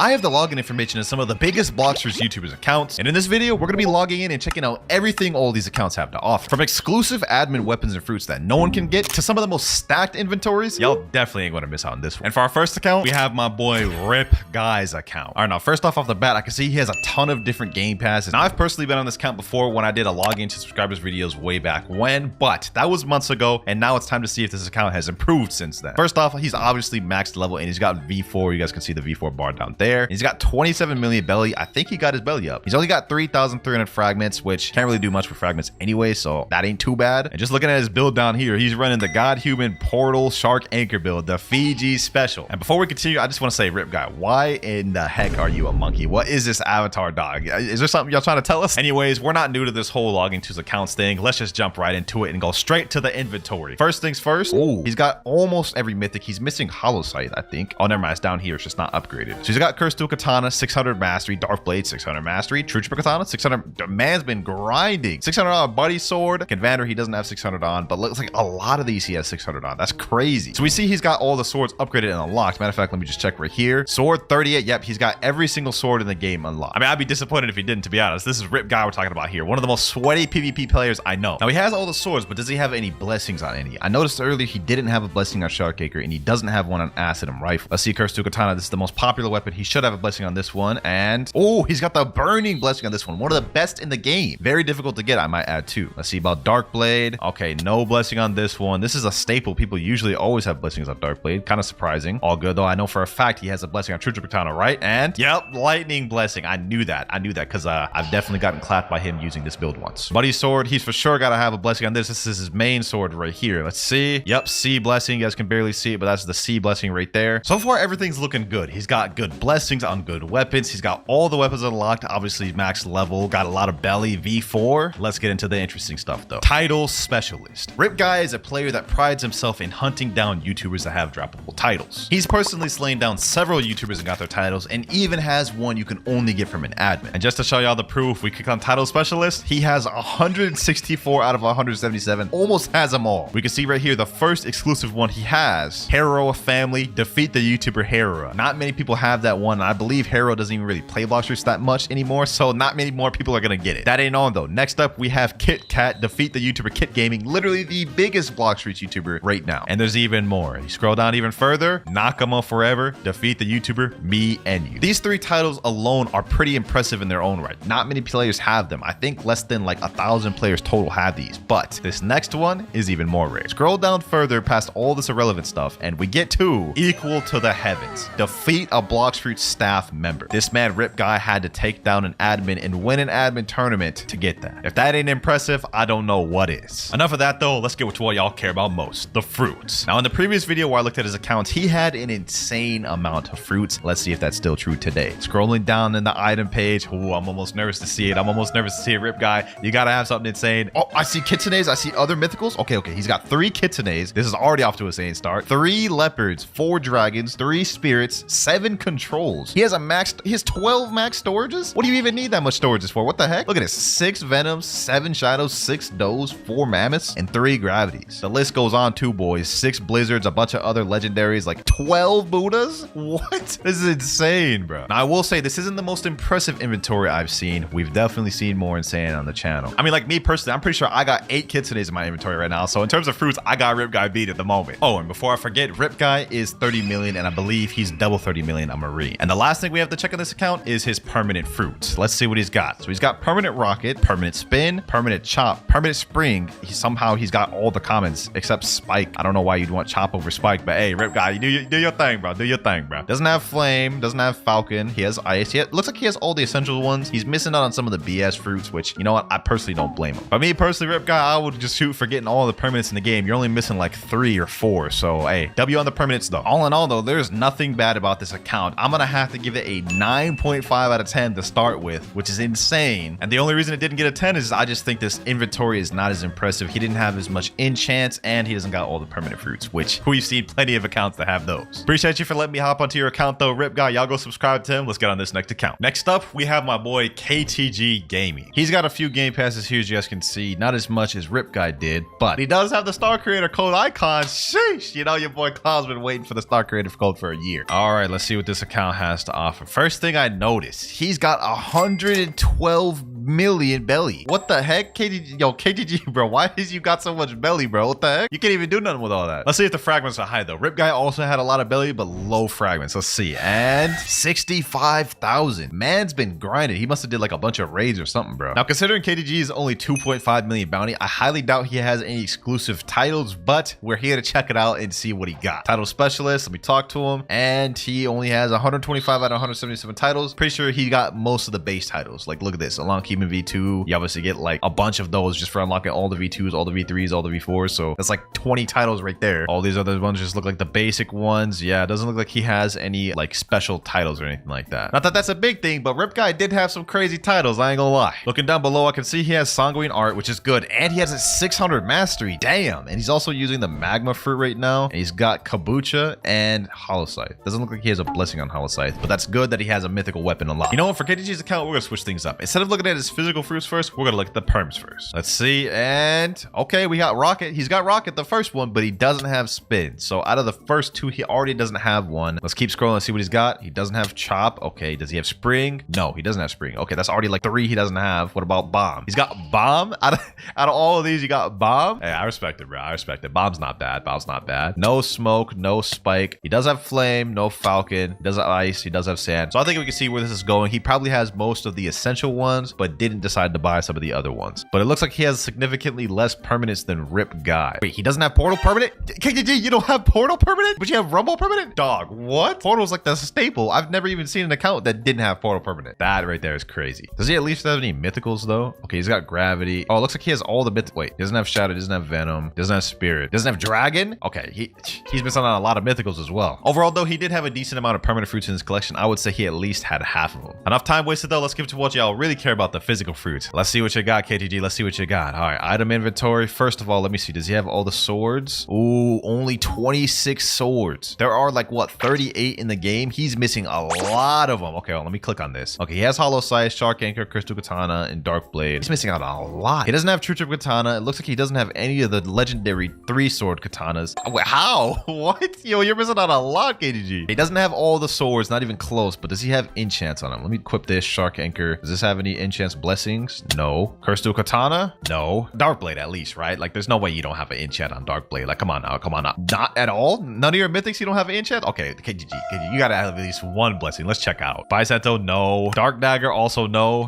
I have the login information of some of the biggest Blox Fruits YouTubers accounts, and in this video, we're gonna be logging in and checking out everything all these accounts have to offer. From exclusive admin weapons and fruits that no one can get, to some of the most stacked inventories, y'all definitely ain't gonna miss out on this one. And for our first account, we have my boy Rip Guy's account. All right, now first off the bat, I can see he has a ton of different game passes. Now, I've personally been on this account before when I did a login to subscribers videos way back when, but that was months ago, and now it's time to see if this account has improved since then. First off, he's obviously maxed level, and he's got V4. You guys can see the V4 bar down there. He's got 27 million belly. I think he got his belly up. He's only got 3,300 fragments, which can't really do much for fragments anyway, so that ain't too bad. And just looking at his build down here, he's running the God Human Portal Shark Anchor build, the Fiji special. And before we continue, I just want to say, Rip Guy, why in the heck are you a monkey? What is this avatar dog? Is there something y'all trying to tell us? Anyways, we're not new to this whole logging to accounts thing. Let's just jump right into it and go straight to the inventory. First things first. Oh, he's got almost every mythic. He's missing Hollow Sight, I think. Oh, never mind. It's down here. It's just not upgraded. So he's got Curse Dual Katana, 600 mastery, Dark Blade, 600 mastery, True Trooper Katana, 600. The man's been grinding. 600 on Buddy Sword. Convander, he doesn't have 600 on, but looks like a lot of these he has 600 on. That's crazy. So we see he's got all the swords upgraded and unlocked. Matter of fact, let me just check right here. Sword 38. Yep, he's got every single sword in the game unlocked. I mean, I'd be disappointed if he didn't, to be honest. This is Rip Guy we're talking about here. One of the most sweaty PvP players I know. Now, he has all the swords, but does he have any blessings on any? I noticed earlier he didn't have a blessing on Shark Anchor, and he doesn't have one on Acid and Rifle. Let's see, Curse Dual Katana. This is the most popular weapon. He should have a blessing on this one. And, oh, he's got the Burning blessing on this one. One of the best in the game. Very difficult to get, I might add too. Let's see about Dark Blade. Okay, no blessing on this one. This is a staple. People usually always have blessings on Dark Blade. Kind of surprising. All good, though. I know for a fact he has a blessing on True Trooper Katana, right? And, yep, Lightning blessing. I knew that because I've definitely gotten clapped by him using this build once. Buddy Sword, he's for sure got to have a blessing on this. This is his main sword right here. Let's see. Yep, C blessing. You guys can barely see it, but that's the C blessing right there. So far, everything's looking good. He's got good blessings on good weapons. He's got all the weapons unlocked. Obviously, max level. Got a lot of belly. V4. Let's get into the interesting stuff, though. Title Specialist. Rip Guy is a player that prides himself in hunting down YouTubers that have droppable titles. He's personally slain down several YouTubers and got their titles, and even has one you can only get from an admin. And just to show y'all the proof, we click on Title Specialist. He has 164 out of 177. Almost has them all. We can see right here the first exclusive one he has. Hero Family, defeat the YouTuber Hera. Not many people have that one. I believe Hero doesn't even really play Blox Fruits that much anymore, so not many more people are gonna get it. That ain't on though. Next up, we have Kit Kat, defeat the YouTuber KTG Gaming, literally the biggest Blox Fruits YouTuber right now. And there's even more. You scroll down even further, Nakama Forever, defeat the YouTuber Me and You. These three titles alone are pretty impressive in their own right. Not many players have them. I think less than like 1,000 players total have these, but this next one is even more rare. Scroll down further past all this irrelevant stuff, and we get to Equal to the Heavens, defeat a Blox Fruits staff member. This man Rip Guy had to take down an admin and win an admin tournament to get that. If that ain't impressive, I don't know what is. Enough of that though, let's get to what y'all care about most, the fruits. Now in the previous video where I looked at his accounts, he had an insane amount of fruits. Let's see if that's still true today. Scrolling down in the item page, ooh, I'm almost nervous to see it. I'm almost nervous to see it, Rip Guy. You gotta have something insane. Oh, I see kitsunes. I see other mythicals. Okay, he's got 3 kitsunes. This is already off to a insane start. 3 leopards, 4 dragons, 3 spirits, 7 controls. He has 12 max storages. What do you even need that much storages for? What the heck? Look at this, 6 venoms, 7 shadows, 6 does, 4 mammoths, and 3 gravities. The list goes on too, boys. 6 blizzards, a bunch of other legendaries, like 12 Buddhas. What? This is insane, bro. Now I will say this isn't the most impressive inventory I've seen. We've definitely seen more insane on the channel. I mean, like me personally, I'm pretty sure I got 8 kitsunes in my inventory right now. So in terms of fruits, I got Rip Guy beat at the moment. Oh, and before I forget, Rip Guy is 30 million, and I believe he's double 30 million on Marine. And the last thing we have to check on this account is his permanent fruits. Let's see what he's got. So he's got permanent rocket, permanent spin, permanent chop, permanent spring. He's got all the commons except spike. I don't know why you'd want chop over spike, but hey, Rip Guy, you do your thing, bro. Do your thing, bro. Doesn't have flame, doesn't have falcon. He has ice. Looks like he has all the essential ones. He's missing out on some of the BS fruits, which, you know what, I personally don't blame him. But me personally, Rip Guy, I would just shoot for getting all the permanents in the game. You're only missing like 3 or 4. So hey, W on the permanents though. All in all though, there's nothing bad about this account. I'm gonna have to give it a 9.5 out of 10 to start with, which is insane. And the only reason it didn't get a 10 is I just think this inventory is not as impressive. He didn't have as much enchants, and he doesn't got all the permanent fruits, which we've seen plenty of accounts that have those. Appreciate you for letting me hop onto your account though, Rip Guy. Y'all go subscribe to him. Let's get on this next account. Next up, we have my boy KTG Gaming. He's got a few game passes here, as you guys can see. Not as much as Rip Guy did, but he does have the Star Creator code icon. Sheesh, you know your boy Cloud's been waiting for the Star Creator code for a year. All right, let's see what this account account has to offer. First thing I noticed, he's got 112 million belly. What the heck? KTG, yo, KTG, bro, why is you got so much belly, bro? What the heck? You can't even do nothing with all that. Let's see if the fragments are high though. Rip guy also had a lot of belly, but low fragments. Let's see. And 65,000. Man's been grinding. He must have did like a bunch of raids or something, bro. Now, considering KTG is only 2.5 million bounty, I highly doubt he has any exclusive titles, but we're here to check it out and see what he got. Title specialist, let me talk to him. And he only has 125 out of 177 titles. Pretty sure he got most of the base titles. Like, look at this. Along Keeping V2, you obviously get like a bunch of those just for unlocking all the V2s, all the V3s, all the V4s. So that's like 20 titles right there. All these other ones just look like the basic ones. Yeah, it doesn't look like he has any like special titles or anything like that. Not that that's a big thing, but Rip Guy did have some crazy titles, I ain't gonna lie. Looking down below, I can see he has Sanguine Art, which is good. And he has a 600 mastery. Damn. And he's also using the Magma Fruit right now. And he's got Kabucha and Hollow Scythe. Doesn't look like he has a blessing on Hollow Scythe, but that's good that he has a mythical weapon unlocked. You know what? For KTG's account, we're gonna switch things up. Instead of looking at his physical fruits first, we're gonna look at the perms first. Let's see. And okay, we got Rocket. He's got Rocket, the first one, but he doesn't have Spin. So out of the first two, he already doesn't have one. Let's keep scrolling and see what he's got. He doesn't have Chop. Okay, does he have Spring? No, he doesn't have Spring. Okay, that's already like 3 he doesn't have. What about Bomb? He's got Bomb. Out of all of these, you got Bomb. Hey, I respect it, bro. I respect it. Bomb's not bad. Bomb's not bad. No Smoke, no Spike. He does have Flame, no Falcon. He does have Ice. He does have Sand. So I think we can see where this is going. He probably has most of the essential ones, but didn't decide to buy some of the other ones. But it looks like he has significantly less permanents than Rip Guy. Wait, he doesn't have Portal permanent? KTG, you don't have Portal permanent? But you have Rumble permanent? Dog, what? Portal's like the staple. I've never even seen an account that didn't have Portal permanent. That right there is crazy. Does he at least have any mythicals though? Okay, he's got Gravity. Oh, it looks like he has all the wait, he doesn't have Shadow, doesn't have Venom, doesn't have Spirit, doesn't have Dragon. Okay, he's missing on a lot of mythicals as well. Overall though, he did have a decent amount of permanent fruits in his collection. I would say he at least had half of them. Enough time wasted though. Let's give it to what y'all really care about, the physical fruits. Let's see what you got, KTG. Let's see what you got. All right, item inventory. First of all, let me see. Does he have all the swords? Ooh, only 26 swords. There are like what, 38 in the game? He's missing a lot of them. Okay, well, let me click on this. Okay, he has Hollow Scythe, Shark Anchor, Crystal Katana, and Dark Blade. He's missing out on a lot. He doesn't have True Trip Katana. It looks like he doesn't have any of the legendary 3-sword katanas. Wait, how? What? Yo, you're missing out on a lot, KTG. He doesn't have all the swords, not even close, but does he have enchants on him? Let me equip this Shark Anchor. Does this have any enchants blessings? No. Crystal Katana? No. Dark Blade at least, right? Like there's no way you don't have an enchant on Dark Blade. Like come on now, come on now. Not at all? None of your mythics you don't have an enchant? Okay, KTG, you gotta have at least one blessing. Let's check out. Biceto, no. Dark Dagger, also no.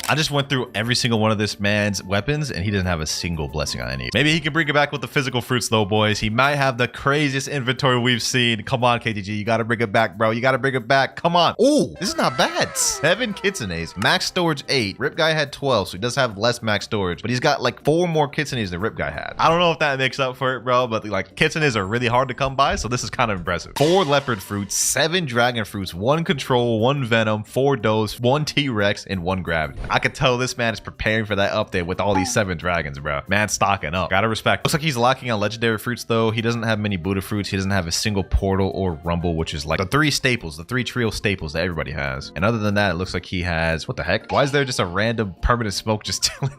I just went through every single one of this man's weapons and he doesn't have a single blessing on any. Maybe he can bring it back with the physical fruits though, boys. He might have the craziest inventory we've seen. Come on, KTG. You got to bring it back, bro. You got to bring it back. Come on. Oh, this is not bad. 7 kitsunes. Max storage 8. Rip Guy had 12, so he does have less max storage, but he's got like 4 more kitsunes than Rip Guy had. I don't know if that makes up for it, bro, but like kitsunes are really hard to come by, so this is kind of impressive. 4 leopard fruits, 7 dragon fruits, 1 control, 1 venom, 4 dose, 1 T-Rex, and 1 gravity. I could tell this man is preparing for that update with all these 7 dragons, bro. Man, stocking up. Gotta respect. Looks like he's lacking on legendary fruits though. He doesn't have many Buddha fruits. He doesn't have a single portal or rumble, which is like the 3 staples, the 3 trio staples that everybody has. And other than that, it looks like he has, what the heck? Why is there just a random permanent smoke just chilling?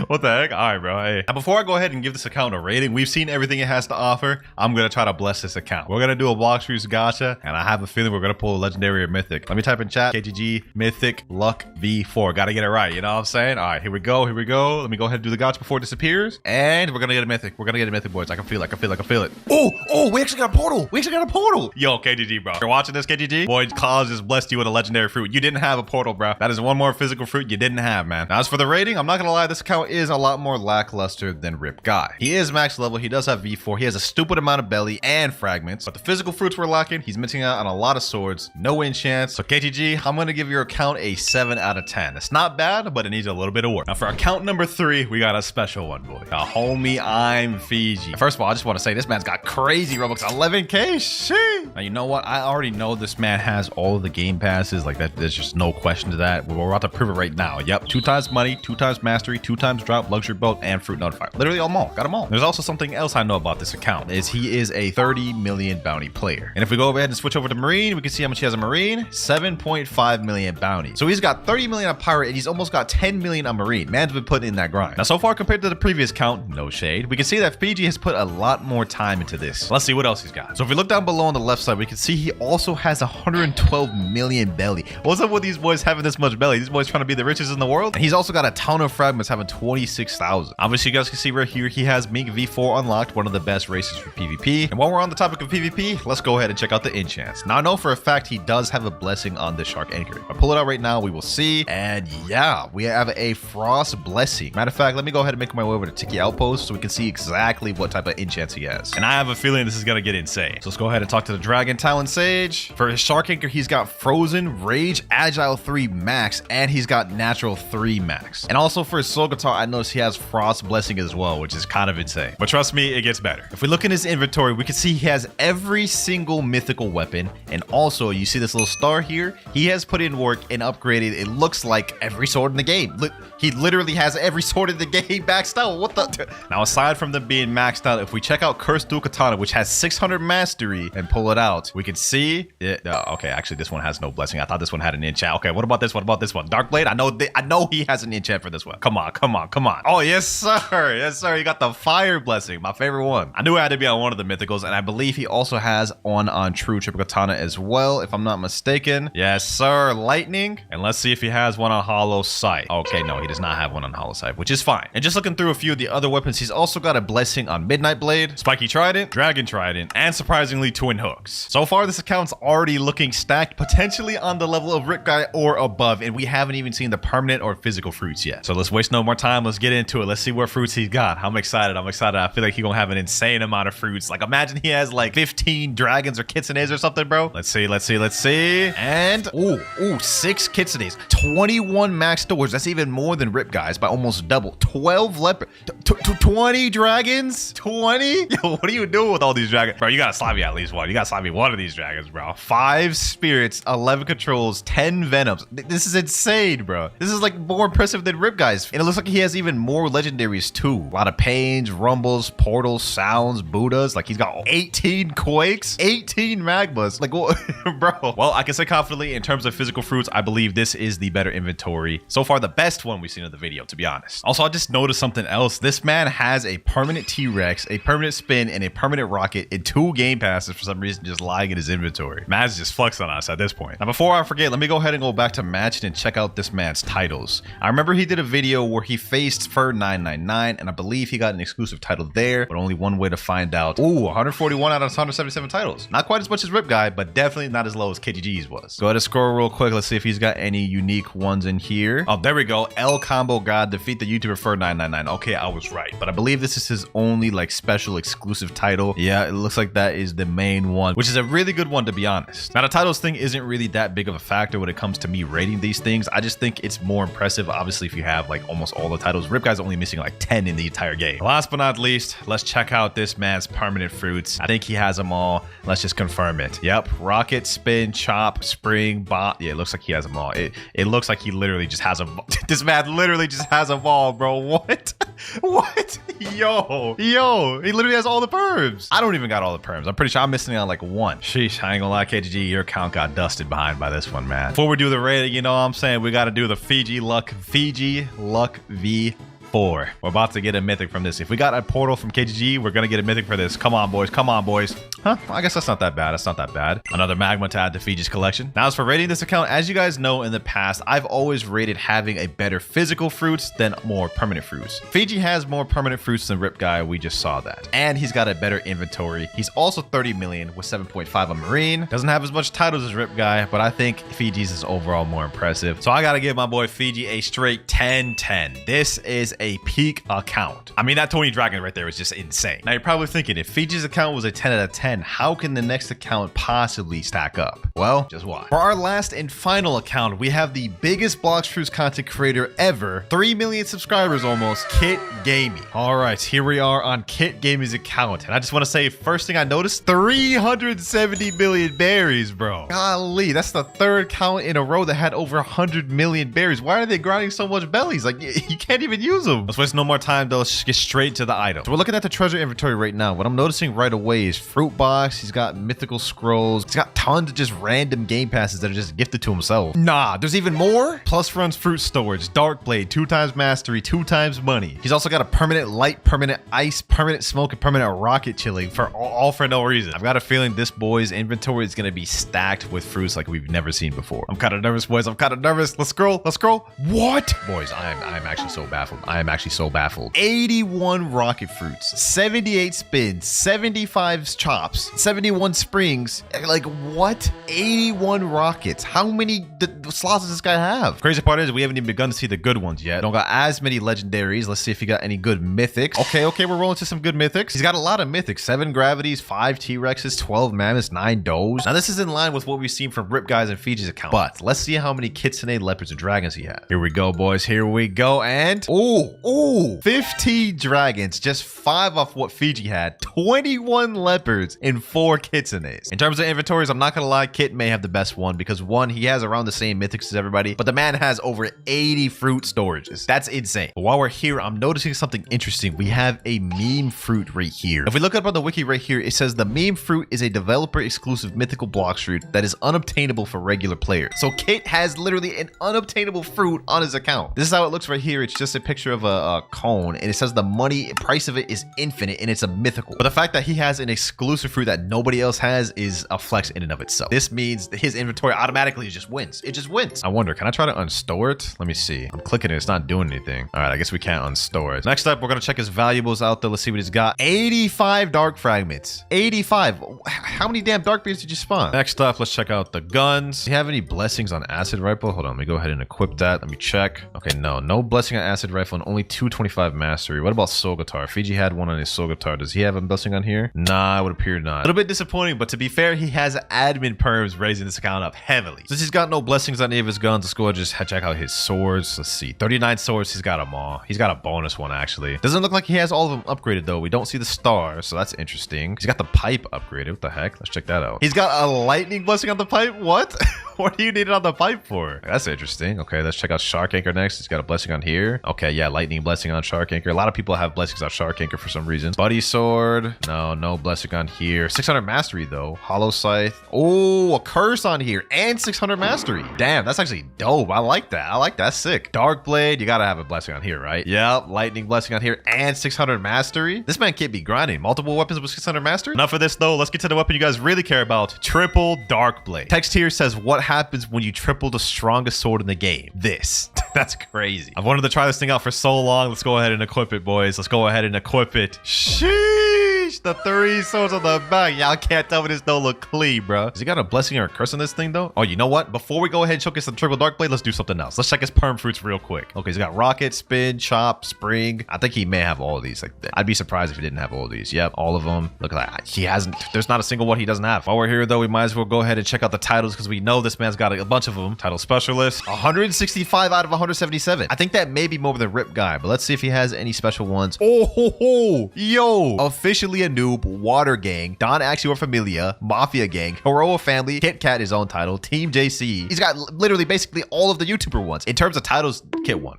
What the heck? All right, bro. Hey. Now, before I go ahead and give this account a rating, we've seen everything it has to offer. I'm going to try to bless this account. We're going to do a Blox Fruits gacha, and I have a feeling we're going to pull a legendary or mythic. Let me type in chat, KTG, mythic, luck, V4. Got to get it right. You know what I'm saying? All right, here we go. Here we go. Let me go ahead and do the gacha before it disappears. And we're going to get a mythic. We're going to get a mythic, boys. I can feel it. I can feel it. I can feel it. Oh, we actually got a portal. We actually got a portal. Yo, KTG, bro. You're watching this, KTG? Boy, Klaudz just blessed you with a legendary fruit. You didn't have a portal, bro. That is one more physical fruit you didn't have, man. Now, as for the rating, I'm not going to lie. This account is a lot more lackluster than Rip Guy. He is max level. He does have V4. He has a stupid amount of belly and fragments, but the physical fruits we're lacking. He's missing out on a lot of swords, no enchants. So KTG, I'm going to give your account a 7 out of 10. It's not bad, but it needs a little bit of work. Now for account number 3, we got a special one, boy. Now, homie, I'm Fiji. First of all, I just want to say this man's got crazy Robux, 11K. Shit. Now, you know what? I already know this man has all of the game passes. Like that, there's just no question to that. We're about to prove it right now. Yep. 2 times money, 2 times mastery, 2 Times Drop, Luxury Boat, and Fruit Notifier. Literally all them all. Got them all. There's also something else I know about this account is he is a 30 million bounty player. And if we go ahead and switch over to Marine, we can see how much he has a Marine. 7.5 million bounty. So he's got 30 million on Pirate and he's almost got 10 million on Marine. Man's been putting in that grind. Now, so far compared to the previous count, no shade, we can see that Fiji has put a lot more time into this. Let's see what else he's got. So if we look down below on the left side, we can see he also has 112 million belly. What's up with these boys having this much belly? These boys trying to be the richest in the world? And he's also got a ton of fragments having 26,000. Obviously, you guys can see right here, he has Mink V4 unlocked, one of the best races for PvP. And while we're on the topic of PvP, let's go ahead and check out the enchants. Now, I know for a fact he does have a blessing on this shark anchor. If I pull it out right now, we will see. And yeah, we have a frost blessing. Matter of fact, let me go ahead and make my way over to Tiki Outpost so we can see exactly what type of enchants he has. And I have a feeling this is gonna get insane. So let's go ahead and talk to the Dragon Talon Sage. For his shark anchor, he's got Frozen, Rage, Agile 3 max, and he's got Natural 3 max. And also for his soul guitar, I noticed he has Frost blessing as well, which is kind of insane. But trust me, it gets better. If we look in his inventory, we can see he has every single mythical weapon. And also, you see this little star here? He has put in work and upgraded, it looks like every sword in the game. Look, he literally has every sword in the game maxed out. What the? Now, aside from them being maxed out, if we check out Cursed Dual Katana, which has 600 mastery, and pull it out, we can see it. Okay, actually, this one has no blessing. I thought this one had an enchant. Okay, what about this one? What about this one? Darkblade? I know he has an enchant for this one. Come on, come on, come on. Oh, yes, sir. Yes, sir. He got the fire blessing, my favorite one. I knew it had to be on one of the mythicals, and I believe he also has one on True Triple Katana as well, if I'm not mistaken. Yes, sir. Lightning. And let's see if he has one on Hollow Sight. Okay, no, he does not have one on Hollow Sight, which is fine. And just looking through a few of the other weapons, he's also got a blessing on Midnight Blade, Spiky Trident, Dragon Trident, and surprisingly, Twin Hooks. So far, this account's already looking stacked, potentially on the level of Rip Guy or above, and we haven't even seen the permanent or physical fruits yet. So let's waste no more time. Let's get into it. Let's see what fruits he's got. I'm excited. I'm excited. I feel like he's gonna have an insane amount of fruits. Like, imagine he has like 15 dragons or kitsunes or something, bro. Let's see, let's see, let's see. And, ooh, 6 kitsunes, 21 max doors. That's even more than Rip Guys by almost double. 12 leopard, 20 dragons? 20? Yo, what are you doing with all these dragons? Bro, you gotta slap me at least one. You gotta slap me one of these dragons, bro. 5 spirits, 11 controls, 10 venoms. This is insane, bro. This is like more impressive than Rip Guys. And it looks like he has even more legendaries too. A lot of pains, rumbles, portals, sounds, Buddhas. Like, he's got 18 quakes, 18 magmas. Like, what? Bro. Well, I can say confidently in terms of physical fruits, I believe this is the better inventory. So far, the best one we've seen in the video, to be honest. Also, I just noticed something else. This man has a permanent T-Rex, a permanent spin, and a permanent rocket, and 2 game passes for some reason just lying in his inventory. Man's just flexing on us at this point. Now, before I forget, let me go ahead and go back to matching and check out this man's titles. I remember he did a video where he faced Fur 999, and I believe he got an exclusive title there, but only one way to find out. Ooh, 141 out of 177 titles. Not quite as much as Rip Guy, but definitely not as low as KTG's was. Go ahead and scroll real quick. Let's see if he's got any unique ones in here. Oh, there we go. El Combo God, defeat the YouTuber Fur 999. Okay, I was right, but I believe this is his only like special exclusive title. Yeah, it looks like that is the main one, which is a really good one, to be honest. Now, the titles thing isn't really that big of a factor when it comes to me rating these things. I just think it's more impressive, obviously, if you have like almost all the titles. Rip Guy's only missing like 10 in the entire game. Last but not least, let's check out this man's permanent fruits. I think he has them all. Let's just confirm it. Yep, rocket, spin, chop, spring, bot. Yeah, it looks like he has them all. It looks like he literally just has them. This man literally just has them all, bro. What? What? Yo, he literally has all the perms. I don't even got all the perms. I'm pretty sure I'm missing out on like 1. Sheesh, I ain't gonna lie, KTG, your account got dusted behind by this one, man. Before we do the rating, you know what I'm saying? We got to do the Fiji Luck V4. We're about to get a mythic from this. If we got a portal from KTG, we're gonna get a mythic for this. Come on, boys. Come on, boys. Huh? I guess that's not that bad. That's not that bad. Another magma to add to Fiji's collection. Now, as for rating this account, as you guys know, in the past, I've always rated having a better physical fruits than more permanent fruits. Fiji has more permanent fruits than Rip Guy. We just saw that. And he's got a better inventory. He's also 30 million with 7.5 on Marine. Doesn't have as much titles as Rip Guy, but I think Fiji's is overall more impressive. So I gotta give my boy Fiji a straight 10-10. This is a peak account. I mean, that Tony Dragon right there is just insane. Now, you're probably thinking, if Fiji's account was a 10 out of 10, how can the next account possibly stack up? Well, just watch. For our last and final account, we have the biggest Blox Fruits content creator ever, 3 million subscribers almost, Kit Gaming. All right, here we are on Kit Gaming's account, and I just want to say, first thing I noticed, 370 million berries, bro. Golly, that's the 3rd count in a row that had over 100 million berries. Why are they grinding so much bellies? Like, you can't even use them. awesome. Let's waste no more time though. Let's just get straight to the item. So we're looking at the treasure inventory right now. What I'm noticing right away is fruit box. He's got mythical scrolls. He's got tons of just random game passes that are just gifted to himself. Nah, there's even more. Plus runs fruit storage, dark blade, 2 times mastery, 2 times money. He's also got a permanent light, permanent ice, permanent smoke, and permanent rocket chilling for all for no reason. I've got a feeling this boy's inventory is gonna be stacked with fruits like we've never seen before. I'm kind of nervous, boys. I'm kind of nervous. Let's scroll. Let's scroll. What? Boys, I'm actually so baffled. I am actually so baffled. 81 rocket fruits, 78 spins, 75 chops, 71 springs. Like what? 81 rockets. How many slots does this guy have? Crazy part is we haven't even begun to see the good ones yet. Don't got as many legendaries. Let's see if he got any good mythics. Okay, we're rolling to some good mythics. He's got a lot of mythics. 7 gravities, 5 T-Rexes, 12 mammoths, 9 does. Now this is in line with what we've seen from Rip Guys and Fiji's account. But let's see how many kitsune, leopards, and dragons he has. Here we go, boys. Here we go. And 15 dragons. Just 5 off what Fiji had. 21 leopards and 4 kitsunes. In terms of inventories, I'm not gonna lie, Kit may have the best one because one, he has around the same mythics as everybody, but the man has over 80 fruit storages. That's insane. But while we're here, I'm noticing something interesting. We have a meme fruit right here. If we look up on the wiki right here, it says the meme fruit is a developer exclusive mythical Blox fruit that is unobtainable for regular players. So Kit has literally an unobtainable fruit on his account. This is how it looks right here. It's just a picture of a cone, and it says the money price of it is infinite, and it's a mythical. But the fact that he has an exclusive fruit that nobody else has is a flex in and of itself. This means that his inventory automatically just wins. It just wins. I wonder, can I try to unstore it? Let me see. I'm clicking it. It's not doing anything. All right, I guess we can't unstore it. Next up, we're gonna check his valuables out there. Let's see what he's got. 85 dark fragments. 85. How many damn dark beams did you spawn? Next up, let's check out the guns. Do you have any blessings on acid rifle? Hold on, let me go ahead and equip that. Let me check. Okay, no blessing on acid rifle and only 225 mastery. What about soul guitar? Fiji had one on his soul guitar. Does he have a blessing on here? Nah, it would appear not. A little bit disappointing, but to be fair, he has admin perms raising this account up heavily. Since he's got no blessings on any of his guns, let's go ahead and just check out his swords. Let's see. 39 swords. He's got them all. He's got a bonus one, actually. Doesn't look like he has all of them upgraded, though. We don't see the stars, so that's interesting. He's got the pipe upgraded. What the heck? Let's check that out. He's got a lightning blessing on the pipe? What? What do you need it on the pipe for? That's interesting. Okay, let's check out Shark Anchor next. He's got a blessing on here. Okay, yeah, lightning blessing on Shark Anchor. A lot of people have blessings on Shark Anchor for some reason. Buddy sword. No blessing on here. 600 mastery though. Hollow scythe. Oh, a curse on here and 600 mastery. Damn, that's actually dope. I like that. I like that. That's sick. Dark blade. You gotta have a blessing on here, right? Yep. Lightning blessing on here and 600 mastery. This man can't be grinding. Multiple weapons with 600 mastery. Enough of this though. Let's get to the weapon you guys really care about. Triple dark blade. Text here says what happens when you triple the strongest sword in the game. This. That's crazy. I've wanted to try this thing out for so long. Let's go ahead and equip it, boys. Let's go ahead and equip it. Sheesh. The 3 swords on the back. Y'all can't tell me this don't look clean, bro. Has he got a blessing or a curse on this thing, though? Oh, you know what? Before we go ahead and showcase the triple dark blade, let's do something else. Let's check his perm fruits real quick. Okay, he's got rocket, spin, chop, spring. I think he may have all of these. Like, I'd be surprised if he didn't have all of these. Yep, all of them. Look at that. He hasn't. There's not a single one he doesn't have. While we're here, though, we might as well go ahead and check out the titles because we know this man's got a bunch of them. Title specialist. 165 out of 177. I think that may be more than Rip Guy, but let's see if he has any special ones. Oh, ho, ho. Yo. Officially a noob. Water Gang. Don Axio Familia. Mafia Gang. Heroa Family. Kit Kat, his own title. Team JC. He's got literally basically all of the YouTuber ones. In terms of titles, Kit 1.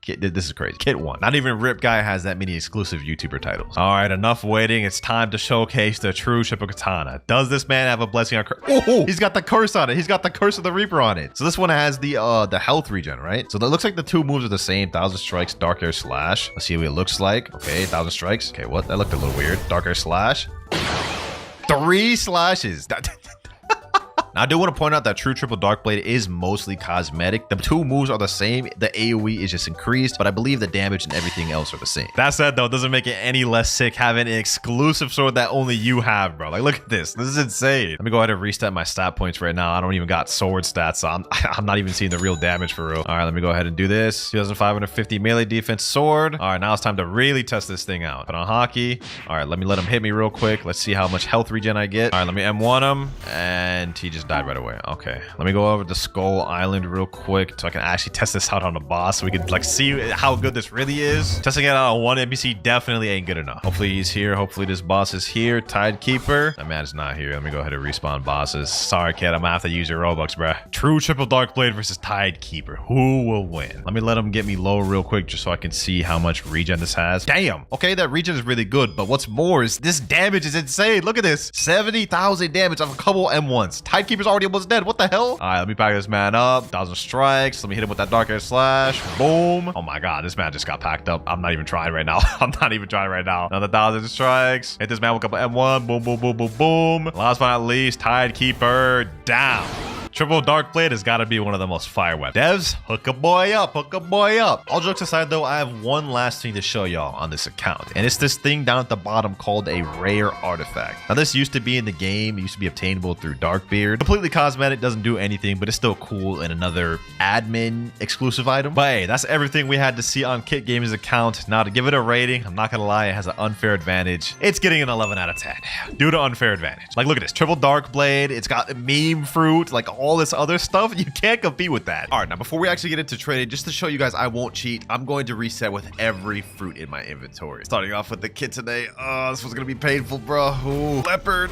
This is crazy. Kit 1. Not even Rip Guy has that many exclusive YouTuber titles. All right, enough waiting. It's time to showcase the true triple katana. Does this man have a blessing on curse? Oh, he's got the curse on it. He's got the curse of the Reaper on it. So this one has the health regen, right? So that looks like the 2 moves are the same. 1000 strikes, dark air slash. Let's see what it looks like. Okay, 1000 strikes. Okay, what? That looked a little weird. Dark air slash. 3 slashes. Now, I do want to point out that True Triple Dark Blade is mostly cosmetic. The 2 moves are the same. The AoE is just increased, but I believe the damage and everything else are the same. That said, though, it doesn't make it any less sick having an exclusive sword that only you have, bro. Like, look at this. This is insane. Let me go ahead and reset my stat points right now. I don't even got sword stats, so I'm not even seeing the real damage for real. All right, let me go ahead and do this. 2,550 melee defense sword. All right, now it's time to really test this thing out. Put on hockey. All right, let him hit me real quick. Let's see how much health regen I get. All right, let me M1 him, and he just just died right away. Okay, let me go over to Skull Island real quick so I can actually test this out on the boss so we can like see how good this really is. Testing it out on one NPC definitely ain't good enough. Hopefully he's here. Hopefully this boss is here. Tidekeeper. That man's not here. Let me go ahead and respawn bosses. Sorry, kid. I'm gonna have to use your Robux, bruh. True triple dark blade versus Tidekeeper. Who will win? Let me let him get me low real quick just so I can see how much regen this has. Damn. Okay, that regen is really good, but what's more is this damage is insane. Look at this. 70,000 damage off a couple M1s. Tidekeeper's already almost dead. What the hell? All right, let me back this man up. 1,000 strikes. Let me hit him with that dark air slash. Boom. Oh my god, this man just got packed up. I'm not even trying right now. I'm not even trying right now. Another 1,000 strikes. Hit this man with a couple M1. Boom, boom, boom, boom, boom. Last but not least, Tidekeeper down. Triple Dark Blade has got to be one of the most fire weapons. Devs, hook a boy up, hook a boy up. All jokes aside though, I have one last thing to show y'all on this account. And it's this thing down at the bottom called a rare artifact. Now this used to be in the game. It used to be obtainable through Darkbeard. Completely cosmetic, doesn't do anything, but it's still cool and another admin exclusive item. But hey, that's everything we had to see on KTG Gaming's account. Now to give it a rating, I'm not gonna lie, it has an unfair advantage. It's getting an 11 out of 10 due to unfair advantage. Like look at this, Triple Dark Blade. It's got meme fruit, like all this other stuff. You can't compete with that. All right, now before we actually get into trading, just to show you guys I won't cheat, I'm going to reset with every fruit in my inventory. Starting off with the kit today. Oh, this was gonna be painful, bro. Ooh, leopard.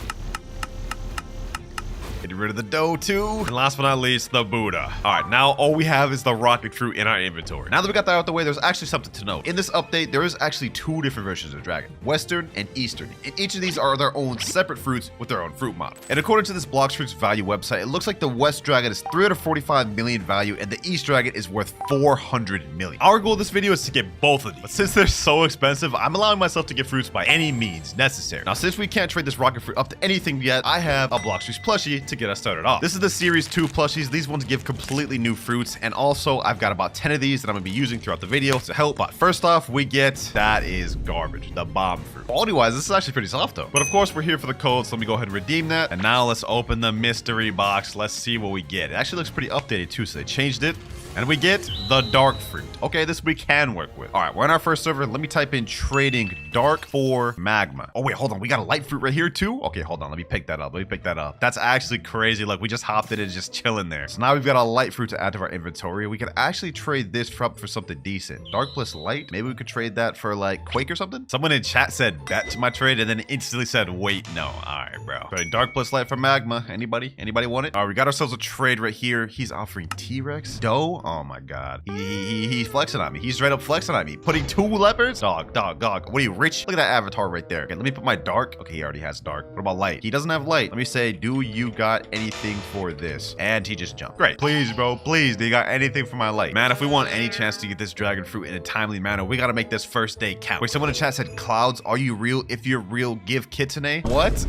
Getting rid of the dough too. And last but not least, the Buddha. All right, now all we have is the rocket fruit in our inventory. Now that we got that out the way, there's actually something to note. In this update, there is actually two different versions of dragon, Western and Eastern. And each of these are their own separate fruits with their own fruit model. And according to this Blox Fruits value website, it looks like the West dragon is 345 million value and the East dragon is worth 400 million. Our goal of this video is to get both of these, but since they're so expensive, I'm allowing myself to get fruits by any means necessary. Now, since we can't trade this rocket fruit up to anything yet, I have a Blox Fruits plushie to get us started off. This is the Series 2 plushies. These ones give completely new fruits, and also I've got about 10 of these that I'm gonna be using throughout the video to help. But first off, we get, that is garbage, the bomb fruit. Quality-wise, this is actually pretty soft though. But of course, we're here for the code, so let me go ahead and redeem that. And now let's open the mystery box. Let's see what we get. It actually looks pretty updated too, so they changed it. And we get the dark fruit. Okay, this we can work with. All right, we're in our first server. Let me type in trading dark for magma. Oh wait, hold on. We got a light fruit right here too. Okay, hold on. Let me pick that up. Let me pick that up. That's actually crazy. Like we just hopped in and just chilling there. So now we've got a light fruit to add to our inventory. We could actually trade this for something decent. Dark plus light. Maybe we could trade that for like Quake or something. Someone in chat said bet to my trade and then instantly said, wait, no. All right, bro. Trade dark plus light for magma. Anybody? Anybody want it? All right, we got ourselves a trade right here. He's offering T-Rex. Dough. Oh my God. He's flexing on me. He's straight up flexing on me. Putting 2 leopards? Dog. What are you, rich? Look at that avatar right there. Okay, let me put my dark. Okay, he already has dark. What about light? He doesn't have light. Let me say, do you got anything for this? And he just jumped. Great. Please, bro. Please. Do you got anything for my light? Man, if we want any chance to get this dragon fruit in a timely manner, we got to make this first day count. Wait, someone in chat said, Clouds, are you real? If you're real, give Kitsune. What?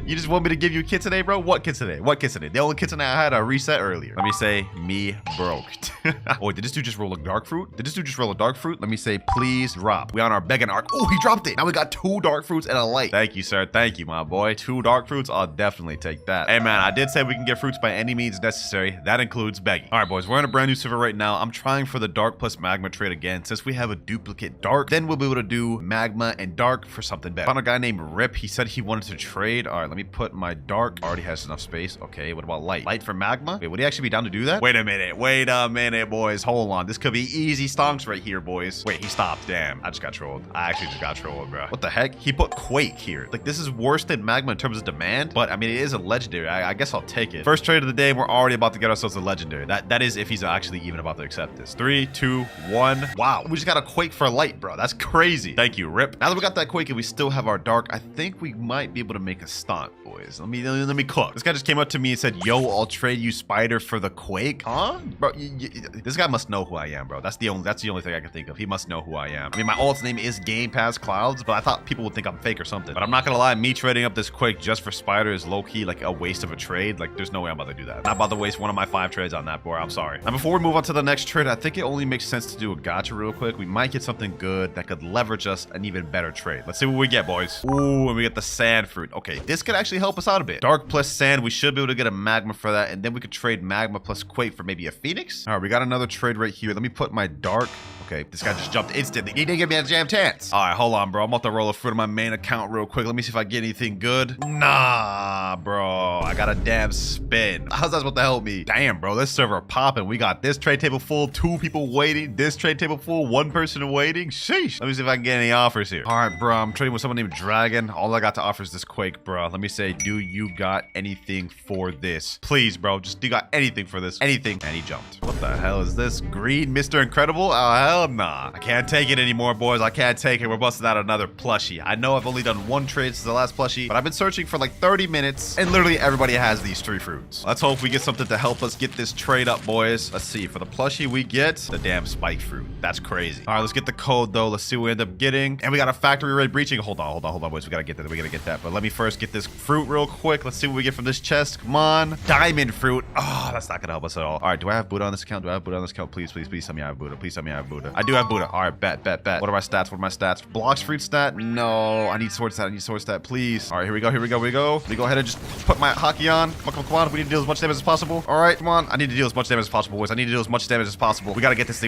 You just want me to give you Kitsune, bro? What Kitsune? What Kitsune? The only Kitsune I had a reset earlier. Let me say, me broke. Oh, did this dude just roll a dark fruit? Did this dude just roll a dark fruit? Let me say, please drop. We on our begging arc. Oh, he dropped it. Now we got 2 dark fruits and a light. Thank you, sir. Thank you, my boy. 2 dark fruits. I'll definitely take that. Hey, man, I did say we can get fruits by any means necessary. That includes begging. All right, boys, we're in a brand new server right now. I'm trying for the dark plus magma trade again. Since we have a duplicate dark, then we'll be able to do magma and dark for something better. Found a guy named Rip. He said he wanted to trade. All right, let me put my dark. Already has enough space. Okay, what about light? Light for magma? Wait, would he actually be down to do that? Wait a minute, boys. Hold on. This could be easy stonks right here, boys. Wait, he stopped. Damn, I just got trolled. I actually just got trolled, bro. What the heck? He put Quake here. Like, this is worse than magma in terms of demand, but I mean, it is a legendary. I guess I'll take it. First trade of the day, we're already about to get ourselves a legendary. That is if he's actually even about to accept this. 3, 2, 1. Wow, we just got a Quake for light, bro. That's crazy. Thank you, Rip. Now that we got that Quake and we still have our dark, I think we might be able to make a stonk, boys. Let me cook. This guy just came up to me and said, yo, I'll trade you Spider for the Quake. Huh? Bro, this guy must know who I am, bro. That's the only thing I can think of. He must know who I am. I mean, my alt's name is Game Pass Clouds, but I thought people would think I'm fake or something. But I'm not gonna lie, me trading up this Quake just for Spider is low-key like a waste of a trade. Like, there's no way I'm about to do that. I'm not about to waste one of my 5 trades on that, boy. I'm sorry. Now, before we move on to the next trade, I think it only makes sense to do a gacha real quick. We might get something good that could leverage us an even better trade. Let's see what we get, boys. Ooh, and we get the sand fruit. Okay, this could actually help us out a bit. Dark plus sand, we should be able to get a magma for that, and then we could trade magma plus Quake for maybe a Phoenix. All right, we got another trade right here. Let me put my dark. Okay, this guy just jumped instantly. He didn't give me a jam chance. All right, hold on, bro. I'm about to roll a fruit on my main account real quick. Let me see if I get anything good. Nah, bro. I got a damn spin. How's that supposed to help me? Damn, bro, this server popping. We got this trade table full, 2 people waiting. This trade table full, 1 person waiting. Sheesh. Let me see if I can get any offers here. All right, bro, I'm trading with someone named Dragon. All I got to offer is this Quake, bro. Let me say, do you got anything for this? Please, bro, just do you got anything for this? Anything. And he jumped. What the hell is this? Green Mr. Incredible? Oh, hell nah. I can't take it anymore, boys. I can't take it. We're busting out another plushie. I know I've only done 1 trade since the last plushie, but I've been searching for like 30 minutes, and literally everybody has these 3 fruits. Let's hope we get something to help us get this trade up, boys. Let's see. For the plushie, we get the damn spike fruit. That's crazy. All right, let's get the code, though. Let's see what we end up getting. And we got a factory raid breaching. Hold on, boys. We gotta get that. We gotta get that. But let me first get this fruit real quick. Let's see what we get from this chest. Come on. Diamond fruit. Oh, that's not gonna help us at all. All right, do I have Buddha on this account? Do I have Buddha on this account? Please, please, please tell me I have Buddha. Please tell me I have Buddha. I do have Buddha. All right, bet. What are my stats? Blox Fruit stat? No, I need sword stat. Please. All right, here we go. Let me go ahead and just put my hockey on. Come on. We need to deal as much damage as possible. All right, come on. I need to deal as much damage as possible, boys. We gotta get this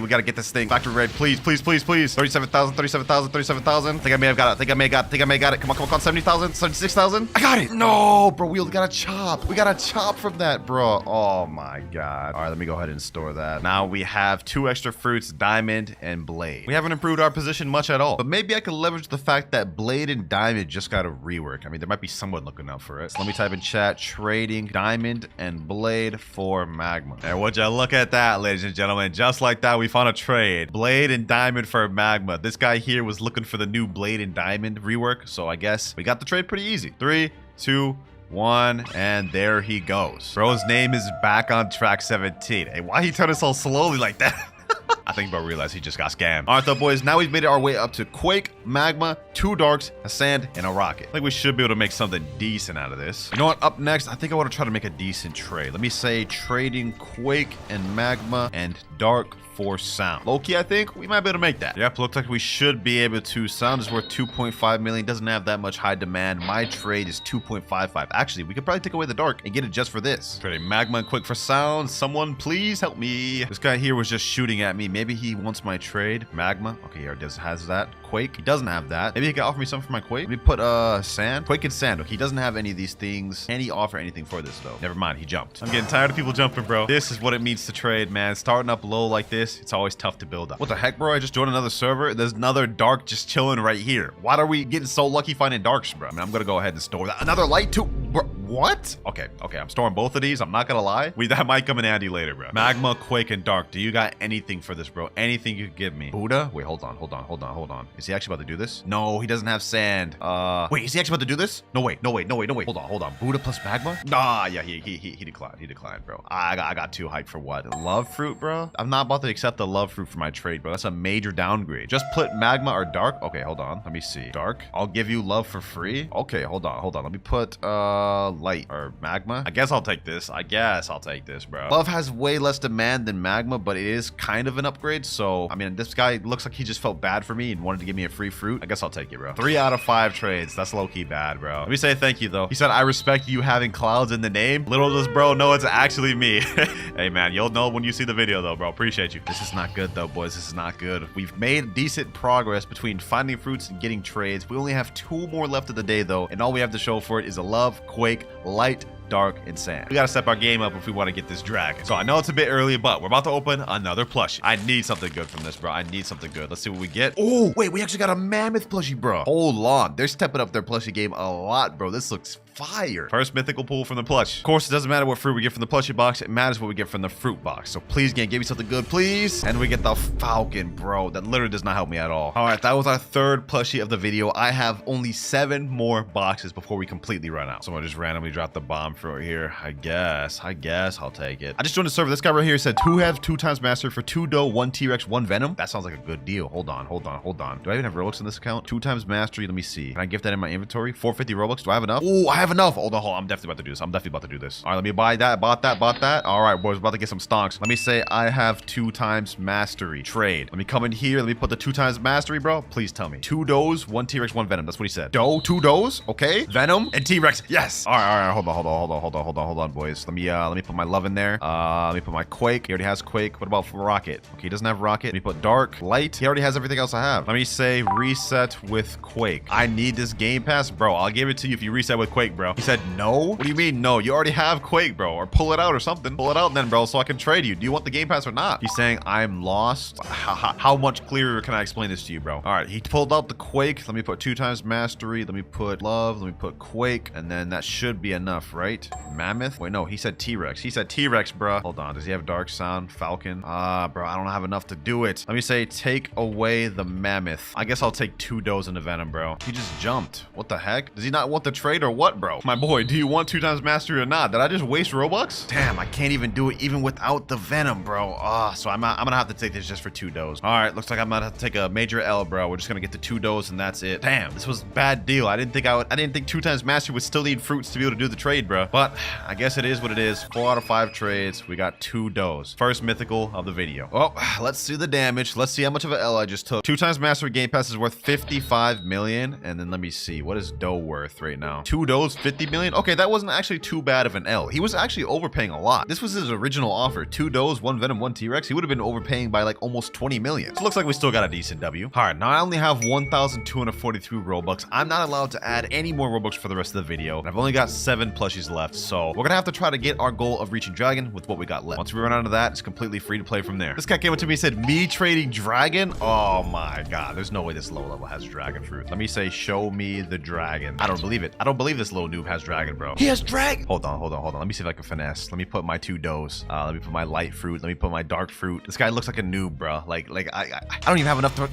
thing. Factory raid, please. 37,000. Think I may have got it. Come on. 70,000, 76,000. I got it. No, bro. We got a chop. We got a chop from that, bro. Oh my God. All right, let me go ahead and store that. Now we have 2 extra fruits, diamond and blade. We haven't improved our position much at all, but maybe I could leverage the fact that blade and diamond just got a rework. I mean, there might be someone looking out for it. So let me type in chat, trading diamond and blade for magma. And would you look at that, ladies and gentlemen? Just like that, we found a trade. Blade and diamond for magma. This guy here was looking for the new blade and diamond rework, so I guess we got the trade pretty easy. 3, 2, 1, and there he goes. Bro's name is back on track 17. Hey, why he turning so slowly like that? I think bro realized he just got scammed. All right, though, boys. Now we've made our way up to Quake, Magma, 2 Darks, a Sand, and a Rocket. I think we should be able to make something decent out of this. You know what? Up next, I think I want to try to make a decent trade. Let me say trading Quake and Magma and Dark for sound. Low-key, I think we might be able to make that. Yep, looks like we should be able to. Sound is worth 2.5 million. Doesn't have that much high demand. My trade is 2.55. Actually, we could probably take away the dark and get it just for this. Trading magma and quick for sound. Someone please help me. This guy here was just shooting at me. Maybe he wants my trade. Magma. Okay, he already has that. Quake. He doesn't have that. Maybe he can offer me something for my Quake. Let me put sand. Quake and sand. Okay, he doesn't have any of these things. Can he offer anything for this though? Never mind, he jumped. I'm getting tired of people jumping, bro. This is what it means to trade, man. Starting up low like this, it's always tough to build up. What the heck, bro? I just joined another server. There's another dark just chilling right here. Why are we getting so lucky finding darks, bro? I mean, I'm gonna go ahead and store that. Another light too. Bro, what? Okay, I'm storing both of these. I'm not gonna lie. That might come in handy later, bro. Magma, Quake, and Dark. Do you got anything for this, bro? Anything you could give me? Buddha? Wait, hold on. Is he actually about to do this? No, he doesn't have sand. Wait, is he actually about to do this? No, wait. Hold on. Buddha plus Magma? Nah, yeah, he declined. He declined, bro. I got too hyped for what? Love fruit, bro? I'm not about to accept the love fruit for my trade, bro. That's a major downgrade. Just put Magma or Dark. Okay, hold on. Let me see. Dark. I'll give you love for free. Okay, hold on. Let me put light or Magma. I guess I'll take this. Bro. Love has way less demand than Magma, but it is kind of an upgrade. So, I mean, this guy looks like he just felt bad for me and wanted to give me a free fruit. I guess I'll take it, bro. 3 out of 5 trades. That's low-key bad, bro. Let me say thank you, though. He said, I respect you having clouds in the name. Little does bro know it's actually me. Hey, man, you'll know when you see the video, though, bro. Appreciate you. This is not good, though, boys. This is not good. We've made decent progress between finding fruits and getting trades. We only have 2 more left of the day, though, and all we have to show for it is a love, Quake, light, Dark, and sand. We gotta step our game up if we want to get this dragon. So I know it's a bit early, but we're about to open another plushie. I need something good from this, bro. I need something good. Let's see what we get. Oh, wait, we actually got a mammoth plushie, bro. Hold on. They're stepping up their plushie game a lot, bro. This looks fire. First mythical pull from the plush. Of course, it doesn't matter what fruit we get from the plushie box. It matters what we get from the fruit box. So please, game, give me something good, please. And we get the falcon, bro. That literally does not help me at all. All right, that was our 3rd plushie of the video. I have only 7 more boxes before we completely run out. Someone just randomly dropped the bomb fruit here. I guess I'll take it. I just joined the server. This guy right here said 2 have 2 times master for 2 dough, 1 T-Rex, 1 venom. That sounds like a good deal. Hold on. Do I even have Robux in this account? 2 times mastery. Let me see. Can I gift that in my inventory? 450 Robux. Do I have enough? Oh, I have enough. Hold on. I'm definitely about to do this. All right, let me buy that. Bought that. All right, boys, about to get some stonks. Let me say I have 2 times mastery. Trade. Let me come in here. Let me put the 2 times mastery, bro. Please tell me. 2 doughs, 1 T-Rex, 1 venom. That's what he said. Dough, 2 doughs. Okay. Venom and T-Rex. Yes. All right. Hold on, boys. Let me put my love in there. Let me put my Quake. He already has Quake. What about for Rocket? Okay, he doesn't have Rocket. Let me put Dark, Light. He already has everything else I have. Let me say reset with Quake. I need this game pass, bro. I'll give it to you if you reset with Quake, bro. He said, no? What do you mean, no? You already have Quake, bro. Or pull it out or something. Pull it out then, bro, so I can trade you. Do you want the Game Pass or not? He's saying, I'm lost. How much clearer can I explain this to you, bro? All right, he pulled out the Quake. Let me put 2 times mastery. Let me put love. Let me put Quake. And then that should be enough, right? Mammoth? Wait, no, he said T-Rex. He said T-Rex, bro. Hold on. Does he have Dark Sound? Falcon? Bro, I don't have enough to do it. Let me say, take away the Mammoth. I guess I'll take 2 does into Venom, bro. He just jumped. What the heck? Does he not want the trade or what, bro? My boy, do you want 2 times mastery or not? Did I just waste Robux? Damn, I can't even do it even without the Venom, bro. So I'm gonna have to take this just for 2 does. All right, looks like I'm gonna have to take a major L, bro. We're just gonna get the 2 does and that's it. Damn, this was a bad deal. I didn't think 2 times mastery would still need fruits to be able to do the trade, bro. But I guess it is what it is. 4 out of 5 trades. We got 2 does. First mythical of the video. Well, let's see the damage. Let's see how much of an L I just took. 2 times mastery Game Pass is worth 55 million. And then let me see. What is dough worth right now? 2 does, 50 million? Okay, that wasn't actually too bad of an L. He was actually overpaying a lot. This was his original offer. 2 does, 1 Venom, 1 T-Rex. He would have been overpaying by like almost 20 million. So it looks like we still got a decent W. All right, now I only have 1,243 Robux. I'm not allowed to add any more Robux for the rest of the video. And I've only got 7 plushies left. So we're gonna have to try to get our goal of reaching Dragon with what we got left. Once we run out of that, it's completely free to play from there. This guy came up to me and said, me trading Dragon? Oh my God, there's no way this low level has Dragon fruit. Let me say, show me the Dragon. I don't believe it. I don't believe this little noob has Dragon, bro. He has Dragon. Hold on. Let me see if I can finesse. Let me put my 2 does. Let me put my light fruit. Let me put my dark fruit. This guy looks like a noob, bro. Like I don't even have enough to...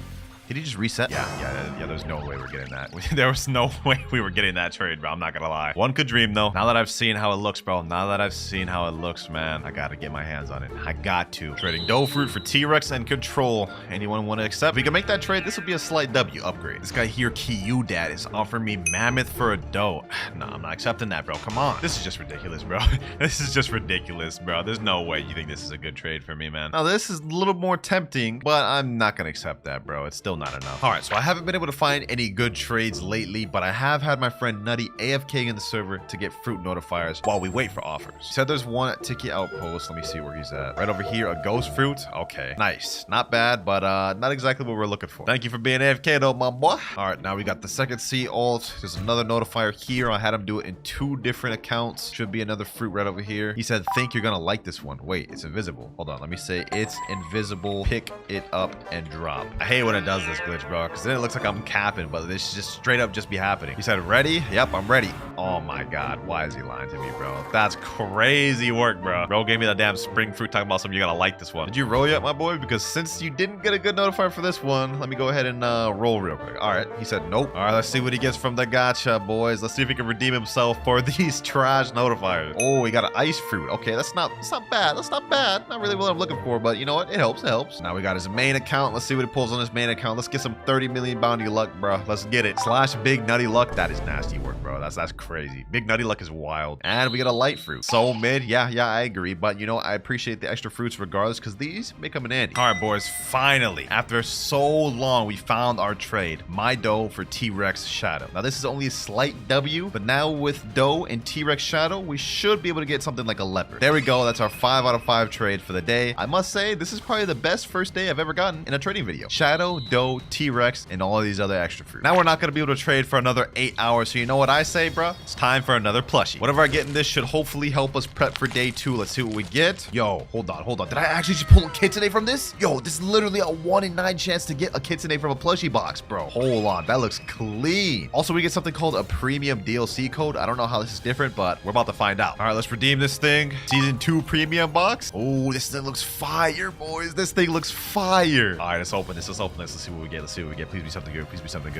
Did he just reset? Yeah, there's no way we're getting that. There was no way we were getting that trade, bro. I'm not gonna lie. One could dream, though. Now that I've seen how it looks, bro. Now that I've seen how it looks, man. I gotta get my hands on it. I got to. Trading dough fruit for T-Rex and control. Anyone want to accept? If we can make that trade, this would be a slight W upgrade. This guy here, Kyu Dad, is offering me Mammoth for a dough. No, I'm not accepting that, bro. Come on. This is just ridiculous, bro. This is just ridiculous, bro. There's no way you think this is a good trade for me, man. Now, this is a little more tempting, but I'm not gonna accept that, bro. It's still not enough. All right, so I haven't been able to find any good trades lately, but I have had my friend Nutty AFK in the server to get fruit notifiers while we wait for offers. He said there's one at Tiki Outpost. Let me see where he's at. Right over here, a ghost fruit. Okay, nice. Not bad, but not exactly what we're looking for. Thank you for being AFK though, my boy. All right, now we got the second C alt. There's another notifier here. I had him do it in 2 different accounts. Should be another fruit right over here. He said, think you're gonna like this one. Wait, it's invisible. Hold on, let me say it's invisible. Pick it up and drop. I hate when it does this glitch, bro, because then it looks like I'm capping, but this just straight up just be happening. He said, ready? Yep, I'm ready. Oh my God, why is he lying to me, bro? That's crazy work, bro. Bro gave me the damn spring fruit talking about something. You're gonna like this one. Did you roll yet, my boy? Because since you didn't get a good notifier for this one, let me go ahead and roll real quick. All right, he said nope. All right, let's see what he gets from the gacha, boys. Let's see if he can redeem himself for these trash notifiers. Oh, he got an ice fruit. Okay, that's not bad. That's not bad. Not really what I'm looking for, but you know what? It helps. It helps. Now we got his main account. Let's see what he pulls on his main account. Let's get some 30 million bounty luck, bro. Let's get it. Slash big nutty luck. That is nasty work, bro. That's crazy. Big nutty luck is wild. And we got a light fruit. So mid. Yeah, I agree. But you know, I appreciate the extra fruits regardless because these may come in handy. All right, boys. Finally, after so long, we found our trade. My dough for T-Rex Shadow. Now, this is only a slight W, but now with dough and T-Rex Shadow, we should be able to get something like a leopard. There we go. That's our 5 out of 5 trade for the day. I must say, this is probably the best first day I've ever gotten in a trading video. Shadow, dough, T-Rex, and all of these other extra fruit. Now we're not going to be able to trade for another 8 hours, so you know what I say, bro? It's time for another plushie. Whatever I get in this should hopefully help us prep for day 2. Let's see what we get. Yo, hold on. Did I actually just pull a kitsune from this? Yo, this is literally a 1 in 9 chance to get a kitsune from a plushie box, bro. Hold on, that looks clean. Also, we get something called a premium DLC code. I don't know how this is different, but we're about to find out. All right, let's redeem this thing. Season 2 premium box. Oh, this thing looks fire, boys. This thing looks fire. All right, let's open this. Let's see what we get. Please be something good. Please be something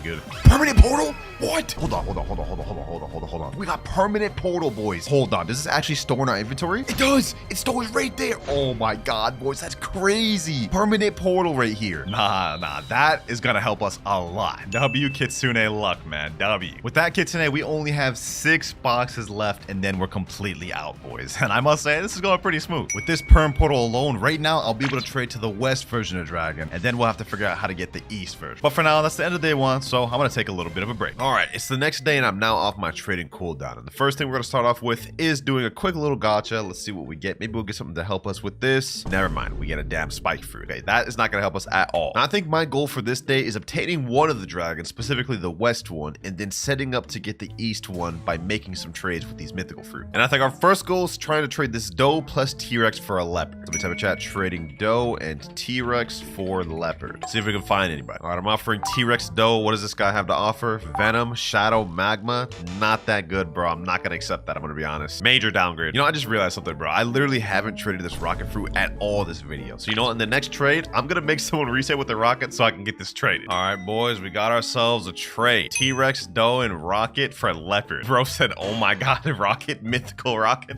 good. Permanent portal? What? Hold on. We got permanent portal, boys. Hold on. Does this actually store in our inventory? It does. It stores right there. Oh my God, boys. That's crazy. Permanent portal right here. Nah. That is gonna help us a lot. W Kitsune luck, man. W. With that Kitsune, we only have 6 boxes left, and then we're completely out, boys. And I must say, this is going pretty smooth. With this perm portal alone, right now, I'll be able to trade to the West version of Dragon, and then we'll have to figure out out how to get the East version. But for now, that's the end of day one, so I'm gonna take a little bit of a break. All right, it's the next day and I'm now off my trading cooldown. And the first thing we're gonna start off with is doing a quick little gacha. Let's see what we get. Maybe we'll get something to help us with this. Never mind, we get a damn spike fruit. Okay, that is not gonna help us at all. Now, I think my goal for this day is obtaining one of the dragons, specifically the west one, and then setting up to get the east one by making some trades with these mythical fruit. And I think our first goal is trying to trade this doe plus T-Rex for a leopard. Let me type in chat, trading doe and T-Rex for leopard. See if we can find anybody. All right, I'm offering T-Rex doe. What does this guy have to offer? Venom, shadow, magma. Not that good, bro. I'm not gonna accept that, I'm gonna be honest. Major downgrade. You know, I just realized something, bro. I literally haven't traded this rocket fruit at all this video. So you know what, in the next trade, I'm gonna make someone reset with the rocket so I can get this traded. All right, boys, we got ourselves a trade. T-Rex doe and rocket for leopard. Bro said, oh my god, rocket, mythical rocket.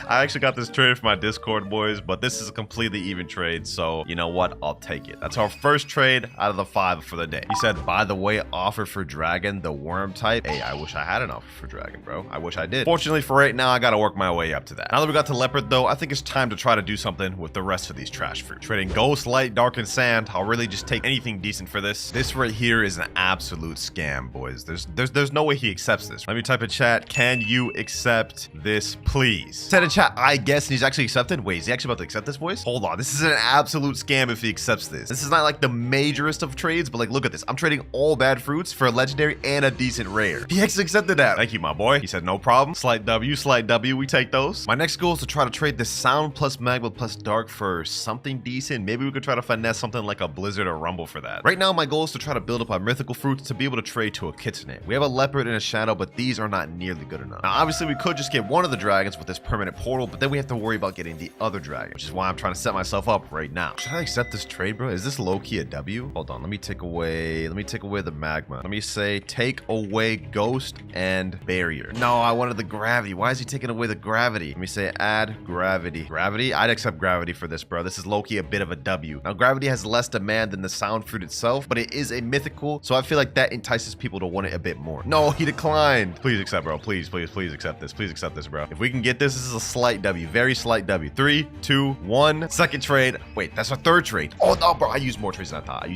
I actually got this trade for my Discord, boys, but this is a completely even trade, so you know what? I'll take it. That's our first trade out of the 5 for the day. He said, by the way, offer for dragon, the worm type. Hey, I wish I had an offer for dragon, bro. I wish I did. Fortunately for right now, I gotta work my way up to that. Now that we got to leopard, though, I think it's time to try to do something with the rest of these trash fruit. Trading ghost, light, dark, and sand. I'll really just take anything decent for this. This right here is an absolute scam, boys. There's no way he accepts this. Let me type in chat, can you accept this, please? Said in chat, I guess, and he's actually accepted. Wait, is he actually about to accept this, boys? Hold on, this is an absolute scam if he accepts this. This is not like the majorest of trades, but like, look at this. I'm trading all bad fruits for a legendary and a decent rare. He actually accepted that. Thank you, my boy. He said, no problem. Slight W, we take those. My next goal is to try to trade this sound plus magma plus dark for something decent. Maybe we could try to finesse something like a blizzard or rumble for that. Right now, my goal is to try to build up our mythical fruits to be able to trade to a kitsune. We have a leopard and a shadow, but these are not nearly good enough. Now, obviously, we could just get one of the dragons with this permanent portal, but then we have to worry about getting the other dragon, which is why I'm trying to set myself up right now. Should I accept this trade, bro? Is this low-key a W? Hold on, let me take away the magma. Let me say take away ghost and barrier. No, I wanted the gravity. Why is he taking away the gravity? Let me say add gravity. Gravity? I'd accept gravity for this, bro. This is low-key a bit of a W. Now, gravity has less demand than the sound fruit itself, but it is a mythical, so I feel like that entices people to want it a bit more. No, he declined. Please accept, bro. Please accept this. Please accept this, bro. If we can get this, this is a slight W. Very slight W. 3, 2, 1. Second trade. Wait, that's our third trade. Oh, no, bro. I used more trades than I thought.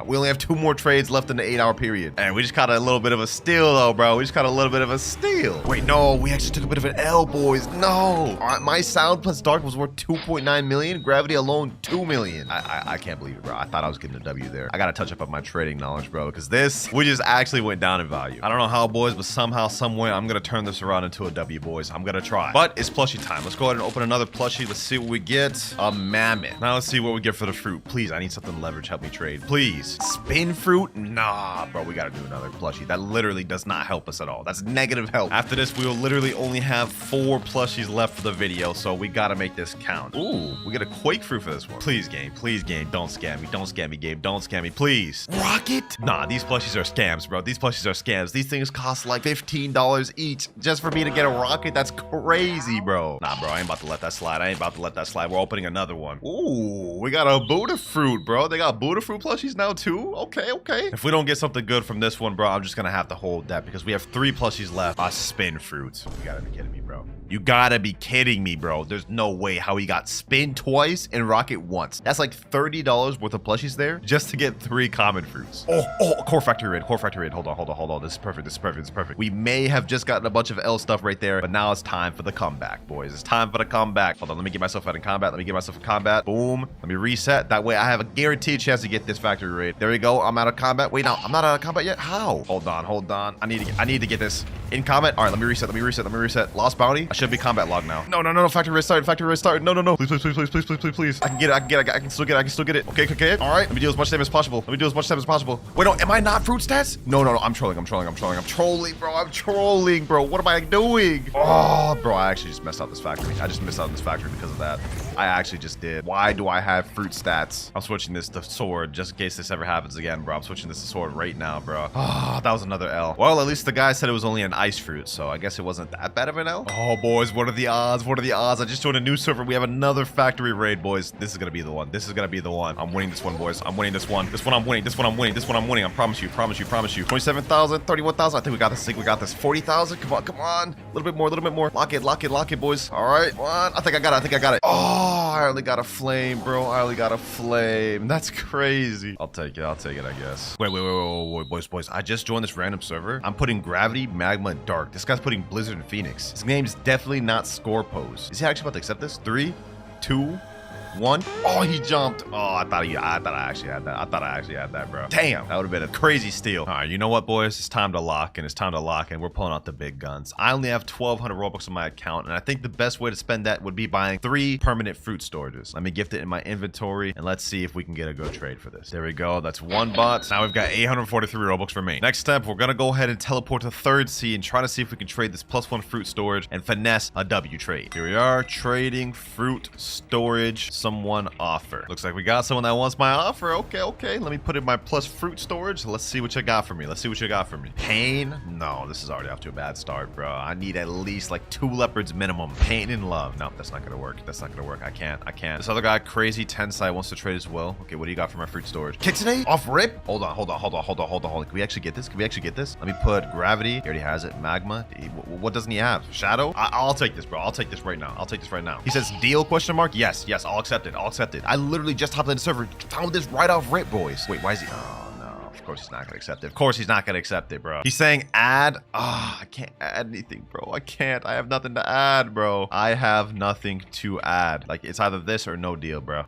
We only have 2 more trades left in the 8-hour period. And we just caught a little bit of a steal, though, bro. Wait, no. We actually took a bit of an L, boys. No. All right, my sound plus dark was worth 2.9 million. Gravity alone, 2 million. I can't believe it, bro. I thought I was getting a W there. I got to touch up on my trading knowledge, bro, because we just actually went down in value. I don't know how, boys, but somehow, some way, I'm going to turn this around into a W, boys. I'm going to try. But it's plushie time. Let's go ahead and open another plushie. Let's see what we get. A mammoth. Now let's see what we get for the fruit. Please, I need something leverage. Help me trade. Please. Spin fruit? Nah, bro. We got to do another plushie. That literally does not help us at all. That's negative help. After this, we will literally only have 4 plushies left for the video, so we got to make this count. Ooh, we get a quake fruit for this one. Please, game. Please, game. Don't scam me. Don't scam me, game. Don't scam me. Please. Rocket? Nah, these plushies are scams, bro. These plushies are scams. These things cost like $15 each just for me to get a rocket. That's crazy, bro. Nah, bro. I ain't about to let that slide. We're opening another one. Ooh, we got a Buddha fruit, bro. They got Buddha fruit plushies now, too. Okay. If we don't get something good from this one, bro, I'm just gonna have to hold that because we have 3 plushies left. Spin fruits. You gotta be kidding me, bro. You gotta be kidding me, bro. There's no way how he got spin twice and rocket once. That's like $30 worth of plushies there just to get 3 common fruits. Oh, core factory raid. Hold on. This is perfect. We may have just gotten a bunch of L stuff right there, but now it's time for the comeback, boys. It's time for the comeback. Hold on, let me get myself out in combat. Boom. Let me reset. That way I have a guaranteed chance to get this factory raid. There we go. I'm out of combat. Wait, no, I'm not out of combat yet. How? Hold on. I need to get this in combat. All right, let me reset. Lost bounty. I should be combat log now. No. Factory raid started. No. Please. I can still get it. Okay. All right. Let me deal as much damage as possible. Wait, no, am I not fruit stats? No. I'm trolling, bro. What am I doing? Oh, bro, I actually just messed up this factory. Because of that. I actually just did. Why do I have fruit stats? I'm switching this to sword just in case this ever happens again, bro. I'm switching this to sword right now, bro. Oh, that was another L. Well, at least the guy said it was only an ice fruit, so I guess it wasn't that bad of an L. Oh, boys. What are the odds? What are the odds? I just joined a new server. We have another factory raid, boys. This is gonna be the one. This is gonna be the one. I'm winning this one, boys. I'm winning this one. This one I'm winning. This one I'm winning. This one I'm winning. I promise you. Promise you. Promise you. 27,000, 31,000. I think we got this. I think we got this. 40,000. Come on. Come on. A little bit more. A little bit more. Lock it. Lock it. Lock it, boys. All right. Come on. I think I got it. I think I got it. Oh, I only got a flame, bro. I only got a flame. That's crazy. I'll take it. I'll take it, I guess. Wait, boys. I just joined this random server. I'm putting Gravity, Magma, and Dark. This guy's putting Blizzard and Phoenix. His name's definitely not Score Pose. Is he actually about to accept this? 3, 2, 1. Oh, he jumped. Oh, I thought I actually had that. I thought I actually had that, bro. Damn, that would have been a crazy steal. All right, you know what, boys? It's time to lock, and it's time to lock, and we're pulling out the big guns. I only have 1,200 Robux on my account, and I think the best way to spend that would be buying 3 permanent fruit storages. Let me gift it in my inventory, and let's see if we can get a good trade for this. There we go. That's 1 bot. Now we've got 843 Robux remaining. Next step, we're gonna go ahead and teleport to 3rd Sea and try to see if we can trade this +1 fruit storage and finesse a W trade. Here we are, trading fruit storage. Someone offer. Looks like we got someone that wants my offer. Okay. Let me put in my plus fruit storage. Let's see what you got for me. Let's see what you got for me. Pain? No, this is already off to a bad start, bro. I need at least like 2 leopards minimum. Pain and love. No, that's not gonna work. That's not gonna work. I can't. This other guy, Crazy Tensai, wants to trade as well. Okay, what do you got for my fruit storage? Kitsune? Off rip? Hold on. Can we actually get this? Let me put Gravity. He already has it. Magma. What doesn't he have? Shadow? I'll take this, bro. I'll take this right now. He says deal question mark? Yes, I'll accept it. I literally just hopped in the server, found this right off rip, boys. Wait, why is he? Oh no, of course he's not gonna accept it. Of course he's not gonna accept it, bro. He's saying add. I can't add anything, bro. I have nothing to add, bro. I have nothing to add. Like, it's either this or no deal, bro.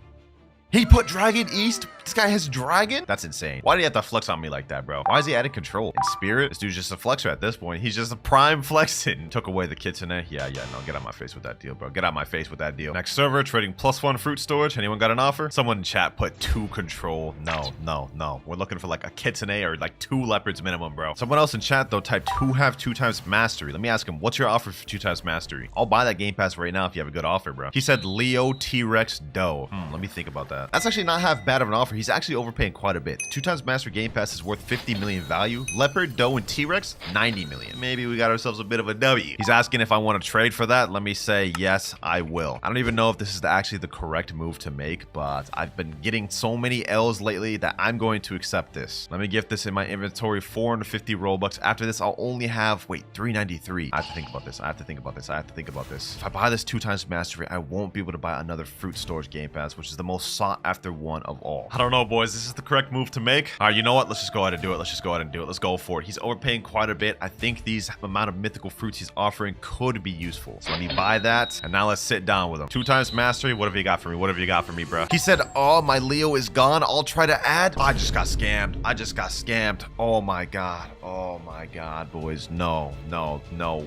He put Dragon East? This guy has Dragon? That's insane. Why do you have to flex on me like that, bro? Why is he adding control? In Spirit? This dude's just a flexer at this point. He's just a prime flexing. Took away the Kitsune. Yeah, no, get out my face with that deal, bro. Get out my face with that deal. Next server, trading +1 fruit storage. Anyone got an offer? Someone in chat put 2 control. No. We're looking for like a Kitsune or like 2 leopards minimum, bro. Someone else in chat, though, typed who have 2 times mastery. Let me ask him, what's your offer for 2 times mastery? I'll buy that game pass right now if you have a good offer, bro. He said Leo, T-Rex, Doe. Let me think about that. That's actually not half bad of an offer. He's actually overpaying quite a bit. 2 times master game pass is worth 50 million value. Leopard, Doe, and T-Rex 90 million. Maybe we got ourselves a bit of a W. He's asking if I want to trade for that. Let me say yes, I will. I don't even know if this is actually the correct move to make, but I've been getting so many L's lately that I'm going to accept this. Let me gift this in my inventory, 450 Robux. After this, I'll only have 393. I have to think about this. If I buy this 2 times mastery, I won't be able to buy another fruit storage game pass, which is the most sought after one of all. I don't know, boys. This is the correct move to make. All right, you know what? Let's just go ahead and do it. Let's go for it. He's overpaying quite a bit. I think these amount of mythical fruits he's offering could be useful. So let me buy that. And now let's sit down with him. 2 times mastery. What have you got for me? Bro? He said, oh, my Leo is gone. I'll try to add. I just got scammed. Oh my God, boys. No.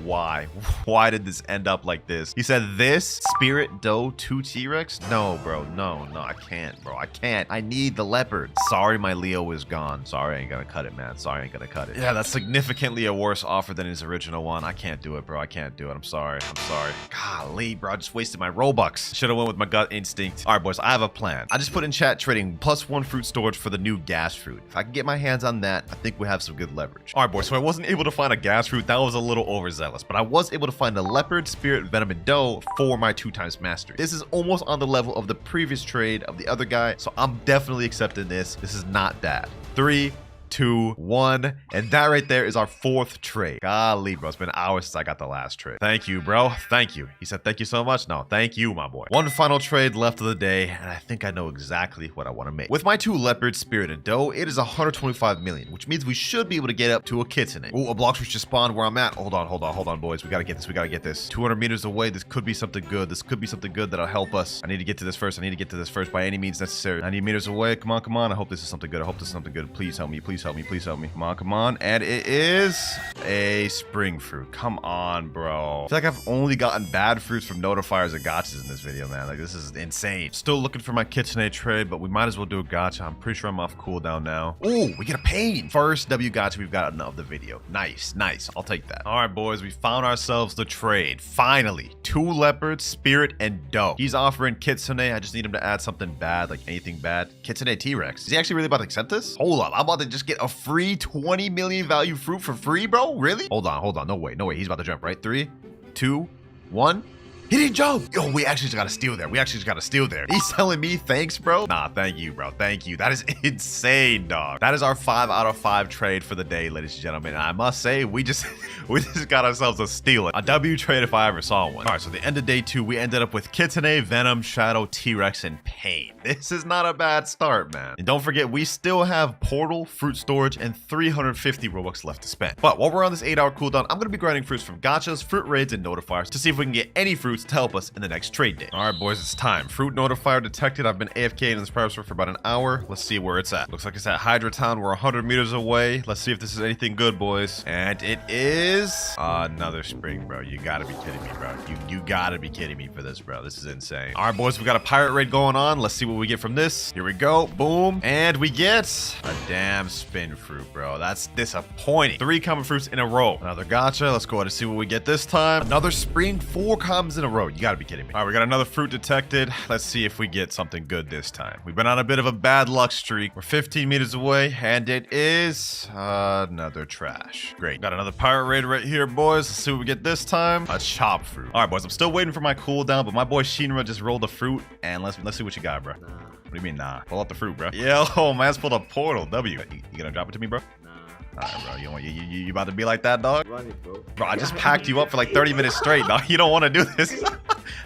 Why? Why did this end up like this? He said this Spirit, Doe, 2 T-Rex. No, bro. No, I can't, bro. I can't. I need the leopard. Sorry, my Leo is gone. Sorry, I ain't gonna cut it, man. Yeah, that's significantly a worse offer than his original one. I can't do it, bro. I'm sorry. Golly, bro. I just wasted my Robux. Should have went with my gut instinct. All right, boys. I have a plan. I just put in chat trading +1 fruit storage for the new gas fruit. If I can get my hands on that, I think we have some good leverage. All right, boys. So I wasn't able to find a gas fruit. That was a little overzealous, but I was able to find a leopard, Spirit, Venom, and Doe for my 2 times mastery. This is almost on the level of the previous trade of the other guy, so I'm definitely accepting this. This is not bad. 3, 2, 1, and that right there is our 4th trade. Golly, bro, it's been hours since I got the last trade. Thank you, bro. Thank you. He said thank you so much. No, thank you, my boy. 1 final trade left of the day, and I think I know exactly what I want to make. With my 2 leopards, Spirit, and Doe, it is 125 million, which means we should be able to get up to a Kitsune. Ooh, a Blox Fruits just spawned where I'm at. Hold on, boys. We gotta get this. 200 meters away. This could be something good. That'll help us. I need to get to this first. By any means necessary. 90 meters away. Come on. I hope this is something good. Please help me. Come on. And it is a spring fruit. Come on, bro. I feel like I've only gotten bad fruits from notifiers and gachas in this video, man. Like, this is insane. Still looking for my Kitsune trade, but we might as well do a gacha. I'm pretty sure I'm off cooldown now. Ooh, we get a pain. First W gacha we've gotten of the video. Nice. I'll take that. All right, boys. We found ourselves the trade. Finally. 2 leopards, Spirit, and Doe. He's offering Kitsune. I just need him to add something bad, like anything bad. Kitsune T-Rex. Is he actually really about to accept this? Hold up. I'm about to just get a free 20 million value fruit for free, bro? Really? Hold on. No way. He's about to jump, right? 3, 2, 1. He didn't jump. Yo, we actually just gotta steal there. We actually just gotta steal there. He's telling me thanks, bro. Nah, thank you, bro. Thank you. That is insane, dog. That is our 5 out of 5 trade for the day, ladies and gentlemen. And I must say, we just got ourselves a steal. A W trade if I ever saw one. All right, so the end of day 2, we ended up with Kitsune, Venom, Shadow, T-Rex, and Pain. This is not a bad start, man. And don't forget, we still have Portal, Fruit Storage, and 350 Robux left to spend. But while we're on this 8-hour cooldown, I'm gonna be grinding fruits from gachas, fruit raids, and notifiers to see if we can get any fruits to help us in the next trade day. All right, boys, it's time. Fruit notifier detected. I've been AFK in this private server for about an hour. Let's see where it's at. Looks like it's at Hydra Town. We're 100 meters away. Let's see if this is anything good, boys. And it is another spring, bro. You gotta be kidding me, bro. You gotta be kidding me for this, bro. This is insane. All right, boys, we got a pirate raid going on. Let's see what we get from this. Here we go. Boom. And we get a damn spin fruit, bro. That's disappointing. 3 common fruits in a row. Another gacha. Let's go ahead and see what we get this time. Another spring. 4 commons in a row. You gotta be kidding me. All right, we got another fruit detected. Let's see if we get something good this time. We've been on a bit of a bad luck streak. We're 15 meters away, and it is another trash. Great. Got another pirate raid right here, boys. Let's see what we get this time. A chop fruit. All right, boys. I'm still waiting for my cooldown, but my boy Shinra just rolled a fruit, and let's see what you got, bro. What do you mean, nah? Pull out the fruit, bro. Yo, man's pulled a portal. W. You gonna drop it to me, bro? Alright, bro, you about to be like that, dog? Run it, bro, I just packed you up for like 30 minutes straight, dog. You don't want to do this.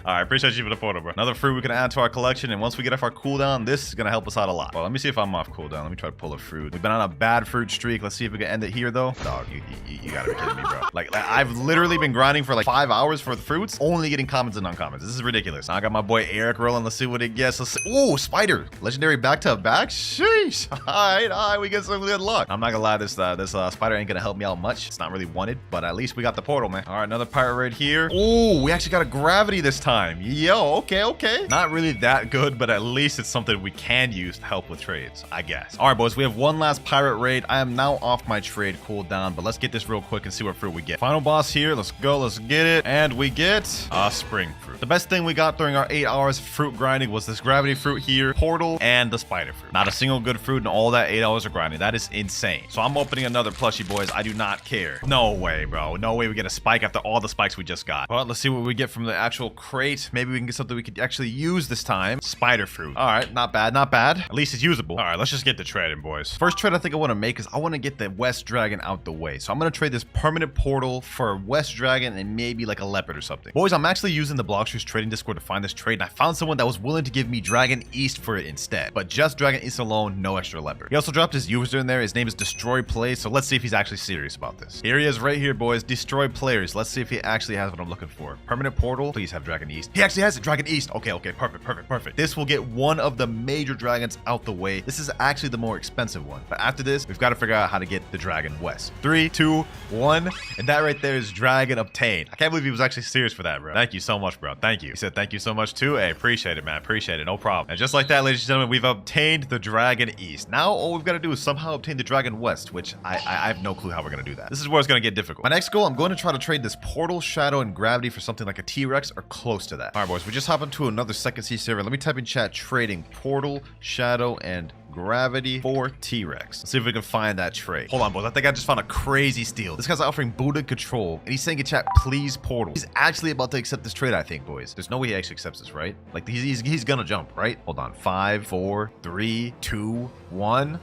Alright, appreciate you for the portal, bro. Another fruit we can add to our collection, and once we get off our cooldown, this is gonna help us out a lot. Well, let me see if I'm off cooldown. Let me try to pull a fruit. We've been on a bad fruit streak. Let's see if we can end it here, though. Dog, you gotta be kidding me, bro. Like I've literally been grinding for like 5 hours for the fruits, only getting commons and uncommons. This is ridiculous. Now I got my boy Eric rolling. Let's see what it gets. Let's see. Ooh, spider. Legendary back to back. Sheesh. Alright, we get some good luck. I'm not gonna lie, this spider ain't gonna help me out much. It's not really wanted, but at least we got the portal, man. All right, another pirate raid here. Ooh, we actually got a gravity this time. Yo, okay. Not really that good, but at least it's something we can use to help with trades, I guess. All right, boys, we have one last pirate raid. I am now off my trade cooldown, but let's get this real quick and see what fruit we get. Final boss here. Let's go. Let's get it. And we get a spring fruit. The best thing we got during our 8 hours of fruit grinding was this gravity fruit here, portal, and the spider fruit. Not a single good fruit in all that 8 hours of grinding. That is insane. So I'm opening another plushie, boys. I do not care. No way, bro. No way we get a spike after all the spikes we just got. Well, let's see what we get from the actual crate. Maybe we can get something we could actually use this time. Spider fruit. All right, not bad, not bad. At least it's usable. All right, let's just get the trading, boys. First trade I think I want to make is I want to get the West Dragon out the way. So I'm going to trade this permanent portal for a West Dragon and maybe like a leopard or something. Boys, I'm actually using the Blox Fruits trading Discord to find this trade, and I found someone that was willing to give me Dragon East for it instead. But just Dragon East alone, no extra leopard. He also dropped his user in there. His name is Destroy Play, so let's see if he's actually serious about this. Here he is right here, boys. Destroy players. Let's see if he actually has what I'm looking for. Permanent portal. Please have Dragon East. He actually has it. Dragon East. Okay. Perfect. This will get one of the major dragons out the way. This is actually the more expensive one. But after this, we've got to figure out how to get the Dragon West. 3, 2, 1. And that right there is Dragon obtained. I can't believe he was actually serious for that, bro. Thank you so much, bro. Thank you. He said thank you so much too. Hey, appreciate it, man. Appreciate it. No problem. And just like that, ladies and gentlemen, we've obtained the Dragon East. Now all we've got to do is somehow obtain the Dragon West, which I have no clue how we're going to do that. This is where it's going to get difficult. My next goal, I'm going to try to trade this portal, shadow, and gravity for something like a T-Rex or close to that. All right, boys, we just hop into another second C server. Let me type in chat trading portal, shadow, and gravity for T-Rex. Let's see if we can find that trade. Hold on, boys. I think I just found a crazy steal. This guy's offering Buddha control, and he's saying in chat, please portal. He's actually about to accept this trade, I think, boys. There's no way he actually accepts this, right? Like, he's gonna jump, right? Hold on. 5, 4, 3, 2, 1.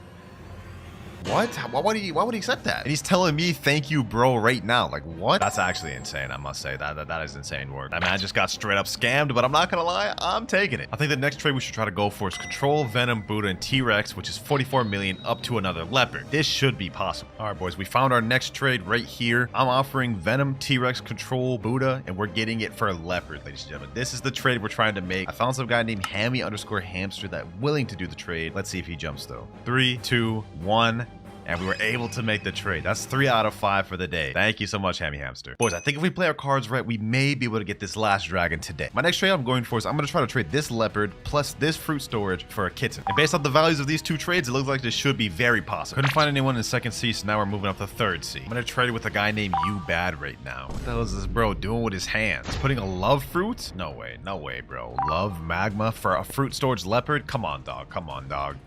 What? Why would he accept that? And he's telling me, thank you, bro, right now. Like, what? That's actually insane, I must say. That is insane work. That man just got straight up scammed, but I'm not gonna lie, I'm taking it. I think the next trade we should try to go for is Control, Venom, Buddha, and T-Rex, which is 44 million up to another leopard. This should be possible. All right, boys, we found our next trade right here. I'm offering Venom, T-Rex, Control, Buddha, and we're getting it for a leopard, ladies and gentlemen. This is the trade we're trying to make. I found some guy named Hammy_hamster that's willing to do the trade. Let's see if he jumps, though. 3, 2, 1. And we were able to make the trade. That's 3 out of 5 for the day. Thank you so much, Hammy Hamster. Boys, I think if we play our cards right, we may be able to get this last dragon today. My next trade I'm going for is I'm going to try to trade this leopard plus this fruit storage for a kitten. And based on the values of these two trades, it looks like this should be very possible. Couldn't find anyone in second C, so now we're moving up to third C. I'm going to trade with a guy named You Bad right now. What the hell is this bro doing with his hands? He's putting a love fruit? No way, bro. Love magma for a fruit storage leopard? Come on, dog.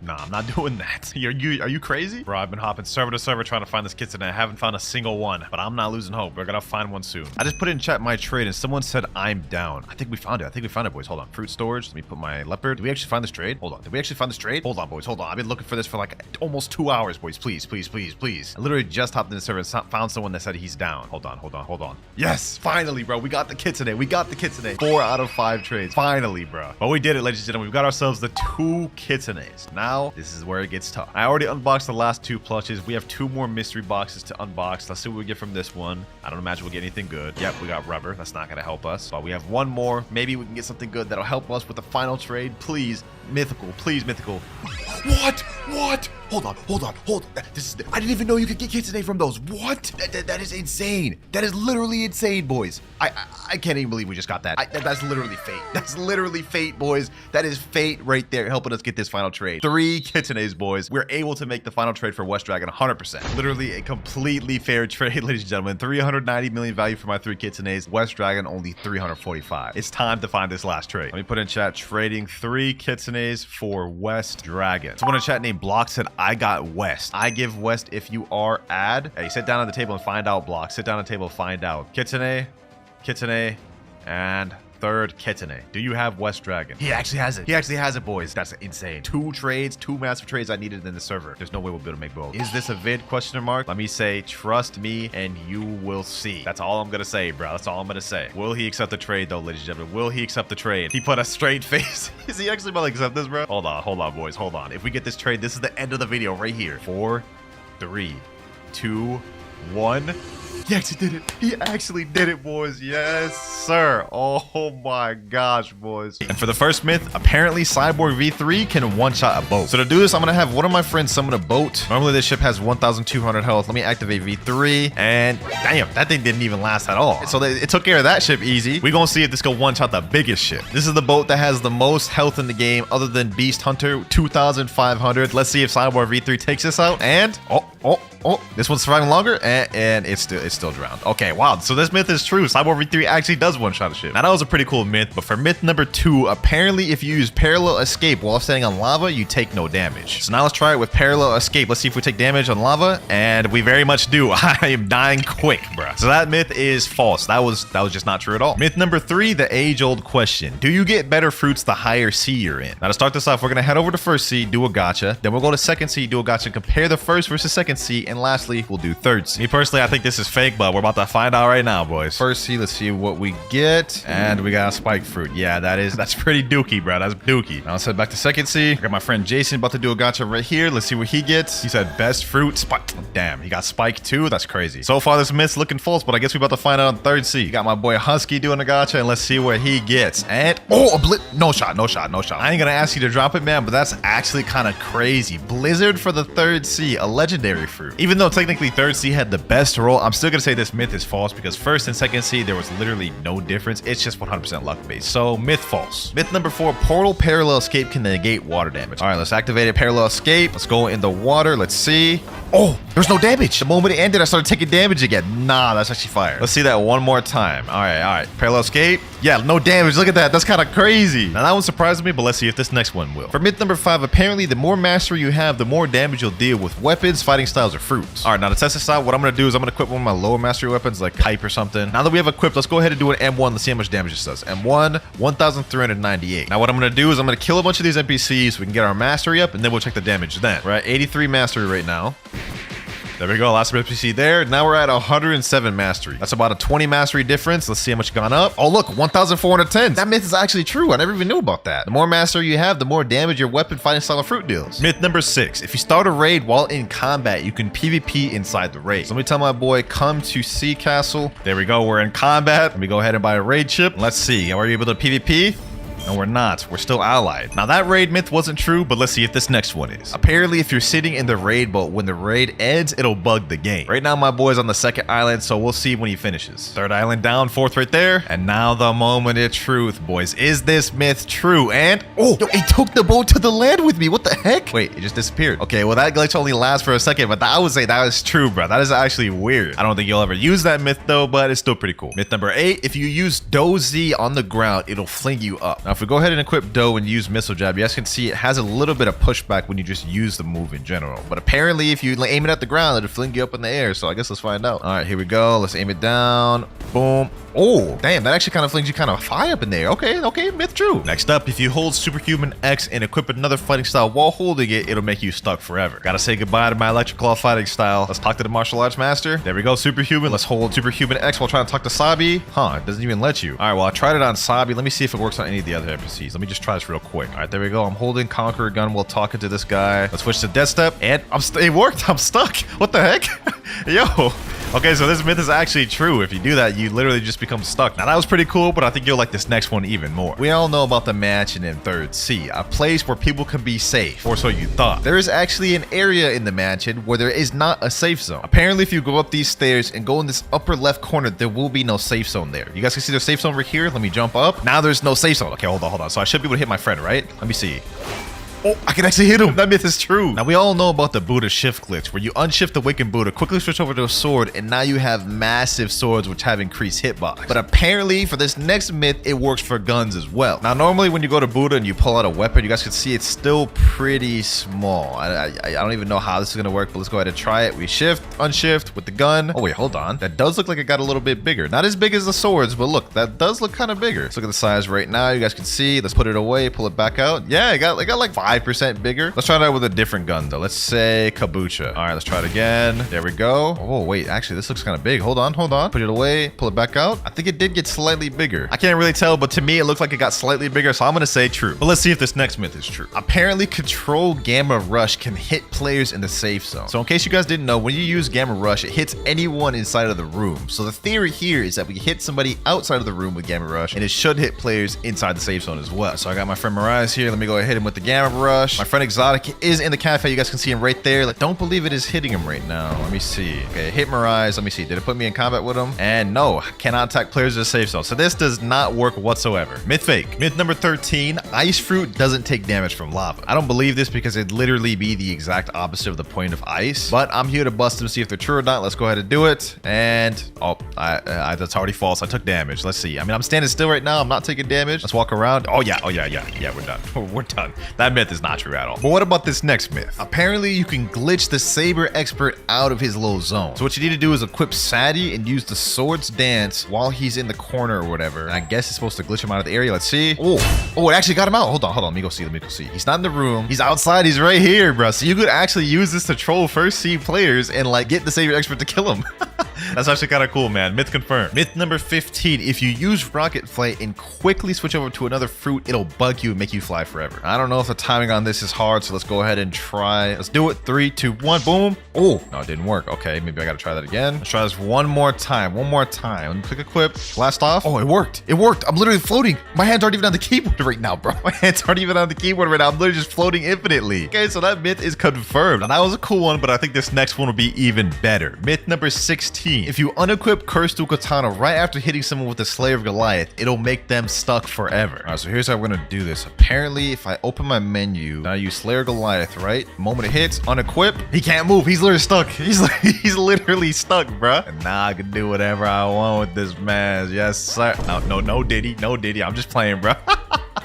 Nah, I'm not doing that. Are you crazy? Bro, I've been hopping server to server trying to find this kitsune. I haven't found a single one, but I'm not losing hope. We're gonna find one soon. I just put in chat my trade and someone said I'm down. I think we found it, boys. Hold on. Fruit storage. Let me put my leopard. Did we actually find this trade? Hold on. Did we actually find this trade? Hold on, boys. Hold on. I've been looking for this for like almost 2 hours, boys. Please, please, please, please. I literally just hopped in the server and found someone that said he's down. Hold on. Yes, finally, bro. We got the kitsune. 4 out of 5 trades. Finally, bro. But we did it, ladies and gentlemen. We've got ourselves the 2 kitsunes. Now, this is where it gets tough. I already unboxed the last 2 plushes. We have 2 more mystery boxes to unbox. Let's see what we get from this one. I don't imagine we'll get anything good. Yep, we got rubber. That's not gonna help us. But we have 1 more. Maybe we can get something good that'll help us with the final trade. Please, mythical. Please, mythical. What? Hold on. I didn't even know you could get kitsune from those. What? That is insane. That is literally insane, boys. I can't even believe we just got that. That's literally fate. That's literally fate, boys. That is fate right there, helping us get this final trade. 3 kitsunes, boys. We're able to make the final trade for West Dragon 100%. Literally a completely fair trade, ladies and gentlemen. 390 million value for my 3 kitsunes. West Dragon only 345. It's time to find this last trade. Let me put in chat, trading 3 kitsunes for West Dragon. Someone in chat named Blox said, I got West. I give West if you are add. Hey, sit down at the table and find out, Blox. Sit down at the table and find out. Kitsune, and 3rd kitsune. Do you have West Dragon? He actually has it. Boys. That's insane. 2 trades, 2 massive trades I needed in the server. There's no way we'll be able to make both. Is this a vid? Question mark. Let me say, trust me and you will see. That's all I'm gonna say, bro. That's all I'm gonna say. Will he accept the trade though, ladies and gentlemen? Will he accept the trade? He put a straight face. Is he actually about to accept this, bro? Hold on, boys. Hold on. If we get this trade, this is the end of the video right here. 4, 3, 2, 1. He actually did it. He actually did it, boys. Yes, sir. Oh my gosh, boys. And for the first myth, apparently Cyborg V3 can one-shot a boat. So to do this, I'm gonna have one of my friends summon a boat. Normally this ship has 1,200 health. Let me activate V3, and damn, that thing didn't even last at all. So it took care of that ship easy. We're gonna see if this can one-shot the biggest ship. This is the boat that has the most health in the game other than Beast Hunter, 2,500. Let's see if Cyborg V3 takes this out, and this one's surviving longer, and it's still drowned. Okay, wow. So this myth is true. Cyborg V3 actually does one-shot a ship. Now that was a pretty cool myth, but for myth number 2, apparently if you use parallel escape while standing on lava, you take no damage. So now let's try it with parallel escape. Let's see if we take damage on lava, and we very much do. I am dying quick, bruh. So that myth is false. That was just not true at all. Myth number 3, the age-old question: do you get better fruits the higher sea you're in? Now to start this off, we're gonna head over to first sea, do a gacha. Then we'll go to second sea, do a gacha, compare the first versus second sea, and lastly, we'll do third sea. Me personally, I think this is fake, but we're about to find out right now, boys. First sea, let's see what we get. And we got a spike fruit. Yeah, that's pretty dookie, bro. That's dookie. Now let's head back to second sea. I got my friend Jason about to do a gacha right here. Let's see what he gets. He said best fruit, spike. Damn, he got spike too. That's crazy. So far, this myth's looking false, but I guess we're about to find out on third sea. Got my boy Husky doing a gacha, and let's see what he gets. And no shot. I ain't gonna ask you to drop it, man, but that's actually kind of crazy. Blizzard for the third sea, a legendary fruit. Even though technically third sea had the best roll, I'm still gonna say this myth is false because first and second sea there was literally no difference. It's just 100% luck based. So myth false. Myth number 4, portal parallel escape can negate water damage. All right, let's activate a parallel escape. Let's go in the water. Let's see. Oh, there's no damage. The moment it ended, I started taking damage again. Nah, that's actually fire. Let's see that one more time. All right. Parallel escape. Yeah, no damage. Look at that. That's kind of crazy. Now that one surprised me, but let's see if this next one will. For myth number 5, apparently the more mastery you have, the more damage you'll deal with weapons, fighting styles, or fruits. All right, now to test this out, what I'm gonna do is I'm gonna equip one of my lower mastery weapons like hype or something. Now that we have equipped, let's go ahead and do an M1. Let's see how much damage this does. M1, 1,398. Now what I'm gonna do is I'm gonna kill a bunch of these NPCs so we can get our mastery up, and then we'll check the damage then. We're at 83 mastery right now. There we go, last NPC there. Now we're at 107 mastery. That's about a 20 mastery difference. Let's see how much gone up. Oh look, 1,410. That myth is actually true. I never even knew about that. The more mastery you have, the more damage your weapon, fighting style, and fruit deals. Myth number 6, if you start a raid while in combat, you can PvP inside the raid. So let me tell my boy, come to Sea Castle. There we go, we're in combat. Let me go ahead and buy a raid ship. Let's see, are we able to PvP? No, we're not. We're still allied. Now, that raid myth wasn't true, but let's see if this next one is. Apparently, if you're sitting in the raid boat, when the raid ends, it'll bug the game. Right now, my boy's on the second island, so we'll see when he finishes. Third island down, fourth right there. And now the moment of truth, boys. Is this myth true? And, oh, yo, it took the boat to the land with me. What the heck? Wait, it just disappeared. Okay, well, that glitch only lasts for a second, but I would say that is true, bro. That is actually weird. I don't think you'll ever use that myth, though, but it's still pretty cool. Myth number 8, if you use Dozy on the ground, it'll fling you up. Now, if we go ahead and equip Dough and use Missile Jab, you guys can see it has a little bit of pushback when you just use the move in general. But apparently, if you aim it at the ground, it'll fling you up in the air. So I guess let's find out. All right, here we go. Let's aim it down. Boom. Oh, damn, that actually kind of flings you kind of high up in there. Okay, myth true. Next up, if you hold Superhuman X and equip another fighting style while holding it, it'll make you stuck forever. Gotta say goodbye to my Electric Claw fighting style. Let's talk to the martial arts master. There we go, Superhuman. Let's hold Superhuman X while trying to talk to Sabi. Huh, it doesn't even let you. All right, well, I tried it on Sabi. Let me see if it works on any of the other NPCs. Let me just try this real quick. All right, there we go. I'm holding Conqueror Gun while talking to this guy. Let's switch to Death Step, and it worked. I'm stuck. What the heck? Yo. Okay, so this myth is actually true. If you do that, you literally just become stuck. Now, that was pretty cool, but I think you'll like this next one even more. We all know about the mansion in 3rd C, a place where people can be safe, or so you thought. There is actually an area in the mansion where there is not a safe zone. Apparently, if you go up these stairs and go in this upper left corner, there will be no safe zone there. You guys can see the safe zone over here. Let me jump up. Now there's no safe zone. Okay, hold on. So I should be able to hit my friend, right? Let me see. Oh, I can actually hit him. That myth is true. Now, we all know about the Buddha shift glitch, where you unshift the Wicked Buddha, quickly switch over to a sword, and now you have massive swords which have increased hitbox. But apparently, for this next myth, it works for guns as well. Now, normally when you go to Buddha and you pull out a weapon, you guys can see it's still pretty small. I don't even know how this is going to work, but let's go ahead and try it. We shift, unshift with the gun. Oh, wait, hold on. That does look like it got a little bit bigger. Not as big as the swords, but look, that does look kind of bigger. Let's look at the size right now. You guys can see. Let's put it away, pull it back out. Yeah, it got like 5% bigger. Let's try it out with a different gun though. Let's say Kabucha. All right, let's try it again. There we go. Oh, wait, actually, this looks kind of big. Hold on. Put it away, pull it back out. I think it did get slightly bigger. I can't really tell, but to me, it looks like it got slightly bigger, so I'm gonna say true. But let's see if this next myth is true. Apparently, Control Gamma Rush can hit players in the safe zone. So in case you guys didn't know, when you use Gamma Rush, it hits anyone inside of the room. So the theory here is that we hit somebody outside of the room with Gamma Rush, and it should hit players inside the safe zone as well. So I got my friend Mirage here. Let me go ahead and hit him with the Gamma Rush. My friend Exotic is in the cafe. You guys can see him right there. Like, don't believe it is hitting him right now. Let me see. Okay, hit Mirage. Let me see. Did it put me in combat with him? And no, cannot attack players in the safe zone. So this does not work whatsoever. Myth fake. Myth number 13, ice fruit doesn't take damage from lava. I don't believe this because it'd literally be the exact opposite of the point of ice, but I'm here to bust them, see if they're true or not. Let's go ahead and do it. And oh, that's already false. I took damage. Let's see. I mean, I'm standing still right now. I'm not taking damage. Let's walk around. Oh yeah, we're done. We're done. That myth is not true at all. But what about this next myth? Apparently, you can glitch the Saber Expert out of his little zone. So what you need to do is equip Sadie and use the Swords Dance while he's in the corner or whatever. And I guess it's supposed to glitch him out of the area. Let's see. Oh, it actually got him out. Hold on. Let me go see. He's not in the room. He's outside. He's right here, bro. So you could actually use this to troll first C players and like get the Saber Expert to kill him. That's actually kind of cool, man. Myth confirmed. Myth number 15. If you use Rocket Flight and quickly switch over to another fruit, it'll bug you and make you fly forever. I don't know if the timing on this is hard, so let's go ahead and try. Let's do it. 3, 2, 1. Boom. Oh, no, it didn't work. Okay, maybe I got to try that again. Let's try this one more time. Let me click equip. Blast off. Oh, it worked. I'm literally floating. My hands aren't even on the keyboard right now, bro. My hands aren't even on the keyboard right now. I'm literally just floating infinitely. Okay, so that myth is confirmed. And that was a cool one, but I think this next one will be even better. Myth number 16. If you unequip Cursed Katana right after hitting someone with the Slayer of Goliath, it'll make them stuck forever. All right, so here's how we're gonna do this. Apparently, if I open my menu, now I use Slayer Goliath, right? Moment it hits, unequip, he can't move. He's literally stuck. He's literally stuck, bruh. And now I can do whatever I want with this man. Yes, sir. No, Diddy. I'm just playing, bruh.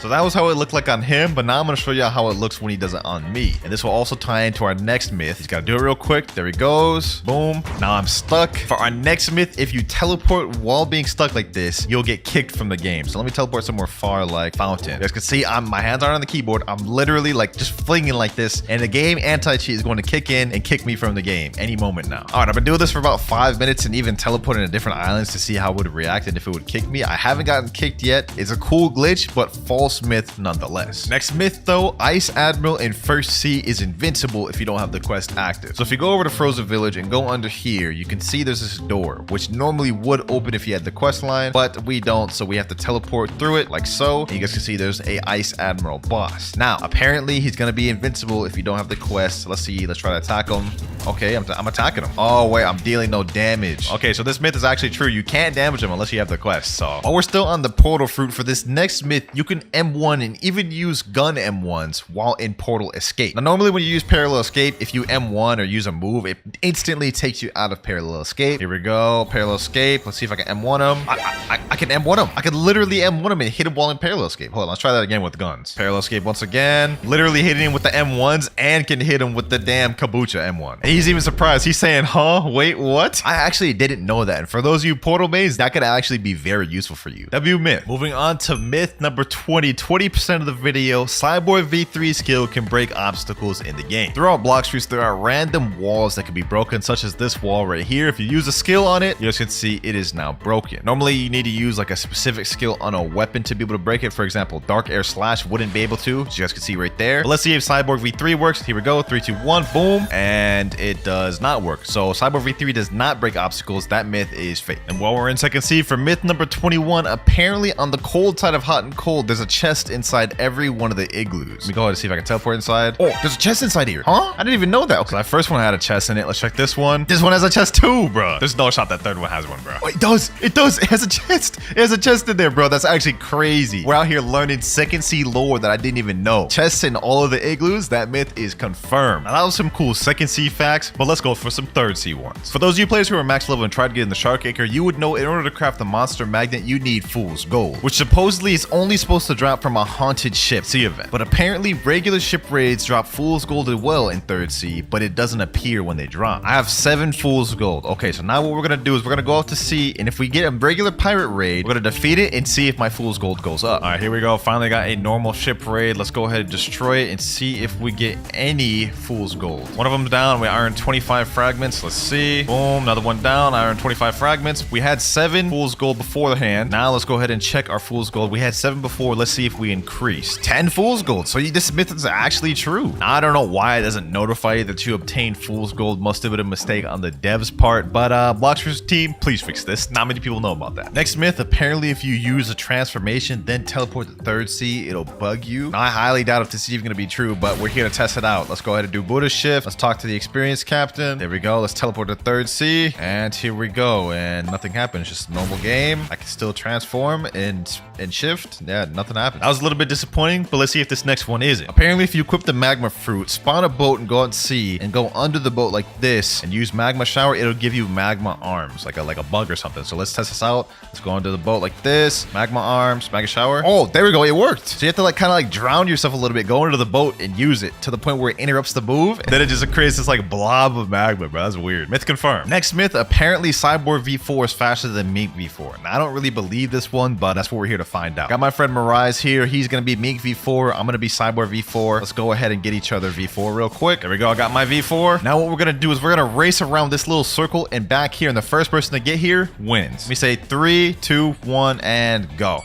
So that was how it looked like on him, but now I'm going to show you how it looks when he does it on me. And this will also tie into our next myth. He's got to do it real quick. There he goes. Boom. Now I'm stuck. For our next myth, if you teleport while being stuck like this, you'll get kicked from the game. So let me teleport somewhere far like Fountain. You guys can see my hands aren't on the keyboard. I'm literally like just flinging like this. And the game anti-cheat is going to kick in and kick me from the game any moment now. All right, I've been doing this for about 5 minutes and even teleporting to different islands to see how it would react and if it would kick me. I haven't gotten kicked yet. It's a cool glitch, but false myth nonetheless. Next myth though, Ice Admiral in First C is invincible if you don't have the quest active. So if you go over to Frozen Village and go under here, you can see there's this door, which normally would open if you had the quest line, but we don't, so we have to teleport through it like so. And you guys can see there's a Ice Admiral boss. Now, apparently he's gonna be invincible if you don't have the quest. Let's see, let's try to attack him. Okay, I'm attacking him. Oh wait, I'm dealing no damage. Okay, so this myth is actually true. You can't damage him unless you have the quest. So while we're still on the portal fruit, for this next myth, you can M1 and even use gun M1s while in portal escape. Now, normally when you use parallel escape, if you M1 or use a move, it instantly takes you out of parallel escape. Here we go, parallel escape. Let's see if I can M1 him. I can M1 him. I can literally M1 him and hit him while in parallel escape. Hold on, let's try that again with guns. Parallel escape once again. Literally hitting him with the M1s and can hit him with the damn Kabucha M1. And he's even surprised. He's saying, huh? Wait, what? I actually didn't know that. And for those of you portal mains, that could actually be very useful for you. W myth. Moving on to myth number 20. 20% of the video, Cyborg V3 skill can break obstacles in the game. Throughout Blox Fruits, there are random walls that can be broken, such as this wall right here. If you use a skill on it, you guys can see it is now broken. Normally, you need to use like a specific skill on a weapon to be able to break it. For example, Dark Air Slash wouldn't be able to, as you guys can see right there. But let's see if Cyborg V3 works. Here we go, 3, 2, 1, boom. And it does not work. So Cyborg V3 does not break obstacles. That myth is fake. And while we're in second C, for myth number 21, apparently on the cold side of hot and cold, there's a chest inside every one of the igloos. Let me go ahead and see if I can teleport inside. Oh, there's a chest inside here. Huh? I didn't even know that. Okay, that first one had a chest in it. Let's check this one. This one has a chest too, bro. There's no shot that third one has one, bro. Oh, it does. It does. It has a chest. It has a chest in there, bro. That's actually crazy. We're out here learning second C lore that I didn't even know. Chests in all of the igloos. That myth is confirmed. Now, that was some cool second C facts, but let's go for some third C ones. For those of you players who are max level and tried to get in the Shark Acre, you would know in order to craft the monster magnet, you need Fool's Gold, which supposedly is only supposed to drop from a haunted ship C event. But apparently regular ship raids drop Fool's Gold as well in third C, but it doesn't appear when they drop. I have 7 Fool's Gold. Okay, so now what we're gonna do is we're gonna go out to sea, and if we get a regular pirate raid, we're gonna defeat it and see if my Fool's Gold goes up. All right, here we go. Finally got a normal ship raid. Let's go ahead and destroy it and see if we get any Fool's Gold. One of them's down. We iron 25 fragments. Let's see. Boom, another one down. Iron 25 fragments. We had 7 Fool's Gold beforehand. Now let's go ahead and check our Fool's Gold. We had 7 before. Let's see if we increase. 10 Fool's Gold. So this myth is actually true. Now, I don't know why it doesn't notify you that you obtained Fool's Gold. Must have been a mistake on the dev's part, but Blox Fruits team, please fix this. Not many people know about that. Next myth, apparently if you use a transformation, then teleport to third C, it'll bug you. Now, I highly doubt if this is even gonna be true, but we're here to test it out. Let's go ahead and do Buddha shift. Let's talk to the experienced captain. There we go. Let's teleport to third C, and here we go. And nothing happens. Just a normal game. I can still transform and shift. Yeah, nothing happened. That was a little bit disappointing, but let's see if this next one isn't. Apparently, if you equip the magma fruit, spawn a boat and go out to sea, and go under the boat like this, and use magma shower, it'll give you magma arms, like a bug or something. So let's test this out. Let's go under the boat like this. Magma arms, magma shower. Oh, there we go. It worked. So you have to like kind of like drown yourself a little bit, go into the boat and use it to the point where it interrupts the move, and then it just creates this like blob of magma, bro. That's weird. Myth confirmed. Next myth, apparently Cyborg V4 is faster than Mink V4. Now, I don't really believe this one, but that's what we're here to find out. Got my friend Mirai here. He's gonna be Mink V4. I'm gonna be Cyborg V4. Let's go ahead and get each other V4 real quick. There we go. I got my V4. Now what we're gonna do is we're gonna race around this little circle and back here, and the first person to get here wins. Let me say 3, 2, 1, and go.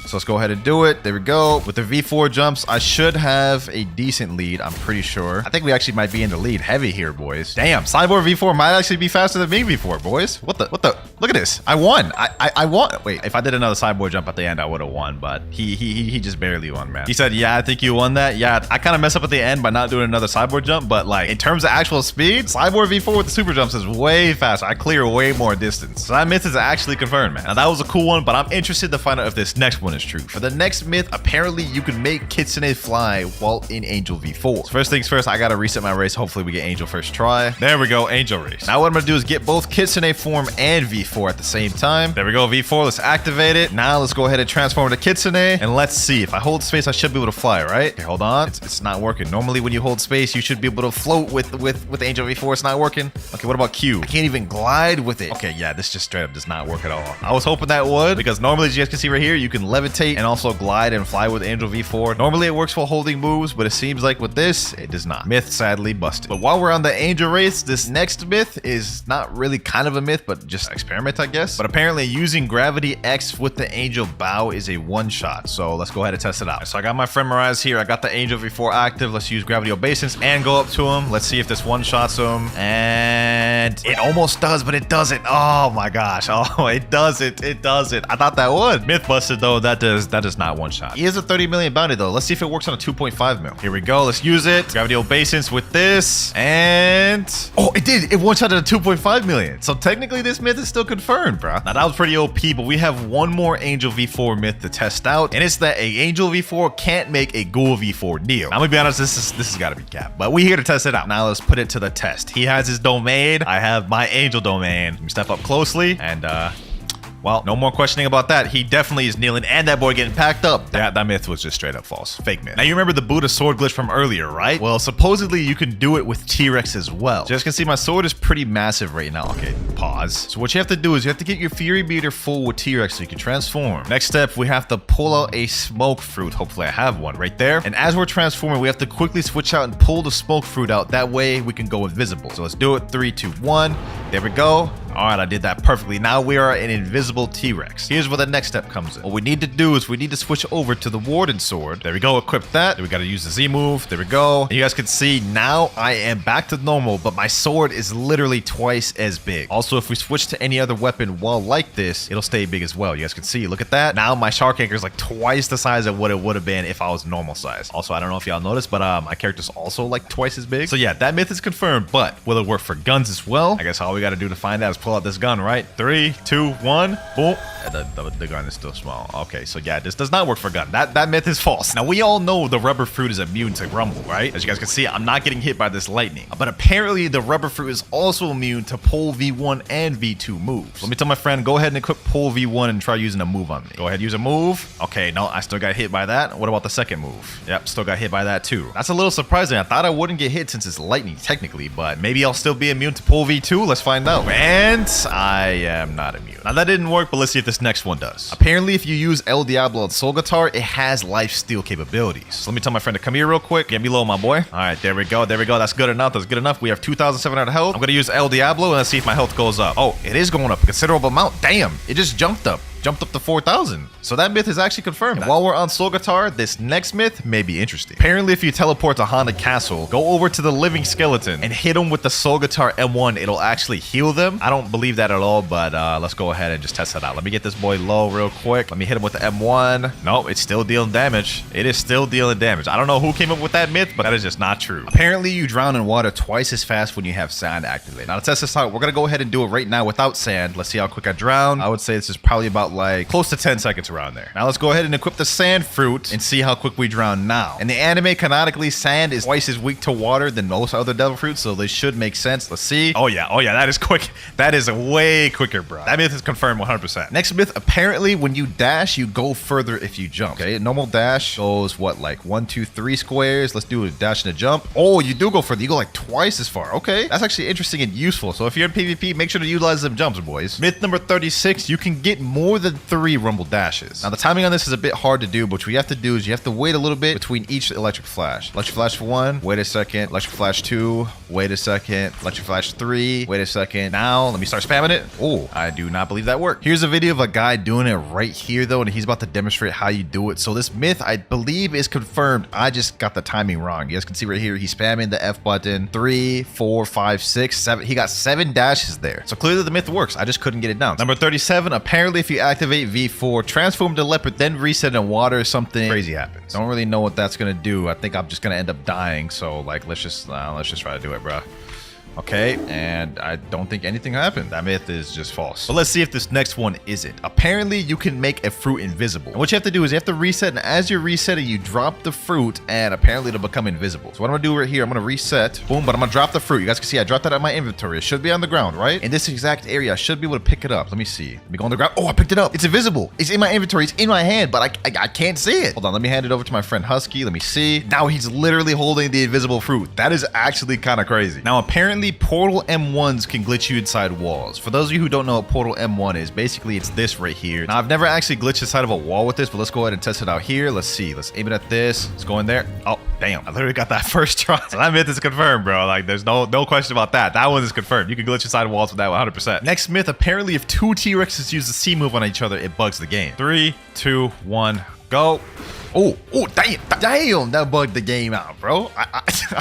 So let's go ahead and do it. There we go. With the V4 jumps, I should have a decent lead, I'm pretty sure. I think we actually might be in the lead heavy here, boys. Damn, Cyborg V4 might actually be faster than Mink V4, boys. What the? Look at this. I won. I won. Wait, if I did another Cyborg jump at the end, I would have won, but he just barely won, man. He said, yeah, I think you won that. Yeah, I kind of messed up at the end by not doing another Cyborg jump, but like in terms of actual speed, Cyborg V4 with the super jumps is way faster. I clear way more distance. So that myth is actually confirmed, man. Now that was a cool one, but I'm interested to find out if this next one is true. For the next myth, apparently you can make Kitsune fly while in Angel V4. So first things first, I gotta reset my race. Hopefully we get Angel first try. There we go, Angel race. Now what I'm gonna do is get both Kitsune form and V4 at the same time. There we go, V4, let's activate it. Now let's go ahead and transform to Kitsune, and let's see. If I hold space, I should be able to fly, right? Okay, hold on. It's not working. Normally when you hold space, you should be able to float with Angel V4. It's not working. Okay, what about Q? I can't even glide with it. Okay, yeah, this just straight up does not work at all. I was hoping that would, because normally, as you guys can see right here, you can levitate and also glide and fly with Angel V4. Normally it works while holding moves, but it seems like with this, it does not. Myth sadly busted. But while we're on the Angel race, this next myth is not really kind of a myth, but just an experiment, I guess. But apparently using Gravity X with the Angel Bow is a one-shot. So let's go ahead and test it out. So I got my friend Mirai here. I got the Angel V4 active. Let's use Gravity Obeisance and go up to him. Let's see if this one-shots him. And it almost does, but it doesn't. Oh my gosh. Oh, it doesn't. It doesn't. I thought that would. Myth busted though. That does not one-shot. He is a 30 million bounty though. Let's see if it works on a 2.5 mil. Here we go. Let's use it. Gravity Obeisance with this. And oh, it did. It one-shot at a 2.5 million. So technically this myth is still confirmed, bro. Now, that was pretty OP, but we have one more Angel V4 myth to test out, and it's that a Angel V4 can't make a Ghoul V4 Neo. I'm gonna be honest, this has got to be cap, but we here to test it out. Now, let's put it to the test. He has his domain. I have my Angel domain. Let me step up closely, and well, no more questioning about that. He definitely is kneeling, and that boy getting packed up. That myth was just straight up false. Fake myth. Now, you remember the Buddha sword glitch from earlier, right? Well, supposedly you can do it with T-Rex as well. So as you can see, my sword is pretty massive right now. Okay, pause. So what you have to do is you have to get your Fury meter full with T-Rex so you can transform. Next step, we have to pull out a smoke fruit. Hopefully I have one right there. And as we're transforming, we have to quickly switch out and pull the smoke fruit out. That way we can go invisible. So let's do it. 3, 2, 1. There we go. All right, I did that perfectly. Now we are an invisible T-Rex. Here's where the next step comes in. What we need to do is we need to switch over to the Warden Sword. There we go, equip that. Then we gotta use the Z move. There we go. And you guys can see now I am back to normal, but my sword is literally twice as big. Also, if we switch to any other weapon while like this, it'll stay big as well. You guys can see, look at that. Now my shark anchor is like twice the size of what it would have been if I was normal size. Also, I don't know if y'all noticed, but my character's also like twice as big. So yeah, that myth is confirmed, but will it work for guns as well? I guess all we gotta do to find out is pull out this gun, right? 3, 2, 1, boom. The gun is still small. Okay, so yeah, this does not work for gun. That myth is false. Now, we all know the rubber fruit is immune to rumble, right? As you guys can see, I'm not getting hit by this lightning. But apparently, the rubber fruit is also immune to pole V1 and V2 moves. Let me tell my friend, go ahead and equip pole V1 and try using a move on me. Go ahead, use a move. Okay, no, I still got hit by that. What about the second move? Yep, still got hit by that too. That's a little surprising. I thought I wouldn't get hit since it's lightning technically, but maybe I'll still be immune to pole V2. Let's find out. And I am not immune. Now, that didn't work, but let's see if this next one does. Apparently, if you use El Diablo on Soul Guitar, it has life steal capabilities. So let me tell my friend to come here real quick. Get me low, my boy. All right, there we go. There we go. That's good enough. That's good enough. We have 2,700 health. I'm going to use El Diablo and let's see if my health goes up. Oh, it is going up a considerable amount. Damn, it just jumped up to 4,000. So that myth is actually confirmed. And while we're on Soul Guitar, this next myth may be interesting. Apparently, if you teleport to Haunted Castle, go over to the living skeleton and hit them with the Soul Guitar M1, it'll actually heal them. I don't believe that at all, but let's go ahead and just test that out. Let me get this boy low real quick. Let me hit him with the M1. No, it's still dealing damage. It is still dealing damage. I don't know who came up with that myth, but that is just not true. Apparently, you drown in water twice as fast when you have sand activated. Now, to test this out, we're going to go ahead and do it right now without sand. Let's see how quick I drown. I would say this is probably about like close to 10 seconds around there. Now let's go ahead and equip the sand fruit and see how quick we drown now. In the anime, canonically, sand is twice as weak to water than most other devil fruits, so they should make sense. Let's see. Oh yeah, that is quick. That is way quicker, bro. That myth is confirmed 100%. Next myth, apparently when you dash, you go further if you jump. Okay, normal dash goes what, like 1, 2, 3 squares. Let's do a dash and a jump. Oh, you do go further. You go like twice as far. Okay, that's actually interesting and useful. So if you're in PvP, make sure to utilize them jumps, boys. Myth number 36, you can get more than 3 rumble dashes. Now the timing on this is a bit hard to do, but what you have to do is you have to wait a little bit between each electric flash. Electric flash 1, wait a second. Electric flash 2, wait a second. Electric flash 3, wait a second. Now let me start spamming it. Oh, I do not believe that worked. Here's a video of a guy doing it right here though, and he's about to demonstrate how you do it. So this myth, I believe, is confirmed. I just got the timing wrong. You guys can see right here, he's spamming the F button. 3, 4, 5, 6, 7. He got 7 dashes there. So clearly the myth works. I just couldn't get it down. Number 37, apparently if you activate V4, transform to leopard, then reset in water, something crazy happens. Don't really know what that's gonna do. I think I'm just gonna end up dying. So like, let's just try to do it, bro. Okay, and I don't think anything happened. That myth is just false. But let's see if this next one isn't. Apparently, you can make a fruit invisible. And what you have to do is you have to reset, and as you're resetting, you drop the fruit, and apparently it'll become invisible. So what I'm gonna do right here, I'm gonna reset, boom, but I'm gonna drop the fruit. You guys can see I dropped that out of my inventory. It should be on the ground, right? In this exact area, I should be able to pick it up. Let me see. Let me go on the ground. Oh, I picked it up. It's invisible. It's in my inventory. It's in my hand, but I can't see it. Hold on, let me hand it over to my friend Husky. Let me see. Now he's literally holding the invisible fruit. That is actually kind of crazy. Now, apparently, Portal M1s can glitch you inside walls. For those of you who don't know what Portal M1 is, basically it's this right here. Now, I've never actually glitched inside of a wall with this, but let's go ahead and test it out here. Let's see. Let's aim it at this. Let's go in there. Oh, damn. I literally got that first try. So that myth is confirmed, bro. Like, there's no question about that. That one is confirmed. You can glitch inside walls with that 100%. Next myth, apparently if 2 T-Rexes use the C move on each other, it bugs the game. 3, 2, 1, go. Oh, damn, that bugged the game out, bro.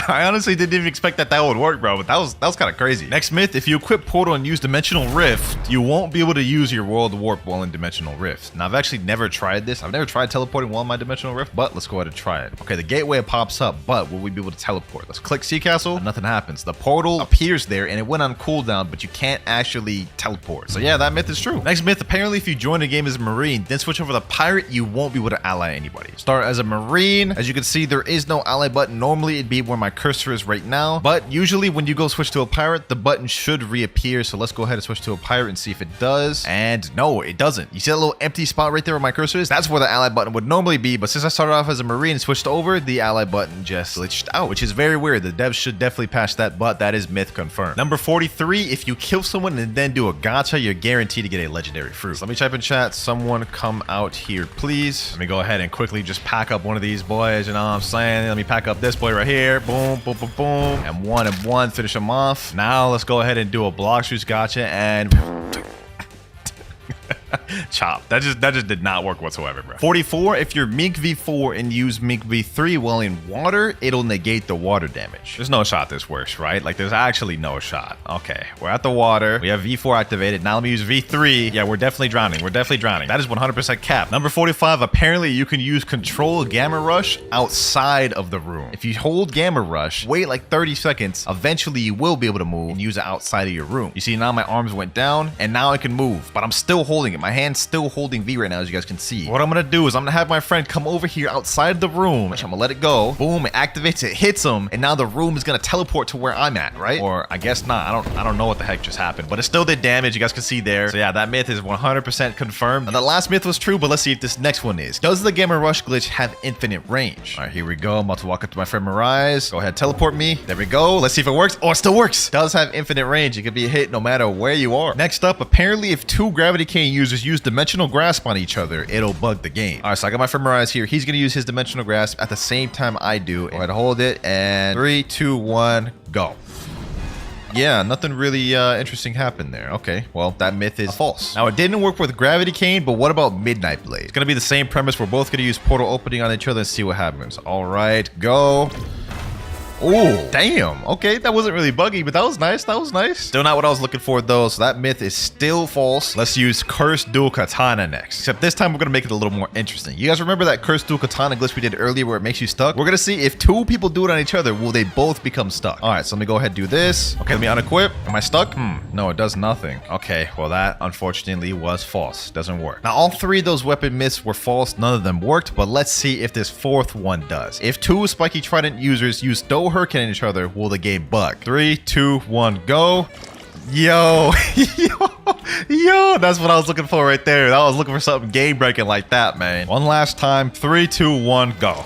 I honestly didn't even expect that would work, bro, but that was kind of crazy. Next myth, if you equip Portal and use Dimensional Rift, you won't be able to use your World Warp while in Dimensional Rift. Now, I've actually never tried this. I've never tried teleporting while in my Dimensional Rift, but let's go ahead and try it. Okay, the gateway pops up, but will we be able to teleport? Let's click Sea Castle, and nothing happens. The portal appears there, and it went on cooldown, but you can't actually teleport. So yeah, that myth is true. Next myth, apparently if you join a game as a Marine, then switch over to Pirate, you won't be able to ally anybody. Start as a Marine. As you can see, there is no ally button. Normally, it'd be where my cursor is right now, but usually when you go switch to a Pirate, the button should reappear. So let's go ahead and switch to a Pirate and see if it does. And no, it doesn't. You see that little empty spot right there where my cursor is? That's where the ally button would normally be, but since I started off as a Marine and switched over, the ally button just glitched out, which is very weird. The devs should definitely patch that, but that is myth confirmed. Number 43, if you kill someone and then do a gacha, you're guaranteed to get a legendary fruit. So let me type in chat, someone come out here, please. Let me go ahead and quickly just pack up one of these boys, you know what I'm saying? Let me pack up this boy right here. Boom, boom, boom, boom. And one, finish him off. Now let's go ahead and do a Blox Fruits gacha and chop. That just did not work whatsoever, bro. 44, if you're Mink V4 and use Mink V3 while in water, it'll negate the water damage. There's no shot this works, right? Like, there's actually no shot. Okay, we're at the water. We have V4 activated. Now let me use V3. Yeah, we're definitely drowning. We're definitely drowning. That is 100% cap. Number 45, apparently you can use Control Gamma Rush outside of the room. If you hold Gamma Rush, wait like 30 seconds, eventually you will be able to move and use it outside of your room. You see, now my arms went down and now I can move, but I'm still holding it. My hand's still holding V right now, as you guys can see. What I'm gonna do is I'm gonna have my friend come over here outside the room. I'm gonna let it go. Boom, it activates, it hits him, and now the room is gonna teleport to where I'm at, right? Or I guess not. I don't know what the heck just happened, but it still did damage. You guys can see there. So yeah, that myth is 100% confirmed. Now, the last myth was true, but let's see if this next one is. Does the Gamma Rush glitch have infinite range? All right, here we go. I'm about to walk up to my friend Mirai. Go ahead, teleport me. There we go. Let's see if it works. Oh, it still works. Does have infinite range. It can be hit no matter where you are. Next up, apparently if two Gravity Cane users use Dimensional Grasp on each other, it'll bug the game. All right, so I got my friend Mirai here. He's gonna use his Dimensional Grasp at the same time I do. Go ahead, hold it, and 3, 2, 1, go. Yeah, nothing really interesting happened there. Okay, well, that myth is false. Now, it didn't work with Gravity Cane, but what about Midnight Blade? It's gonna be the same premise. We're both gonna use portal opening on each other and see what happens. All right, go. Oh, damn. Okay, that wasn't really buggy, but that was nice. That was nice. Still not what I was looking for, though, so that myth is still false. Let's use Cursed Dual Katana next. Except this time, we're going to make it a little more interesting. You guys remember that Cursed Dual Katana glitch we did earlier where it makes you stuck? We're going to see if two people do it on each other, will they both become stuck? All right, so let me go ahead and do this. Okay, let me unequip. Am I stuck? No, it does nothing. Okay, well, that unfortunately was false. Doesn't work. Now, all three of those weapon myths were false. None of them worked, but let's see if this fourth one does. If two Spiky Trident users use Stow Hurricane on each other, will the game bug? 3, 2, 1, go. Yo, yo, that's what I was looking for right there. I was looking for something game breaking like that, man. One last time. 3, 2, 1, go.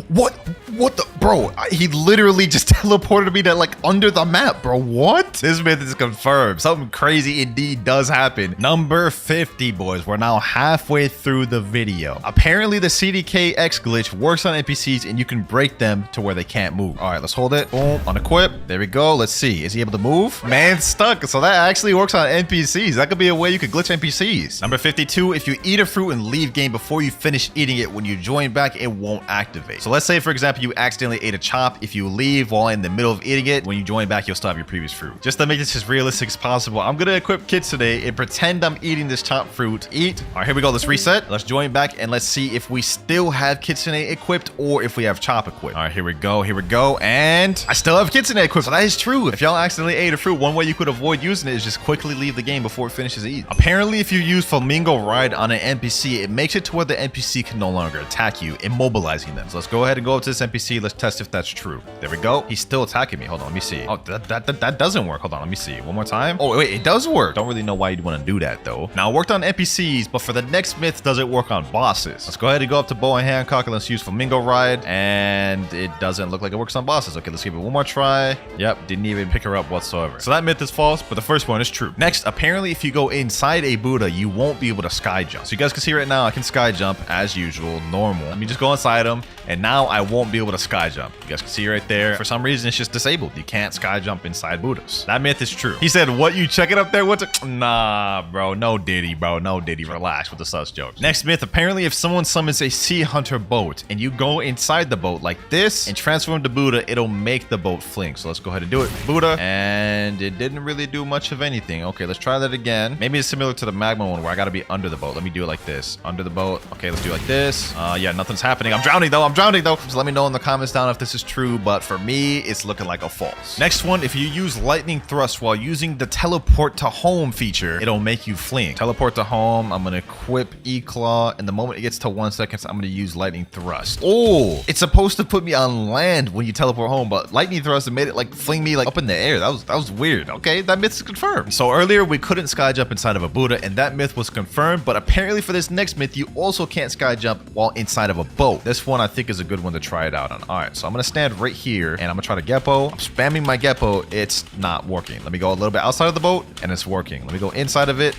What the, bro? He literally just teleported me to like under the map, bro. What? This myth is confirmed. Something crazy indeed does happen. Number 50, boys. We're now halfway through the video. Apparently, the CDKX glitch works on NPCs and you can break them to where they can't move. All right, let's hold it. Boom, unequip. There we go. Let's see. Is he able to move? Man's stuck. So that actually works on NPCs. That could be a way you could glitch NPCs. Number 52, if you eat a fruit and leave game before you finish eating it, when you join back, it won't activate. So let's say, for example, you accidentally ate a chop. If you leave while in the middle of eating it, when you join back, you'll still have your previous fruit. Just to make this as realistic as possible, I'm gonna equip kids today and pretend I'm eating this chop fruit. Eat. All right, here we go. Let's reset. Let's join back and let's see if we still have Kitsune equipped or if we have chop equipped. All right, here we go. Here we go. And I still have Kitsune equipped. So that is true. If y'all accidentally ate a fruit, one way you could avoid using it is just quickly leave the game before it finishes eating. Apparently, if you use Flamingo Ride on an NPC, it makes it to where the NPC can no longer attack you, immobilizing them. So let's go ahead and go up to this NPC. Let's test if that's true. There we go. He's still attacking me. Hold on, let me see. Oh, that doesn't work. Hold on, let me see. One more time. Oh, wait, it does work. Don't really know why you'd want to do that, though. Now, it worked on NPCs, but for the next myth, does it work on bosses? Let's go ahead and go up to Bow and Hancock and let's use Flamingo Ride. And it doesn't look like it works on bosses. Okay, let's give it one more try. Yep, didn't even pick her up whatsoever. So that myth is false, but the first one is true. Next, apparently, if you go inside a Buddha, you won't be able to sky jump. So you guys can see right now, I can sky jump as usual, normal. Let me just go inside him. and now I won't be able to sky jump. You guys can see right there. For some reason, it's just disabled. You can't sky jump inside Buddhas. That myth is true. He said, what, you check it up there? Nah, bro. No Diddy, bro. No Diddy. Relax with the sus jokes. Next myth, apparently if someone summons a sea hunter boat and you go inside the boat like this and transform to Buddha, it'll make the boat fling. So let's go ahead and do it. Buddha. And it didn't really do much of anything. Okay, let's try that again. Maybe it's similar to the magma one where I gotta be under the boat. Let me do it like this. Under the boat. Okay, let's do it like this. Yeah, nothing's happening. I'm drowning though. Just let me know in the comments down if this is true, but for me, it's looking like a false. Next one, if you use lightning thrust while using the teleport to home feature, it'll make you fling. Teleport to home. I'm gonna equip E-Claw, and the moment it gets to 1 second, I'm gonna use lightning thrust. Oh, it's supposed to put me on land when you teleport home, but lightning thrust made it like fling me like up in the air. That was weird. Okay, that myth is confirmed. So earlier we couldn't sky jump inside of a Buddha, and that myth was confirmed, but apparently for this next myth, you also can't sky jump while inside of a boat. This one I think is a good one to try it out on. All right, so I'm gonna stand right here and I'm gonna try to Geppo. I'm spamming my Geppo. It's not working. Let me go a little bit outside of the boat and it's working. Let me go inside of it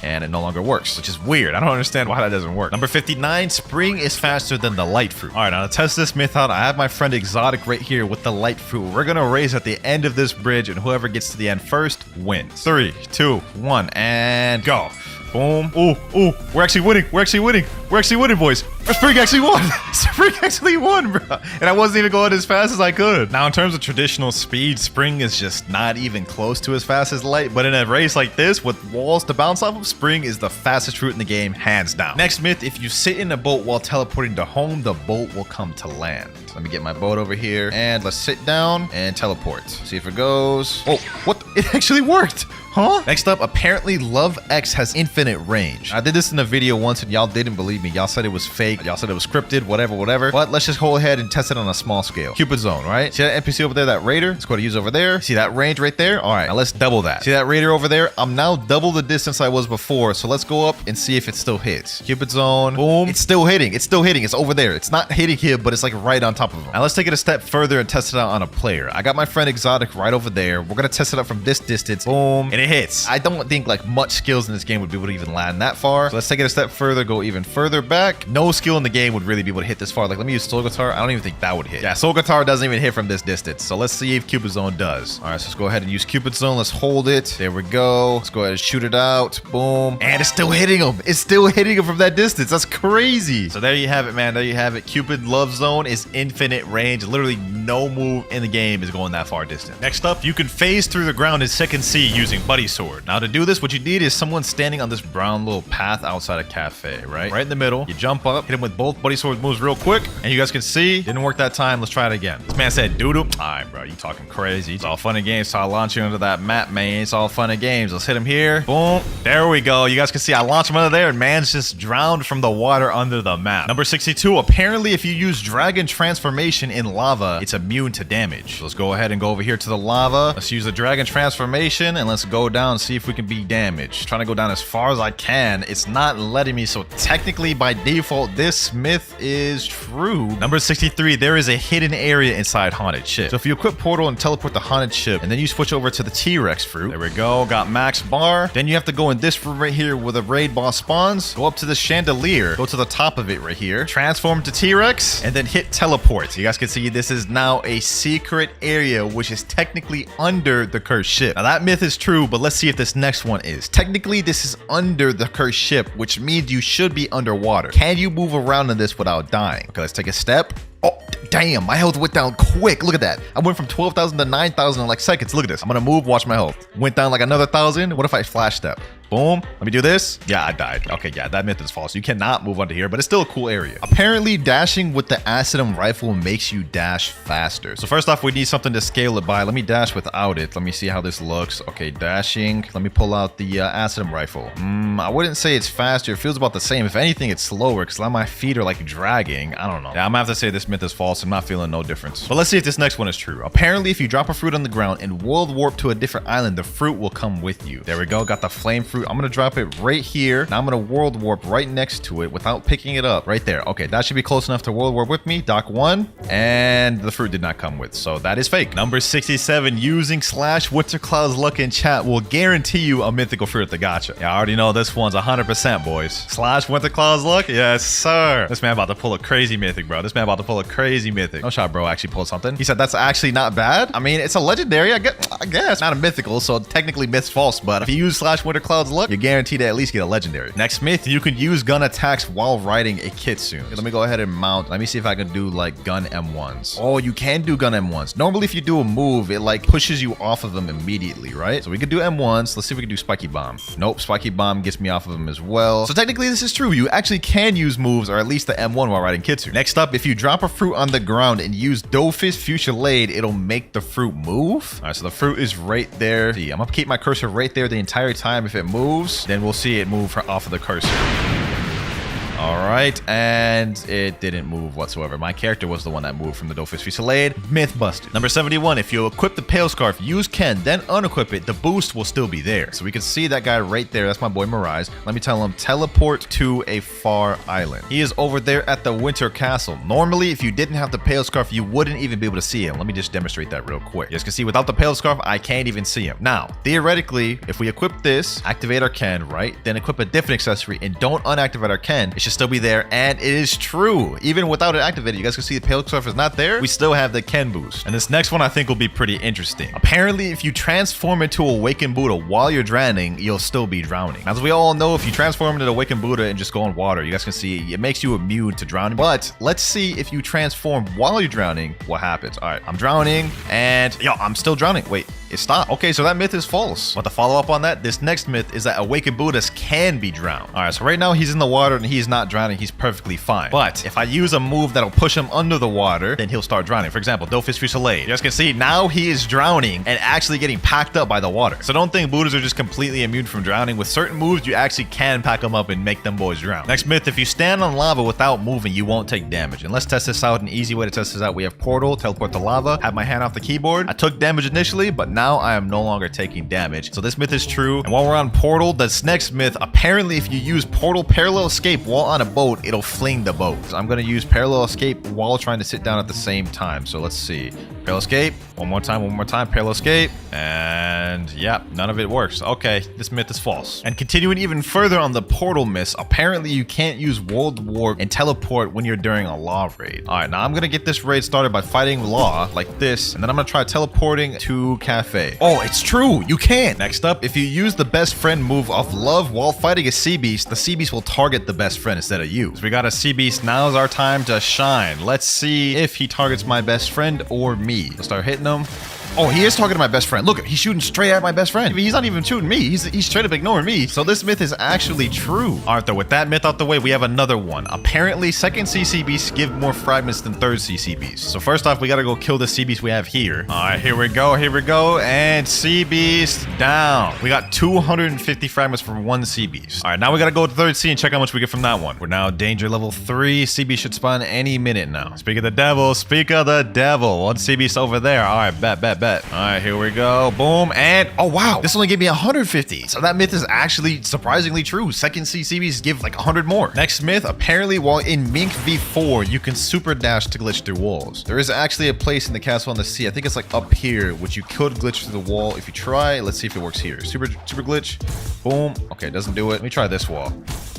and it no longer works, which is weird. I don't understand why that doesn't work. Number 59, spring is faster than the light fruit. All right, now to test this myth out, I have my friend Exotic right here with the light fruit. We're gonna race at the end of this bridge and whoever gets to the end first wins. 3, 2, 1, and go. Boom. Ooh, we're actually winning. We're actually winning, boys. Spring actually won. Spring actually won, bro. And I wasn't even going as fast as I could. Now, in terms of traditional speed, Spring is just not even close to as fast as Light. But in a race like this, with walls to bounce off of, Spring is the fastest fruit in the game, hands down. Next myth, if you sit in a boat while teleporting to home, the boat will come to land. Let me get my boat over here. And let's sit down and teleport. See if it goes. Oh, what? It actually worked. Huh? Next up, apparently Love X has infinite range. I did this in a video once and y'all didn't believe me. Y'all said it was fake. Y'all said it was scripted, whatever. But let's just go ahead and test it on a small scale. Cupid Zone, right? See that NPC over there, that Raider? Let's go to use over there. See that range right there? All right, now let's double that. See that Raider over there? I'm now double the distance I was before. So let's go up and see if it still hits. Cupid Zone, boom. It's still hitting. It's still hitting. It's over there. It's not hitting him, but it's like right on top of him. Now let's take it a step further and test it out on a player. I got my friend Exotic right over there. We're gonna test it out from this distance. Boom, and it hits. I don't think like much skills in this game would be able to even land that far. So let's take it a step further, go even further back. No skill in the game would really be able to hit this far. Like, let me use Soul Guitar. I don't even think that would hit. Yeah, Soul Guitar doesn't even hit from this distance. So let's see if Cupid Zone does. All right, so let's go ahead and use Cupid Zone. Let's hold it. There we go. Let's go ahead and shoot it out. Boom. And it's still hitting him. It's still hitting him from that distance. That's crazy. So there you have it, man. There you have it. Cupid Love Zone is infinite range. Literally no move in the game is going that far distance. Next up, you can phase through the ground in second C using Buddy Sword. Now to do this, what you need is someone standing on this brown little path outside a cafe, right in the middle. You jump up, hit him with both Buddy Sword moves real quick, and you guys can see didn't work that time. Let's try it again. This man said doo-doo. All right, bro, you talking crazy. It's all fun and games. So I launch you into that map, man. It's all fun and games. Let's hit him here. Boom. There we go. You guys can see I launched him under there, and man's just drowned from the water under the map. Number 62. Apparently, if you use Dragon Transformation in lava, it's immune to damage. So let's go ahead and go over here to the lava. Let's use the Dragon Transformation, and let's go down and see if we can be damaged. Trying to go down as far as I can. It's not letting me, so technically by default this myth is true. Number 63, there is a hidden area inside Haunted Ship. So if you equip Portal and teleport the Haunted Ship and then you switch over to the T-Rex fruit, there we go, got max bar. Then you have to go in this room right here where the raid boss spawns, go up to the chandelier, go to the top of it right here, transform to T-Rex, and then hit teleport. So you guys can see this is now a secret area which is technically under the cursed ship. Now that myth is true, but let's see if this next one is. Technically, this is under the cursed ship, which means you should be underwater. Can you move around in this without dying? Okay, let's take a step. Oh, damn, my health went down quick. Look at that. I went from 12,000 to 9,000 in like seconds. Look at this. I'm gonna move, watch my health. Went down like another 1,000. What if I flash step? Boom. Let me do this. Yeah, I died. Okay, yeah, that myth is false. You cannot move under here, but it's still a cool area. Apparently, dashing with the Acidum rifle makes you dash faster. So first off, we need something to scale it by. Let me dash without it. Let me see how this looks. Okay, dashing. Let me pull out the Acidum rifle. I wouldn't say it's faster. It feels about the same. If anything, it's slower because my feet are like dragging. I don't know. Yeah, I'm gonna have to say this myth is false. I'm not feeling no difference. But let's see if this next one is true. Apparently, if you drop a fruit on the ground and world warp to a different island, the fruit will come with you. There we go. Got the flame fruit fruit. I'm gonna drop it right here. Now I'm gonna world warp right next to it without picking it up. Right there. Okay, that should be close enough to world warp with me. Dock 1. And the fruit did not come with, so that is fake. Number 67, using /WinterKloudz luck in chat will guarantee you a mythical fruit at the gacha. Yeah, I already know this one's 100%, boys. /WinterKloudz luck? Yes, sir. This man about to pull a crazy mythic, bro. This man about to pull a crazy mythic. No shot, bro. Actually pulled something. He said that's actually not bad. I mean, it's a legendary. I guess. Not a mythical, so technically myth's false, but if you use /WinterKloudz luck, you're guaranteed to at least get a legendary. Next myth, you can use gun attacks while riding a Kitsune. Okay, let me go ahead and mount. Let me see if I can do like gun M1s. Oh, you can do gun M1s. Normally, if you do a move, it like pushes you off of them immediately, right? So we could do M1s. Let's see if we can do Spiky Bomb. Nope, Spiky Bomb gets me off of them as well. So technically, this is true. You actually can use moves, or at least the M1 while riding Kitsune. Next up, if you drop a fruit on the ground and use Doughfish Fuchsiaade, it'll make the fruit move. All right, so the fruit is right there. See, I'm gonna keep my cursor right there the entire time. If it moves, then we'll see it move off of the cursor. All right, and it didn't move whatsoever. My character was the one that moved from the Doughfish Fuchsiaade. Myth busted. Number 71, if you equip the Pale Scarf, use Ken, then unequip it, the boost will still be there. So we can see that guy right there. That's my boy Mirage. Let me tell him, teleport to a far island. He is over there at the Winter Castle. Normally, if you didn't have the Pale Scarf, you wouldn't even be able to see him. Let me just demonstrate that real quick. You guys can see without the Pale Scarf, I can't even see him. Now, theoretically, if we equip this, activate our Ken, right? Then equip a different accessory and don't unactivate our Ken, it should still be there, and it is true. Even without it activated, you guys can see the Pale Scarf is not there. We still have the Ken boost. And this next one I think will be pretty interesting. Apparently, if you transform into Awakened Buddha while you're drowning, you'll still be drowning. As we all know, if you transform into Awakened Buddha and just go in water, you guys can see it makes you immune to drowning. But let's see if you transform while you're drowning, what happens. All right, I'm drowning, and yo, I'm still drowning. Wait, it stopped. Okay, so that myth is false. But to follow up on that, this next myth is that Awakened Buddhas can be drowned. All right, so right now he's in the water and he's not drowning. He's perfectly fine. But if I use a move that'll push him under the water, then he'll start drowning. For example, Doughfish Fuchsiaade. You guys can see now he is drowning and actually getting packed up by the water. So don't think Buddhas are just completely immune from drowning. With certain moves, you actually can pack them up and make them boys drown. Next myth, if you stand on lava without moving, you won't take damage. And let's test this out. An easy way to test this out, we have Portal, teleport to lava, have my hand off the keyboard. I took damage initially, but now I am no longer taking damage. So this myth is true. And while we're on Portal, this next myth, apparently if you use Portal Parallel Escape while on a boat, it'll fling the boat. So I'm going to use Parallel Escape while trying to sit down at the same time. So let's see. Parallel Escape. One more time. Parallel Escape. And yeah, none of it works. Okay, this myth is false. And continuing even further on the Portal myths, apparently you can't use World Warp and teleport when you're during a Law raid. All right, now I'm going to get this raid started by fighting Law like this. And then I'm going to try teleporting to Cafe. Oh, it's true. You can. Next up, if you use the best friend move of Love while fighting a Sea Beast, the Sea Beast will target the best friend instead of you. So we got a Sea Beast. Now's our time to shine. Let's see if he targets my best friend or me. Let's start hitting him. Oh, he is targeting my best friend. Look, he's shooting straight at my best friend. He's not even shooting me. He's straight up ignoring me. So this myth is actually true. All right, though, with that myth out the way, we have another one. Apparently, second CC beasts give more fragments than third CC beasts. So first off, we got to go kill the Sea Beast we have here. All right, here we go. Here we go. And Sea Beast down. We got 250 fragments from one Sea Beast. All right, now we got to go to third sea and check how much we get from that one. We're now danger level 3. Sea Beast should spawn any minute now. Speak of the devil. Speak of the devil. One Sea Beast over there. All right, bet. All right, here we go. Boom. And oh, wow. This only gave me 150. So that myth is actually surprisingly true. Second CCBs give like 100 more. Next myth, apparently while in Mink V4, you can super dash to glitch through walls. There is actually a place in the castle on the sea. I think it's like up here, which you could glitch through the wall. If you try, let's see if it works here. Super glitch. Boom. Okay, it doesn't do it. Let me try this wall.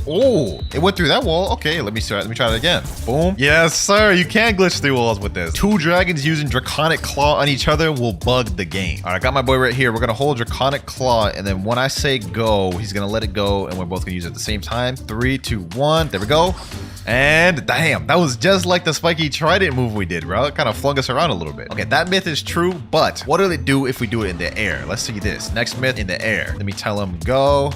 Oh, it went through that wall. Okay, let me try that again. Boom. Yes, sir. You can glitch through walls with this. 2 dragons using Draconic Claw on each other will bug the game. All right, I got my boy right here. We're going to hold Draconic Claw, and then when I say go, he's going to let it go, and we're both going to use it at the same time. 3, 2, 1. There we go. And damn, that was just like the spiky trident move we did, bro. It kind of flung us around a little bit. Okay, that myth is true, but what will it do if we do it in the air? Let's see this. Next myth in the air. Let me tell him go.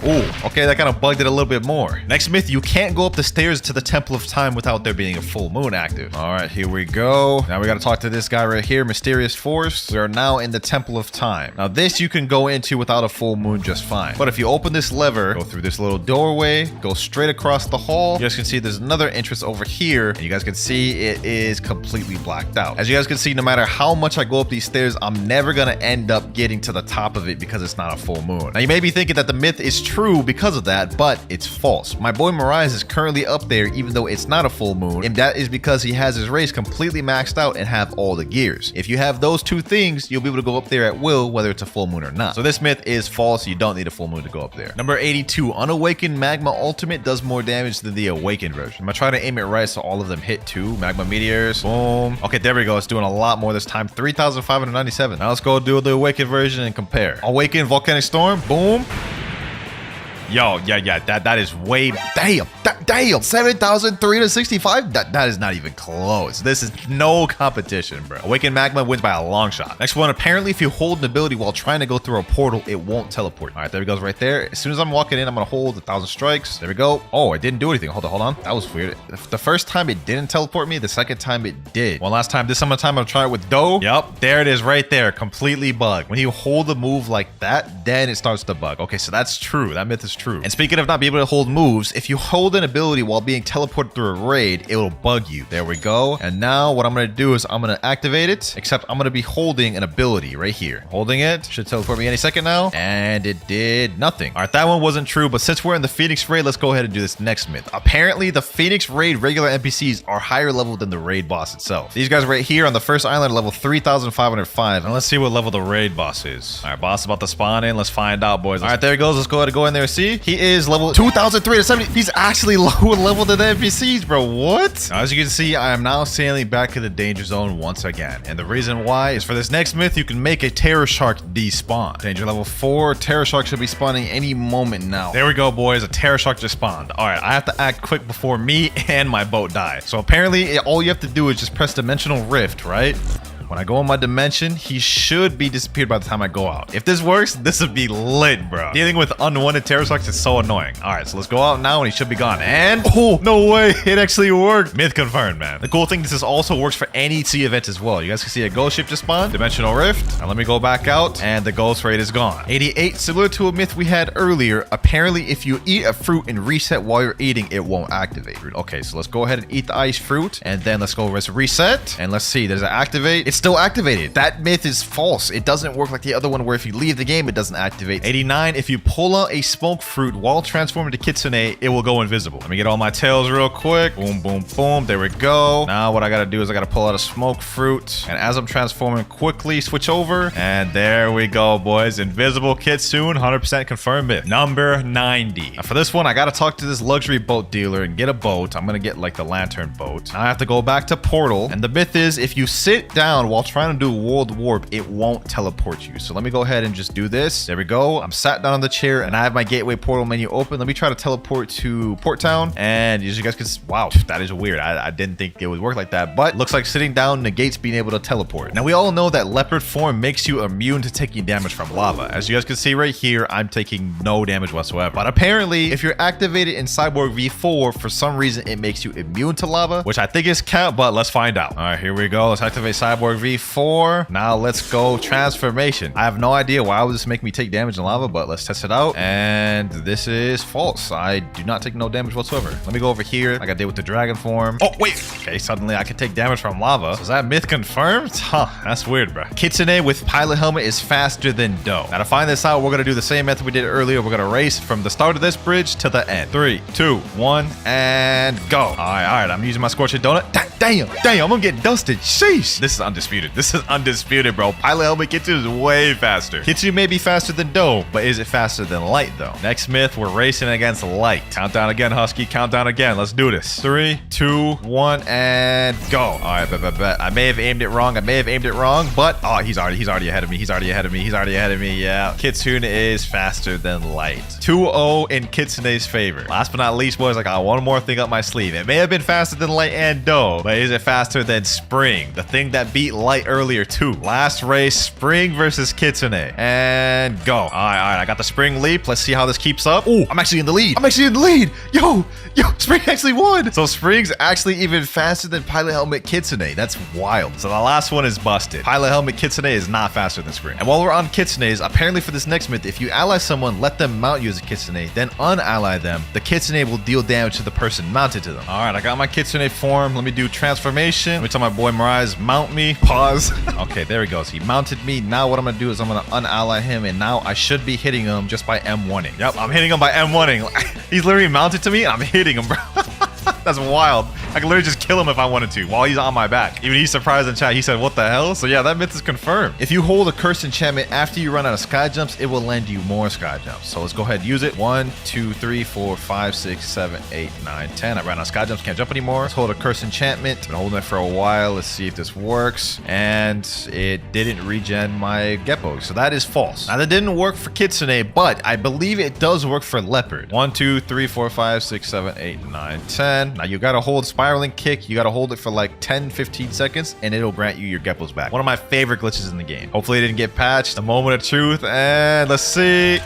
Oh, okay, that kind of bugged it a little bit more. Next myth, you can't go up the stairs to the Temple of Time without there being a full moon active. All right, here we go. Now we got to talk to this guy right here, Mysterious Force. We are now in the Temple of Time. Now this you can go into without a full moon just fine. But if you open this lever, go through this little doorway, go straight across the hall, you guys can see there's another entrance over here, and you guys can see it is completely blacked out. As you guys can see, no matter how much I go up these stairs, I'm never gonna end up getting to the top of it because it's not a full moon. Now you may be thinking that the myth is true because of that, but it's false. My boy Mirage is currently up there even though it's not a full moon, and that is because he has his race completely maxed out and have all the gears. If you have those two things, you'll be able to go up there at will, whether it's a full moon or not. So this myth is false. You don't need a full moon to go up there. Number 82, Unawakened Magma Ultimate does more damage than the Awakened version. I'm gonna try to aim it right so all of them hit too. Magma Meteors, boom. Okay, there we go. It's doing a lot more this time. 3,597. Now let's go do the Awakened version and compare. Awakened Volcanic Storm, boom. Yo, yeah, that is way, damn, 7,365. That is not even close. This is no competition, bro. Awakened Magma wins by a long shot. Next one, apparently if you hold an ability while trying to go through a portal, it won't teleport. All right, there it goes right there. As soon as I'm walking in, I'm gonna hold 1,000 strikes. There we go. Oh, it didn't do anything. Hold on. That was weird. The first time it didn't teleport me, the second time it did. One last time. This time I'm gonna try it with Doe. Yep, there it is right there. Completely bugged. When you hold a move like that, then it starts to bug. Okay, so that's true. That myth is true. And speaking of not being able to hold moves, if you hold an ability while being teleported through a raid, it will bug you. There we go. And now what I'm going to do is I'm going to activate it, except I'm going to be holding an ability right here. Holding it. Should teleport me any second now. And it did nothing. All right, that one wasn't true, but since we're in the Phoenix raid, let's go ahead and do this next myth. Apparently, the Phoenix raid regular NPCs are higher level than the raid boss itself. These guys right here on the first island are level 3,505. And let's see what level the raid boss is. All right, boss about to spawn in. Let's find out, boys. All right, there he goes. Let's go ahead and go in there and see. He is level 2,370. He's actually lower level than the NPCs, bro. What? Now, as you can see, I am now sailing back to the danger zone once again. And the reason why is for this next myth, you can make a Terror Shark despawn. Danger level 4. Terror Shark should be spawning any moment now. There we go, boys. A Terror Shark just spawned. All right, I have to act quick before me and my boat die. So apparently, all you have to do is just press Dimensional Rift, right? When I go in my dimension, he should be disappeared by the time I go out. If this works, this would be lit, bro. Dealing with unwanted Terror Sharks is so annoying. All right, so let's go out now and he should be gone. And, oh, no way. It actually worked. Myth confirmed, man. The cool thing is this also works for any sea event as well. You guys can see a ghost ship just spawned. Dimensional Rift. Now let me go back out and the ghost raid is gone. 88, similar to a myth we had earlier. Apparently, if you eat a fruit and reset while you're eating, it won't activate. Okay, so let's go ahead and eat the ice fruit. And then let's go reset. And let's see, does it activate? It's still activated. That myth is false. It doesn't work like the other one where if you leave the game, it doesn't activate. 89, if you pull out a smoke fruit while transforming to Kitsune, it will go invisible. Let me get all my tails real quick. Boom, boom, boom. There we go. Now what I gotta do is I gotta pull out a smoke fruit. And as I'm transforming, quickly switch over. And there we go, boys. Invisible Kitsune, 100% confirmed myth. Number 90. Now for this one, I gotta talk to this luxury boat dealer and get a boat. I'm gonna get like the lantern boat. Now I have to go back to Portal. And the myth is if you sit down while trying to do World Warp, it won't teleport you. So let me go ahead and just do this. There we go. I'm sat down on the chair and I have my gateway portal menu open. Let me try to teleport to Port Town. And as you guys can see, wow, that is weird. I didn't think it would work like that, but looks like sitting down negates being able to teleport. Now we all know that leopard form makes you immune to taking damage from lava. As you guys can see right here, I'm taking no damage whatsoever. But apparently, if you're activated in Cyborg V4, for some reason, it makes you immune to lava, which I think is count, but let's find out. All right, here we go. Let's activate Cyborg V4. Now let's go transformation. I have no idea why would this make me take damage in lava, but let's test it out. And this is false. I do not take no damage whatsoever. Let me go over here like I did with the dragon form. Oh, wait. Okay, suddenly I can take damage from lava. So is that myth confirmed? Huh, that's weird, bro. Kitsune with pilot helmet is faster than Doe. Now to find this out, we're going to do the same method we did earlier. We're going to race from the start of this bridge to the end. 3, 2, 1, and go. All right. I'm using my scorching donut. Damn, I'm gonna get dusted. Sheesh. This is undisputed. This is undisputed, bro. Pilot helmet Kitsune is way faster. Kitsune may be faster than Doe, but is it faster than Light, though? Next myth, we're racing against Light. Countdown again, Husky. Countdown again. Let's do this. 3, 2, 1, and go. All right, bet. I may have aimed it wrong. But oh, he's already ahead of me. He's already ahead of me. Yeah. Kitsune is faster than Light. 2-0 in Kitsune's favor. Last but not least, boys, I got one more thing up my sleeve. It may have been faster than Light and Doe, but is it faster than Spring, the thing that beat light earlier too. Last race, Spring versus Kitsune. And go. All right. I got the Spring leap. Let's see how this keeps up. Oh, I'm actually in the lead. Yo, Spring actually won. So Spring's actually even faster than Pilot Helmet Kitsune. That's wild. So the last one is busted. Pilot Helmet Kitsune is not faster than Spring. And while we're on Kitsunes, apparently for this next myth, if you ally someone, let them mount you as a Kitsune, then unally them, the Kitsune will deal damage to the person mounted to them. All right, I got my Kitsune form. Let me do transformation. Let me tell my boy Miraz, mount me. Pause. Okay, there he goes. He mounted me. Now what I'm gonna do is I'm gonna unally him, and now I should be hitting him just by M1ing. Yep, I'm hitting him by M1ing. He's literally mounted to me, and I'm hitting him, bro. That's wild. I can literally just kill him if I wanted to while he's on my back. Even he's surprised in chat. He said, what the hell? So yeah, that myth is confirmed. If you hold a cursed enchantment after you run out of sky jumps, it will lend you more sky jumps. So let's go ahead and use it. 1, 2, 3, 4, 5, 6, 7, 8, 9, 10. I ran out of sky jumps. Can't jump anymore. Let's hold a cursed enchantment. Been holding it for a while. Let's see if this works. And it didn't regen my Geppo. So that is false. Now that didn't work for Kitsune, but I believe it does work for Leopard. 1, 2, 3, 4, 5, 6, 7, 8, 9, 10. Now you gotta hold spiraling kick. You gotta hold it for like 10-15 seconds and it'll grant you your Geppos back. One of my favorite glitches in the game. Hopefully it didn't get patched. The moment of truth, and let's see.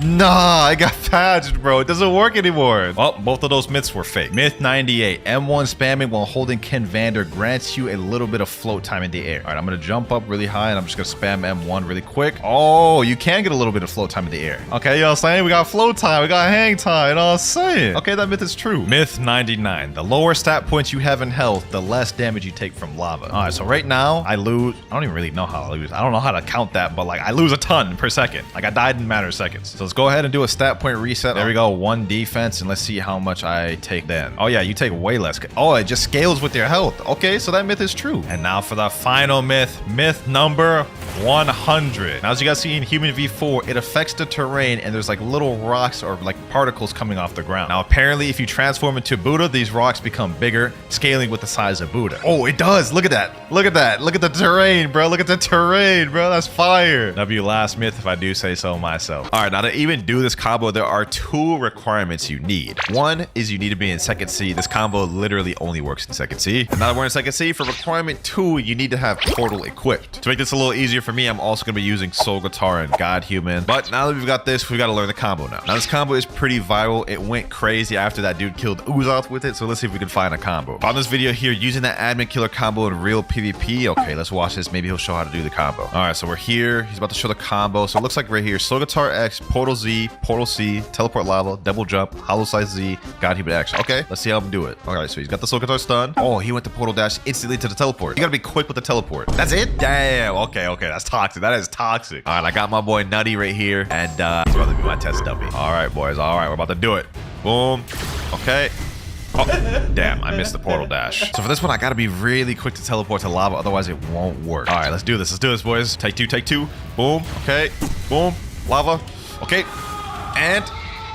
Nah, I got patched, bro. It doesn't work anymore. Oh, both of those myths were fake. Myth 98. M1 spamming while holding Ken Vander grants you a little bit of float time in the air. All right, I'm going to jump up really high, and I'm just going to spam M1 really quick. Oh, you can get a little bit of float time in the air. Okay, you know what I'm saying? We got float time. We got hang time. You know what I'm saying? Okay, that myth is true. Myth 99. The lower stat points you have in health, the less damage you take from lava. All right, so right now, I lose. I don't even really know how I lose. I don't know how to count that, but like I lose a ton per second. Like I died in a matter of seconds. So let's go ahead and do a stat point reset. There we go. 1 defense, and let's see how much I take then. Oh yeah, you take way less. Oh, it just scales with your health. Okay, so that myth is true. And now for the final myth. Myth number 100. Now, as you guys see in Human V4, it affects the terrain, and there's like little rocks or like particles coming off the ground. Now, apparently, if you transform into Buddha, these rocks become bigger, scaling with the size of Buddha. Oh, it does. Look at that. Look at that. Look at the terrain, bro. Look at the terrain, bro. That's fire. W last myth, if I do say so myself. All right, now to even do this combo, there are 2 requirements you need. One is you need to be in second C. This combo literally only works in second C. And now that we're in second C, for requirement 2, you need to have Portal equipped. To make this a little easier for me, I'm also going to be using Soul Guitar and God Human. But now that we've got this, we've got to learn the combo now. Now this combo is pretty viral. It went crazy after that dude killed Uzoth with it. So let's see if we can find a combo. On this video here, using that admin killer combo in real PvP. Okay, let's watch this. Maybe he'll show how to do the combo. All right, so we're here. He's about to show the combo. So it looks like right here, Soul Guitar X, Portal Z, Portal C, Teleport Lava, Double Jump, Hollow Slice Z, God Human Action. Okay, let's see how him do it. All right, so he's got the Soul Guitar stun. Oh, he went to Portal Dash instantly to the teleport. You gotta be quick with the teleport. That's it? Damn. Okay, that's toxic. That is toxic. All right, I got my boy Nutty right here, and he's about to be my test dummy. All right, boys. All right, we're about to do it. Boom. Okay. Oh, damn, I missed the portal dash. So for this one, I gotta be really quick to teleport to lava, otherwise it won't work. All right, let's do this. Let's do this, boys. Take two. Boom. Okay. Boom. Lava. Okay. And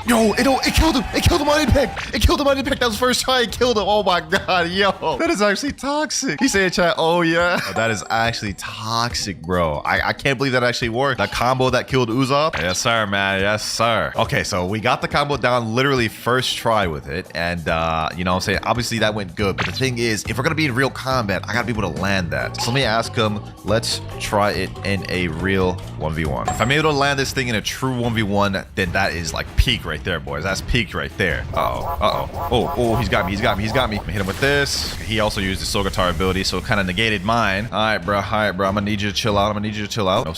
yo, it killed him. It killed him on impact. It killed him on impact. That was first try. It killed him. Oh my god, yo. That is actually toxic. He said in chat, oh yeah. Oh, that is actually toxic, bro. I can't believe that actually worked. That combo that killed Uzoth. Yes, sir, man. Yes, sir. Okay, so we got the combo down literally first try with it. And you know what I'm saying? Obviously that went good. But the thing is, if we're gonna be in real combat, I gotta be able to land that. So let me ask him, let's try it in a real 1v1. If I'm able to land this thing in a true 1v1, then that is like peak right there, boys. That's peak right there. Oh, he's got me. I'm gonna hit him with this. He also used the Soul Guitar ability, so it kind of negated mine. All right, bro. I'm gonna need you to chill out. No,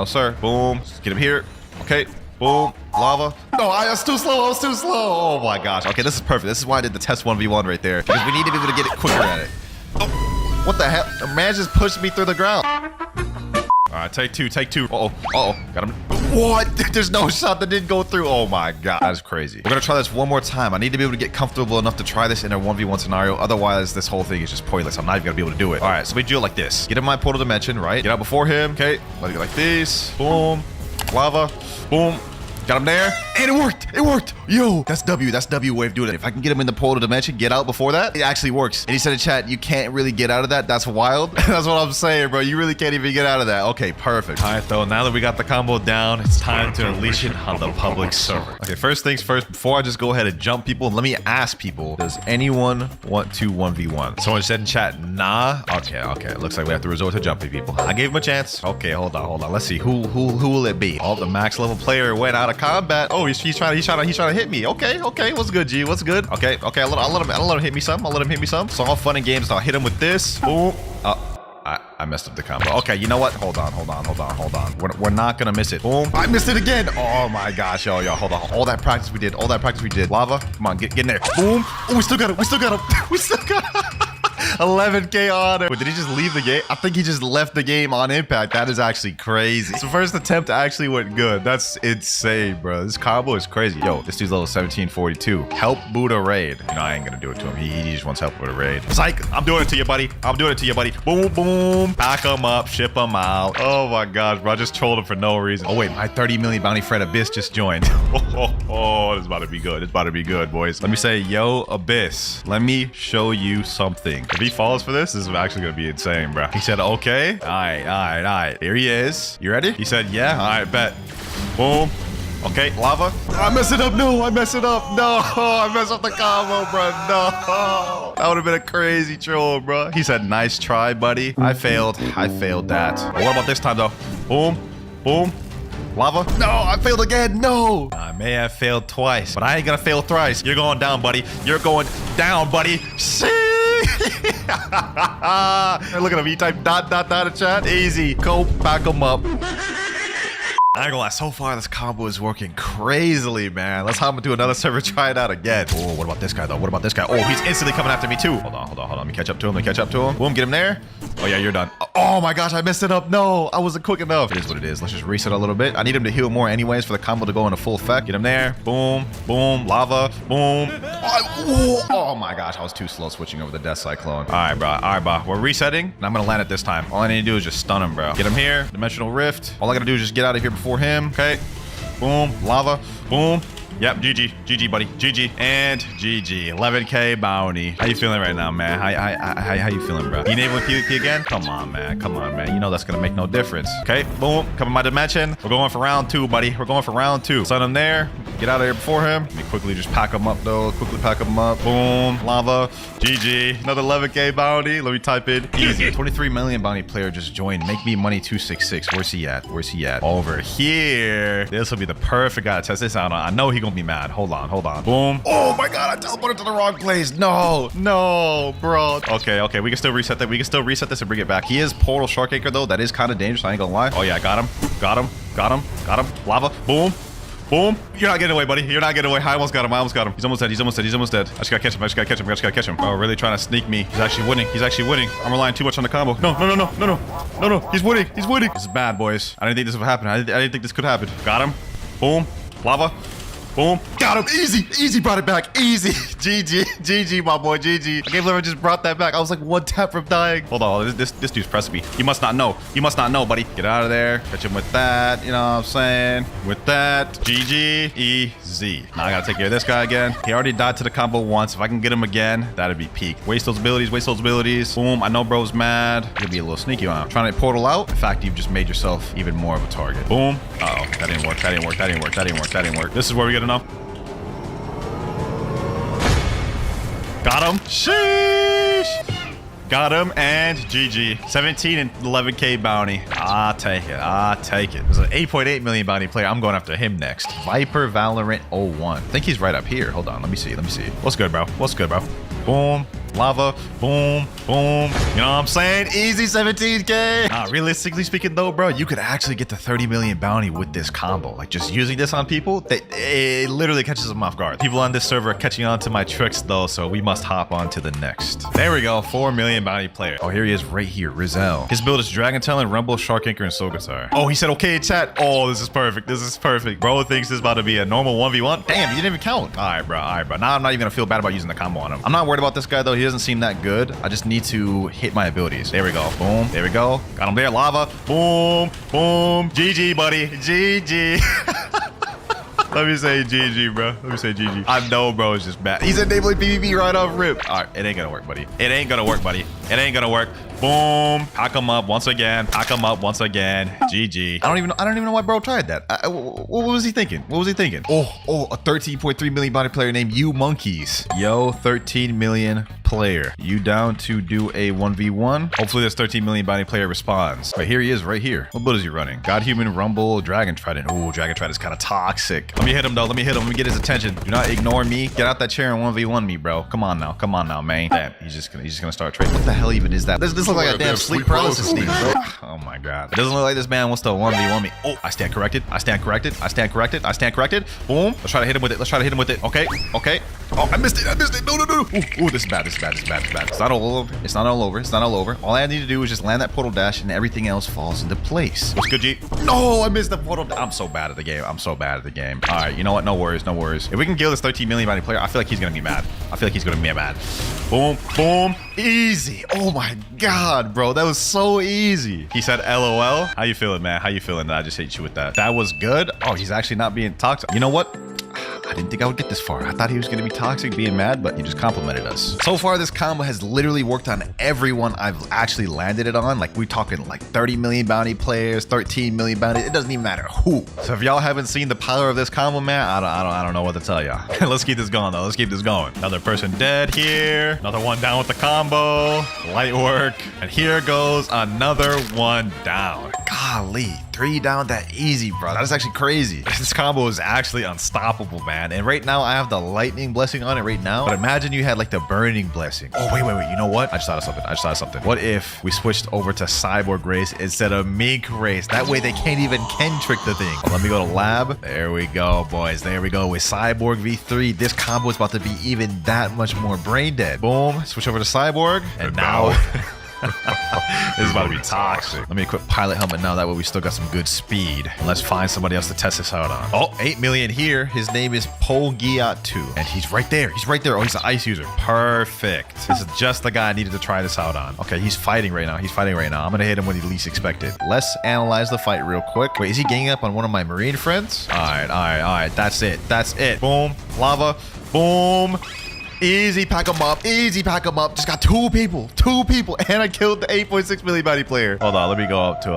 sir. Boom. Let's get him here. Okay. Boom. Lava. No, I was too slow. Oh my gosh. Okay, this is perfect. This is why I did the test 1v1 right there, because we need to be able to get it quicker at it. Oh, what the hell? The man just pushed me through the ground. All right, take two. Uh-oh, got him. What? There's no shot that didn't go through. Oh my god, that's crazy. We're gonna try this one more time. I need to be able to get comfortable enough to try this in a 1v1 scenario. Otherwise, this whole thing is just pointless. I'm not even gonna be able to do it. All right, so we do it like this. Get in my portal dimension, right? Get out before him. Okay, let it go like this. Boom. Lava. Boom. Got him there. And it worked. It worked. Yo, that's W. That's W way of doing it. If I can get him in the portal dimension, get out before that, it actually works. And he said in chat, you can't really get out of that. That's wild. That's what I'm saying, bro. You really can't even get out of that. Okay, perfect. All right, though. Now that we got the combo down, it's time to unleash it on the public server. Okay, first things first. Before I just go ahead and jump people, let me ask people, does anyone want to 1v1? Someone said in chat, nah. Okay. Looks like we have to resort to jumping people. I gave him a chance. Okay, hold on. Let's see. Who will it be? Oh, the max level player went out of combat. Oh, he's trying to hit me. Okay. What's good, G? What's good? Okay. I'll let him hit me some. It's all fun and games. I'll hit him with this. Boom. I messed up the combo. Okay, you know what? Hold on. We're not gonna miss it. Boom. I missed it again. Oh my gosh, yo, hold on. All that practice we did. Lava. Come on, get in there. Boom. Oh, we still got him. We still got him. 11k on it. Wait, did he just leave the game? I think he just left the game on impact. That is actually crazy. So first attempt actually went good. That's insane, bro. This combo is crazy. Yo, this dude's level 1742. Help boot a raid. You know, I ain't gonna do it to him. He just wants help with a raid. Psych, I'm doing it to you, buddy. Boom, boom. Pack him up, ship him out. Oh my gosh, bro. I just trolled him for no reason. Oh wait, my 30 million bounty friend Abyss just joined. It's about to be good. It's about to be good, boys. Let me say, yo, Abyss, let me show you something. If he falls for this is actually gonna be insane, bro. He said, okay. All right. Here he is. You ready? He said, yeah. All right, bet. Boom. Okay, lava. I mess it up. No, I mess it up. No, I mess up the combo, bro. No. That would have been a crazy troll, bro. He said, nice try, buddy. I failed that. But what about this time, though? Boom. Lava. No, I failed again. No. I may have failed twice, but I ain't gonna fail thrice. You're going down, buddy. See? Look at him. He typed ... in chat. Easy. Go back him up. I ain't gonna lie, so far this combo is working crazily, man. Let's hop into another server, try it out again. Oh, what about this guy, though? Oh, he's instantly coming after me, too. Hold on. Let me catch up to him. Boom, get him there. Oh, yeah, you're done. Oh, my gosh, I messed it up. No, I wasn't quick enough. It is what it is. Let's just reset a little bit. I need him to heal more anyways for the combo to go into full effect. Get him there. Boom, lava, boom. Oh, my gosh, I was too slow switching over the Death Cyclone. All right, bro. We're resetting, and I'm gonna land it this time. All I need to do is just stun him, bro. Get him here. Dimensional Rift. All I gotta do is just get out of here before him. Okay. Boom. Lava. Boom. Yep. GG, buddy. GG. And GG. 11k bounty. How you feeling right now, man? How you feeling, bro? You enabling PvP again? Come on, man. You know that's gonna make no difference. Okay. Boom. Come in my dimension. We're going for round 2, buddy. Send him there. Get out of here before him. Let me quickly just pack him up, though. Boom. Lava. GG. Another 11k bounty. Let me type in. Easy. 23 million bounty player just joined. Make me money 266. Where's he at? Over here. This will be the perfect guy to test this out on. I know he gonna be mad. Hold on. Boom. Oh my god, I teleported to the wrong place. No, bro. Okay. We can still reset that. And bring it back. He is Portal Shark Anchor, though. That is kind of dangerous. I ain't gonna lie. Oh yeah, got him. Lava. Boom. You're not getting away, buddy. I almost got him. He's almost dead. I just gotta catch him. Oh, really trying to sneak me. He's actually winning. I'm relying too much on the combo. No. He's winning. This is bad, boys. I didn't think this would happen. I didn't think this could happen. Got him. Boom. Lava. Boom. Got him. Easy. Brought it back. Easy. GG, my boy. GG. I can't believe I just brought that back. I was like one tap from dying. Hold on. This dude's pressing me. You must not know, buddy. Get out of there. Catch him with that. You know what I'm saying? With that. GG. Easy. Now I gotta take care of this guy again. He already died to the combo once. If I can get him again, that'd be peak. Waste those abilities. Boom. I know bro's mad. You'll be a little sneaky on him. Trying to portal out. In fact, you've just made yourself even more of a target. Boom. Uh-oh. That didn't work. This is where we get enough. Got him. Sheesh. Got him and GG. 17 and 11k bounty. I'll take it. There's an 8.8 million bounty player. I'm going after him next. Viper Valorant 01. I think he's right up here. Hold on. Let me see. What's good, bro? Boom. Lava. Boom. You know what I'm saying? Easy 17k. Realistically speaking, though, bro, you could actually get the 30 million bounty with this combo. Like, just using this on people, it literally catches them off guard. People on this server are catching on to my tricks, though, so we must hop on to the next. There we go. 4 million bounty player. Oh, here he is right here. Rizal. His build is Dragon Talon, Rumble, Shark Anchor, and Soul Guitar. Oh, he said okay in chat. Oh, this is perfect. Bro thinks this is about to be a normal 1v1. Damn, you didn't even count. All right, bro. Now I'm not even gonna feel bad about using the combo on him. I'm not worried about this guy, though. He doesn't seem that good. I just need to hit my abilities. There we go. Boom. There we go. Got him there. Lava. Boom. GG, buddy. GG. Let me say GG, bro. Let me say GG. I know, bro, is just bad. He's enabling PvP right off rip. All right, it ain't gonna work, buddy. It ain't gonna work, buddy. It ain't gonna work. Boom. Pack him up once again. Pack him up once again. GG. I don't even know why bro tried that. What was he thinking? What was he thinking? Oh, a 13.3 million body player named You Monkeys. Yo, 13 million player. You down to do a 1v1? Hopefully this 13 million body player responds. Right, here he is right here. What build is he running? God, Human, Rumble, Dragon Trident. Ooh, Dragon Trident is kind of toxic. Let me hit him though. Let me hit him. Let me get his attention. Do not ignore me. Get out that chair and 1v1 me, bro. Come on now. Come on now, man. Damn, he's just gonna start trading. What the hell even is that? This looks like a damn sleep paralysis thing, bro. Oh my god. It doesn't look like this man wants to 1v1 me. Oh, I stand corrected. I stand corrected. I stand corrected. I stand corrected. Boom. Let's try to hit him with it. Let's try to hit him with it. Okay. Okay. Oh, I missed it. I missed it. No. Ooh, this is bad. This is bad. This is bad. This is bad. It's not all over. It's not all over. It's not all over. All I need to do is just land that portal dash and everything else falls into place. What's good, G? No, I missed the portal. I'm so bad at the game. I'm so bad at the game. All right, you know what? No worries. No worries. If we can kill this 13 million body player, I feel like he's going to be mad. I feel like he's going to be mad. Boom. Boom. Easy. Oh my god, bro. That was so easy. He said LOL. How you feeling, man? How you feeling that I just hit you with that? That was good. Oh, he's actually not being toxic. You know what? I didn't think I would get this far. I thought he was going to be toxic, being mad, but he just complimented us. So far, this combo has literally worked on everyone I've actually landed it on. Like, we're talking like 30 million bounty players, 13 million bounty. It doesn't even matter who. So if y'all haven't seen the power of this combo, man, I don't know what to tell y'all. Let's keep this going, though. Let's keep this going. Another person dead here. Another one down with the combo. Light work. And here goes another one down. Golly. 3 down that easy, bro. That is actually crazy. This combo is actually unstoppable, man. And right now, I have the lightning blessing on it right now. But imagine you had like the burning blessing. Oh, wait. You know what? I just thought of something. What if we switched over to cyborg race instead of mink race? That way they can't even Ken trick the thing. Let me go to lab. There we go, boys. There we go. With cyborg v3, this combo is about to be even that much more brain dead. Boom. Switch over to cyborg. And now... this is about to be toxic. Let me equip pilot helmet now. That way we still got some good speed. And let's find somebody else to test this out on. Oh, 8 million here. His name is Pogiat2. And he's right there. He's right there. Oh, he's an ice user. Perfect. This is just the guy I needed to try this out on. Okay, he's fighting right now. I'm going to hit him when he least expected. Let's analyze the fight real quick. Wait, is he ganging up on one of my marine friends? All right. That's it. Boom. Lava. Boom. Easy, pack him up. Just got two people. And I killed the 8.6 million body player. Hold on, let me go up to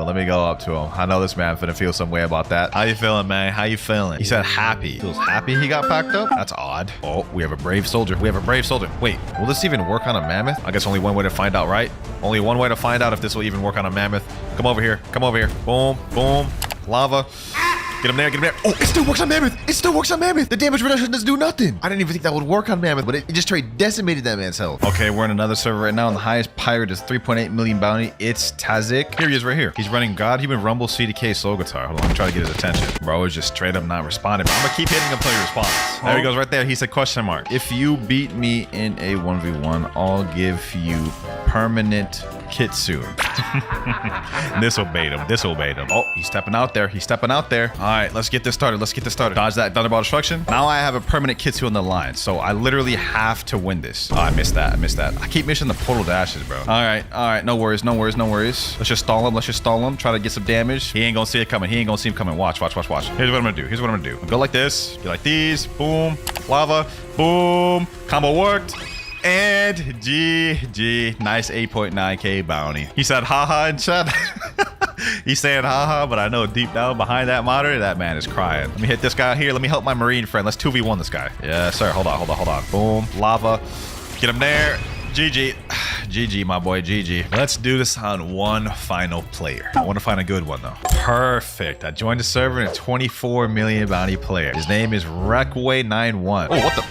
him. I know this man finna feel some way about that. How you feeling, man? How you feeling? He said happy. Feels happy he got packed up? That's odd. Oh, we have a brave soldier. Wait, will this even work on a mammoth? I guess only one way to find out, right? Only one way to find out if this will even work on a mammoth. Come over here. Boom. Lava. Get him there. Oh, it still works on Mammoth. The damage reduction doesn't do nothing. I didn't even think that would work on Mammoth, but it just straight decimated that man's health. Okay, we're in another server right now, and the highest pirate is 3.8 million bounty. It's Tazik. Here he is right here. He's running God, Human, Rumble, CDK, Soul Guitar. Hold on, let me try to get his attention. Bro is just straight up not responding, but I'm gonna keep hitting him until he responds. There he goes right there. He said question mark. If you beat me in a 1v1, I'll give you permanent Kitsune. This will bait him. Oh, he's stepping out there. All right, let's get this started. Dodge that Thunderbolt Destruction. Now I have a permanent Kitsune on the line, so I literally have to win this. Oh, I missed that. I keep missing the portal dashes, bro. All right. No worries. Let's just stall him. Try to get some damage. He ain't gonna see it coming. Watch. Here's what I'm gonna do. Go like this. Be like these. Boom. Lava. Boom. Combo worked. And GG. Nice 8.9k bounty. He said haha in chat. He's saying haha, but I know deep down behind that monitor, that man is crying. Let me hit this guy out here. Let me help my marine friend. Let's 2v1 this guy. Yes, sir. Hold on. Boom. Lava. Get him there. GG. GG, my boy. GG. Let's do this on one final player. I want to find a good one, though. Perfect. I joined the server and a 24 million bounty player. His name is Reckway91. Oh, what the?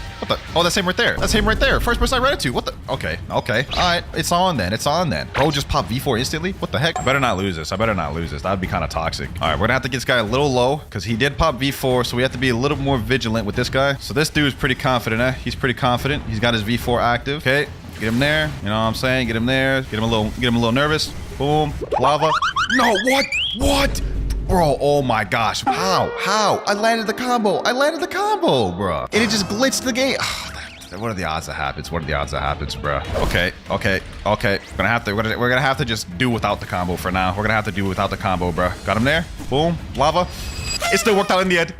Oh, that's him right there. First person I read it to. What the? Okay. All right. It's on then. Bro just popped V4 instantly. What the heck? I better not lose this. That would be kind of toxic. All right. We're going to have to get this guy a little low because he did pop V4. So we have to be a little more vigilant with this guy. So this dude is pretty confident, eh? He's pretty confident. He's got his V4 active. Okay. Get him there. You know what I'm saying? Get him there. Get him a little nervous. Boom. Lava. No, what? Bro, oh my gosh. How? I landed the combo, bro. And it just glitched the game. What are the odds that happens? What are the odds that happens, bro? Okay. We're gonna have to just do without the combo for now. We're gonna have to do without the combo, bro. Got him there. Boom. Lava. It still worked out in the end.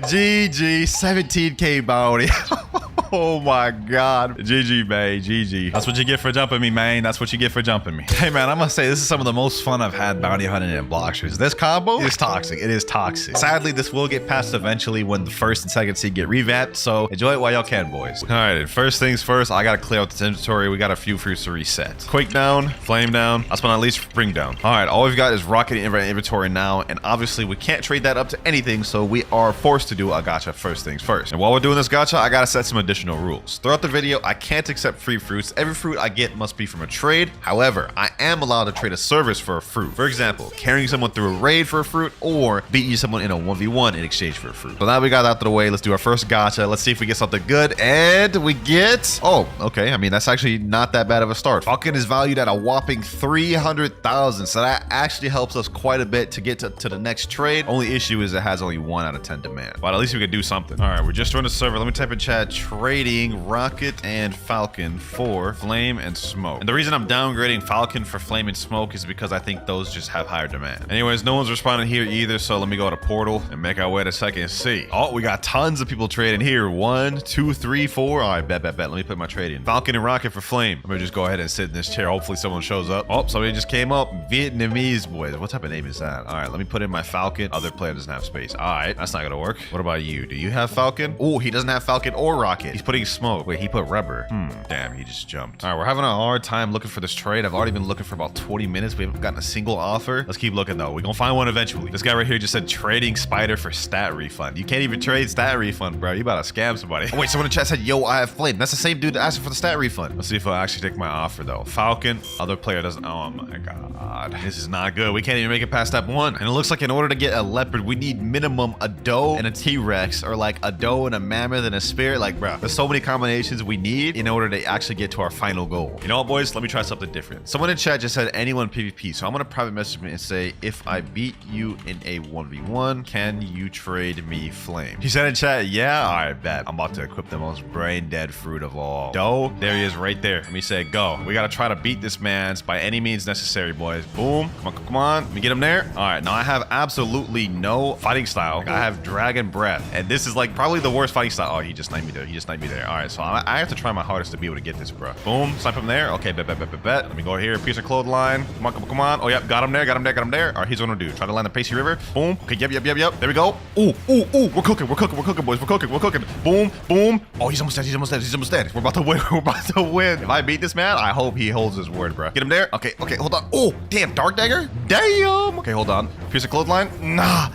GG. 17K bounty. Oh my God. GG, man. GG. That's what you get for jumping me, man. That's what you get for jumping me. Hey, man, I'm gonna say this is some of the most fun I've had bounty hunting in Blox Fruits. This combo is toxic. It is toxic. Sadly, this will get passed eventually when the first and second seed get revamped. So enjoy it while y'all can, boys. All right, and first things first, I gotta clear out this inventory. We got a few fruits to reset. Quake down, flame down. Last but not least, spring down. All right, all we've got is rocket inventory now, and obviously we can't trade that up to anything, so we are forced to do a gacha first things first. And while we're doing this gacha, I gotta set some additional rules. Throughout the video, I can't accept free fruits. Every fruit I get must be from a trade. However, I am allowed to trade a service for a fruit. For example, carrying someone through a raid for a fruit or beating someone in a 1v1 in exchange for a fruit. So now we got that out of the way. Let's do our first gacha. Let's see if we get something good. And we get... Oh, okay. I mean, that's actually not that bad of a start. Falcon is valued at a whopping 300,000. So that actually helps us quite a bit to get to the next trade. Only issue is it has only 1 out of 10 demand. But at least we can do something. All right, we're just running the server. Let me type in chat. Trading rocket and falcon for flame and smoke. And the reason I'm downgrading falcon for flame and smoke is because I think those just have higher demand. Anyways, no one's responding here either, so let me go to portal and make our way to second C. Oh, we got tons of people trading here. 1, 2, 3, 4. All right, bet. Let me put my trade in. Falcon and rocket for flame. Let me just go ahead and sit in this chair. Hopefully someone shows up. Oh, somebody just came up. Vietnamese boys. What type of name is that? All right, let me put in my falcon. Other player doesn't have space. All right, that's not gonna work. What about you? Do you have falcon? Oh, he doesn't have falcon or rocket. He's putting smoke. Wait, he put rubber. Damn, he just jumped. All right, we're having a hard time looking for this trade. I've already been looking for about 20 minutes. We haven't gotten a single offer. Let's keep looking though. We're gonna find one eventually. This guy right here just said trading spider for stat refund. You can't even trade stat refund, bro. You about to scam somebody. Oh, wait, someone in chat said, yo, I have flame. That's the same dude that asked for the stat refund. Let's see if I'll actually take my offer though. Falcon, other player doesn't. Oh my God. This is not good. We can't even make it past step 1. And it looks like in order to get a leopard, we need minimum a doe and a T-Rex, or like a doe and a mammoth and a spirit. Like, bro, there's so many combinations we need in order to actually get to our final goal. You know what, boys? Let me try something different. Someone in chat just said anyone PvP. So I'm gonna private message me and say, if I beat you in a 1v1, can you trade me flame? He said in chat, yeah, all right, bet. I'm about to equip the most brain dead fruit of all. Doe, there he is right there. Let me say, go. We gotta try to beat this man's by any means necessary, boys. Boom. Come on. Let me get him there. All right, now I have absolutely no fighting style. I have dragon breath, and this is like probably the worst fighting style. Oh, he just sniped me there. All right, so I have to try my hardest to be able to get this, bro. Boom, snipe him there. Okay, bet. Let me go here, piece of clothesline. Come on. Oh, yep, got him there. All right, he's gonna do. Try to land the Pacey River. Boom. Okay, yep. There we go. Ooh. We're cooking, boys. We're cooking. Boom. Oh, he's almost dead. We're about to win. If I beat this man, I hope he holds his word, bro. Get him there. Okay, hold on. Oh, damn, dark dagger. Damn. Okay, hold on. Piece of clothesline. Nah.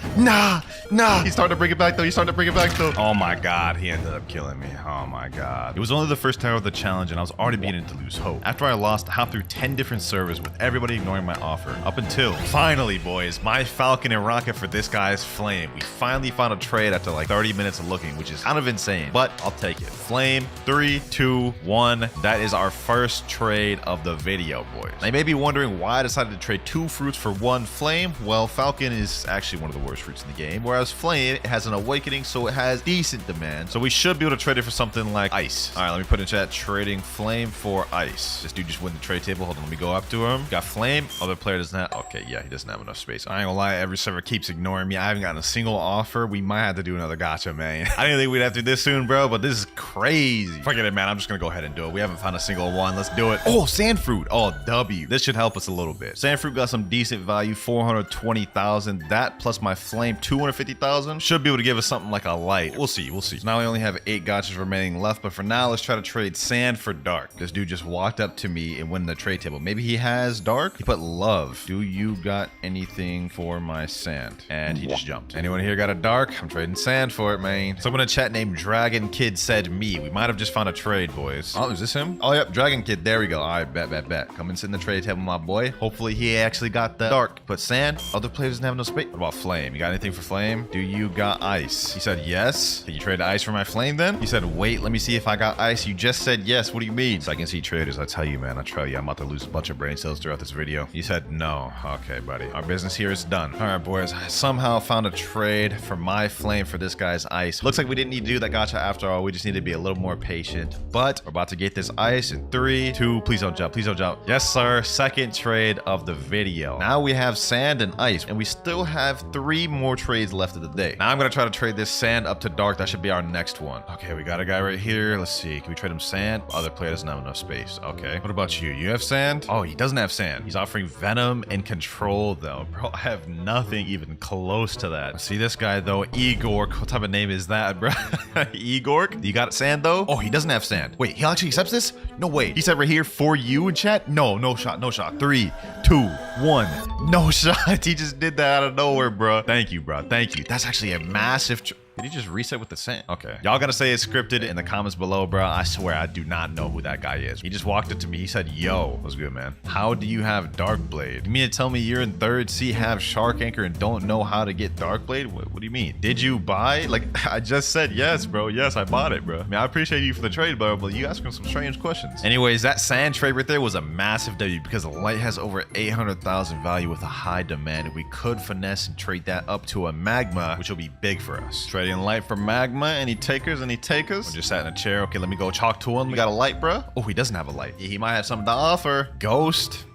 He's starting to bring it back though. Oh my God, he ended up killing me. Oh my God. It was only the first tower of the challenge, and I was already beginning to lose hope. After I lost, I hopped through 10 different servers with everybody ignoring my offer. Up until finally, boys, my falcon and rocket for this guy's flame. We finally found a trade after like 30 minutes of looking, which is kind of insane, but I'll take it. Flame, 3, 2, 1. That is our first trade of the video, boys. Now, you may be wondering why I decided to trade 2 fruits for 1 flame. Well, falcon is actually one of the worst fruits in the game, whereas flame, it has an awakening, so it has decent demand. So we should be able to trade it for something like ice. All right, let me put in chat, trading flame for ice. This dude just went the trade table. Hold on, let me go up to him. Got flame. Other player doesn't have. Okay, yeah, he doesn't have enough space. I ain't gonna lie, every server keeps ignoring me. I haven't gotten a single offer. We might have to do another gacha, man. I didn't think we'd have to do this soon, bro, but this is crazy. Forget it, man. I'm just gonna go ahead and do it. We haven't found a single one. Let's do it. Oh, sand fruit. Oh, W. This should help us a little bit. Sand fruit got some decent value, 420,000. That plus my flame, 250,000. Should be able to give us something like a light. We'll see. So now we only have 8 gachas remaining left, but for now, let's try to trade sand for dark. This dude just walked up to me and went in the trade table. Maybe he has dark? He put love. Do you got anything for my sand? And he just jumped. Anyone here got a dark? I'm trading sand for it, man. Someone in chat named Dragon Kid said me. We might have just found a trade, boys. Oh, is this him? Oh, yep, Dragon Kid. There we go. All right, bet. Come and sit in the trade table, my boy. Hopefully he actually got the dark. Put sand. Other player player doesn't have no space. What about flame? You got anything for flame? Do you got ice? He said yes. Can you trade ice for my flame then? He said, wait, let me see if I got ice. You just said yes. What do you mean? So I can see traders. I tell you, man, I tell you, I'm about to lose a bunch of brain cells throughout this video. You said no. Okay, buddy. Our business here is done. All right, boys. I somehow found a trade for my flame for this guy's ice. Looks like we didn't need to do that gacha after all. We just need to be a little more patient. But we're about to get this ice in 3, 2. Please don't jump. Please don't jump. Yes, sir. Second trade of the video. Now we have sand and ice, and we still have 3 more trades left of the day. Now I'm gonna try to trade this sand up to dark. That should be our next one. Okay, we got a guy right here. Let's see. Can we trade him sand? Other player doesn't have enough space. Okay. What about you? You have sand? Oh, he doesn't have sand. He's offering venom and control though. Bro, I have nothing even close to that. See this guy though, Igor. What type of name is that, bro? Igor? You got sand though? Oh, he doesn't have sand. Wait, he actually accepts this? No way. He said right here for you in chat? No, no shot, no shot. 3, 2, 1. No shot. He just did that out of nowhere, bro. Thank you, bro. Thank you. That's actually a massive... Did he just reset with the sand? Okay. Y'all gotta say it's scripted in the comments below, bro. I swear I do not know who that guy is. He just walked up to me. He said, yo, what's good, man? How do you have Dark Blade? You mean to tell me you're in 3rd C, have Shark Anchor, and don't know how to get Dark Blade? What do you mean? Did you buy? Like, I just said yes, bro. Yes, I bought it, bro. I mean, I appreciate you for the trade, bro, but you asking some strange questions. Anyways, that sand trade right there was a massive W because the light has over 800,000 value with a high demand. We could finesse and trade that up to a magma, which will be big for us. Trading light for magma. Any takers? Any takers? We're just sat in a chair. Okay, let me go talk to him. We got a light, bro. Oh, he doesn't have a light. He might have something to offer. Ghost.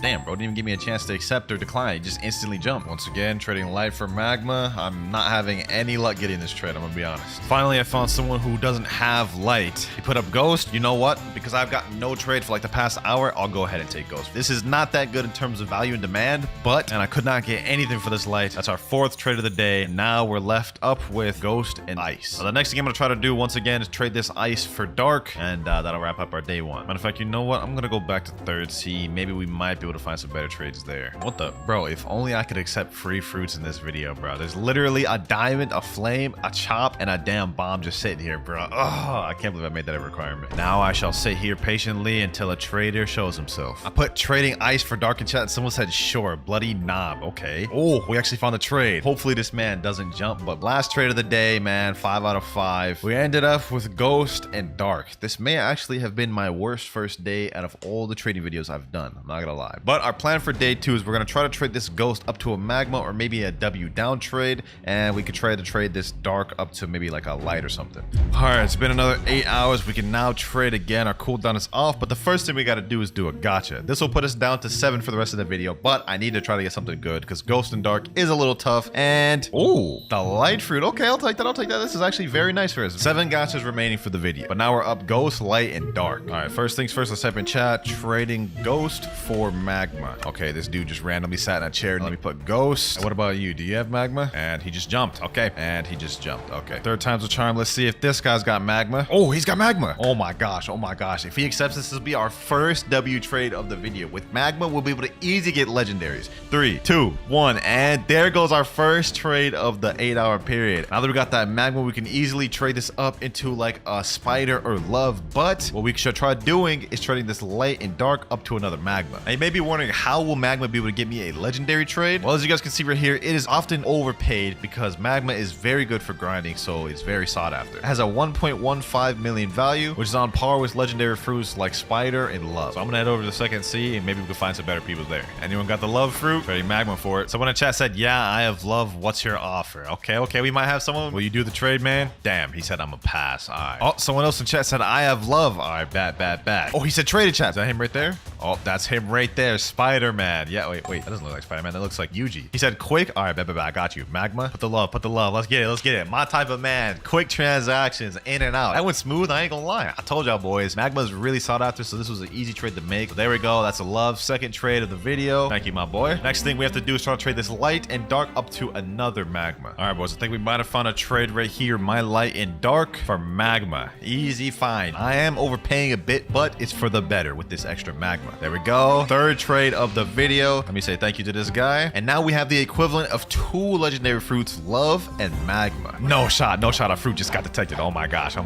Damn, bro, didn't even give me a chance to accept or decline. He just instantly jumped. Once again, trading light for magma. I'm not having any luck getting this trade, I'm gonna be honest. Finally, I found someone who doesn't have light. He put up ghost. You know what? Because I've gotten no trade for like the past hour, I'll go ahead and take ghost. This is not that good in terms of value and demand, and I could not get anything for this light. That's our 4th trade of the day. And now we're left up with ghost and ice. So the next thing I'm gonna try to do once again is trade this ice for dark, and that'll wrap up our day 1. Matter of fact, you know what? I'm gonna go back to 3rd C. Maybe we might be able to find some better trades there. What the? Bro, if only I could accept free fruits in this video, bro. There's literally a diamond, a flame, a chop, and a damn bomb just sitting here, bro. Oh, I can't believe I made that a requirement. Now I shall sit here patiently until a trader shows himself. I put trading ice for dark in chat and someone said sure. Bloody knob. Okay. Oh, we actually found a trade. Hopefully this man doesn't jump, but last trade of the day, man, 5 out of 5. We ended up with ghost and dark. This may actually have been my worst first day out of all the trading videos I've done. I'm not gonna lie. But our plan for day 2 is we're gonna try to trade this ghost up to a magma or maybe a W down trade, and we could try to trade this dark up to maybe like a light or something. All right, it's been another 8 hours. We can now trade again. Our cooldown is off, but the first thing we got to do is do a gacha. This will put us down to 7 for the rest of the video, but I need to try to get something good because ghost and dark is a little tough. And oh, the light fruit. Okay, I'll take that. I'll take that. This is actually very nice for us. 7 gachas remaining for the video, but now we're up ghost, light, and dark. All right, first things first, let's type in chat trading ghost for magma. Okay, this dude just randomly sat in a chair. Let me put ghost. And what about you? Do you have magma? And he just jumped. Okay, and he just jumped. Okay, 3rd time's a charm. Let's see if this guy's got magma. Oh, he's got magma. Oh my gosh. Oh my gosh. If he accepts this, will be our first W trade of the video. With magma, we'll be able to easily get legendaries. 3, 2, 1, and there goes our first trade of the 8-hour period. Now that we got that magma, we can easily trade this up into like a spider or love. But what we should try doing is trading this light and dark up to another magma. Now you may be wondering, how will magma be able to get me a legendary trade? Well, as you guys can see right here, it is often overpaid because magma is very good for grinding, so it's very sought after. It has a 1.15 million value, which is on par with legendary fruits like spider and love. So I'm gonna head over to the 2nd C and maybe we can find some better people there. Anyone got the love fruit? Trading magma for it. Someone in chat said, yeah, I have love. What's your offer? Okay, we might have someone. Will you do the trade, man? Damn, he said I'm a pass. All right. Oh, someone else in chat said I have love. All right, bad. Oh, he said traded chat. Is that him right there? Oh, that's him right there. Spider-Man. Yeah, wait. That doesn't look like Spider-Man. That looks like Yuji. He said quick. All right, bet. I got you. Magma. Put the love. Let's get it. My type of man. Quick transactions, in and out. That went smooth. I ain't gonna lie. I told y'all boys. Magma is really sought after, so this was an easy trade to make. So there we go. That's a love. 2nd trade of the video. Thank you, my boy. Next thing we have to do is try to trade this light and dark up to another magma. All right, boys. I think we might have found a trade right here. My light and dark for magma. Easy find. I am overpaying a bit, but it's for the better with this extra magma. There we go. 3rd third trade of the video. Let me say thank you to this guy. And now we have the equivalent of 2 legendary fruits, Love and Magma. No shot of fruit just got detected. Oh my gosh.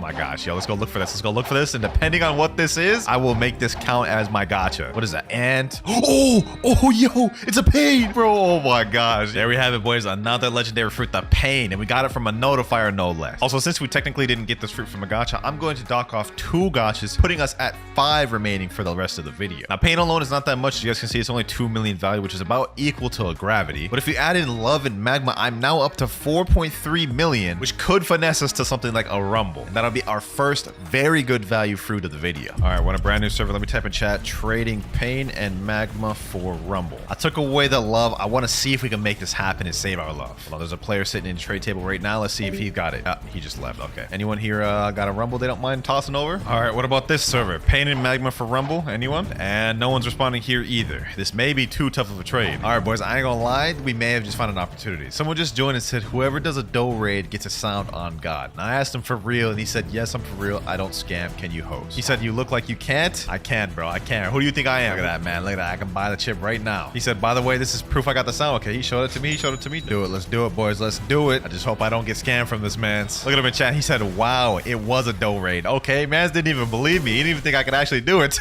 Yo, let's go look for this. And depending on what this is, I will make this count as my gacha. What is that? Ant. Oh, yo, it's a pain, bro. Oh my gosh. There we have it, boys. Another legendary fruit, the pain. And we got it from a notifier, no less. Also, since we technically didn't get this fruit from a gacha, I'm going to dock off 2 gachas, putting us at 5 remaining for the rest of the video. Now, pain alone is not that much. As you guys can see, it's only 2 million value, which is about equal to a gravity. But if you add in Love and Magma, I'm now up to 4.3 million, which could finesse us to something like a Rumble. And that'll be our first very good value fruit of the video. All right, we're on a brand new server. Let me type in chat, trading pain and Magma for Rumble. I took away the Love. I want to see if we can make this happen and save our love. Well, there's a player sitting in the trade table right now. Let's see if he got it. He just left. Okay. Anyone here got a Rumble they don't mind tossing over? All right, what about this server? Pain and Magma for Rumble? Anyone? And no one's responding here either. This may be too tough of a trade. All right, boys, I ain't gonna lie. We may have just found an opportunity. Someone just joined and said, whoever does a dough raid gets a sound on God. And I asked him for real, and he said, yes, I'm for real. I don't scam. Can you host? He said, you look like you can't. I can, bro. I can. Who do you think I am? Look at that, man. Look at that. I can buy the chip right now. He said, by the way, this is proof I got the sound. Okay, he showed it to me. Do it. Let's do it, boys. Let's do it. I just hope I don't get scammed from this man. Look at him in chat. He said, wow, it was a dough raid. Okay, mans didn't even believe me. He didn't even think I could actually do it.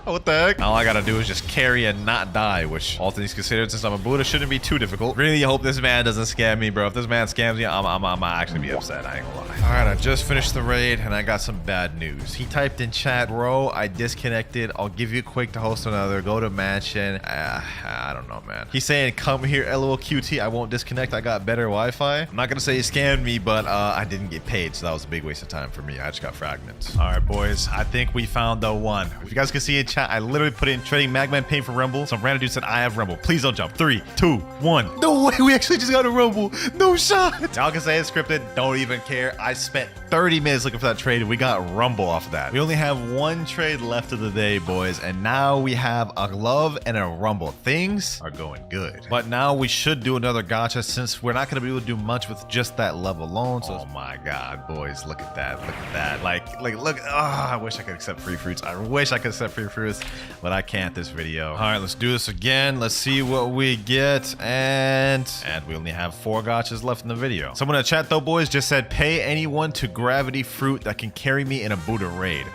What the heck? All I gotta do is just carry and not die, which all things considered, since I'm a Buddha, shouldn't be too difficult. Really hope this man doesn't scam me, bro. If this man scams me, I'm actually be upset. I ain't gonna lie. All right, I just finished the raid and I got some bad news. He typed in chat, bro, I disconnected. I'll give you a quick to host another. Go to mansion. I don't know, man. He's saying, come here, LOL QT. I won't disconnect. I got better Wi-Fi. I'm not gonna say he scammed me, but I didn't get paid, so that was a big waste of time for me. I just got fragments. All right, boys. I think we found the one. If you guys can see in chat, I literally put in trading Magma and pain for Rumble. Some random dude said, I have Rumble. Please don't jump. 3, 2, 1. No way. We actually just got a Rumble. No shot. Y'all can say it's scripted. Don't even care. I spent 30 minutes looking for that trade and we got Rumble off of that. We only have 1 trade left of the day, boys. And now we have a Love and a Rumble. Things are going good. But now we should do another gacha since we're not going to be able to do much with just that Love alone. So, oh my God, boys. Look at that. Look at that. Like, look. I wish I could accept free fruits. I wish I could accept free fruits, but I can't this video. All right, let's do this again. Let's see what we get. And we only have 4 gachas left in the video. Someone in the chat though, boys, just said, pay anyone to gravity fruit that can carry me in a Buddha raid.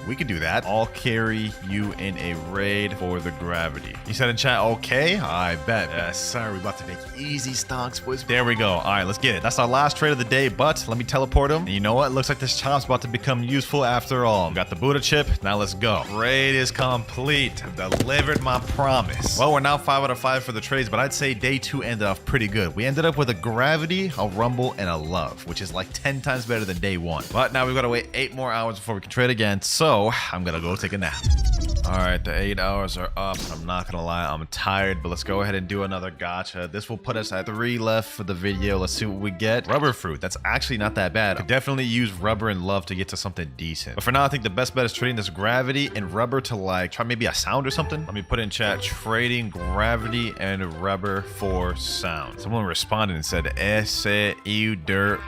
We could do that. I'll carry you in a raid for the gravity. He said in chat, okay, I bet. Yes, sir. We're about to make easy stocks, boys. There we go. All right, let's get it. That's our last trade of the day, but let me teleport him. And you know what? Looks like this chop's about to become useful after all. We got the Buddha chip. Now let's go. Raid is complete. Delivered my promise. Well, we're now 5 out of 5 for the trades, but I'd say day 2 ended off pretty good. We ended up with a gravity, a Rumble, and a Love, which is like 10 times better than day 1. But now we've got to wait 8 more hours before we can trade again. So I'm gonna go take a nap. All right, the 8 hours are up. I'm not gonna lie, I'm tired, but let's go ahead and do another gacha. This will put us at 3 left for the video. Let's see what we get. Rubber fruit. That's actually not that bad. Could definitely use Rubber and Love to get to something decent. But for now, I think the best bet is trading this gravity and Rubber to like try maybe a sound or something. Let me put in chat, trading gravity and Rubber for sound. Someone responded and said, ese iu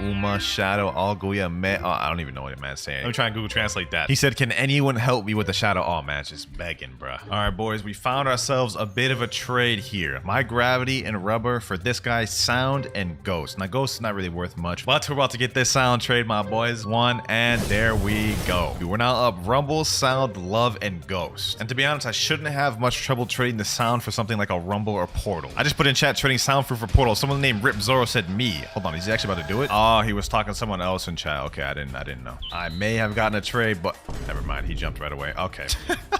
uma shadow alguya me. Oh, I don't even know what the man's saying. Let me try and Google translate that. He said, can anyone help me with the shadow? Oh man, it's just begging, bruh. All right, boys, we found ourselves a bit of a trade here. My gravity and Rubber for this guy's sound and Ghost. Now, Ghost is not really worth much, but we're about to get this sound trade, my boys. 1, and there we go. We're now up Rumble, Sound, Love, and Ghost. And to be honest, I shouldn't have much trouble trading the sound for something like a Rumble or Portal. I just put in chat trading sound fruit for Portal. Someone named Rip Zoro said me. Hold on, is he actually about to do it? Oh, he was talking to someone else in chat. Okay, I didn't know. I may have gotten a trade, but never mind. He jumped right away. Okay.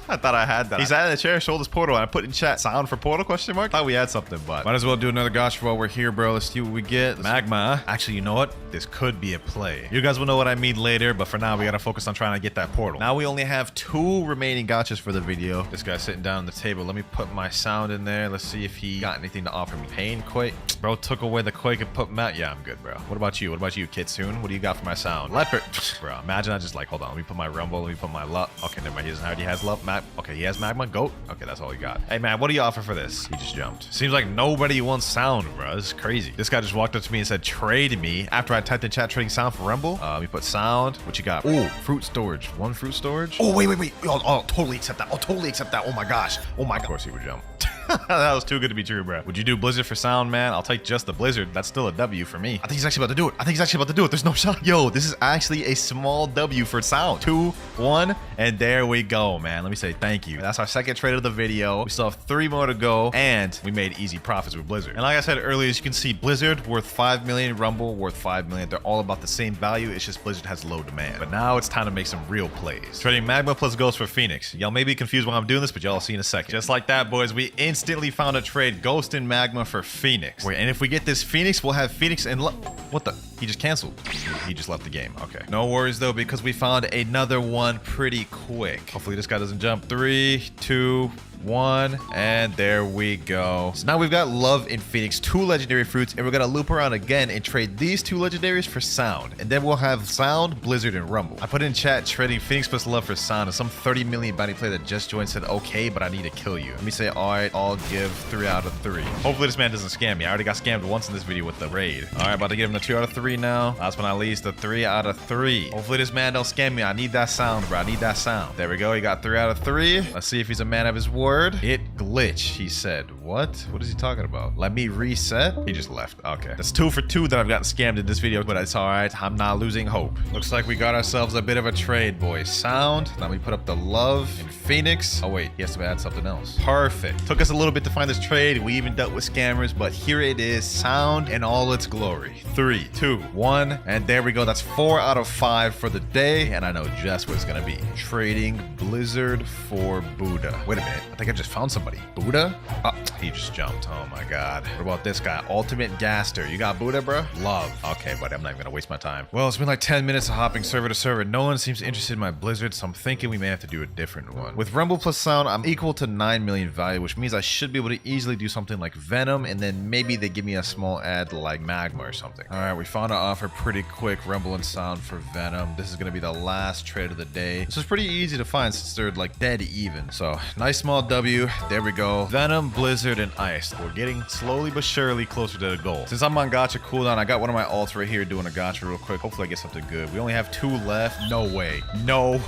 I thought I had that. He sat in the chair, showed his Portal, and I put in chat sound for Portal question mark. Thought we had something, but might as well do another gacha while we're here, bro. Let's see what we get. Magma. Actually, you know what? This could be a play. You guys will know what I mean later, but for now, we gotta focus on trying to get that Portal. Now we only have 2 remaining gachas for the video. This guy's sitting down on the table. Let me put my sound in there. Let's see if he got anything to offer me. Pain, Quake. Bro took away the Quake and put Matt. Yeah, I'm good, bro. What about you? What about you, Kitsune? What do you got for my sound? Leopard. Bro, imagine I just like, hold on. Let me put my Rumble. Let me put my Love. Okay, never mind. He already has Love. Okay, he has magma. Goat. Okay, that's all he got. Hey, man, what do you offer for this? He just jumped. Seems like nobody wants sound, bro. This is crazy. This guy just walked up to me and said, trade me. After I typed in chat trading sound for Rumble. We put sound. What you got? Oh, fruit storage. 1 fruit storage. Oh, wait. I'll totally accept that. Oh my gosh. Oh my god. Of course he would jump. That was too good to be true, bro. Would you do Blizzard for sound, man? I'll take just the Blizzard. That's still a W for me. I think he's actually about to do it. There's no shot. Yo, this is actually a small W for sound. 2, 1, and there we go, man. Let me say thank you. That's our second trade of the video. We still have 3 more to go, and we made easy profits with Blizzard. And like I said earlier, as you can see, Blizzard worth 5 million, Rumble worth 5 million. They're all about the same value. It's just Blizzard has low demand. But now it's time to make some real plays. Trading Magma plus Ghost for Phoenix. Y'all may be confused why I'm doing this, but y'all see in a second. Just like that, boys, we instantly found a trade Ghost and Magma for Phoenix. Wait, and if we get this Phoenix, we'll have Phoenix and what the? He just canceled. He just left the game. Okay. No worries though, because we found another one pretty quick. Hopefully this guy doesn't jump. 3, 2, 1, and there we go. So now we've got Love in Phoenix, 2 legendary fruits, and we're gonna loop around again and trade these 2 legendaries for sound, and then we'll have sound, Blizzard, and Rumble. I put in chat trading Phoenix plus Love for sound, and some 30 million bounty player that just joined said, okay, but I need to kill you. Let me say, all right, I'll give 3 out of 3. Hopefully this man doesn't scam me. I already got scammed once in this video with the raid. All right, about to give him the 2 out of 3 now. Last but not least, the 3 out of 3. Hopefully this man don't scam me. I need that sound, bro. I need that sound. There we go. He got 3 out of 3. Let's see if he's a man of his word. It glitched, he said. What? What is he talking about? Let me reset? He just left. Okay. That's 2 for 2 that I've gotten scammed in this video, but it's all right. I'm not losing hope. Looks like we got ourselves a bit of a trade, boys. Sound. Let me put up the Love in Phoenix. Oh, wait. He has to add something else. Perfect. Took us a little bit to find this trade. We even dealt with scammers, but here it is. Sound in all its glory. 3, 2, 1, and there we go. That's 4 out of 5 for the day, and I know just what it's gonna be. Trading Blizzard for Buddha. Wait a minute. I think I just found somebody. Buddha? Oh, he just jumped. Oh my god. What about this guy? Ultimate Gaster. You got Buddha, bro? Love. Okay, buddy. I'm not even gonna waste my time. Well, it's been like 10 minutes of hopping server to server. No one seems interested in my Blizzard, so I'm thinking we may have to do a different one. With Rumble plus Sound, I'm equal to 9 million value, which means I should be able to easily do something like Venom, and then maybe they give me a small ad like Magma or something. All right, we found an offer pretty quick. Rumble and Sound for Venom. This is gonna be the last trade of the day. This is pretty easy to find since they're like dead even. So nice small W. There we go. Venom, Blizzard, and Ice. We're getting slowly but surely closer to the goal. Since I'm on Gacha cooldown, I got one of my alts right here doing a Gacha real quick. Hopefully I get something good. We only have 2 left. No way. No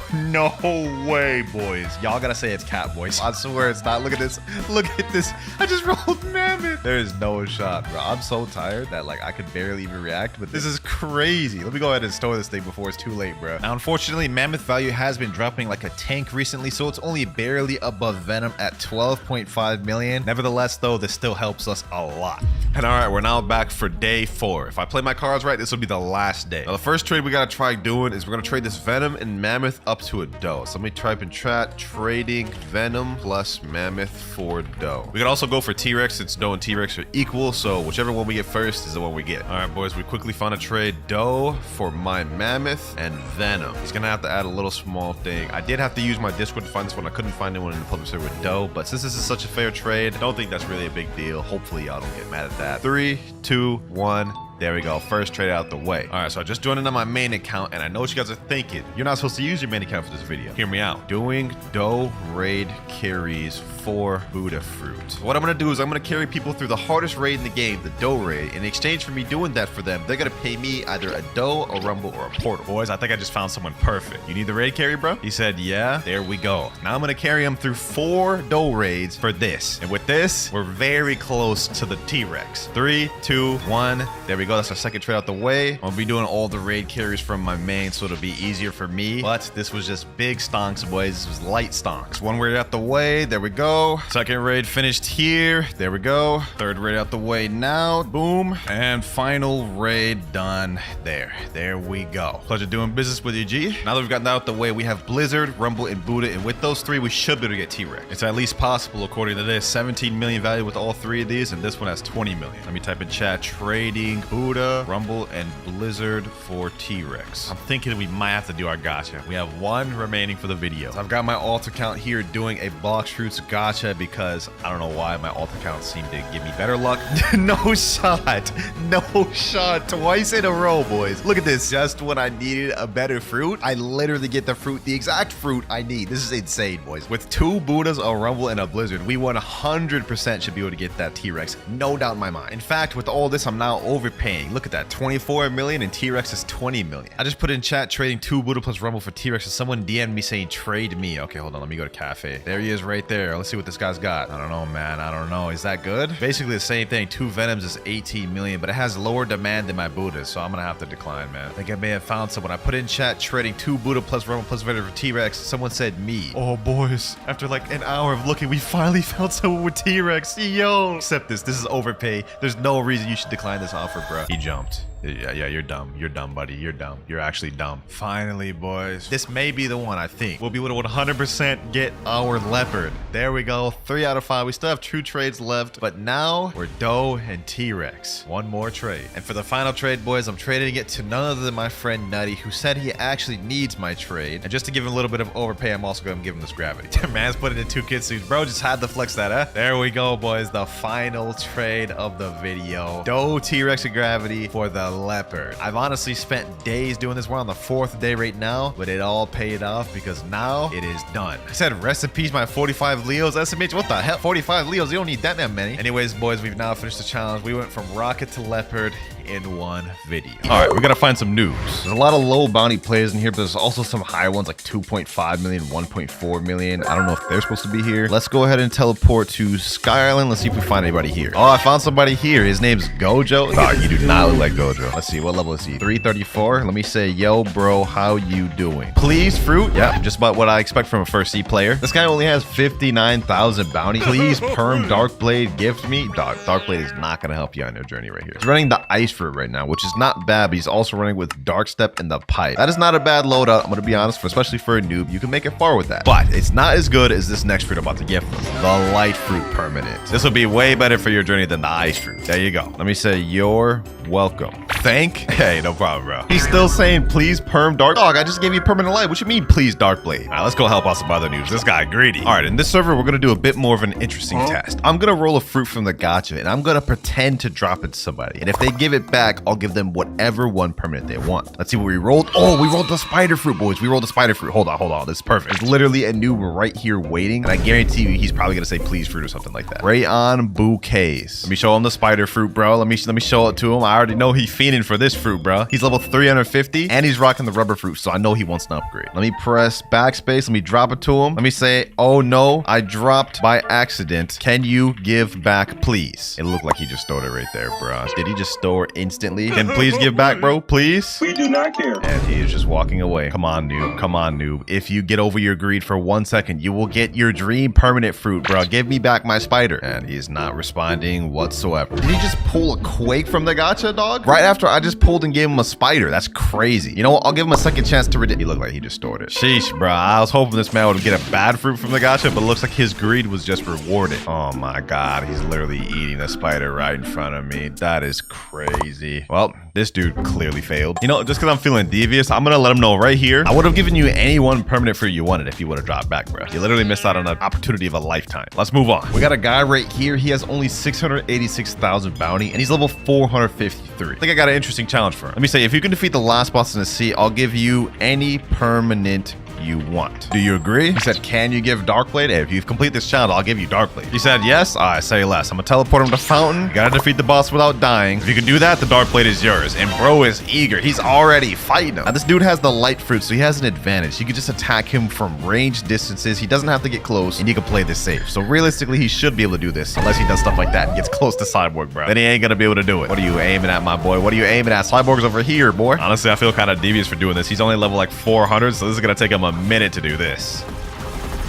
way, boys. Y'all gotta say it's cat, boys. I swear it's not. Look at this. Look at this. I just rolled Mammoth. There is no shot, bro. I'm so tired that like I could barely even react, but this is crazy. Let me go ahead and store this thing before it's too late, bro. Now, unfortunately, Mammoth value has been dropping like a tank recently, so it's only barely above Venom at 12.5 million. Nevertheless, though, this still helps us a lot. And all right, we're now back for day 4. If I play my cards right, this will be the last day. Now, the first trade we gotta try doing is we're gonna trade this Venom and Mammoth up to a dough. So let me type in chat, trading Venom plus Mammoth for dough. We could also go for T-Rex since dough and T-Rex are equal, so whichever one we get first is the one we get. All right, boys, we quickly found a trade dough for my Mammoth and Venom. He's gonna have to add a little small thing. I did have to use my Discord to find this one. I couldn't find anyone in the public server with dough, but since this is such a fair trade, I don't think that's really a big deal. Hopefully y'all don't get mad at that. 3, 2, 1. There we go. First trade out the way. All right, so I just joined in on my main account, and I know what you guys are thinking. You're not supposed to use your main account for this video. Hear me out. Doing dough raid carries for Buddha fruit. What I'm gonna do is I'm gonna carry people through the hardest raid in the game, the dough raid. In exchange for me doing that for them, they're gonna pay me either a dough, a rumble, or a portal. Boys, I think I just found someone perfect. You need the raid carry, bro? He said, yeah. There we go. Now I'm gonna carry him through 4 dough raids for this. And with this, we're very close to the T-Rex. 3, 2, 1. There we go. That's our second trade out the way. I'm gonna be doing all the raid carries from my main, so it'll be easier for me. But this was just big stonks, boys. This was light stonks. 1 raid out the way. There we go. Second raid finished here. There we go. 3rd raid out the way now. Boom. And final raid done there. There we go. Pleasure doing business with you, G. Now that we've gotten that out the way, we have Blizzard, Rumble, and Buddha. And with those 3, we should be able to get T-Rex. It's at least possible according to this. 17 million value with all 3 of these, and this one has 20 million. Let me type in chat, trading Buddha Buddha, Rumble, and Blizzard for T-Rex. I'm thinking we might have to do our gacha. We have one remaining for the video. So I've got my alt account here doing a Blox Fruits gacha because I don't know why my alt account seemed to give me better luck. No shot. No shot. Twice in a row, boys. Look at this. Just when I needed a better fruit, I literally get the fruit, the exact fruit I need. This is insane, boys. With 2 Buddhas, a Rumble, and a Blizzard, we 100% should be able to get that T-Rex. No doubt in my mind. In fact, with all this, I'm now overpaying. Look at that. 24 million and T-Rex is 20 million. I just put in chat trading 2 Buddha plus Rumble for T-Rex and someone DM'd me saying trade me. Okay, hold on. Let me go to cafe. There he is right there. Let's see what this guy's got. I don't know, man. I don't know. Is that good? Basically the same thing. 2 Venoms is 18 million, but it has lower demand than my Buddhas, so I'm gonna have to decline, man. I think I may have found someone. I put in chat trading 2 Buddha plus Rumble plus Venom for T-Rex. Someone said me. Oh, boys. After like an hour of looking, we finally found someone with T-Rex. Yo. Accept this. This is overpay. There's no reason you should decline this offer, bro. He jumped. Yeah, you're dumb. You're dumb, buddy. You're dumb. You're actually dumb. Finally, boys. This may be the one, I think. We'll be able to 100% get our leopard. There we go. 3 out of 5. We still have 2 trades left, but now we're Doe and T-Rex. One more trade. And for the final trade, boys, I'm trading it to none other than my friend Nutty, who said he actually needs my trade. And just to give him a little bit of overpay, I'm also going to give him this gravity. Man's putting in 2 kid suits. Bro, just had to flex that, huh? There we go, boys. The final trade of the video. Doe, T-Rex, and gravity for the leopard. I've honestly spent days doing this. We're on the 4th day right now, but it all paid off because now it is done. I said rest in peace my 45 Leos. SMH, what the hell? 45 Leos, you don't need that many. Anyways, boys, we've now finished the challenge. We went from rocket to leopard in one video. All right, we gotta find some noobs. There's a lot of low bounty players in here, but there's also some high ones like 2.5 million, 1.4 million. I don't know if they're supposed to be here. Let's go ahead and teleport to Sky Island. Let's see if we find anybody here. Oh, I found somebody here. His name's Gojo. Dog, you do not look like Gojo. Let's see, what level is he? 334. Let me say, yo, bro, how you doing? Please, fruit. Yeah, just about what I expect from a first C player. This guy only has 59,000 bounty. Please, perm Darkblade, gift me. Dog, Darkblade is not gonna help you on your journey right here. He's running the ice fruit right now, which is not bad, but he's also running with Dark Step and the pipe. That is not a bad loadout, I'm gonna be honest, especially for a noob. You can make it far with that, but it's not as good as this next fruit I'm about to gift them, the light fruit permanent. This will be way better for your journey than the ice fruit. There you go. Let me say, you're welcome. Thank? Hey, no problem, bro. He's still saying, please perm dark. Dog, I just gave you permanent light. What you mean, please Darkblade? All right, let's go help out some other noobs. This guy greedy. All right, in this server, we're gonna do a bit more of an interesting test. I'm gonna roll a fruit from the gacha, and I'm gonna pretend to drop it to somebody. And if they give it back, I'll give them whatever one permanent they want. Let's see what we rolled. Oh, we rolled the spider fruit, boys. We rolled the spider fruit. Hold on. This is perfect. There's literally a noob right here waiting, and I guarantee you he's probably gonna say please fruit or something like that. Rayon bouquets. Let me show him the spider fruit, bro. Let me show it to him. I already know he's fiending for this fruit, bro. He's level 350, and he's rocking the rubber fruit, so I know he wants an upgrade. Let me press backspace. Let me drop it to him. Let me say, oh no, I dropped by accident. Can you give back, please? It looked like he just stole it right there, bro. Did he just store instantly? Can please give back, bro, please? We do not care. And he is just walking away. Come on, noob. Come on, noob. If you get over your greed for 1 second, you will get your dream permanent fruit, bro. Give me back my spider. And he is not responding whatsoever. Did he just pull a quake from the gacha, dog? Right after I just pulled and gave him a spider. That's crazy. You know what? I'll give him a second chance to redeem. He looked like he just stored it. Sheesh, bro. I was hoping this man would get a bad fruit from the gacha, but it looks like his greed was just rewarded. Oh my god. He's literally eating a spider right in front of me. That is crazy. Well, this dude clearly failed. You know, just because I'm feeling devious, I'm gonna let him know right here. I would have given you any one permanent fruit you wanted if you would have dropped back, bro. You literally missed out on an opportunity of a lifetime. Let's move on. We got a guy right here. He has only 686,000 bounty, and he's level 453. I think I got an interesting challenge for him. Let me say, if you can defeat the last boss in the sea, I'll give you any permanent you want. Do you agree? He said, can you give Darkblade? Hey, if you complete this challenge, I'll give you Darkblade. He said, yes. I say less. I'm gonna teleport him to Fountain. You gotta defeat the boss without dying. If you can do that, the Darkblade is yours. And bro is eager. He's already fighting him. Now, this dude has the light fruit, so he has an advantage. You can just attack him from range distances. He doesn't have to get close, and you can play this safe. So realistically, he should be able to do this, unless he does stuff like that and gets close to Cyborg, bro. Then he ain't gonna be able to do it. What are you aiming at, my boy? What are you aiming at? Cyborg's over here, boy. Honestly, I feel kind of devious for doing this. He's only level like 400, so this is gonna take him a minute to do this.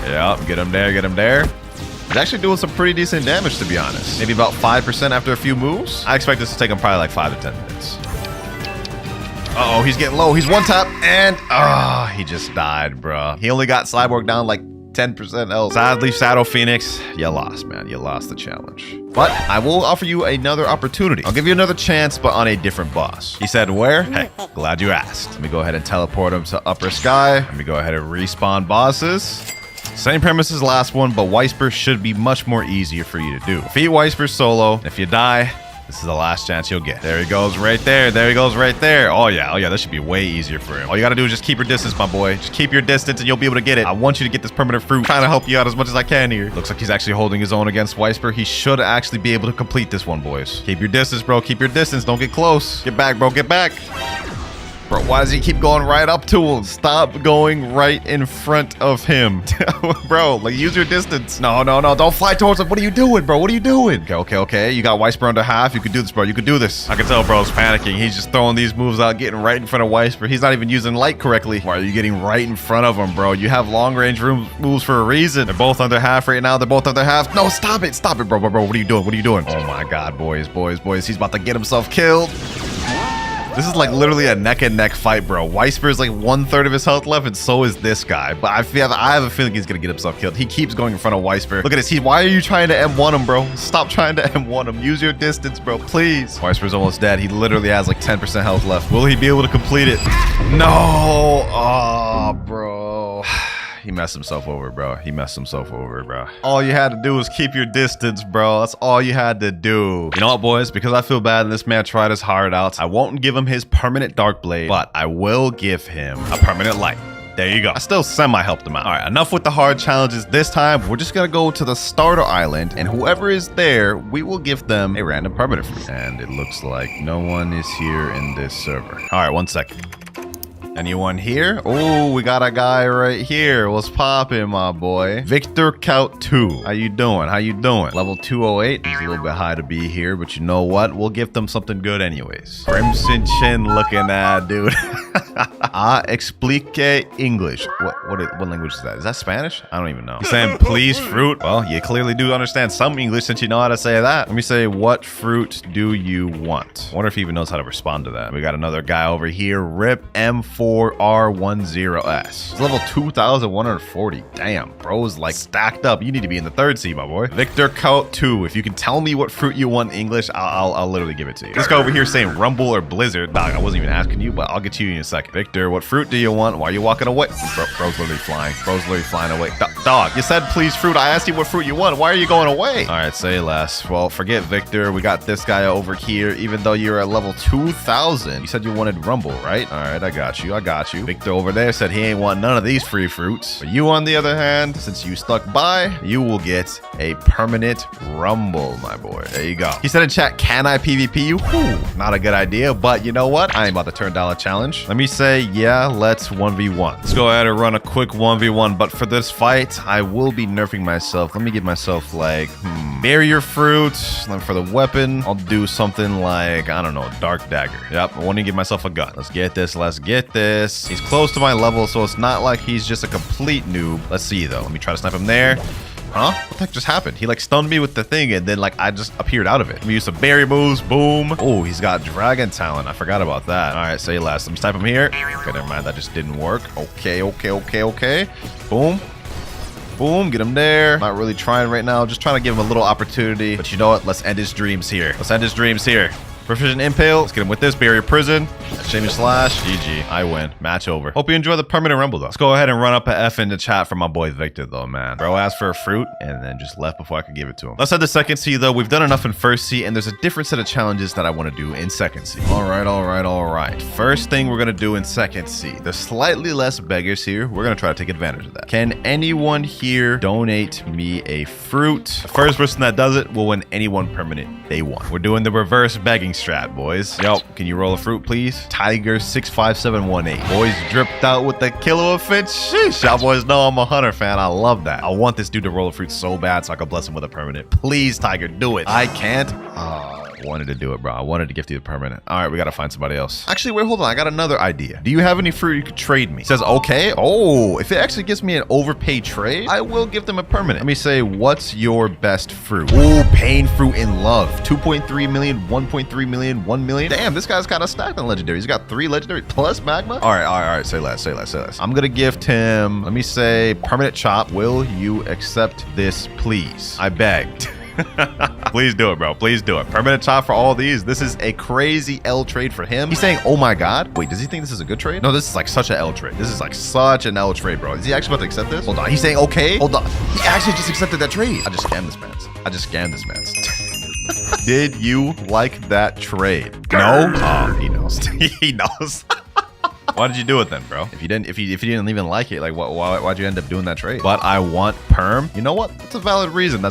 Yep, get him there, get him there. He's actually doing some pretty decent damage, to be honest. Maybe about 5% after a few moves. I expect this to take him probably like 5 to 10 minutes. Uh-oh, he's getting low. He's one tap, and he just died, bro. He only got Cyborg down like 10% health. Sadly, Shadow Phoenix, you lost, man. You lost the challenge. But I will offer you another opportunity. I'll give you another chance, but on a different boss. He said where? Hey, glad you asked. Let me go ahead and teleport him to Upper Sky. Let me go ahead and respawn bosses. Same premise as last one, but Whisper should be much more easier for you to do. Defeat Whisper solo. If you die, this is the last chance you'll get. There he goes right there. There he goes right there. Oh yeah, this should be way easier for him. All you gotta do is just keep your distance, my boy. Just keep your distance and you'll be able to get it. I want you to get this permanent fruit. Trying to help you out as much as I can here. Looks like he's actually holding his own against Whisper. He should actually be able to complete this one, boys. Keep your distance, bro. Keep your distance. Don't get close. Get back, bro. Get back. Bro, why does he keep going right up to him? Stop going right in front of him. Bro, like, use your distance. No. Don't fly towards him. What are you doing, bro? What are you doing? Okay. You got Whisper under half. You could do this, bro. You could do this. I can tell bro's panicking. He's just throwing these moves out, getting right in front of Whisper. He's not even using light correctly. Why are you getting right in front of him, bro? You have long-range moves for a reason. They're both under half right now. They're both under half. No, stop it, bro. What are you doing? Oh, my God, boys. He's about to get himself killed. This is like literally a neck and neck fight, bro. Whisper is like 1/3 of his health left, and so is this guy. But I have a feeling he's gonna get himself killed. He keeps going in front of Whisper. Look at this. Why are you trying to M1 him, bro? Stop trying to M1 him. Use your distance, bro, please. Whisper's almost dead. He literally has like 10% health left. Will he be able to complete it? No. Oh, bro. He messed himself over, bro. All you had to do was keep your distance, bro. That's all you had to do. You know what, boys? Because I feel bad and this man tried his heart out, I won't give him his permanent Dark Blade, but I will give him a permanent Light. There you go. I still semi-helped him out. All right, enough with the hard challenges this time. We're just gonna go to the starter island, and whoever is there, we will give them a random permanent fruit. And it looks like no one is here in this server. All right, 1 second. Anyone here? Oh, we got a guy right here. What's poppin', my boy? WinterKloudz 2. How you doing? Level 208. He's a little bit high to be here, but you know what? We'll give them something good anyways. Crimson Chin looking at, dude. Explique English. What language is that? Is that Spanish? I don't even know. He's saying please fruit. Well, you clearly do understand some English since you know how to say that. Let me say, what fruit do you want? I wonder if he even knows how to respond to that. We got another guy over here. Rip M4R10S. It's level 2140. Damn, bro's like stacked up. You need to be in the 3rd seed, my boy. WinterKloudz 2. If you can tell me what fruit you want in English, I'll literally give it to you. This guy over here saying Rumble or Blizzard. Dog, I wasn't even asking you, but I'll get to you in a second. Victor, what fruit do you want? Why are you walking away? Bro's literally flying. Away. Dog, you said please fruit. I asked you what fruit you want. Why are you going away? All right, say less. Well, forget Victor. We got this guy over here. Even though you're at level 2000, you said you wanted Rumble, right? All right, I got you. Victor over there said he ain't want none of these free fruits. But you, on the other hand, since you stuck by, you will get a permanent Rumble, my boy. There you go. He said in chat, can I PvP you? Whew, not a good idea, but you know what? I ain't about to turn down a challenge. Let me say, yeah, let's 1v1. Let's go ahead and run a quick 1v1, but for this fight, I will be nerfing myself. Let me give myself like, barrier fruit. Then for the weapon, I'll do something like, I don't know, Dark Dagger. Yep, I want to give myself a gun. Let's get this. He's close to my level, so it's not like he's just a complete noob. Let's see, though. Let me try to snipe him there. Huh? What the heck just happened? He like stunned me with the thing, and then like I just appeared out of it. Let me use some berry moves. Boom. Oh, he's got dragon talent. I forgot about that. All right, say less. Let me snipe him here. Okay, never mind. That just didn't work. Okay. Boom. Get him there. Not really trying right now. Just trying to give him a little opportunity. But you know what? Let's end his dreams here. Precision Impale. Let's get him with this. Barrier Prison. Shaming Slash. GG. I win. Match over. Hope you enjoy the permanent Rumble, though. Let's go ahead and run up a F in the chat for my boy Victor, though, man. Bro asked for a fruit and then just left before I could give it to him. Let's head to 2nd seed, though. We've done enough in 1st seed, and there's a different set of challenges that I want to do in 2nd seed. All right. First thing we're going to do in 2nd seed. There's slightly less beggars here. We're going to try to take advantage of that. Can anyone here donate me a fruit? The first person that does it will win any one permanent they want. We're doing the reverse begging strat, boys. Yo, can you roll a fruit, please? Tiger65718. Boys dripped out with the kilo of fish. Sheesh. Y'all boys know I'm a hunter fan. I love that. I want this dude to roll a fruit so bad so I can bless him with a permanent. Please, Tiger, do it. I can't. wanted to do it, bro. I wanted to gift you the permanent. All right, we got to find somebody else. Actually, wait, hold on. I got another idea. Do you have any fruit you could trade me? It says, okay. Oh, if it actually gives me an overpaid trade, I will give them a permanent. Let me say, what's your best fruit? Oh, pain fruit in love. 2.3 million, 1.3 million, 1 million. Damn, this guy's kind of stacked on legendary. He's got 3 legendary plus magma. All right. Say less. I'm going to gift him, let me say, permanent chop. Will you accept this, please? I begged. Please do it, bro. Please do it. Permanent chop for all these. This is a crazy L trade for him. He's saying, oh my God. Wait, does he think this is a good trade? No, this is like such an L trade. This is like such an L trade, bro. Is he actually about to accept this? Hold on. He's saying, okay. Hold on. He actually just accepted that trade. I just scammed this man. Did you like that trade? No? Oh, he knows. He knows. Why did you do it then, bro? If you didn't even like it, like why'd you end up doing that trade? But I want perm. You know what? That's a valid reason.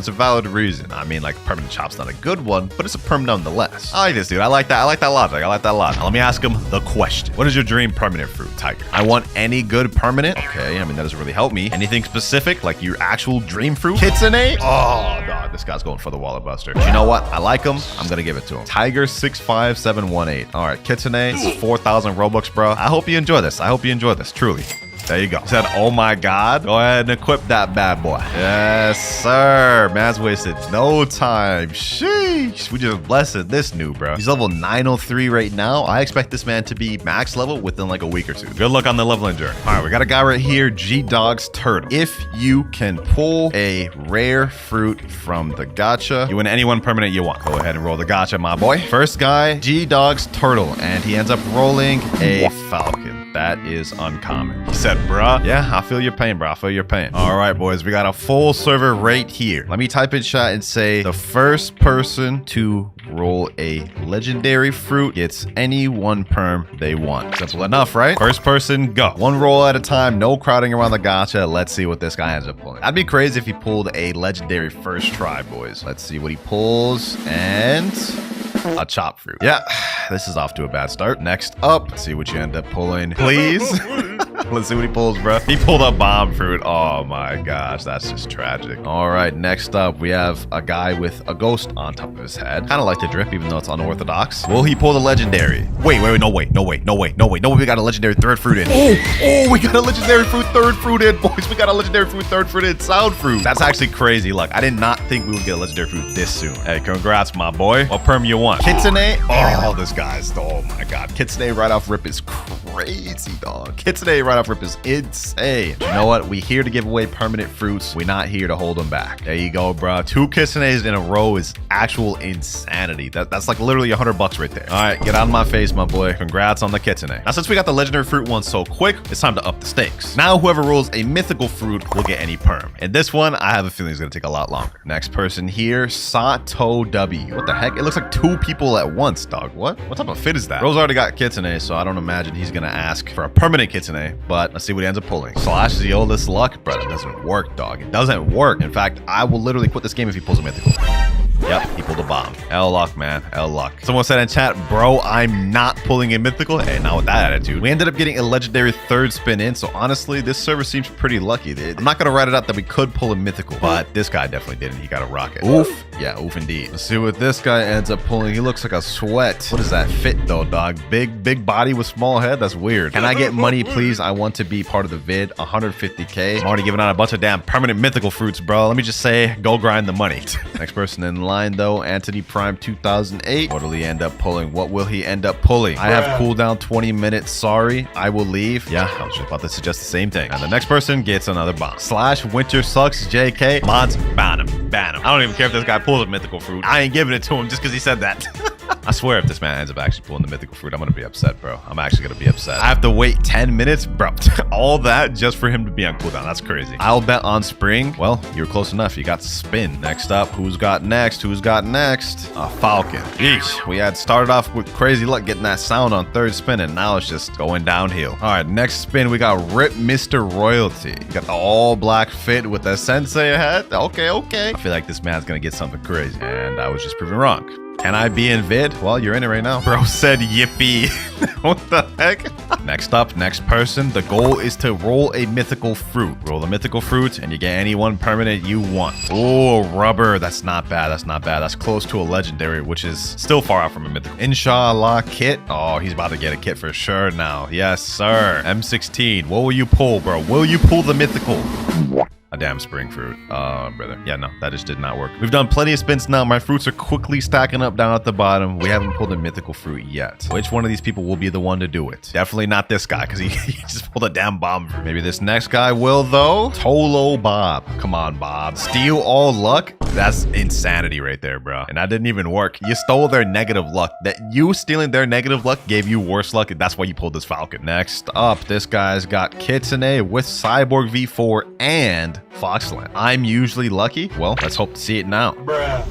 I mean, like permanent chop's not a good one, but it's a perm nonetheless. I like this, dude. I like that logic. Now, let me ask him the question. What is your dream permanent fruit, Tiger? I want any good permanent. Okay, I mean, that doesn't really help me. Anything specific, like your actual dream fruit? Kitsune? Oh, dog, this guy's going for the wallet buster. But you know what? I like him. I'm gonna give it to him. Tiger 65718. All right, Kitsune. This is 4,000 Robux, bro. I hope you enjoy this. Truly. There you go. He said, oh my God. Go ahead and equip that bad boy. Yes, sir. Man's wasted no time. Sheesh. We just blessed this noob, bro. He's level 903 right now. I expect this man to be max level within like a week or two. Good luck on the leveling journey. All right, we got a guy right here, G-Dog's Turtle. If you can pull a rare fruit from the gacha, you win any one permanent you want. Go ahead and roll the gacha, my boy. First guy, G-Dog's Turtle, and he ends up rolling a falcon. That is uncommon. He said, bruh, yeah, I feel your pain, bro. I feel your pain. All right, boys, we got a full server right here. Let me type in chat and say the first person to roll a legendary fruit gets any one perm they want. Simple enough, right? First person, go. One roll at a time, no crowding around the gacha. Let's see what this guy ends up pulling. That'd be crazy if he pulled a legendary first try, boys. Let's see what he pulls, and a chop fruit. Yeah, this is off to a bad start. Next up, let's see what you end up pulling, please. Let's see what he pulls, bro. He pulled a bomb fruit. Oh my gosh, that's just tragic. All right, next up, we have a guy with a ghost on top of his head. Kind of like the drip, even though it's unorthodox. Will he pull the legendary? Wait, no, we got a legendary third fruit in. Oh, we got a legendary fruit third fruit in, boys. We got a legendary fruit third fruit in. Sound fruit. That's actually crazy. Look, I did not think we would get a legendary fruit this soon. Hey, congrats, my boy. What perm you want? Kitsune? Oh, this guy's, oh my God. Kitsune right off rip is crazy, dog. Kitsune right off rip is insane. You know what? We here to give away permanent fruits. We're not here to hold them back. There you go, bro. 2 Kitsunes in a row is actual insanity. That's like literally $100 right there. All right, get out of my face, my boy. Congrats on the Kitsune. Now, since we got the legendary fruit one so quick, it's time to up the stakes. Now, whoever rolls a mythical fruit will get any perm. And this one, I have a feeling is gonna take a lot longer. Next person here, Sato W. What the heck? It looks like 2 people at once, dog. What type of fit is that? Rose already got Kitsune, so I don't imagine he's gonna ask for a permanent Kitsune, but let's see what he ends up pulling. Slash is the oldest luck, bro. It doesn't work, dog. It doesn't work. In fact, I will literally quit this game if he pulls a mythical. Yep, he pulled a bomb. L luck, man. L luck. Someone said in chat, bro, I'm not pulling a mythical. Hey, not with that attitude. We ended up getting a legendary third spin in, so honestly, this server seems pretty lucky. I'm not gonna write it out that we could pull a mythical, but this guy definitely didn't. He got a rocket. Oof. Yeah, oof indeed. Let's see what this guy ends up pulling. He looks like a sweat. What is that fit though, dog? Big body with small head? That's weird. Can I get money, please? I want to be part of the vid. 150K. I'm already giving out a bunch of damn permanent mythical fruits, bro. Let me just say, go grind the money. Next person in line though, Anthony Prime 2008. What will he end up pulling? What will he end up pulling? I have cooldown 20 minutes. Sorry, I will leave. Yeah, I was just about to suggest the same thing. And the next person gets another bomb. Slash Winter Sucks JK. Mods, ban him. Ban him. I don't even care if this guy pulls a mythical fruit. I ain't giving it to him just because he said that. I swear if this man ends up actually pulling the mythical fruit, I'm gonna be upset, bro. I'm actually gonna be upset. I have to wait 10 minutes, bro. All that just for him to be on cooldown. That's crazy. I'll bet on spring. Well, you're close enough. You got to spin. Next up, who's got next? Who's got next? A falcon. Yeesh. We had started off with crazy luck getting that sound on third spin, and now it's just going downhill. All right, next spin, we got Rip Mr. Royalty. You got the all black fit with the sensei hat. Okay. I feel like this man's gonna get something crazy, and I was just proven wrong. Can I be in vid? Well, you're in it right now. Bro said yippee. What the heck? Next up, next person. The goal is to roll a mythical fruit. Roll a mythical fruit and you get any one permanent you want. Oh, rubber. That's not bad. That's not bad. That's close to a legendary, which is still far out from a mythical. Inshallah, kit. Oh, he's about to get a kit for sure now. Yes, sir. M16. What will you pull, bro? Will you pull the mythical? A damn spring fruit. Brother. Yeah, no, that just did not work. We've done plenty of spins now. My fruits are quickly stacking up down at the bottom. We haven't pulled a mythical fruit yet. Which one of these people will be the one to do it? Definitely not this guy, because he just pulled a damn bomb. Maybe this next guy will, though. Tolo Bob. Come on, Bob. Steal all luck? That's insanity right there, bro. And that didn't even work. You stole their negative luck. That you stealing their negative luck gave you worse luck. That's why you pulled this Falcon. Next up, this guy's got Kitsune with Cyborg V4 and Foxland. I'm usually lucky. Well, let's hope to see it now. Bruh.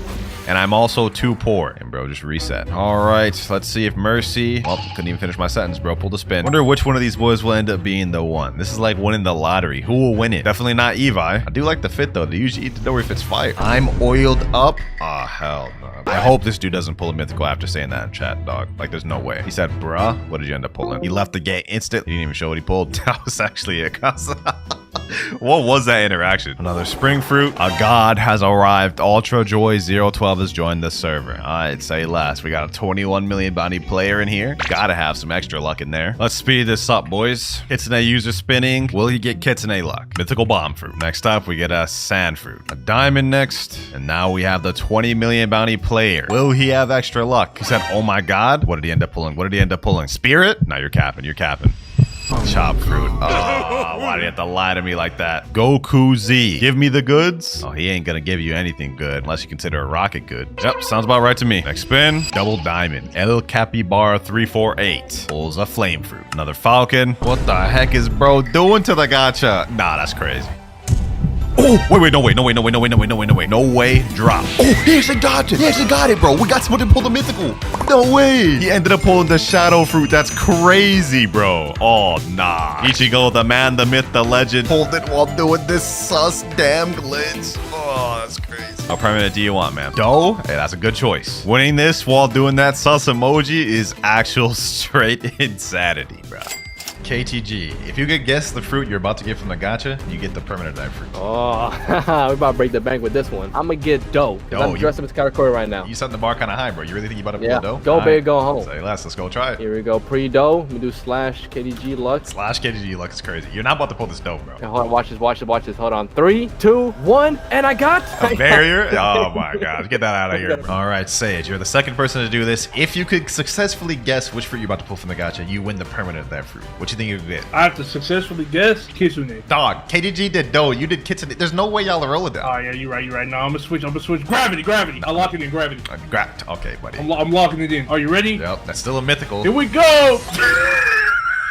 And I'm also too poor. And bro, just reset. All right, let's see if Mercy... Well, couldn't even finish my sentence, bro. Pulled a spin. Wonder which one of these boys will end up being the one. This is like winning the lottery. Who will win it? Definitely not Evi. I do like the fit, though. They usually eat the door if it's fire. I'm oiled up. Oh, hell no. I hope this dude doesn't pull a mythical after saying that in chat, dog. Like, there's no way. He said, bruh. What did you end up pulling? He left the gate instantly. He didn't even show what he pulled. That was actually it. What was that interaction? Another spring fruit. A god has arrived. Ultra Joy 012 has joined the server. All right, say less. We got a 21 million bounty player in here. Gotta have some extra luck in there. Let's speed this up, boys. Kitsune user spinning. Will he get Kitsune luck? Mythical bomb fruit. Next up, we get a sand fruit. A diamond next. And now we have the 20 million bounty player. Will he have extra luck? He said, oh my god. What did he end up pulling? What did he end up pulling? Spirit? No, you're capping. You're capping. Chop fruit. Oh, why do you have to lie to me like that? Goku Z. Give me the goods. Oh, he ain't gonna give you anything good unless you consider a rocket good. Yep, sounds about right to me. Next spin. Double diamond. El Capybara 348. Pulls a flame fruit. Another falcon. What the heck is bro doing to the gacha? Nah, that's crazy. Oh, wait, no way, drop. Oh, he actually got it. He actually got it, bro. We got someone to pull the mythical. No way. He ended up pulling the shadow fruit. That's crazy, bro. Oh, nah. Ichigo, the man, the myth, the legend, pulled it while doing this sus damn glitch. Oh, that's crazy. How permanent do you want, man? Dough? Hey, that's a good choice. Winning this while doing that sus emoji is actual straight insanity, bro. KTG. If you could guess the fruit you're about to get from the gacha, you get the permanent dive fruit. Oh, we're about to break the bank with this one. I'm gonna get dough. I'm dressed up as Karakuri right now. You setting the bar kind of high, bro. You really think you about to pull a dough? Go big, go home. Say less. Let's go try it. Here we go. Pre-dough. We do slash KTG luck. Slash KTG luck is crazy. You're not about to pull this dough, bro. Okay, hold on. Watch this. Hold on. 3, 2, 1, and I got a barrier. Oh my gosh, get that out of here. All right, Sage, you're the second person to do this. If you could successfully guess which fruit you're about to pull from the gacha, you win the permanent of that fruit. What you think you get? I have to successfully guess Kitsune. Dog, KTG did dough. You did Kitsune. There's no way y'all are rolling that. Oh yeah, you're right. No, I'm gonna switch. Gravity. I lock it in gravity. Okay, buddy. I'm locking it in. Are you ready? Yep, that's still a mythical. Here we go.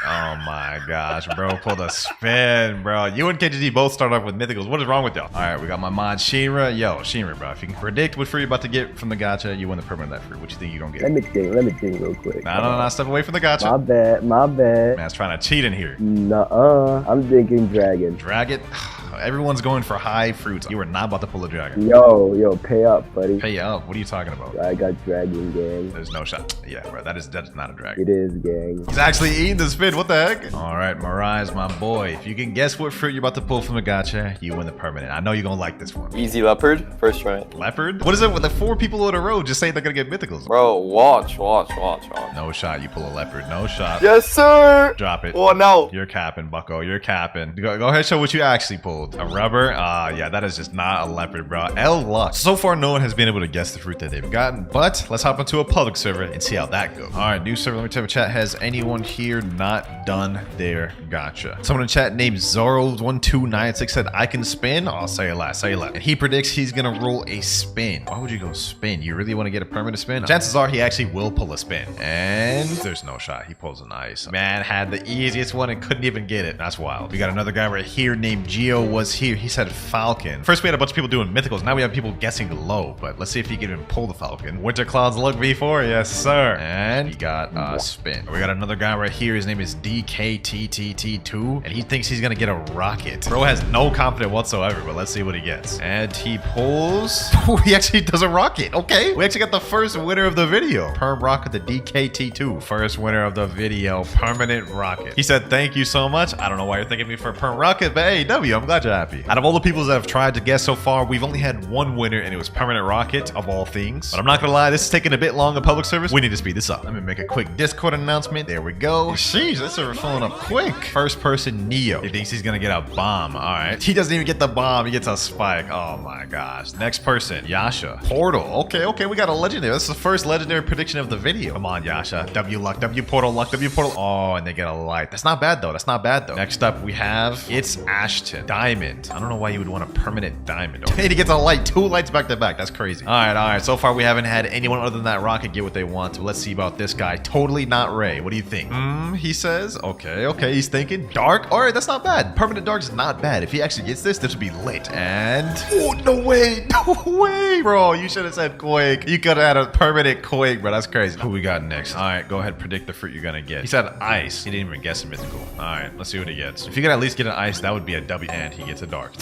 Oh my gosh, bro, pulled a spin, bro. You and KTG both start off with mythicals. What is wrong with y'all? All right, we got my mod Shinra. Yo, Shinra, bro, if you can predict what fruit you're about to get from the gacha, you win the permanent of that fruit. What you think you're gonna get? Let me think real quick. No, step away from the gacha. My bad. Man's trying to cheat in here. Nuh-uh. I'm thinking dragon. Dragon? Everyone's going for high fruits. You are not about to pull a dragon. Yo, pay up, buddy. Pay up? What are you talking about? I got dragon, gang. There's no shot. Yeah, bro, that is not a dragon. It is, gang. He's actually eating the spin. What the heck? All right, Mirage, my boy. If you can guess what fruit you're about to pull from the gacha, you win the permanent. I know you're gonna like this one. Easy leopard, first try. Leopard? What is it with the 4 people in a row just saying they're gonna get mythicals? Bro, watch. No shot. You pull a leopard. No shot. Yes, sir. Drop it. Oh, no. You're capping, bucko. You're capping. Go ahead, show what you actually pulled. A rubber? Yeah, that is just not a leopard, bro. L luck. So far, no one has been able to guess the fruit that they've gotten, but let's hop into a public server and see how that goes. All right, new server. Let me type in chat. Has anyone here not done their gacha? Someone in chat named Zoro1296 said, I can spin. I'll say it last. And he predicts he's gonna roll a spin. Why would you go spin? You really want to get a permanent spin? Chances are he actually will pull a spin. And there's no shot. He pulls an ice. Man had the easiest one and couldn't even get it. That's wild. We got another guy right here named Geo was here. He said Falcon. First, we had a bunch of people doing mythicals. Now we have people guessing low, but let's see if he can even pull the Falcon. WinterKloudz look V4. Yes, sir. And he got a spin. We got another guy right here. His name is DKTTT2, and he thinks he's gonna get a rocket. Bro has no confidence whatsoever, but let's see what he gets. And he pulls. He actually does a rocket. Okay. We actually got the first winner of the video. Perm rocket, the DKT2. First winner of the video. Permanent rocket. He said, thank you so much. I don't know why you're thanking me for a perm rocket, but hey, W, I'm glad you're happy. Out of all the people that have tried to guess so far, we've only had one winner, and it was permanent rocket of all things. But I'm not gonna lie, this is taking a bit long in public service. We need to speed this up. Let me make a quick Discord announcement. There we go. Sheesh, this server filling up quick. First person, Neo. He thinks he's gonna get a bomb. All right. He doesn't even get the bomb. He gets a spike. Oh my gosh. Next person, Yasha. Portal. Okay, we got a legendary. That's the first legendary prediction of the video. Come on, Yasha. W luck, W portal luck, W portal. Oh, and they get a light. That's not bad though. Next up, we have it's Ashton. Diamond. I don't know why you would want a permanent diamond. Okay, he gets a light. 2 lights back to back. That's crazy. All right. So far, we haven't had anyone other than that rocket get what they want. So let's see about this guy. Totally not Ray. What do you think? He says. Okay. He's thinking dark. All right, that's not bad. Permanent dark is not bad. If he actually gets this would be lit. And oh, no way, bro. You should have said Quake. You could have had a permanent Quake, bro. That's crazy. Who we got next? All right, go ahead. Predict the fruit you're gonna get. He said ice. He didn't even guess a mythical. All right, let's see what he gets. If you could at least get an ice, that would be a W. And he gets a dark.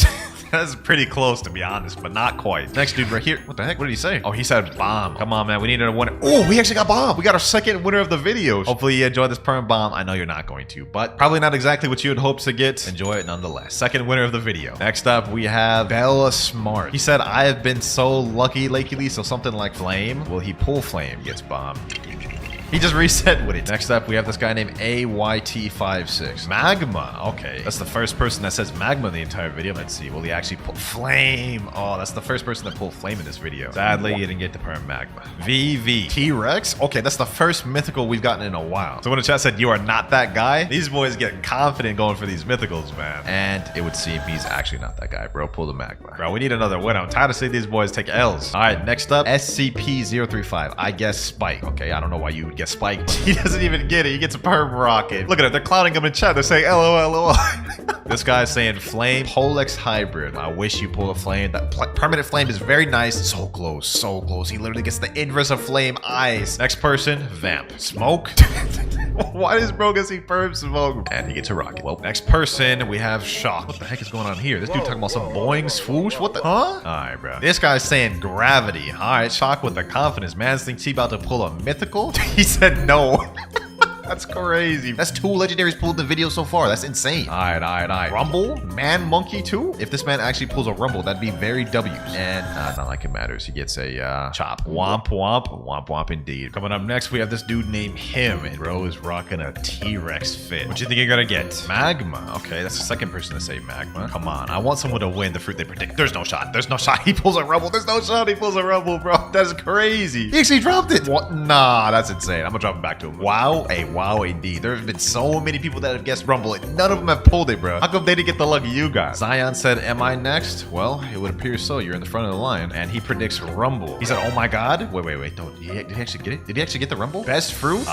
That's pretty close, to be honest, but not quite. Next dude right here. What the heck? What did he say? Oh, he said bomb. Come on, man. We needed a winner. Oh, we actually got bomb. We got our second winner of the video. Hopefully you enjoyed this perm bomb. I know you're not going to, but probably not exactly what you had hoped to get. Enjoy it nonetheless. Second winner of the video. Next up, we have Bella Smart. He said, I have been so lucky lately, so something like flame. Will he pull flame? Gets bomb. He just reset with it. Next up, we have this guy named AYT56. Magma. Okay. That's the first person that says magma in the entire video. Let's see. Will he actually pull flame? Oh, that's the first person that pulled flame in this video. Sadly, you didn't get the perm magma. VV. T-Rex. Okay, that's the first mythical we've gotten in a while. So when the chat said, you are not that guy, these boys get confident going for these mythicals, man. And it would seem he's actually not that guy, bro. Pull the magma. Bro, we need another winner. I'm tired of seeing these boys take L's. All right, next up, SCP-035. I guess Spike. Okay, I don't know why you would get Spike. He doesn't even get it. He gets a perm rocket. Look at it. They're clowning him in chat. They're saying LOL. This guy's saying flame. Polex hybrid. I wish you pull a flame. That permanent flame is very nice. So close. He literally gets the inverse of flame ice. Next person, Vamp. Smoke. Why does bro get perm smoke? And he gets a rocket. Well, next person, we have Shock. What the heck is going on here? This dude talking about some boing swoosh. What the? Huh? All right, bro. This guy's saying gravity. All right, Shock with the confidence. Man thinks he about to pull a mythical. He said no. That's crazy. That's 2 legendaries pulled in the video so far. That's insane. All right. Rumble, man, monkey too. If this man actually pulls a rumble, that'd be very W's. And not like it matters. He gets a chop. Womp indeed. Coming up next, we have this dude named Him, and bro is rocking a T-Rex fit. What you think you're gonna get? Magma. Okay, that's the second person to say magma. Come on, I want someone to win the fruit they predict. There's no shot. He pulls a rumble. There's no shot. He pulls a rumble, bro. That's crazy. He actually dropped it. What? Nah, that's insane. I'm gonna drop it back to him. Wow, indeed. There have been so many people that have guessed Rumble, and none of them have pulled it, bro. How come they didn't get the luck you got? Zion said, am I next? Well, it would appear so. You're in the front of the line. And he predicts Rumble. He said, oh my god. Wait. Don't. Did he actually get it? Did he actually get the Rumble? Best fruit?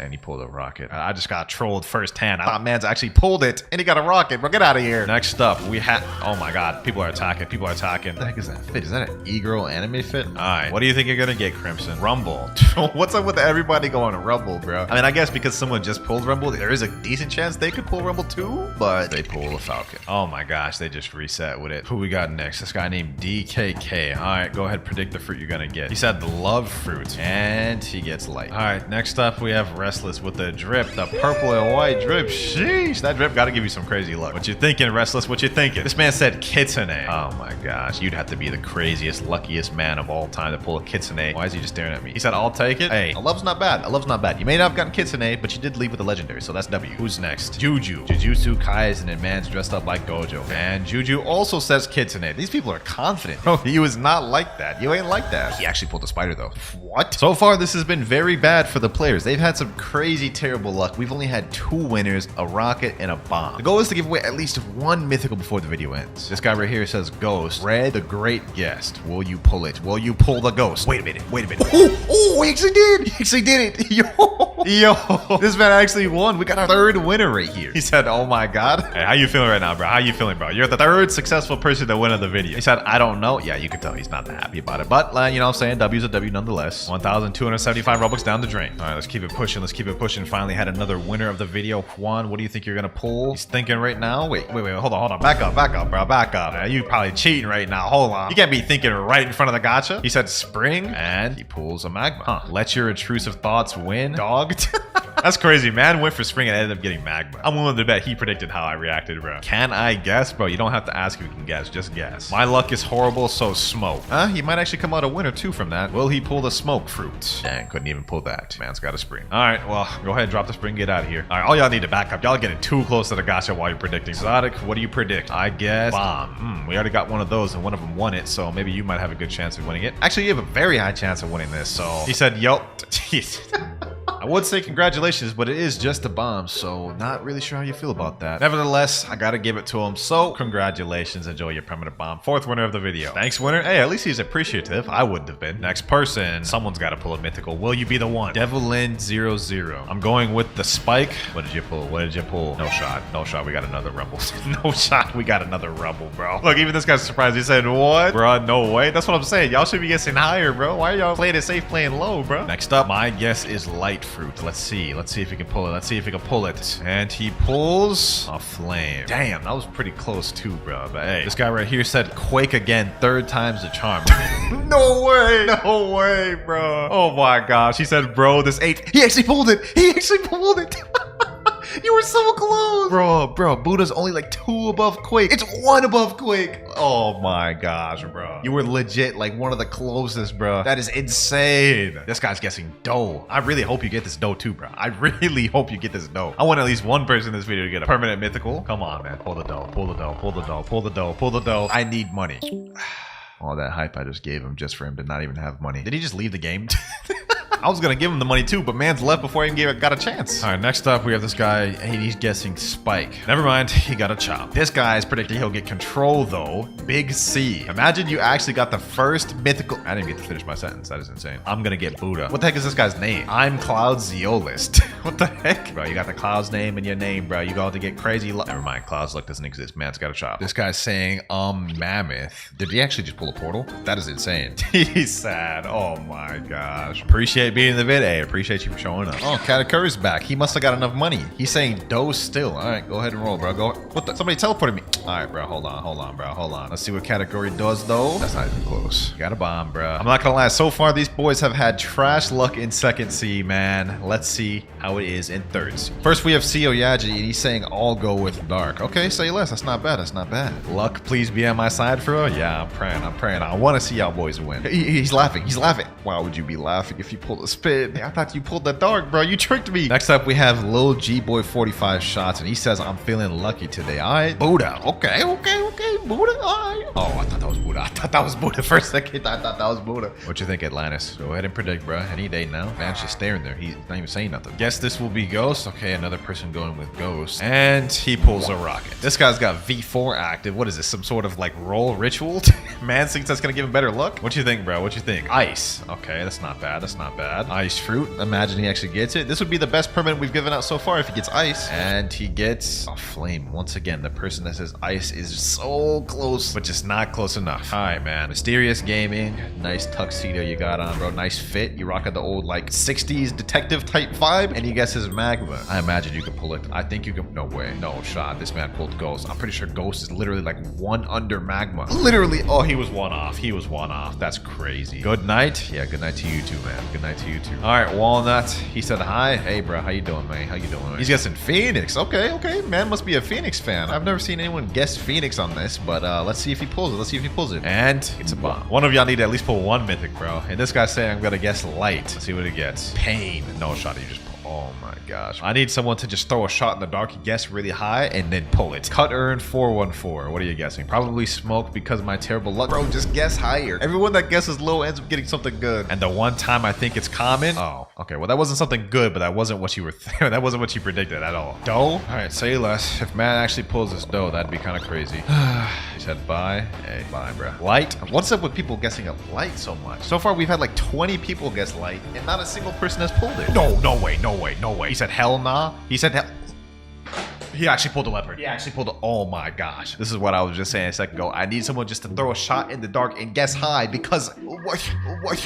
And he pulled a rocket. I just got trolled firsthand. I thought man's actually pulled it, and he got a rocket, bro. Get out of here. Next up, we have... Oh my god. People are attacking. What the heck is that fit? Is that an e-girl anime fit? All right. What do you think you're gonna get, Crimson? Rumble. What's up with everybody going Rumble, bro? I mean, I guess because someone just pulled Rumble, there is a decent chance they could pull Rumble too, but they pull a Falcon. Oh my gosh. They just reset with it. Who we got next? This guy named DKK. All right. Go ahead. Predict the fruit you're gonna get. He said the love fruit, and he gets light. All right. Next up, we have Restless with the drip, the purple and white drip. Sheesh, that drip gotta give you some crazy luck. What you thinking, Restless? What you thinking? This man said kitsune. Oh my gosh, you'd have to be the craziest, luckiest man of all time to pull a kitsune. Why is he just staring at me? He said, I'll take it. Hey, a love's not bad. You may not have gotten kitsune, but you did leave with a legendary, so that's W. Who's next? Juju. Jujutsu Kaisen, and man's dressed up like Gojo. And Juju also says kitsune. These people are confident. Bro, he was not like that. You ain't like that. He actually pulled a spider though. What? So far, this has been very bad for the players. They've had some crazy, terrible luck. We've only had 2 winners, a rocket and a bomb. The goal is to give away at least 1 mythical before the video ends. This guy right here says ghost. Red, the great guest. Will you pull it? Will you pull the ghost? Wait a minute. Oh, he actually did. He actually did it. Yo, Yo, this man actually won. We got our third winner right here. He said, oh my God. Hey, how you feeling right now, bro? How you feeling, bro? You're the third successful person to win of the video. He said, I don't know. Yeah, you can tell he's not that happy about it. But, you know what I'm saying? W's a W nonetheless. 1,275 Robux down the drain. All right, let's keep it pushing. Let's keep it pushing. Finally had another winner of the video. Juan, what do you think you're going to pull? He's thinking right now. Wait. Hold on. Back up, bro. Back up. You probably cheating right now. Hold on. You can't be thinking right in front of the gacha. He said spring, and he pulls a magma. Huh. Let your intrusive thoughts win, dog. That's crazy. Man went for spring and ended up getting magma. I'm willing to bet he predicted how I reacted, bro. Can I guess, bro? You don't have to ask if you can guess. Just guess. My luck is horrible, so smoke. He might actually come out a winner too from that. Will he pull the smoke fruit? Dang, couldn't even pull that. Man's got a spring. All right, well, go ahead, drop the spring, get out of here. All right, all y'all need to back up. Y'all getting too close to the gacha while you're predicting. Exotic, what do you predict? I guess bomb. We already got one of those and one of them won it, so maybe you might have a good chance of winning it. Actually, you have a very high chance of winning this, so he said, yo. I would say congratulations, but it is just a bomb, so not really sure how you feel about that. Nevertheless, I gotta give it to him, so congratulations. Enjoy your permanent bomb. Fourth winner of the video. Thanks, winner. Hey, at least he's appreciative. I wouldn't have been. Next person. Someone's got to pull a mythical. Will you be the one? Devilin00. I'm going with the spike. What did you pull? No shot. No shot. We got another rumble. No shot. We got another rumble, bro. Look, even this guy's surprised. He said, what? Bro, no way. That's what I'm saying. Y'all should be guessing higher, bro. Why are y'all playing it safe, playing low, bro? Next up, my guess is light fruit. Let's see if he can pull it. And he pulls a flame. Damn, that was pretty close too, bro. But hey, this guy right here said quake again, 3rd time's the charm. No way, bro. Oh my gosh. He said, bro, this 8. He actually pulled it. You were so close. Bro, Buddha's only like 2 above Quake. It's 1 above Quake. Oh my gosh, bro. You were legit like one of the closest, bro. That is insane. This guy's guessing dough. I really hope you get this dough too, bro. I really hope you get this dough. I want at least one person in this video to get a permanent mythical. Come on, man. Pull the dough. I need money. All that hype I just gave him just for him to not even have money. Did he just leave the game? I was gonna give him the money too, but man's left before he even got a chance. All right, next up we have this guy. Hey, he's guessing spike. Never mind, he got a chop. This guy is predicting he'll get control though. Big C. Imagine you actually got the first mythical. I didn't get to finish my sentence. That is insane. I'm gonna get Buddha. What the heck is this guy's name? I'm Cloud's Zeolist. What the heck? Bro, you got the Cloud's name in your name, bro. You got to get crazy luck. Never mind, Cloud's luck doesn't exist. Man's got a chop. This guy's saying, mammoth. Did he actually just pull a portal? That is insane. He's sad. Oh my gosh. Appreciate being in the vid. Hey, appreciate you for showing up. Oh, Katakuri's back. He must have got enough money. He's saying dough still. All right, go ahead and roll, bro. Go. What the? Somebody teleported me. All right, bro. Hold on, bro. Hold on. Let's see what Katakuri does, though. That's not even close. Got a bomb, bro. I'm not gonna lie. So far, these boys have had trash luck in 2nd C, man. Let's see how it is in 3rd C. First, we have Seo Yaji, and he's saying all go with dark. Okay, say less. That's not bad. That's not bad. Luck, please be on my side, bro. Yeah, I'm praying. I want to see y'all boys win. He's laughing. Why would you be laughing if you pulled a spin? Hey, I thought you pulled the dark, bro. You tricked me. Next up, we have Lil G Boy 45 shots, and he says, I'm feeling lucky today. All right, Buddha. Okay. Buddha. All right. Oh, I thought that was Buddha. For a second, I thought that was Buddha. What you think, Atlantis? Go ahead and predict, bro. Any day now. Man's just staring there. He's not even saying nothing. Guess this will be Ghost. Okay, another person going with Ghost. And he pulls a rocket. This guy's got V4 active. What is this? Some sort of like roll ritual? Man thinks that's gonna give him better luck. What you think, bro? What you think? Ice. Okay, that's not bad. Ice fruit. Imagine he actually gets it. This would be the best permanent we've given out so far if he gets ice. And he gets a flame. Once again, the person that says ice is so close, but just not close enough. All right, man. Mysterious Gaming. Nice tuxedo you got on, bro. Nice fit. You rocking the old like 60s detective type vibe. And he guesses magma. I imagine you can pull it. I think you can. No way. No shot. This man pulled Ghost. I'm pretty sure Ghost is literally like 1 under magma. Literally. Oh, he was 1 off. That's crazy. Good night. Yeah, good night to you too, man. Good night to you too. All right, Walnut. He said hi. Hey, bro. How you doing, man? He's guessing Phoenix. Okay. Man must be a Phoenix fan. I've never seen anyone guess Phoenix on this, but let's see if he pulls it. And it's a bomb. One of y'all need to at least pull 1 mythic, bro. And this guy's saying I'm gonna guess light. Let's see what he gets. Pain. No shot. You just pull. Oh my gosh. I need someone to just throw a shot in the dark, guess really high, and then pull it. Cut earn 414. What are you guessing? Probably smoke because of my terrible luck. Bro, just guess higher. Everyone that guesses low ends up getting something good. And the one time I think it's common. Oh, okay. Well, that wasn't something good, but that wasn't what you were that wasn't what you predicted at all. Dough? All right, say less. If man actually pulls this dough, that'd be kind of crazy. He said bye. Hey, bye, bro. Light? What's up with people guessing a light so much? So far, we've had like 20 people guess light, and not a single person has pulled it. No way. way, no way. He said hell nah. He said hell. He actually pulled a leopard. He actually pulled a... Oh my gosh. This is what I was just saying a second ago. I need someone just to throw a shot in the dark and guess high because...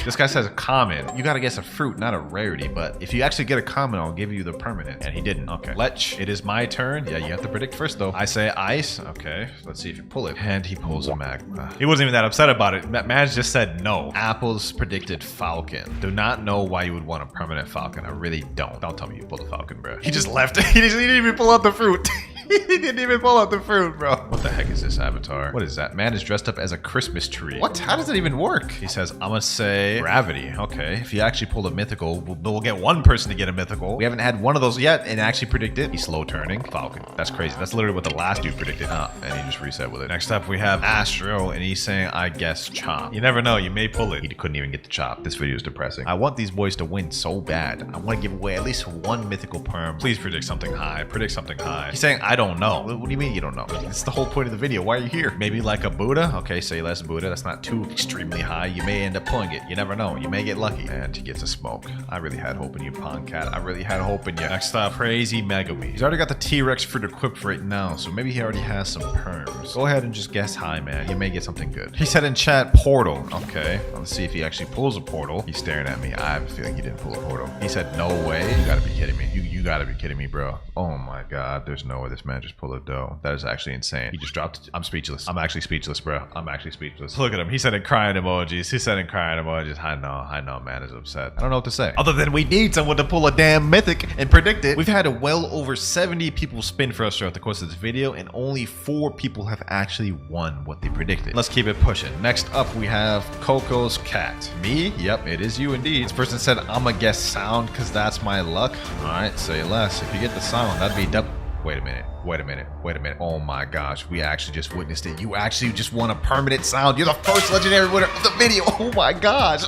This guy says a common. You gotta guess a fruit, not a rarity. But if you actually get a common, I'll give you the permanent. And he didn't. Okay. Lech, it is my turn. Yeah, you have to predict first though. I say ice. Okay. Let's see if you pull it. And he pulls a magma. He wasn't even that upset about it. Maj just said no. Apples predicted falcon. Do not know why you would want a permanent falcon. I really don't. Don't tell me you pulled a falcon, bro. He just left. He didn't even pull out the fruit. He didn't even pull out the fruit, bro. What the heck is this avatar? What is that? Man is dressed up as a Christmas tree. What? How does it even work? He says, I'm gonna say gravity. Okay. If you actually pull a mythical, we'll get one person to get a mythical. We haven't had one of those yet and actually predicted. He's slow turning. Falcon. That's crazy. That's literally what the last dude predicted. And he just reset with it. Next up, we have Astro, and he's saying, I guess chop. You never know. You may pull it. He couldn't even get the chop. This video is depressing. I want these boys to win so bad. I want to give away at least one mythical perm. Please predict something high. Predict something high. He's saying, I don't know. What do you mean you don't know? It's the whole point of the video. Why are you here? Maybe like a Buddha? Okay, say less Buddha. That's not too extremely high. You may end up pulling it. You never know. You may get lucky. And he gets a smoke. I really had hope in you, Pond Cat. I really had hope in you. Next up, Crazy Megami. He's already got the T-Rex fruit equipped right now, so maybe he already has some perms. Go ahead and just guess high, man. You may get something good. He said in chat, portal. Okay, let's see if he actually pulls a portal. He's staring at me. I have a feeling he didn't pull a portal. He said, no way. You gotta be kidding me. You gotta be kidding me, bro. Oh my god, there's no way this man just pulled a dough. That is actually insane. He just dropped it. I'm speechless. I'm actually speechless, bro. I'm actually speechless. Look at him. He's sending crying emojis. He's sending crying emojis. I know, man is upset. I don't know what to say. Other than we need someone to pull a damn mythic and predict it. We've had well over 70 people spin for us throughout the course of this video, and only 4 people have actually won what they predicted. Let's keep it pushing. Next up, we have Coco's cat. Me? Yep, it is you indeed. This person said, I'ma guess sound because that's my luck. All right, say less. If you get the sound, that'd be double. Wait a minute. Oh my gosh, we actually just witnessed it. You actually just won a permanent sound. You're the first legendary winner of the video. Oh my gosh.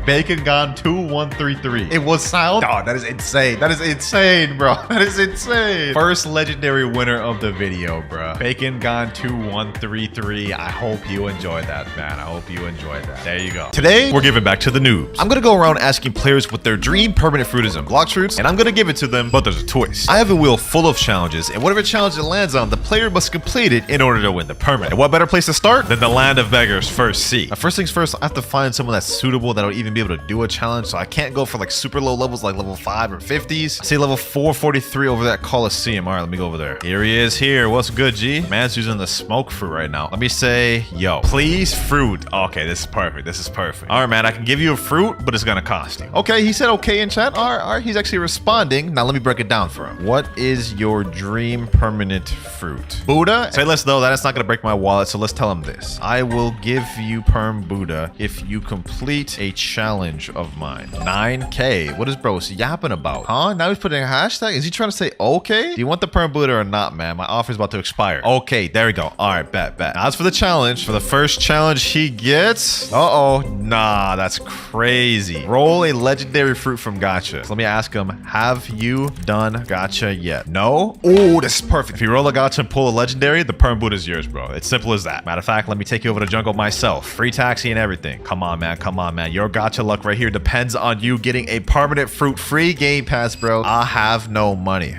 Bacon Gone 2133. It was sound? Oh, that is insane. That is insane, bro. That is insane. First legendary winner of the video, bro. Bacon Gone 2133. I hope you enjoyed that, man. I hope you enjoyed that. There you go. Today, we're giving back to the noobs. I'm gonna go around asking players what their dream permanent fruit is in Blox Fruits, and I'm gonna give it to them, but there's a twist. I have a wheel full of challenges, and whatever challenge it lands on, the player must complete it in order to win the permanent. And what better place to start than the land of beggars, First C. Now, first things first, I have to find someone that's suitable that'll even be able to do a challenge, so I can't go for like super low levels like level 5 or 50s. Say level 443 over that Coliseum. All right, let me go over there. Here he is here. What's good, G? Man's using the smoke fruit right now. Let me say, yo, please fruit. Okay, this is perfect. This is perfect. All right, man, I can give you a fruit, but it's gonna cost you. Okay, he said okay in chat. All right, he's actually responding. Now let me break it down for him. What is your dream permanent fruit? Buddha? Say less though, that is not gonna break my wallet, so let's tell him this. I will give you perm Buddha if you complete a challenge of mine. 9K. What is bro yapping about? Huh? Now he's putting a hashtag? Is he trying to say okay? Do you want the perm Buddha or not, man? My offer is about to expire. Okay, there we go. All right, bet. Now as for the challenge, for the first challenge he gets, nah, that's crazy. Roll a legendary fruit from Gacha. So let me ask him, have you done Gacha yet? No? Oh, this is perfect. If you roll a Gacha and pull a legendary, the perm Buddha is yours, bro. It's simple as that. Matter of fact, let me take you over to jungle myself. Free taxi and everything. Come on, man. Your Gacha luck right here depends on you getting a permanent fruit free game pass, bro. I have no money.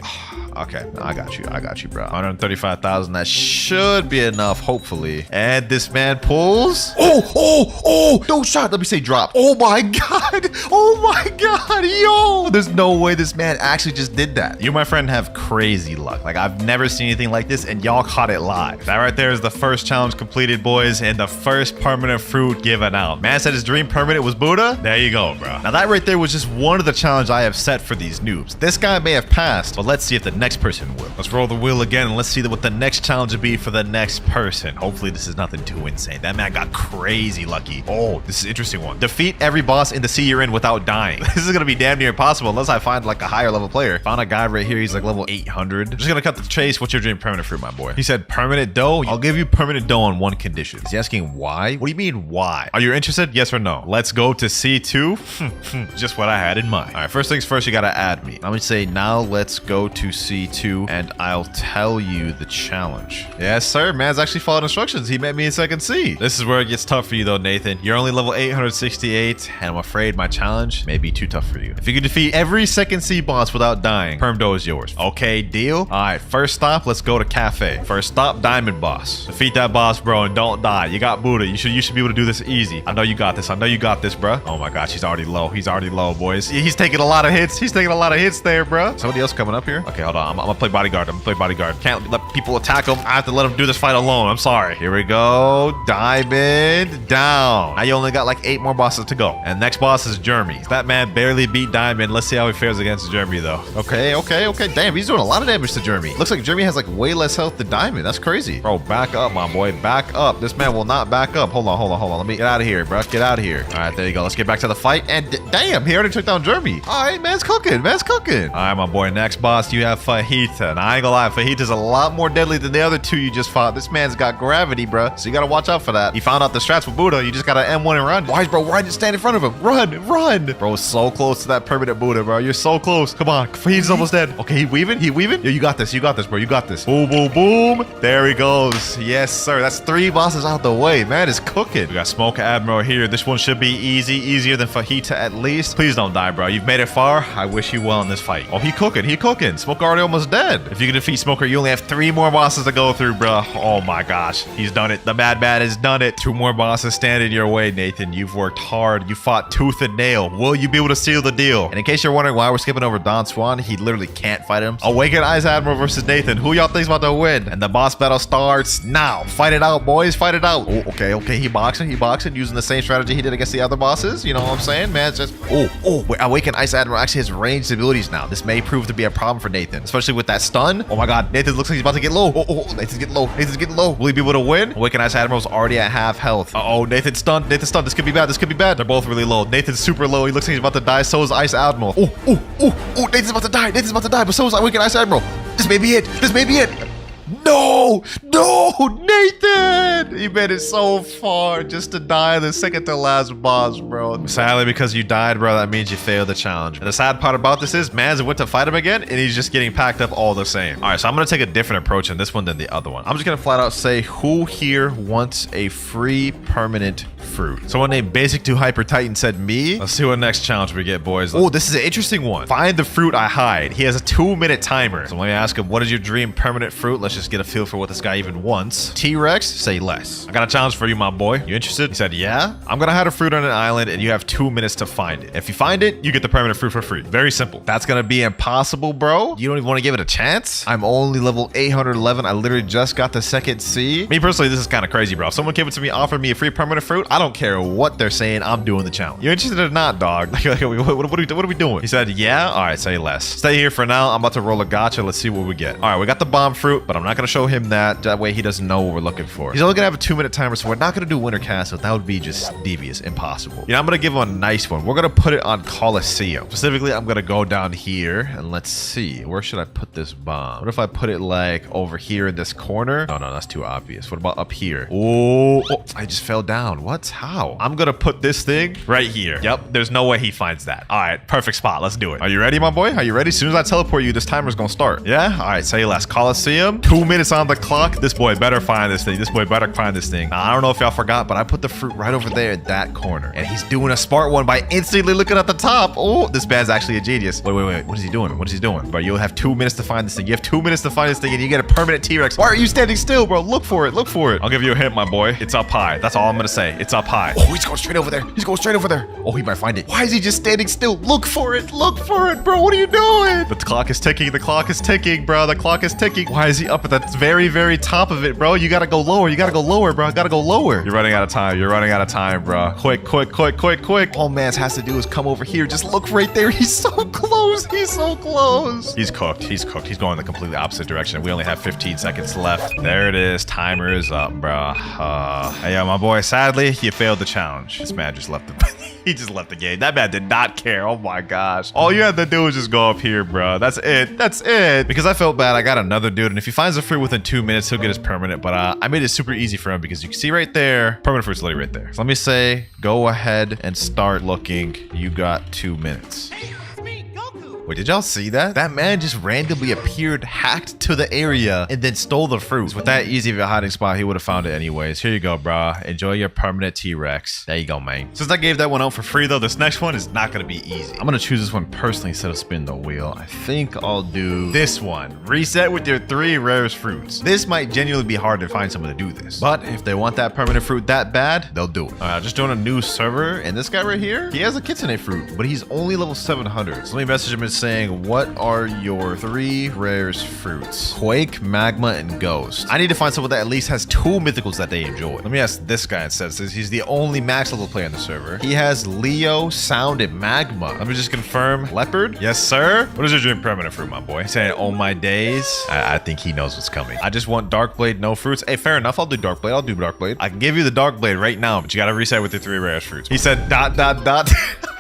Okay, I got you, bro. 135,000. That should be enough, hopefully. And this man pulls. Oh, no shot. Let me say drop. Oh my god, yo. There's no way this man actually just did that. You, my friend, have crazy luck. Like, I've never seen anything like this, and y'all caught it live. That right there is the first challenge completed, boys, and the first permanent fruit given out. Man said his dream permanent was Buddha. There you go, bro. Now, that right there was just one of the challenges I have set for these noobs. This guy may have passed, but let's see if the next person will. Let's roll the wheel again and let's see what the next challenge will be for the next person. Hopefully this is nothing too insane. That man got crazy lucky. Oh, this is an interesting one. Defeat every boss in the sea you're in without dying. This is gonna be damn near impossible unless I find like a higher level player. Found a guy right here. He's like level 800. I'm just gonna cut the chase. What's your dream permanent fruit, my boy? He said permanent dough. I'll give you permanent dough on one condition. Is he asking why? What do you mean why? Are you interested? Yes or no? Let's go to C2. Just what I had in mind. All right, first things first, you gotta add me. I'm gonna say now let's go to C2. C2, and I'll tell you the challenge. Yes, sir. Man's actually followed instructions. He met me in second C. This is where it gets tough for you, though, Nathan. You're only level 868, and I'm afraid my challenge may be too tough for you. If you can defeat every second C boss without dying, perm dough is yours. Okay, deal? All right, first stop, let's go to Cafe. First stop, Diamond Boss. Defeat that boss, bro, and don't die. You got Buddha. You should be able to do this easy. I know you got this. I know you got this, bro. Oh my gosh, he's already low. He's already low, boys. He's taking a lot of hits. He's taking a lot of hits there, bro. Somebody else coming up here? Okay, hold on. I'm gonna play bodyguard. Can't let people attack him. I have to let him do this fight alone. I'm sorry. Here we go. Diamond down. Now you only got like 8 more bosses to go. And next boss is Jeremy. That man barely beat Diamond. Let's see how he fares against Jeremy, though. Okay. Damn, he's doing a lot of damage to Jeremy. Looks like Jeremy has like way less health than Diamond. That's crazy. Bro, back up, my boy. Back up. This man will not back up. Hold on. Let me get out of here, bro. Get out of here. All right, there you go. Let's get back to the fight. And damn, he already took down Jeremy. All right, man's cooking. All right, my boy. Next boss, you have Fajita. And I ain't gonna lie, Fajita's a lot more deadly than the other 2 you just fought. This man's got gravity, bro. So you gotta watch out for that. He found out the strats with Buddha. You just gotta M1 and run. Why, bro? Why just stand in front of him? Run. Bro, so close to that permanent Buddha, bro. You're so close. Come on. Fajita's almost dead. Okay, he weaving. Yo, you got this, bro. You got this. Boom. There he goes. Yes, sir. That's 3 bosses out the way. Man is cooking. We got Smoke Admiral here. This one should be easy. Easier than Fajita at least. Please don't die, bro. You've made it far. I wish you well in this fight. Oh, he cooking. Smoker already almost dead. If you can defeat Smoker, you only have 3 more bosses to go through, bro. Oh my gosh. He's done it. The Mad Bad has done it. 2 more bosses stand in your way, Nathan. You've worked hard. You fought tooth and nail. Will you be able to seal the deal? And in case you're wondering why we're skipping over Don Swan, he literally can't fight him. Awaken Ice Admiral versus Nathan. Who y'all think's about to win? And the boss battle starts now. Fight it out, boys. Fight it out. Oh, okay. He boxing using the same strategy he did against the other bosses. You know what I'm saying? Man, it's just... Wait, Awaken Ice Admiral actually has ranged abilities now. This may prove to be a problem for Nathan, especially with that stun. Oh my god, Nathan looks like he's about to get low. Nathan's getting low. Will he be able to win? Awaken Ice Admiral's already at half health. Nathan's stunned. This could be bad. They're both really low. Nathan's super low. He looks like he's about to die. So is Ice Admiral. Nathan's about to die. But so is Awaken Ice Admiral. This may be it. No, Nathan! He made it so far just to die the second to last boss, bro. Sadly, because you died, bro, that means you failed the challenge. And the sad part about this is, Mans went to fight him again, and he's just getting packed up all the same. All right, so I'm gonna take a different approach in this one than the other one. I'm just gonna flat out say, who here wants a free permanent fruit? Someone named Basic 2 Hyper Titan said me. Let's see what next challenge we get, boys. Oh, this is an interesting one. Find the fruit I hide. He has a 2-minute timer. So let me ask him, what is your dream permanent fruit? Let's just get a feel for what this guy even wants. T-Rex, say less. I got a challenge for you, my boy. You interested? He said, yeah. I'm gonna hide a fruit on an island and you have 2 minutes to find it. If you find it, you get the permanent fruit for free. Very simple. That's gonna be impossible, bro. You don't even want to give it a chance? I'm only level 811. I literally just got the second C. Me personally, this is kind of crazy, bro. If someone came up to me, offered me a free permanent fruit, I don't care what they're saying. I'm doing the challenge. You interested or not, dog? What are we doing? He said, yeah. All right, say less. Stay here for now. I'm about to roll a gacha. Let's see what we get. All right, we got the bomb fruit, but I'm not gonna show him that. That way he doesn't know what we're looking for. He's only gonna have a 2-minute timer, so we're not gonna do winter castle. That would be just devious, impossible. You know, I'm gonna give him a nice one. We're gonna put it on Coliseum. Specifically, I'm gonna go down here and let's see. Where should I put this bomb? What if I put it like over here in this corner? No, that's too obvious. What about up here? Oh, I just fell down. What? How? I'm gonna put this thing right here. Yep, there's no way he finds that. All right, perfect spot. Let's do it. Are you ready, my boy? Are you ready? As soon as I teleport you, this timer's gonna start. Yeah? All right, say less. Coliseum. 2 minutes on the clock. This boy better find this thing. Now, I don't know if y'all forgot, but I put the fruit right over there in that corner. And he's doing a smart one by instantly looking at the top. Oh, this man's actually a genius. Wait. What is he doing? Bro, you'll have 2 minutes to find this thing. You have 2 minutes to find this thing and you get a permanent T-Rex. Why are you standing still, bro? Look for it. I'll give you a hint, my boy. It's up high. That's all I'm gonna say. It's up high. Oh, he's going straight over there. Oh, he might find it. Why is he just standing still? Look for it, bro. What are you doing? The clock is ticking, bro. The clock is ticking. Why is he up at the very, very top of it, bro? You gotta go lower, bro. You're running out of time, bro. Quick. All Mans has to do is come over here. Just look right there. He's so close. He's cooked. He's going the completely opposite direction. We only have 15 seconds left. There it is. Timer is up, bro. Yeah, my boy, sadly, you failed the challenge. This man just left he just left the game. That man did not care. Oh my gosh. All you had to do was just go up here, bro. That's it. Because I felt bad. I got another dude, and if he finds a fruit within 2 minutes, he'll get his permanent. But I made it super easy for him because you can see right there, permanent fruit's literally right there. So let me say, go ahead and start looking. You got 2 minutes. Hey, it's me, Goku. Wait, did y'all see that? That man just randomly appeared, hacked to the area, and then stole the fruits. With that easy of a hiding spot, he would have found it anyways. Here you go, bro. Enjoy your permanent T-Rex. There you go, man. Since I gave that one out for free, though, this next one is not going to be easy. I'm going to choose this one personally instead of spin the wheel. I think I'll do this one. Reset with your 3 rarest fruits. This might genuinely be hard to find someone to do this, but if they want that permanent fruit that bad, they'll do it. All right, just doing a new server, and this guy right here, he has a kitsune fruit, but he's only level 700. So let me message him and saying, what are your 3 rarest fruits? Quake, Magma, and Ghost. I need to find someone that at least has 2 mythicals that they enjoy. Let me ask this guy instead, since he's the only max level player on the server. He has Leo, Sound, and Magma. Let me just confirm. Leopard? Yes, sir. What is your dream permanent fruit, my boy? He's saying, oh my days. I think he knows what's coming. I just want Dark Blade, no fruits. Hey, fair enough. I'll do Dark Blade. I'll do Dark Blade. I can give you the Dark Blade right now, but you gotta reset with your 3 rarest fruits. He said ...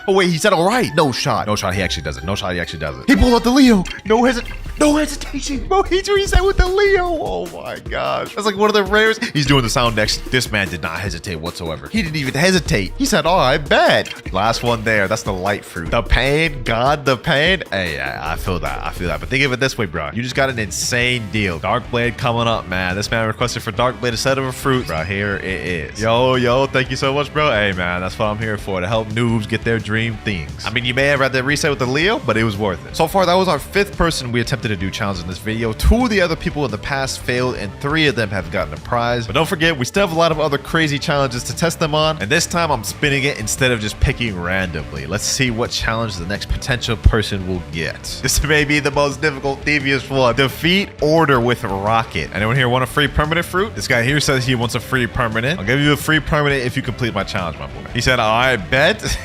Oh wait, he said all right. No shot. No shot. He actually does it. No shot. He actually does it. He pulled out the Leo. No hesitation. Bro, he reset with the Leo. Oh my gosh. That's like one of the rarest. He's doing the sound next. This man did not hesitate whatsoever. He didn't even hesitate. He said, oh, I bet. Last one there. That's the light fruit. The pain. God, the pain. Hey, I feel that. But think of it this way, bro. You just got an insane deal. Dark Blade coming up, man. This man requested for Dark Blade instead of a fruit. Bro, here it is. Yo, thank you so much, bro. Hey, man, that's what I'm here for. To help noobs get their dream things. I mean, you may have rather reset with the Leo, but it was worth it. So far, that was our 5th person we attempted to do challenge in this video. 2 of the other people in the past failed, and 3 of them have gotten a prize. But don't forget, we still have a lot of other crazy challenges to test them on. And this time, I'm spinning it instead of just picking randomly. Let's see what challenge the next potential person will get. This may be the most difficult, devious one. Defeat Order with Rocket. Anyone here want a free permanent fruit? This guy here says he wants a free permanent. I'll give you a free permanent if you complete my challenge, my boy. He said, I bet.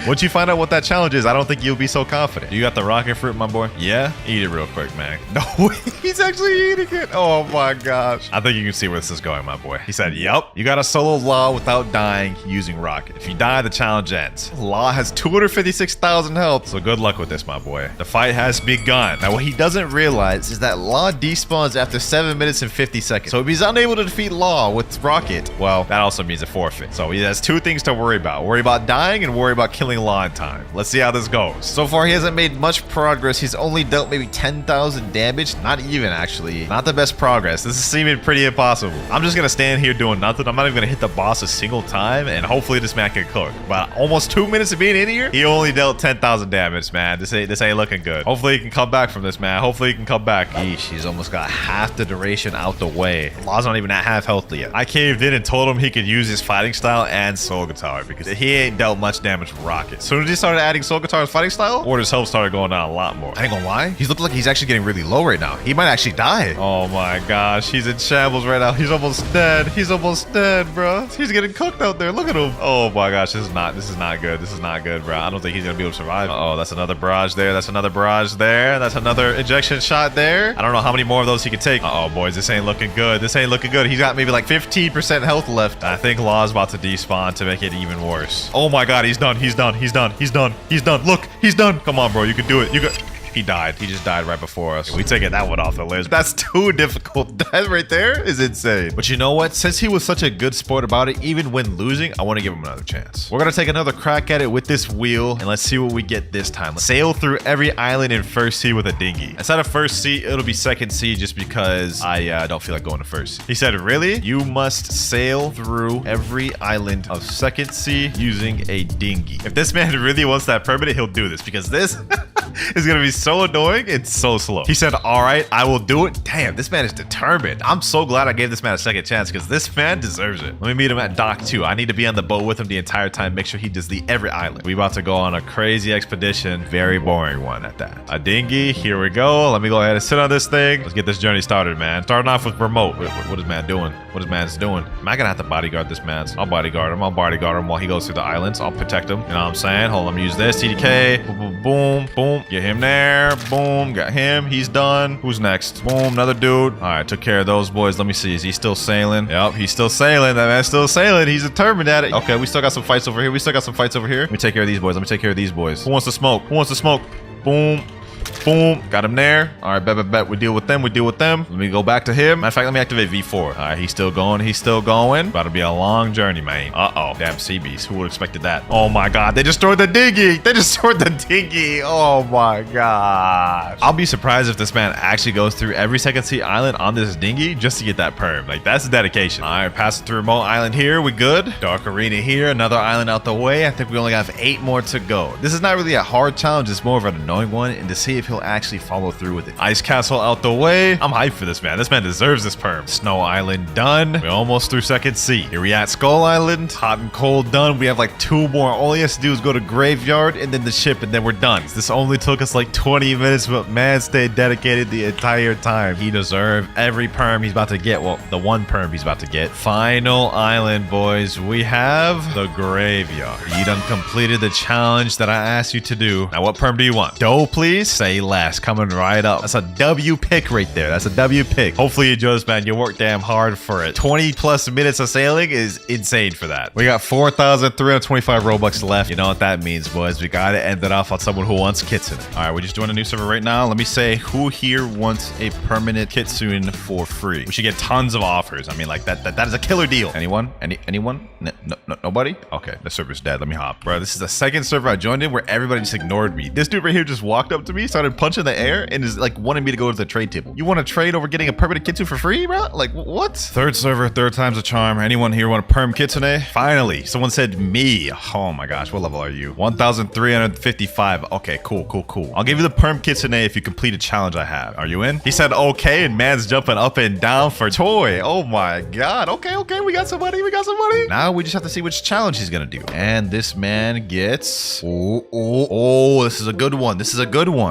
Once you find out what that challenge is, I don't think you'll be so confident. You got the rocket fruit, my boy? Yeah? Eat it real quick, man. No way. He's actually eating it. Oh my gosh. I think you can see where this is going, my boy. He said, yep. You got to solo Law without dying using rocket. If you die, the challenge ends. Law has 256,000 health, so good luck with this, my boy. The fight has begun. Now, what he doesn't realize is that Law despawns after 7 minutes and 50 seconds. So if he's unable to defeat Law with rocket, well, that also means a forfeit. So he has 2 things to worry about. Worry about dying and worry about killing Law in time. Let's see how this goes. So far, he hasn't made much progress. He's only dealt maybe 10,000 damage. Not even, actually. Not the best progress. This is seeming pretty impossible. I'm just gonna stand here doing nothing. I'm not even gonna hit the boss a single time, and hopefully this man can cook. But almost 2 minutes of being in here, he only dealt 10,000 damage, man. This ain't looking good. Hopefully he can come back from this, man. Hopefully he can come back. Yeesh, he's almost got half the duration out the way. Law's not even at half health yet. I caved in and told him he could use his fighting style and soul guitar because he ain't dealt much damage from rocket. As soon as he started adding soul guitar's fighting style, Order's health started going down a lot more. I ain't gonna lie, he's looking like he's actually getting really low right now. He might actually die. Oh my gosh, he's in shambles right now. He's almost dead. He's almost dead, bro. He's getting cooked out there. Look at him. Oh my gosh, this is not good. This is not good, bro. I don't think he's gonna be able to survive. Oh, that's another barrage there. That's another barrage there. That's another ejection shot there. I don't know how many more of those he can take. Oh boys, this ain't looking good. This ain't looking good. He's got maybe like 15% health left. I think Law's about to despawn to make it even worse. Oh my god, he's done. He's done. He's done. He's done. He's done. Look, he's done. Come on, bro. You can do it. You can. He died. He just died right before us. We taking that one off the list. That's too difficult. That right there is insane. But you know what? Since he was such a good sport about it, even when losing, I want to give him another chance. We're going to take another crack at it with this wheel, and let's see what we get this time. Let's sail through every island in first sea with a dinghy. Instead of first sea, it'll be second sea just because I don't feel like going to first. He said, really? You must sail through every island of second sea using a dinghy. If this man really wants that permanent, he'll do this because this is going to be so annoying and so slow. He said, all right, I will do it. Damn, this man is determined. I'm so glad I gave this man a second chance because this man deserves it. Let me meet him at dock 2. I need to be on the boat with him the entire time. Make sure he does every island. We about to go on a crazy expedition. Very boring one at that. A dinghy. Here we go. Let me go ahead and sit on this thing. Let's get this journey started, man. Starting off with remote. What is man doing? What is man's doing? Am I gonna have to bodyguard this man's? I'll bodyguard him. I'll bodyguard him while he goes through the islands. I'll protect him. You know what I'm saying? Hold on. Let me use this. TDK. Boom, boom, boom, boom. Get him there. Boom. Got him. He's done. Who's next? Boom. Another dude. All right. Took care of those boys. Let me see. Is he still sailing? Yep. He's still sailing. That man's still sailing. He's determined at it. Okay. We still got some fights over here. Let me take care of these boys. Let me take care of these boys. Who wants to smoke? Who wants to smoke? Boom. Boom. Got him there. All right, bet. We deal with them. Let me go back to him. Matter of fact, let me activate V4. All right, he's still going. About to be a long journey, man. Uh-oh. Damn, sea beast. Who would have expected that? Oh, my God. They destroyed the dinghy. Oh, my gosh. I'll be surprised if this man actually goes through every second sea island on this dinghy just to get that perm. Like, that's dedication. All right, passing through remote island here. We good. Dark arena here. Another island out the way. I think we only have 8 more to go. This is not really a hard challenge. It's more of an annoying one, and to see if he'll actually follow through with it. Ice castle out the way. I'm hyped for this man. This man deserves this perm. Snow island done. We're almost through second sea. Here we at Skull Island. Hot and cold done. We have like 2 more. All he has to do is go to graveyard and then the ship, and then we're done. This only took us like 20 minutes, but man stayed dedicated the entire time. He deserved every perm he's about to get. Well, the 1 perm he's about to get. Final island, boys. We have the graveyard. You done completed the challenge that I asked you to do. Now, what perm do you want? Dough, please? Say less. Coming right up. That's a W pick right there. That's a W pick. Hopefully you enjoy this, man. You worked damn hard for it. 20 plus minutes of sailing is insane for that. We got 4,325 Robux left. You know what that means, boys. We gotta end it off on someone who wants kitsune. All right, we just joined a new server right now. Let me say, who here wants a permanent kitsune for free? We should get tons of offers. I mean, like that is a killer deal. Anyone? Anyone? No, nobody? Okay, the server's dead. Let me hop. Bro, this is the second server I joined in where everybody just ignored me. This dude right here just walked up to me, started punching the air, and is like wanting me to go to the trade table. You want to trade over getting a permanent kitsune for free, bro? Like, what? Third server, 3rd time's a charm. Anyone here want a perm kitsune? Finally, someone said me. Oh my gosh, what level are you? 1,355. Okay, cool. I'll give you the perm kitsune if you complete a challenge I have. Are you in? He said okay, and man's jumping up and down for toy. Oh my God. Okay, we got some money. Now we just have to see which challenge he's gonna do. And this man gets... Oh, this is a good one.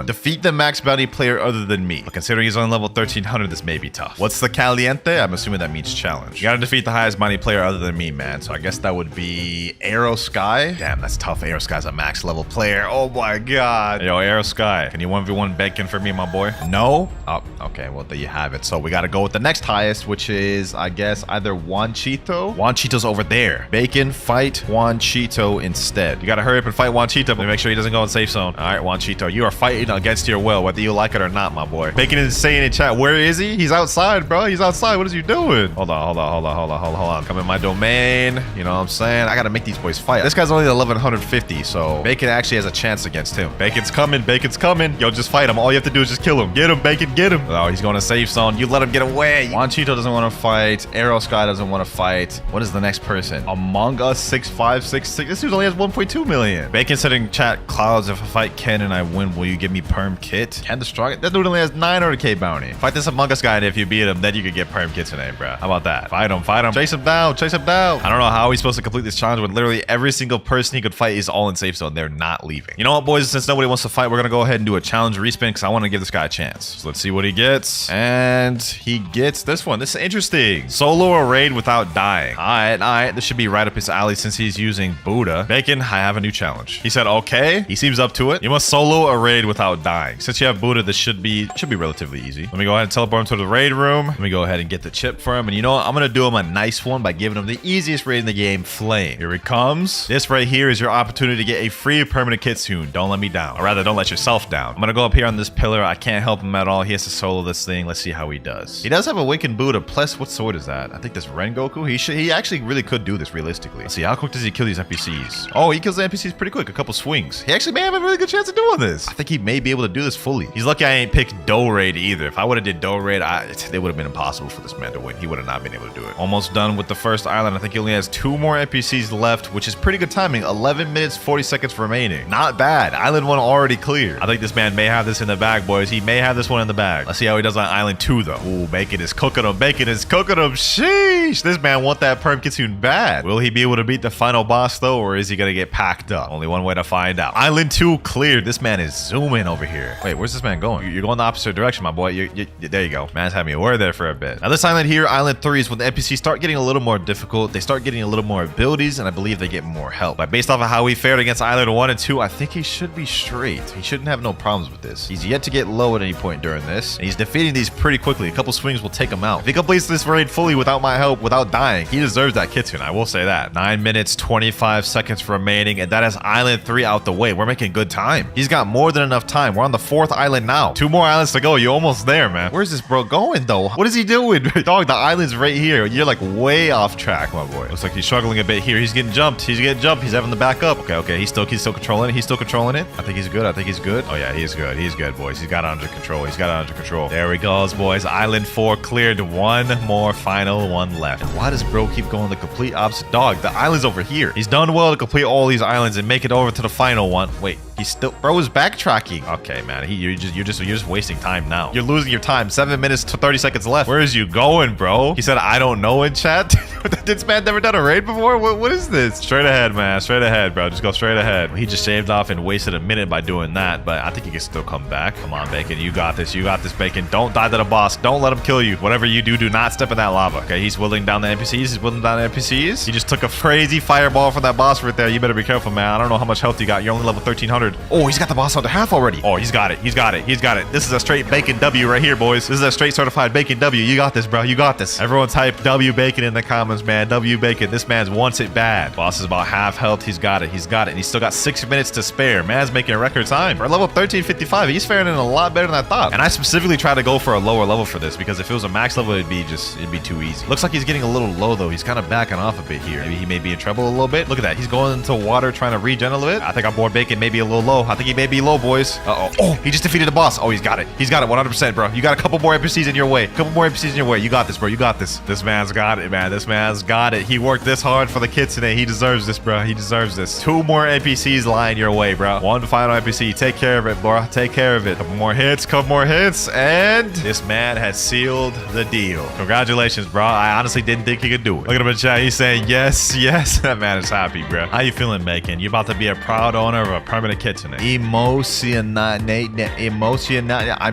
Defeat the max bounty player other than me. But considering he's on level 1300, this may be tough. What's the caliente? I'm assuming that means challenge. You gotta defeat the highest bounty player other than me, man. So I guess that would be Arrow Sky. Damn, that's tough. Arrow Sky's a max level player. Oh my God. Yo, Arrow Sky, can you 1v1 bacon for me, my boy? No? Oh, okay. Well, there you have it. So we gotta go with the next highest, which is, I guess, either Juanchito. Juanchito's over there. Bacon, fight Juanchito instead. You gotta hurry up and fight Juanchito. Let me make sure he doesn't go in safe zone. All right, Juanchito, you are fighting against your will, whether you like it or not, my boy. Bacon is saying in chat, where is he? He's outside, bro. He's outside. What is you doing? Hold on. Come in my domain. You know what I'm saying? I gotta make these boys fight. This guy's only 1150, so Bacon actually has a chance against him. Bacon's coming. Yo, just fight him. All you have to do is just kill him. Get him, Bacon, get him. Oh, he's going to safe zone. You let him get away. Juanchito doesn't want to fight. Arrow Sky doesn't want to fight. What is the next person? Among Us 6566. This dude only has 1.2 million. Bacon said in chat, Clouds, if I fight Ken and I win, will you give me perm kit? Ken the strongest? That dude only has 900k bounty. Fight this Among Us guy, and if you beat him, then you could get perm kit today, bro. How about that? Fight him. Chase him down. I don't know how he's supposed to complete this challenge when literally every single person he could fight is all in safe zone. They're not leaving. You know what, boys? Since nobody wants to fight, we're gonna go ahead and do a challenge respin because I want to give this guy a chance. So let's see what he gets. And he gets this one. This is interesting. Solo a raid without dying. All right. This should be right up his alley since he's using Buddha. Bacon, I have a new challenge. He said, okay. He seems up to it. You must solo a raid without dying. Since you have Buddha, this should be relatively easy. Let me go ahead and teleport him to the raid room. Let me go ahead and get the chip for him. And you know what? I'm gonna do him a nice one by giving him the easiest raid in the game, Flame. Here it comes. This right here is your opportunity to get a free permanent kitsune. Don't let me down. Or rather, don't let yourself down. I'm gonna go up here on this pillar. I can't help him at all. He has to solo this thing. Let's see how he does. He does have a Awakened Buddha. Plus, what sword is that? I think this Rengoku. He actually really could do this realistically. Let's see, how quick does he kill these NPCs? Oh, he kills the NPCs pretty quick. A couple swings. He actually may have a really good chance of doing this. I think he may be able to do this fully. He's lucky I ain't picked Dough Raid either. If I would have did Dough Raid, they would have been impossible for this man to win. He would have not been able to do it. Almost done with the first island. I think he only has 2 more NPCs left, which is pretty good timing. 11 minutes, 40 seconds remaining. Not bad. Island 1 already cleared. I think this man may have this in the bag, boys. He may have this one in the bag. Let's see how he does on Island 2, though. Ooh, Bacon is cooking him. Sheesh. This man want that perm kitsune bad. Will he be able to beat the final boss, though, or is he gonna get packed up? Only one way to find out. Island 2 cleared. This man is zooming over here. Wait, where's this man going? You're going the opposite direction, my boy. There you go. Man's had me a word there for a bit. Now, this island here, Island 3, is when the NPCs start getting a little more difficult. They start getting a little more abilities, and I believe they get more help. But based off of how he fared against Island 1 and 2, I think he should be straight. He shouldn't have no problems with this. He's yet to get low at any point during this, and he's defeating these pretty quickly. A couple swings will take him out. If he completes this raid fully without my help, without dying, he deserves that kitsune. I will say that. 9 minutes, 25 seconds remaining, and that is Island 3 out the way. We're making good time. He's got more than enough time. We're We're on the 4th island now. 2 more islands to go. You're almost there, man. Where's this bro going, though? What is he doing? Dog, the island's right here. You're like way off track, my boy. Looks like he's struggling a bit here. He's getting jumped. He's getting jumped. He's having to back up. Okay. He's still controlling it. He's still controlling it. I think he's good. Oh, yeah, he is good. He's good, boys. He's got it under control. There he goes, boys. Island 4 cleared. 1 more final one left. And why does bro keep going the complete opposite? Dog, the island's over here. He's done well to complete all these islands and make it over to the final one. Wait, he's still, bro is backtracking. Okay, man, you're just wasting time now. You're losing your time. 7 minutes to 30 seconds left. Where is you going, bro? He said, I don't know in chat. This man never done a raid before? What is this? Straight ahead, man. Straight ahead, bro. Just go straight ahead. He just shaved off and wasted a minute by doing that, but I think he can still come back. Come on, Bacon. You got this. You got this, Bacon. Don't die to the boss. Don't let him kill you. Whatever you do, do not step in that lava. Okay, he's whittling down the NPCs. He just took a crazy fireball from that boss right there. You better be careful, man. I don't know how much health you got. You're only level 1300. Oh, he's got the boss on the half already. Oh, he's got it. This is a straight Bacon W right here, boys. This is a straight certified Bacon W. You got this, bro. You got this. Everyone type W Bacon in the comments, man. W Bacon. This man's wants it bad. Boss is about half health. He's got it. And he's still got 6 minutes to spare. Man's making a record time. For level 1355, he's faring in a lot better than I thought. And I specifically tried to go for a lower level for this because if it was a max level, it'd be too easy. Looks like he's getting a little low though. He's kind of backing off a bit here. Maybe he may be in trouble a little bit. Look at that. He's going into water trying to regen a little bit. I think our boy Bacon may be a little low. I think he may be low, boys. Oh, he just defeated the boss. Oh, he's got it. 100%, bro. You got a couple more NPCs in your way. You got this, bro. You got this. This man's got it, man. This man's got it. He worked this hard for the kids today. He deserves this, bro. He deserves this. 2 more NPCs lying your way, bro. 1 final NPC. Take care of it, bro. Take care of it. Couple more hits, and this man has sealed the deal. Congratulations, bro. I honestly didn't think he could do it. Look at him in chat. He's saying yes. That man is happy, bro. How you feeling, Bacon? You about to be a proud owner of a permanent kitchen. I'm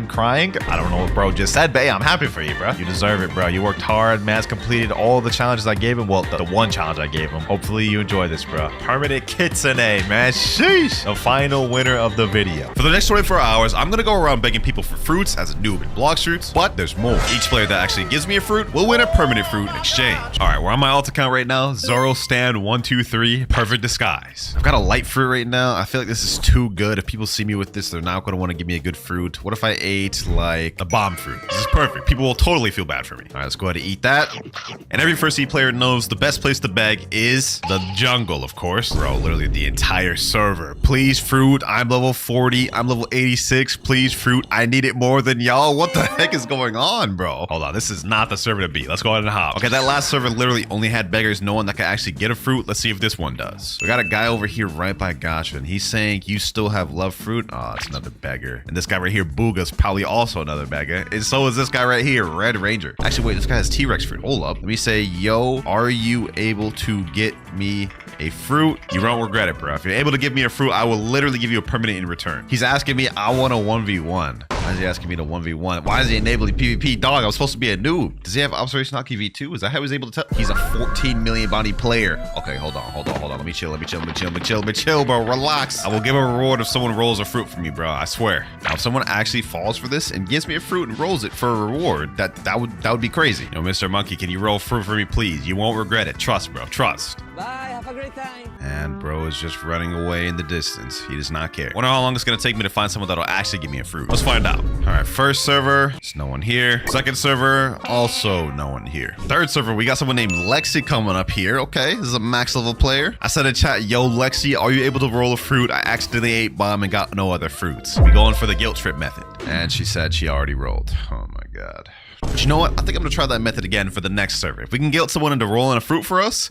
crying. I don't know what bro just said, but hey, I'm happy for you, bro. You deserve it, bro. You worked hard. Man's completed all the challenges I gave him. Well, the 1 challenge I gave him. Hopefully you enjoy this, bro. Permanent kitsune, man. Sheesh. The final winner of the video. For the next 24 hours, I'm gonna go around begging people for fruits as a noob in Blox Fruits, but there's more. Each player that actually gives me a fruit will win a permanent fruit in exchange. All right, we're on my alt account right now. Zoro stand 123, perfect disguise. I've got a light fruit right now. I feel like this is too good. If people see me with this, they're not gonna want to give me a good fruit. What if I ate like the bomb fruit? This is perfect. People will totally feel bad for me. All right, let's go ahead and eat that. And every first seed player knows the best place to beg is the jungle, of course. Bro, literally the entire server. Please fruit. I'm level 40. I'm level 86. Please fruit. I need it more than y'all. What the heck is going on, bro? Hold on. This is not the server to beat. Let's go ahead and hop. Okay, that last server literally only had beggars. No one that could actually get a fruit. Let's see if this one does. We got a guy over here right by Gacha, and he's saying you still have love fruit. Oh, it's another beggar. And this guy right here, Booga's probably also another beggar. And so is this guy right here, Red Ranger. Actually, wait, this guy has T-Rex fruit. Hold up. Let me say, yo, are you able to get me a fruit? You won't regret it, bro. If you're able to give me a fruit, I will literally give you a permanent in return. He's asking me, I want a 1v1. Why is he asking me to 1v1? Why is he enabling PvP? Dog, I was supposed to be a noob. Does he have Observation Hockey V2? Is that how he was able to tell? He's a 14 million bounty player. Okay, hold on. Let me chill, bro. Relax. I will give a reward if someone rolls a fruit for me, bro. I swear. Now, if someone actually falls for this and gives me a fruit and rolls it for a reward, that would be crazy. You know, Mr. Monkey, can you roll fruit for me, please? You won't regret it. Trust, bro. Trust. Bye. Have a great time. And bro is just running away in the distance. He does not care. Wonder how long it's gonna take me to find someone that'll actually give me a fruit. Let's find out. All right, first server, there's no one here. Second server, also no one here. Third server, we got someone named Lexi coming up here. Okay, this is a max level player. I said in chat, yo, Lexi, are you able to roll a fruit? I accidentally ate bomb and got no other fruits. We going for the guilt trip method. And she said she already rolled. Oh my God. But you know what? I think I'm gonna try that method again for the next server. If we can guilt someone into rolling a fruit for us,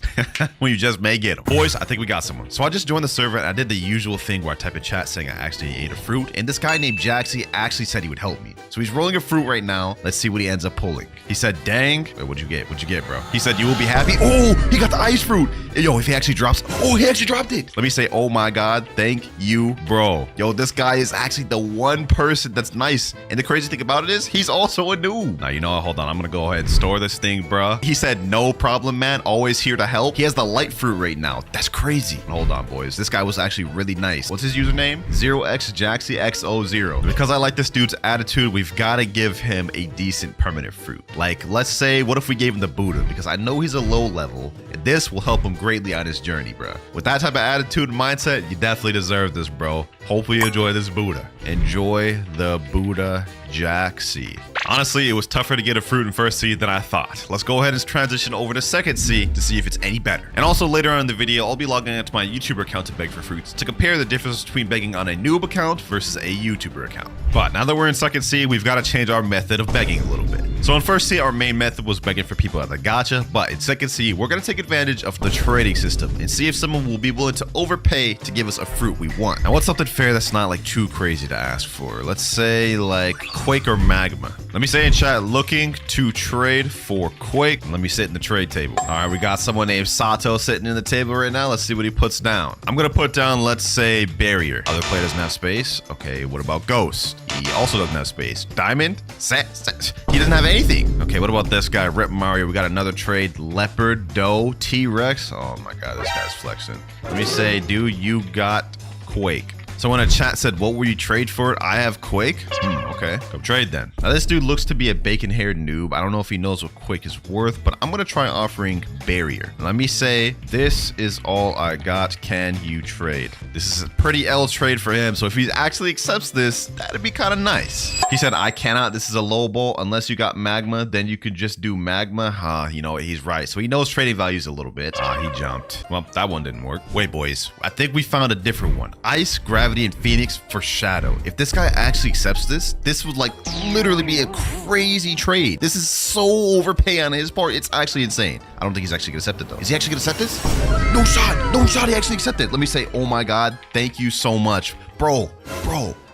well, you just may get them. Boys, I think we got someone. So I just joined the server and I did the usual thing where I type in chat saying I actually ate a fruit. And this guy named Jaxie actually said he would help me. So he's rolling a fruit right now. Let's see what he ends up pulling. He said, dang. Wait, what'd you get? What'd you get, bro? He said, you will be happy. Oh, he got the ice fruit. Yo, if he actually drops. Oh, he actually dropped it. Let me say, oh my God, thank you, bro. Yo, this guy is actually the one person that's nice. And the crazy thing about it is he's also a noob. Now, you know what? Hold on. I'm gonna go ahead and store this thing, bro. He said, no problem, man. Always here to help. He has the light fruit right now. That's crazy. Hold on, boys. This guy was actually really nice. What's his username? 0xjaxiex00. Because I like this dude's attitude, we've got to give him a decent permanent fruit. Like, let's say, what if we gave him the Buddha? Because I know he's a low level. And And this will help him greatly on his journey, bro. With that type of attitude and mindset, you definitely deserve this, bro. Hopefully you enjoy this Buddha. Enjoy the Buddha Jack seed. Honestly, it was tougher to get a fruit in first seed than I thought. Let's go ahead and transition over to second seed to see if it's any better. And also later on in the video, I'll be logging into my YouTuber account to beg for fruits to compare the difference between begging on a noob account versus a YouTuber account. But now that we're in second seed, we've got to change our method of begging a little bit. So in first seed, our main method was begging for people at the gacha, but in second seed, we're going to take advantage of the trading system and see if someone will be willing to overpay to give us a fruit we want. Now what's something fair that's not like too crazy to ask for? Let's say like Quake or Magma. Let me say in chat, looking to trade for Quake. Let me sit in the trade table. All right, we got someone named Sato sitting in the table right now. Let's see what he puts down. I'm gonna put down, let's say, Barrier. Other player doesn't have space. Okay, what about Ghost? He also doesn't have space. Diamond? He doesn't have anything. Okay, what about this guy, Rip Mario? We got another trade, Leopard, Doe, T-Rex. Oh my God, this guy's flexing. Let me say, dude, you got Quake. Someone in chat said, what will you trade for it? I have Quake. Okay, go trade then. Now this dude looks to be a bacon-haired noob. I don't know if he knows what Quake is worth, but I'm gonna try offering Barrier. Let me say, this is all I got. Can you trade? This is a pretty L trade for him. So if he actually accepts this, that'd be kind of nice. He said, I cannot. This is a low ball. Unless you got Magma, then you could just do Magma. You know what? He's right. So he knows trading values a little bit. He jumped. Well, that one didn't work. Wait, boys. I think we found a different one. Ice, Gravity, and Phoenix for Shadow. If this guy actually accepts this, this would like literally be a crazy trade. This is so overpay on his part. It's actually insane. I don't think he's actually gonna accept it though. Is he actually gonna accept this? No shot. No shot. He actually accepted. Let me say, oh my God, thank you so much. Bro.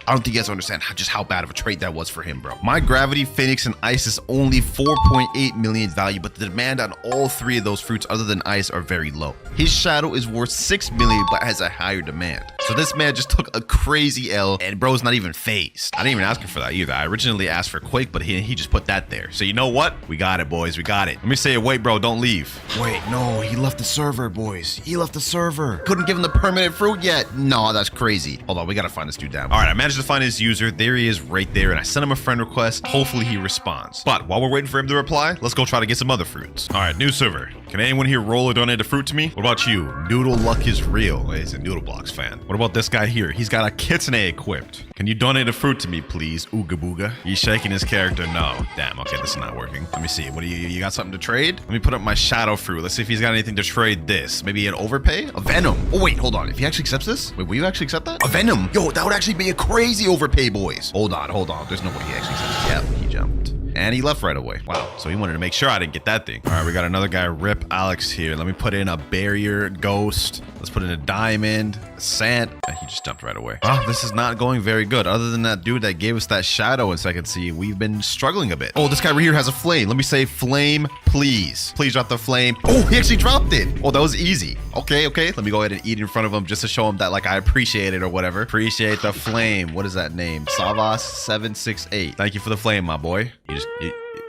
I don't think you guys understand just how bad of a trade that was for him, bro. My Gravity, Phoenix, and Ice is only 4.8 million value, but the demand on all three of those fruits other than Ice are very low. His Shadow is worth 6 million, but has a higher demand. So this man just took a crazy L, and bro's not even phased. I didn't even ask him for that either. I originally asked for Quake, but he just put that there. So you know what? We got it, boys. We got it. Let me say, wait, bro, don't leave. Wait, no, he left the server, boys. He left the server. Couldn't give him the permanent fruit yet. No, that's crazy. Hold on, we gotta find this dude down. All right, I managed to find his user. There he is right there, and I sent him a friend request. Hopefully he responds. But while we're waiting for him to reply, let's go try to get some other fruits. All right, new server. Can anyone here roll or donate a fruit to me? What about you? Noodle Luck is real. He's a Noodle Blox fan. What about this guy here? He's got a kitsune equipped. Can you donate a fruit to me, please? Ooga booga. He's shaking his character. No. Damn, okay, this is not working. Let me see. What do you got something to trade? Let me put up my shadow fruit. Let's see if he's got anything to trade this. Maybe an overpay? A Venom. Oh, wait, hold on. If he actually accepts this? Wait, will you actually accept that? A Venom. Yo, that would actually be a crazy overpay, boys. Hold on. There's no way he actually accepts it. Yeah, he jumped. And he left right away. Wow. So he wanted to make sure I didn't get that thing. All right, we got another guy, Rip Alex here. Let me put in a Barrier, Ghost. Let's put in a Diamond, a Sant. He just jumped right away. Wow, this is not going very good. Other than that dude that gave us that Shadow in second C, we've been struggling a bit. Oh, this guy right here has a Flame. Let me say Flame, please. Please drop the Flame. Oh, he actually dropped it. Oh, that was easy. Okay. Let me go ahead and eat in front of him just to show him that like I appreciate it or whatever. Appreciate the Flame. What is that name? Savas768. Thank you for the Flame, my boy.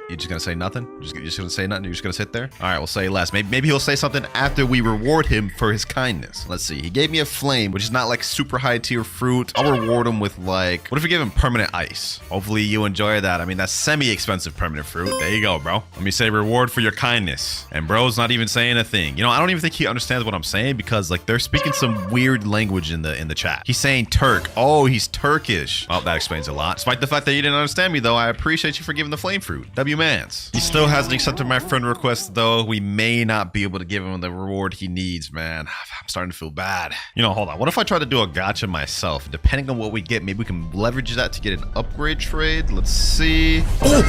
You're just gonna say nothing? You're just gonna say nothing? You're just gonna sit there? All right, we'll say less. Maybe he'll say something after we reward him for his kindness. Let's see. He gave me a Flame, which is not like super high tier fruit. I'll reward him with like, what if we give him permanent ice? Hopefully you enjoy that. I mean, that's semi-expensive permanent fruit. There you go, bro. Let me say reward for your kindness. And bro's not even saying a thing. You know, I don't even think he understands what I'm saying because like they're speaking some weird language in the chat. He's saying Turk. Oh, he's Turkish. Well, that explains a lot. Despite the fact that you didn't understand me though, I appreciate you for giving the Flame fruit. W-mans. He still hasn't accepted my friend request though. We may not be able to give him the reward he needs, man. I'm starting to feel bad. You know, hold on. What if I try to do a gacha myself? Depending on what we get, maybe we can leverage that to get an upgrade trade. Let's see. Oh,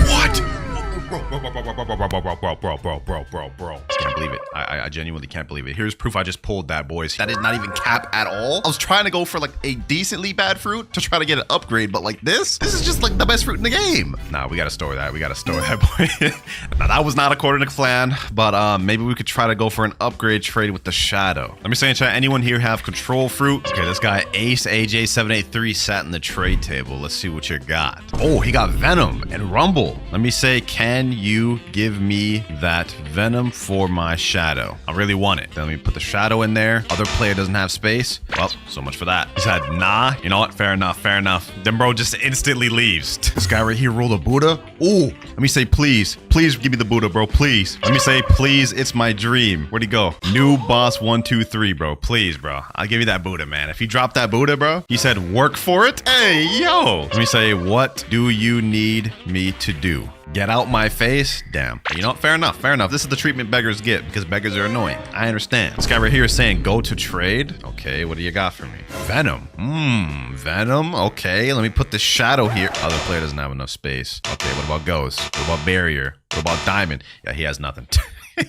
what? Bro. Can't believe it. I genuinely can't believe it. Here's proof I just pulled that, boys. That is not even cap at all. I was trying to go for like a decently bad fruit to try to get an upgrade, but like this is just like the best fruit in the game. Nah, we gotta store that. We gotta store that, boy. Now that was not according to plan, but maybe we could try to go for an upgrade trade with the Shadow. Let me say in chat, anyone here have control fruit? Okay, this guy Ace AJ783 sat in the trade table. Let's see what you got. Oh, he got Venom and Rumble. Let me say, can can you give me that venom for my shadow? I really want it. Then let me put the shadow in there. Other player doesn't have space. Well, so much for that. He said, nah. You know what? Fair enough. Fair enough. Then bro just instantly leaves. This guy right here rolled a Buddha. Ooh, let me say, please. Please give me the Buddha, bro. Please. Let me say, please. It's my dream. Where'd he go? New boss 1, 2, 3, bro. Please, bro. I'll give you that Buddha, man. If you drop that Buddha, bro, he said, work for it. Hey, yo. Let me say, what do you need me to do? Get out my face? Damn. You know what? Fair enough. Fair enough. This is the treatment beggars get because beggars are annoying. I understand. This guy right here is saying go to trade. Okay, what do you got for me? Venom. Venom. Okay, let me put the shadow here. Other player doesn't have enough space. Okay, what about ghost? What about barrier? What about diamond? Yeah, he has nothing.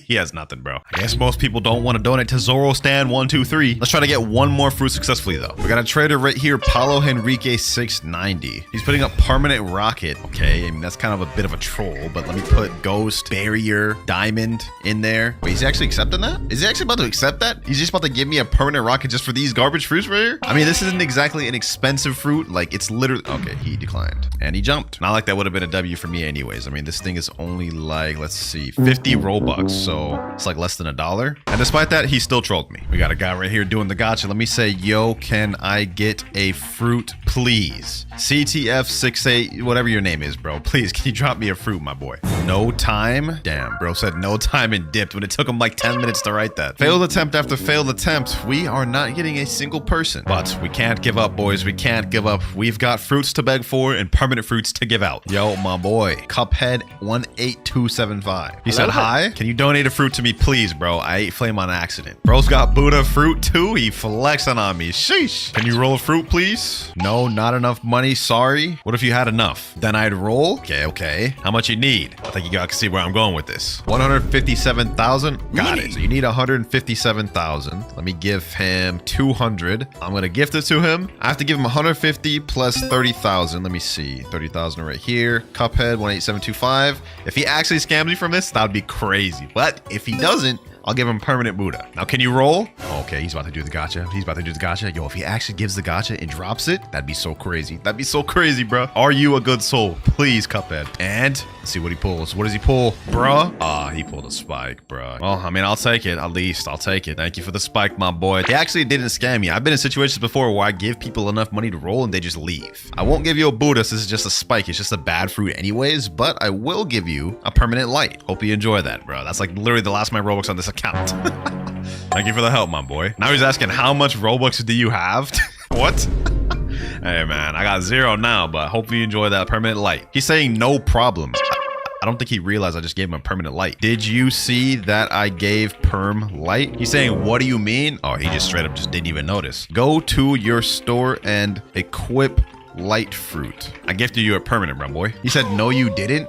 He has nothing, bro. I guess most people don't want to donate to Zoro Stan 123. Let's try to get one more fruit successfully, though. We got a trader right here, Paulo Henrique 690. He's putting up permanent rocket. Okay, I mean, that's kind of a bit of a troll, but let me put ghost, barrier, diamond in there. Wait, is he actually accepting that? Is he actually about to accept that? He's just about to give me a permanent rocket just for these garbage fruits right here? I mean, this isn't exactly an expensive fruit. Like, it's literally... Okay, he declined. And he jumped. Not like that would have been a W for me anyways. I mean, this thing is only like, let's see, 50 Robux. So it's like less than $1. And despite that, he still trolled me. We got a guy right here doing the gacha. Let me say, yo, can I get a fruit, please? CTF68, whatever your name is, bro. Please, can you drop me a fruit, my boy? No time? Damn, bro said no time and dipped when it took him like 10 minutes to write that. Failed attempt after failed attempt. We are not getting a single person. But we can't give up, boys. We can't give up. We've got fruits to beg for and permanent fruits to give out. Yo, my boy. Cuphead 18275. He said, hi. Can you donate a fruit to me, please, bro? I ate flame on accident. Bro's got Buddha fruit too. He flexing on me. Sheesh. Can you roll a fruit, please? No, not enough money. Sorry. What if you had enough? Then I'd roll. Okay. How much you need? I think you guys can see where I'm going with this. 157,000. Got it. So you need 157,000. Let me give him 200. I'm gonna gift it to him. I have to give him 150 plus 30,000. Let me see. 30,000 right here. Cuphead 18725. If he actually scams me from this, that'd be crazy. But if he doesn't, I'll give him permanent Buddha. Now, can you roll? Okay, he's about to do the gacha. He's about to do the gacha. Yo, if he actually gives the gacha and drops it, that'd be so crazy. That'd be so crazy, bro. Are you a good soul? Please, Cuphead. And let's see what he pulls. What does he pull? Bruh. Ah, he pulled a spike, bruh. Well, I mean, I'll take it. At least I'll take it. Thank you for the spike, my boy. He actually didn't scam me. I've been in situations before where I give people enough money to roll and they just leave. I won't give you a Buddha. This is just a spike. It's just a bad fruit anyways, but I will give you a permanent light. Hope you enjoy that, bro. That's like literally the last of my Robux on this account. Thank you for the help, my boy. Now he's asking, how much Robux do you have? What? Hey, man, I got 0 now, but hopefully you enjoy that permanent light. He's saying no problem. I don't think he realized I just gave him a permanent light. Did you see that I gave perm light? He's saying, what do you mean? Oh, he just straight up just didn't even notice. Go to your store and equip light fruit. I gifted you a permanent, bro, boy. He said, no, you didn't.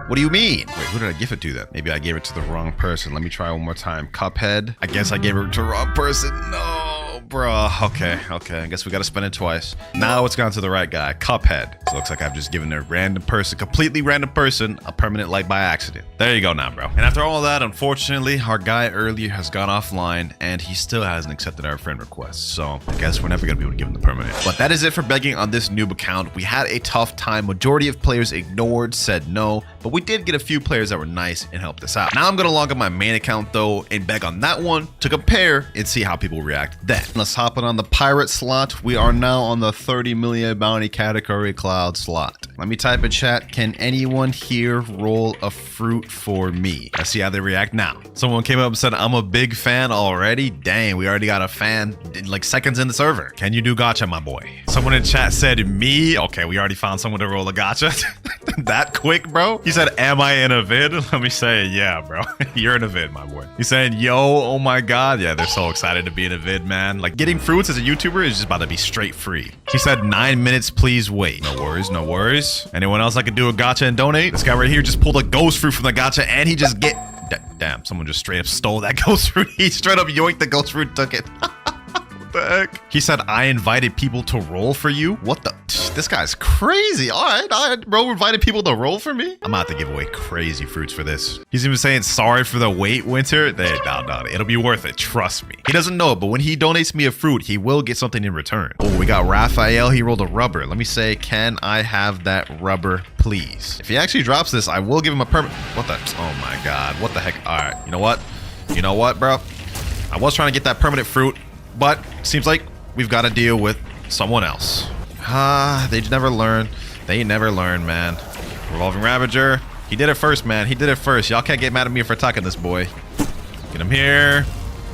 What do you mean? Wait, who did I give it to then? Maybe I gave it to the wrong person. Let me try one more time. Cuphead. I guess I gave it to the wrong person. No, bro. Okay. I guess we got to spend it twice. Now it's gone to the right guy. Cuphead. So it looks like I've just given a random person, completely random person, a permanent light by accident. There you go now, bro. And after all that, unfortunately, our guy earlier has gone offline and he still hasn't accepted our friend request. So I guess we're never going to be able to give him the permanent. But that is it for begging on this noob account. We had a tough time. Majority of players ignored, said no, but we did get a few players that were nice and helped us out. Now I'm going to log up my main account though and beg on that one to compare and see how people react then. Let's hop on the pirate slot. We are now on the 30 million bounty category cloud slot. Let me type in chat. Can anyone here roll a fruit for me? Let's see how they react now. Someone came up and said, I'm a big fan already. Dang, we already got a fan in like seconds in the server. Can you do gacha, my boy? Someone in chat said me. Okay, we already found someone to roll a gacha. That quick, bro? He said, am I in a vid? Let me say, yeah, bro. You're in a vid, my boy. He's saying, yo, oh my god. Yeah, they're so excited to be in a vid, man. Like getting fruits as a YouTuber is just about to be straight free. He said 9 minutes, please wait. No worries, no worries. Anyone else I could do a gacha and donate? This guy right here just pulled a ghost fruit from the gacha and he just Damn, someone just straight up stole that ghost fruit. He straight up yoinked the ghost fruit, took it. What the heck? He said, I invited people to roll for you. What the? This guy's crazy. All right, bro, invited people to roll for me. I'm about to give away crazy fruits for this. He's even saying sorry for the wait, Winter. No, it'll be worth it. Trust me. He doesn't know it, but when he donates me a fruit, he will get something in return. Oh, we got Raphael. He rolled a rubber. Let me say, can I have that rubber, please? If he actually drops this, I will give him a permit. What the? Oh my God. What the heck? All right. You know what? You know what, bro? I was trying to get that permanent fruit, but seems like we've got to deal with someone else. They never learn. They never learn, man. Revolving Ravager. He did it first, man. He did it first. Y'all can't get mad at me for attacking this boy. Get him here.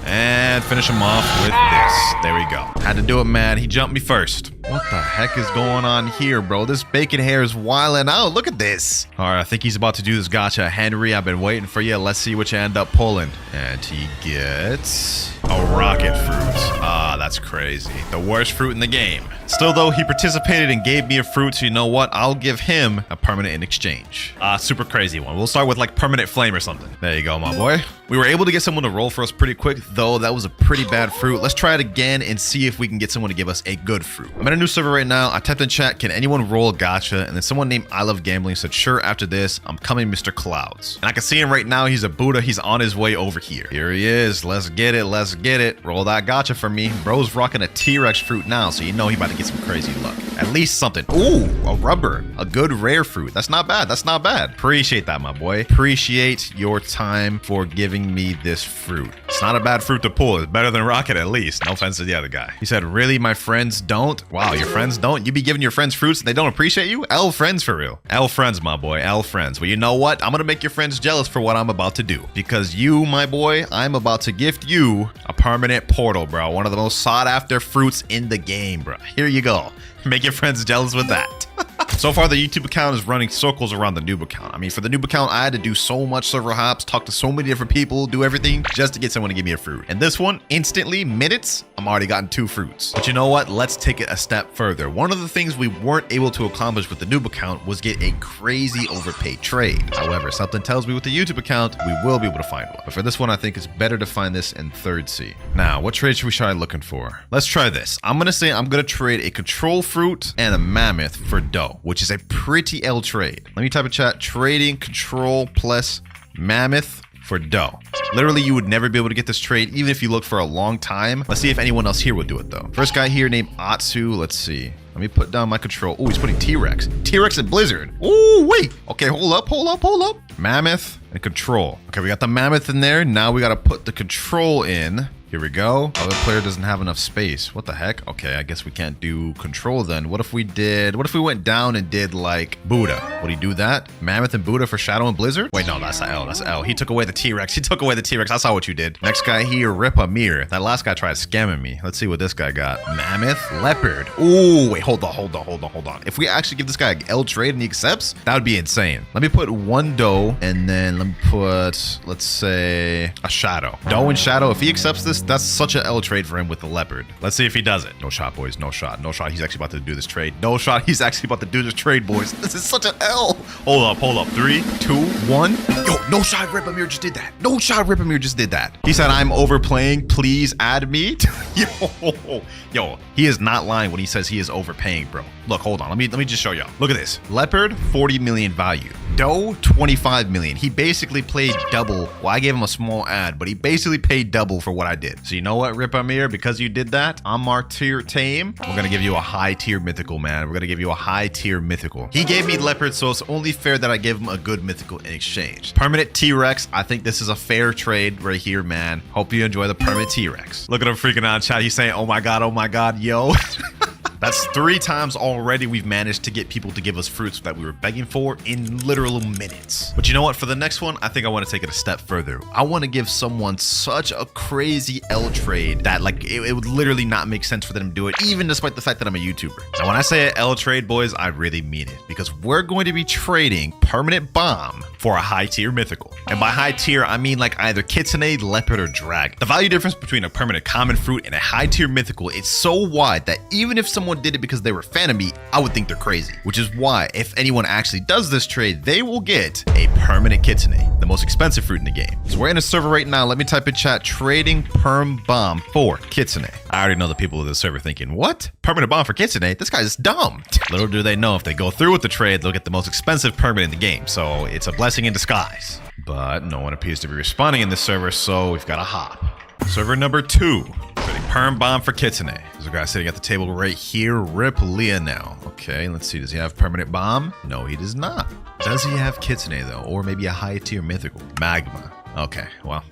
And finish him off with this. There we go. Had to do it, man. He jumped me first. What the heck is going on here, bro? This bacon hair is wilding out. Look at this. All right, I think he's about to do this gacha. Henry, I've been waiting for you. Let's see what you end up pulling. And he gets a rocket fruit. That's crazy. The worst fruit in the game. Still, though, he participated and gave me a fruit, so you know what? I'll give him a permanent in exchange. Super crazy one. We'll start with like permanent flame or something. There you go, my boy. We were able to get someone to roll for us pretty quick, though. That was a pretty bad fruit. Let's try it again and see if we can get someone to give us a good fruit. I'm in a new server right now. I typed in chat, can anyone roll a gacha? And then someone named I Love Gambling said, sure, after this, I'm coming, WinterKloudz. And I can see him right now. He's a Buddha. He's on his way over here. Here he is. Let's get it. Let's get it. Roll that gacha for me. Bro's rocking a T-Rex fruit now, so you know he about to get some crazy luck. At least something. Ooh, a rubber. A good rare fruit. That's not bad. That's not bad. Appreciate that, my boy. Appreciate your time for giving me this fruit. It's not a bad fruit to pull. It's better than rocket at least. No offense to the other guy. He said, really, my friends don't? Wow, your friends don't? You be giving your friends fruits and they don't appreciate you? L friends for real. L friends, my boy. L friends. Well, you know what? I'm gonna make your friends jealous for what I'm about to do. Because you, my boy, I'm about to gift you a permanent portal, bro. One of the most sought after fruits in the game, bro. Here you go. Make your friends jealous with that. So far, the YouTube account is running circles around the Noob account. I mean, for the Noob account, I had to do so much server hops, talk to so many different people, do everything just to get someone to give me a fruit. And this one, instantly, minutes, I'm already gotten 2 fruits. But you know what? Let's take it a step further. One of the things we weren't able to accomplish with the Noob account was get a crazy overpaid trade. However, something tells me with the YouTube account, we will be able to find one. But for this one, I think it's better to find this in 3rd C. Now, what trade should we try looking for? Let's try this. I'm gonna say I'm gonna trade a control fruit and a mammoth for dough, which is a pretty L trade. Let me type in chat, trading control plus mammoth for dough. Literally, you would never be able to get this trade, even if you look for a long time. Let's see if anyone else here would do it, though. First guy here named Atsu. Let's see. Let me put down my control. Oh, he's putting T-Rex. T-Rex and Blizzard. Oh, wait. Okay, hold up. Mammoth and control. Okay, we got the mammoth in there. Now we got to put the control in. Here we go. Other player doesn't have enough space. What the heck? Okay, I guess we can't do control then. What if we went down and did like Buddha? Would he do that? Mammoth and Buddha for Shadow and Blizzard? Wait, no, that's the L. That's the L. He took away the T-Rex. I saw what you did. Next guy here, Rip Amir. That last guy tried scamming me. Let's see what this guy got. Mammoth, Leopard. Ooh, wait, hold on. If we actually give this guy an L trade and he accepts, that would be insane. Let me put 1 dough and then let me put, let's say, a Shadow. Dough and Shadow. If he accepts this, that's such an L trade for him with the leopard. Let's see if he does it. No shot, boys. No shot. He's actually about to do this trade. He's actually about to do this trade, boys. This is such an L. Hold up. 3, 2, 1. Yo, no shot. Rip Amir just did that. He said, I'm overplaying. Please add me. Yo, he is not lying when he says he is overpaying, bro. Look, hold on. Let me just show y'all. Look at this. Leopard, 40 million value. Dough, 25 million. He basically played double. Well, I gave him a small ad, but he basically paid double for what I did. So you know what, Rip Amir? Because you did that, I'm our tier tame. We're gonna give you a high tier mythical, man. We're gonna give you a high tier mythical. He gave me leopard, so it's only fair that I give him a good mythical in exchange. Permanent T-Rex. I think this is a fair trade right here, man. Hope you enjoy the permanent T-Rex. Look at him freaking out in chat. He's saying, oh my god, yo. That's 3 times already we've managed to get people to give us fruits that we were begging for in literal minutes. But you know what? For the next one, I think I want to take it a step further. I want to give someone such a crazy L trade that like it would literally not make sense for them to do it, even despite the fact that I'm a YouTuber. Now, when I say an L trade, boys, I really mean it, because we're going to be trading permanent bomb for a high tier mythical. And by high tier, I mean like either kitsune, leopard, or dragon. The value difference between a permanent common fruit and a high tier mythical is so wide that even if someone someone did it because they were a fan of me, I would think they're crazy. Which is why, if anyone actually does this trade, they will get a permanent kitsune, the most expensive fruit in the game. So we're in a server right now. Let me type in chat, trading perm bomb for kitsune. I already know the people of this server thinking, what? Permanent bomb for kitsune? This guy's dumb. Little do they know, if they go through with the trade, they'll get the most expensive permanent in the game. So it's a blessing in disguise. But no one appears to be responding in this server, so we've got to hop. Server number 2, trading perm bomb for kitsune. There's a guy sitting at the table right here. Rip Leah now. Okay, let's see. Does he have permanent bomb? No, he does not. Does he have kitsune though? Or maybe a high tier mythical? Magma. Okay, well,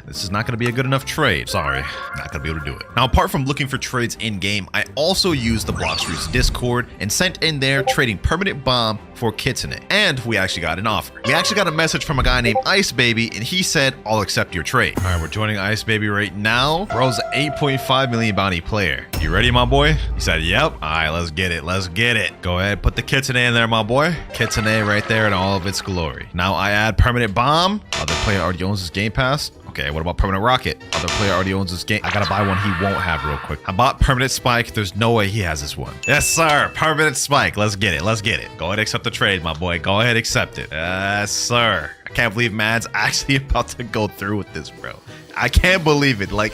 this is not going to be a good enough trade. Sorry, not going to be able to do it. Now, apart from looking for trades in-game, I also used the Blox Fruits Discord and sent in there trading permanent bomb for kitsune. And we actually got an offer. We actually got a message from a guy named Ice Baby, and he said, I'll accept your trade. All right, we're joining Ice Baby right now. Bro's an 8.5 million bounty player. You ready, my boy? He said, yep. All right, let's get it. Let's get it. Go ahead, put the kitsune in there, my boy. Kitsune right there in all of its glory. Now I add permanent bomb. Other player already owns this game pass. Okay, what about permanent rocket? Other player already owns this game. I gotta buy one he won't have real quick. I bought permanent spike. There's no way he has this one. Yes, sir. Permanent spike. Let's get it. Let's get it. Go ahead, accept the trade, my boy. Go ahead, accept it. Yes, sir. I can't believe Mad's actually about to go through with this, bro. I can't believe it. Like,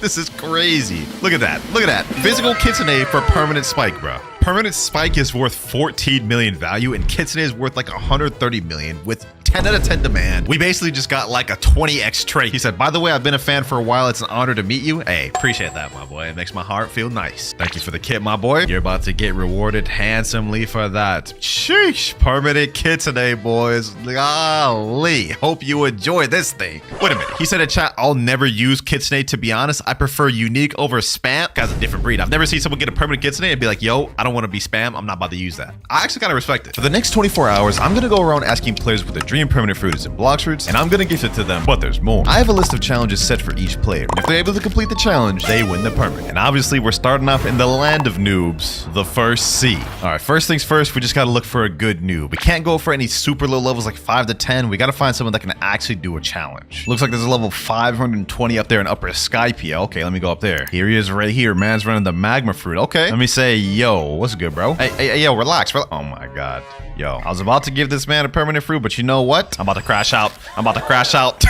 this is crazy. Look at that. Look at that. Physical kitsune for permanent spike, bro. Permanent spike is worth 14 million value, and kitsune is worth like 130 million with 10 out of 10 demand. We basically just got like a 20x trade. He said, by the way, I've been a fan for a while. It's an honor to meet you. Hey, appreciate that, my boy. It makes my heart feel nice. Thank you for the kit, my boy. You're about to get rewarded handsomely for that. Sheesh. Permanent kitsune, boys. Golly. Hope you enjoy this thing. Wait a minute. He said in chat, I'll never use kitsune. To be honest, I prefer unique over spam. Guy's a different breed. I've never seen someone get a permanent kitsune and be like, yo, I don't want to be spam. I'm not about to use that. I actually gotta respect it. For the next 24 hours, I'm gonna go around asking players what their dream permanent fruit is in Blox Fruits, and I'm gonna gift it to them, but there's more. I have a list of challenges set for each player. If they're able to complete the challenge, they win the permanent. And obviously, we're starting off in the land of noobs, the first sea. All right, first things first, we just gotta look for a good noob. We can't go for any super low levels like 5 to 10. We gotta find someone that can actually do a challenge. Looks like there's a level 520 up there in Upper Skypia. Okay, let me go up there. Here he is right here. Man's running the magma fruit. Okay, let me say, yo, what's good, bro? Hey, yo, relax. Oh my God. Yo, I was about to give this man a permanent fruit, but you know what? I'm about to crash out. I'm about to crash out.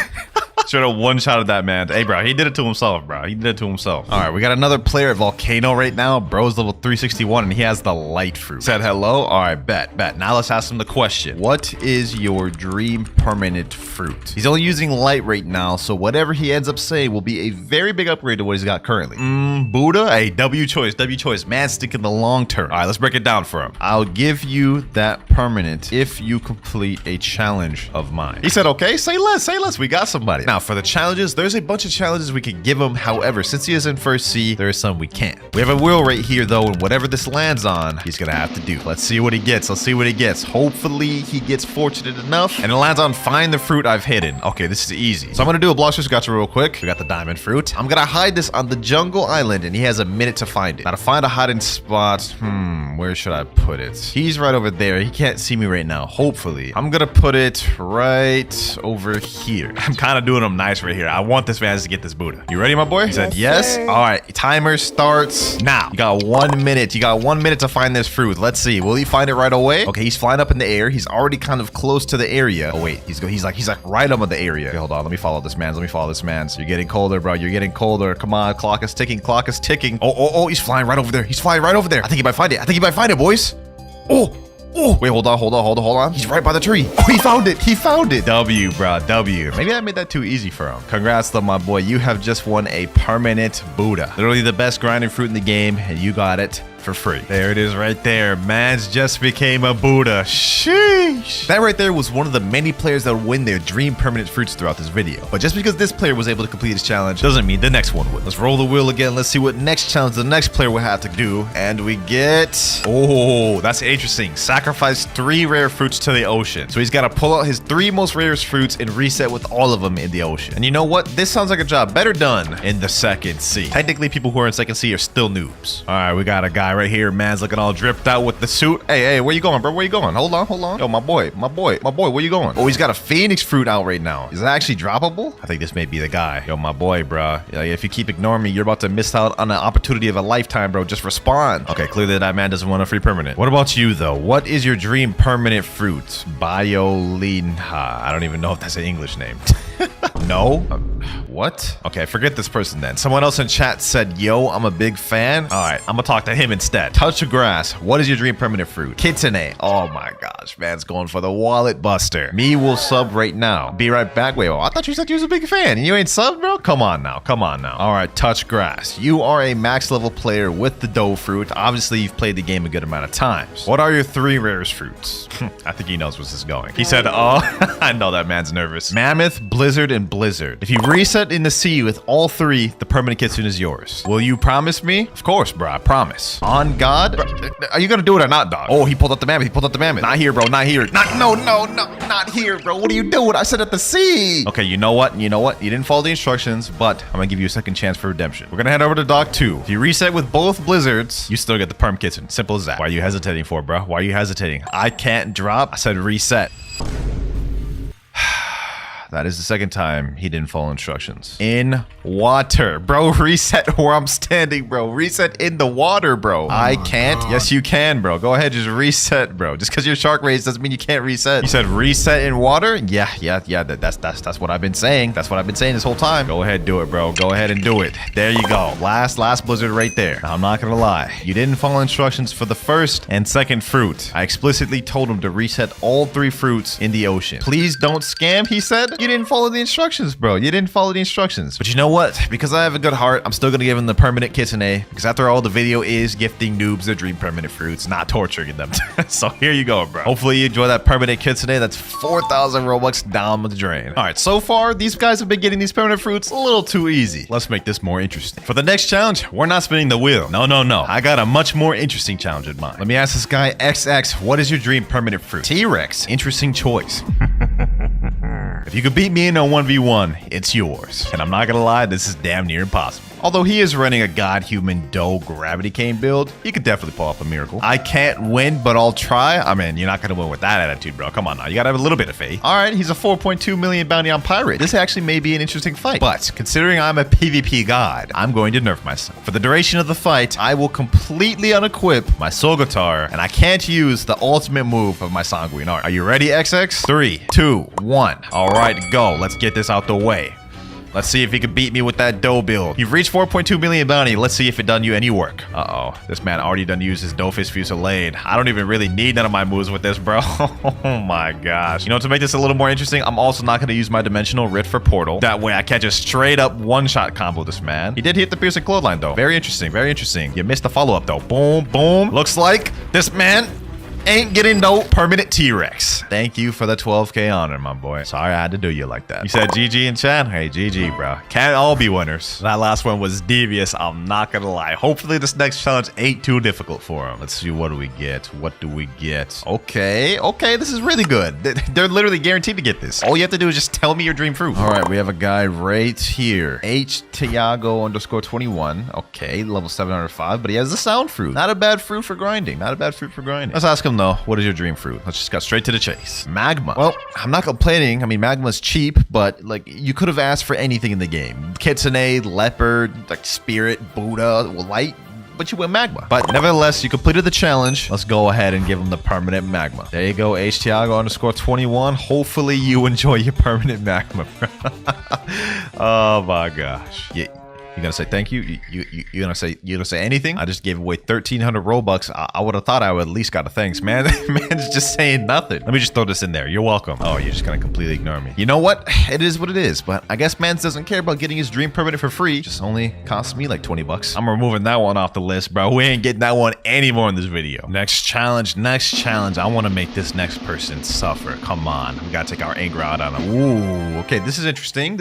Should have one-shotted that man. Hey, bro, he did it to himself, bro. He did it to himself. All right, we got another player at Volcano right now. Bro's level 361, and he has the light fruit. Said hello. All right, bet. Now let's ask him the question. What is your dream permanent fruit? He's only using light right now, so whatever he ends up saying will be a very big upgrade to what he's got currently. Buddha? Hey, W choice. Man, stick in the long term. All right, let's break it down for him. I'll give you that permanent if you complete a challenge of mine. He said, okay, say less. We got somebody. Now, for the challenges, there's a bunch of challenges we could give him. However, since he is in first sea, there are some we can't. We have a wheel right here, though, and whatever this lands on, he's gonna have to do. Let's see what he gets. Hopefully, he gets fortunate enough, and it lands on find the fruit I've hidden. Okay, this is easy. So I'm gonna do a Blox Fruits Gacha real quick. We got the diamond fruit. I'm gonna hide this on the jungle island, and he has a minute to find it. Now, to find a hiding spot, where should I put it? He's right over there. He can't see me right now. Hopefully, I'm gonna put it right over here. I'm kind of doing him nice right here. I want this man to get this Buddha. You ready, my boy? He said yes. All right, timer starts now. You got 1 minute. You got 1 minute to find this fruit. Let's see. Will he find it right away? Okay, he's flying up in the air. He's already kind of close to the area. Oh wait, he's like right up in the area. Okay, hold on. Let me follow this man. You're getting colder, bro. You're getting colder. Come on, clock is ticking. Oh, he's flying right over there. I think he might find it, boys. Oh, wait, hold on. He's right by the tree. Oh, he found it. W, bro, W. Maybe I made that too easy for him. Congrats, though, my boy. You have just won a permanent Buddha. Literally the best grinding fruit in the game, and you got it for free. There it is right there. Man's just became a Buddha. Sheesh. That right there was one of the many players that would win their dream permanent fruits throughout this video. But just because this player was able to complete his challenge doesn't mean the next one would. Let's roll the wheel again. Let's see what next challenge the next player will have to do. And we get... oh, that's interesting. Sacrifice 3 rare fruits to the ocean. So he's got to pull out his 3 most rarest fruits and reset with all of them in the ocean. And you know what? This sounds like a job better done in the second sea. Technically, people who are in second sea are still noobs. All right, we got a guy right here, man's looking all dripped out with the suit. Hey, where you going, bro? Where you going? Hold on. Yo, my boy, where you going? Oh, he's got a phoenix fruit out right now. Is that actually droppable? I think this may be the guy. Yo, my boy, bro. Like, if you keep ignoring me, you're about to miss out on an opportunity of a lifetime, bro. Just respond. Okay, clearly that man doesn't want a free permanent. What about you, though? What is your dream permanent fruit? Biolinha. I don't even know if that's an English name. No? What? Okay, forget this person then. Someone else in chat said, yo, I'm a big fan. All right, I'm gonna talk to him instead. Touch of grass. What is your dream permanent fruit? Kitsune. Oh my gosh, man's going for the wallet buster. Me will sub right now. Be right back. Wait, I thought you said you was a big fan. You ain't sub, bro? Come on now. All right, touch grass. You are a max level player with the dough fruit. Obviously, you've played the game a good amount of times. What are your 3 rarest fruits? I think he knows where this is going. He said, oh, I know that man's nervous. Mammoth, Blizzard, and Blizzard. If you reset in the sea with all 3, the permanent kitsune is yours. Will you promise me? Of course, bro. I promise. On God? Bro, are you gonna do it or not, dog? Oh, he pulled up the mammoth. Not here, bro. Not here. Not here, bro. What are you doing? I said at the sea. Okay, you know what? You didn't follow the instructions, but I'm gonna give you a second chance for redemption. We're gonna head over to Dock 2. If you reset with both blizzards, you still get the perm kitsune. Simple as that. Why are you hesitating for, bro? Why are you hesitating? I can't drop. I said reset. That is the second time he didn't follow instructions. In water. Bro, reset where I'm standing, bro. Reset in the water, bro. I can't. Yes, you can, bro. Go ahead, just reset, bro. Just because you're shark raised doesn't mean you can't reset. You said reset in water? Yeah. That's what I've been saying. That's what I've been saying this whole time. Go ahead, do it, bro. Go ahead and do it. There you go. Last blizzard right there. Now, I'm not gonna lie. You didn't follow instructions for the first and second fruit. I explicitly told him to reset all 3 fruits in the ocean. Please don't scam, he said. You didn't follow the instructions, bro. You didn't follow the instructions. But you know what? Because I have a good heart, I'm still gonna give him the permanent kitsune. Because after all, the video is gifting noobs their dream permanent fruits, not torturing them. So here you go, bro. Hopefully you enjoy that permanent kitsune. That's 4,000 Robux down the drain. All right, so far, these guys have been getting these permanent fruits a little too easy. Let's make this more interesting. For the next challenge, we're not spinning the wheel. No. I got a much more interesting challenge in mind. Let me ask this guy, XX, what is your dream permanent fruit? T-Rex. Interesting choice. If you could beat me in a 1v1, it's yours. And I'm not gonna lie, this is damn near impossible. Although he is running a god human dough gravity cane build, he could definitely pull off a miracle. I can't win, but I'll try. I mean, you're not gonna win with that attitude, bro. Come on now, you gotta have a little bit of faith. All right, he's a 4.2 million bounty on pirate. This actually may be an interesting fight, but considering I'm a PvP god, I'm going to nerf myself. For the duration of the fight, I will completely unequip my soul guitar, and I can't use the ultimate move of my sanguine art. Are you ready, XX? 3, 2, 1. All right, go. Let's get this out the way. Let's see if he can beat me with that dough build. You've reached 4.2 million bounty. Let's see if it done you any work. Uh-oh. This man already done used his Doughfish Fusillade. I don't even really need none of my moves with this, bro. Oh my gosh. You know, to make this a little more interesting, I'm also not going to use my Dimensional Rift for Portal. That way I can't just straight up one-shot combo this man. He did hit the piercing clothesline, though. Very interesting. Very interesting. You missed the follow-up, though. Boom, boom. Looks like this man ain't getting no permanent T-Rex. Thank you for the 12K honor, my boy. Sorry I had to do you like that. You said GG in chat? Hey, GG, bro. Can't all be winners. That last one was devious. I'm not gonna lie. Hopefully this next challenge ain't too difficult for him. Let's see, what do we get? What do we get? Okay, this is really good. They're literally guaranteed to get this. All you have to do is just tell me your dream fruit. All right, we have a guy right here. Tiago_21. Okay, level 705, but he has the sound fruit. Not a bad fruit for grinding. Let's ask him though, what is your dream fruit? Let's just got straight to the chase. Magma. Well, I'm not complaining. I mean, magma's cheap, but like you could have asked for anything in the game. Kitsune, leopard, like spirit, Buddha, light, but you went magma. But nevertheless, you completed the challenge. Let's go ahead and give him the permanent magma. There you go, Tiago_21. Hopefully you enjoy your permanent magma. Oh my gosh. Yeah. You gonna say thank you? You gonna say anything? I just gave away 1,300 Robux. I would have thought I would at least got a thanks, man. Man's just saying nothing. Let me just throw this in there. You're welcome. Oh, you're just gonna completely ignore me. You know what? It is what it is. But I guess Mans doesn't care about getting his dream permanent for free. Just only costs me like 20 bucks. I'm removing that one off the list, bro. We ain't getting that one anymore in this video. Next challenge. I want to make this next person suffer. Come on. We gotta take our anger out on him. Ooh, okay. This is interesting.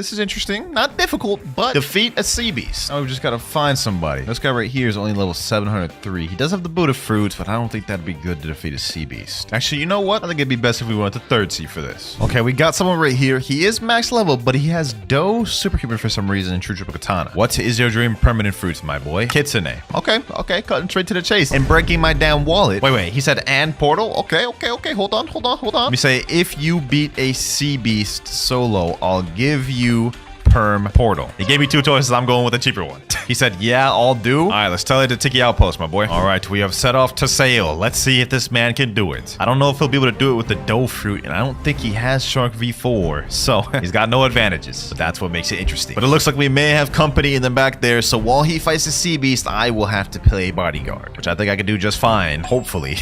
Not difficult, but defeat a CB. Beast. Now we just gotta find somebody. This guy right here is only level 703. He does have the Buddha Fruits, but I don't think that'd be good to defeat a Sea Beast. Actually, you know what? I think it'd be best if we went to third sea for this. Okay, we got someone right here. He is max level, but he has Dough Superhuman for some reason in True Triple Katana. What is your dream permanent fruits, my boy? Kitsune. Okay, cutting straight to the chase and breaking my damn wallet. Wait, he said and portal? Okay. Hold on. Let me say, if you beat a Sea Beast solo, I'll give you perm portal. He gave me two choices. I'm going with the cheaper one. He said, yeah, I'll do. All right, let's tell you to Tiki Outpost, my boy. All right, we have set off to sail. Let's see if this man can do it. I don't know if he'll be able to do it with the Dough Fruit, and I don't think he has Shark V4, so he's got no advantages. But that's what makes it interesting. But it looks like we may have company in the back there, so while he fights the Sea Beast, I will have to play bodyguard, which I think I can do just fine, hopefully.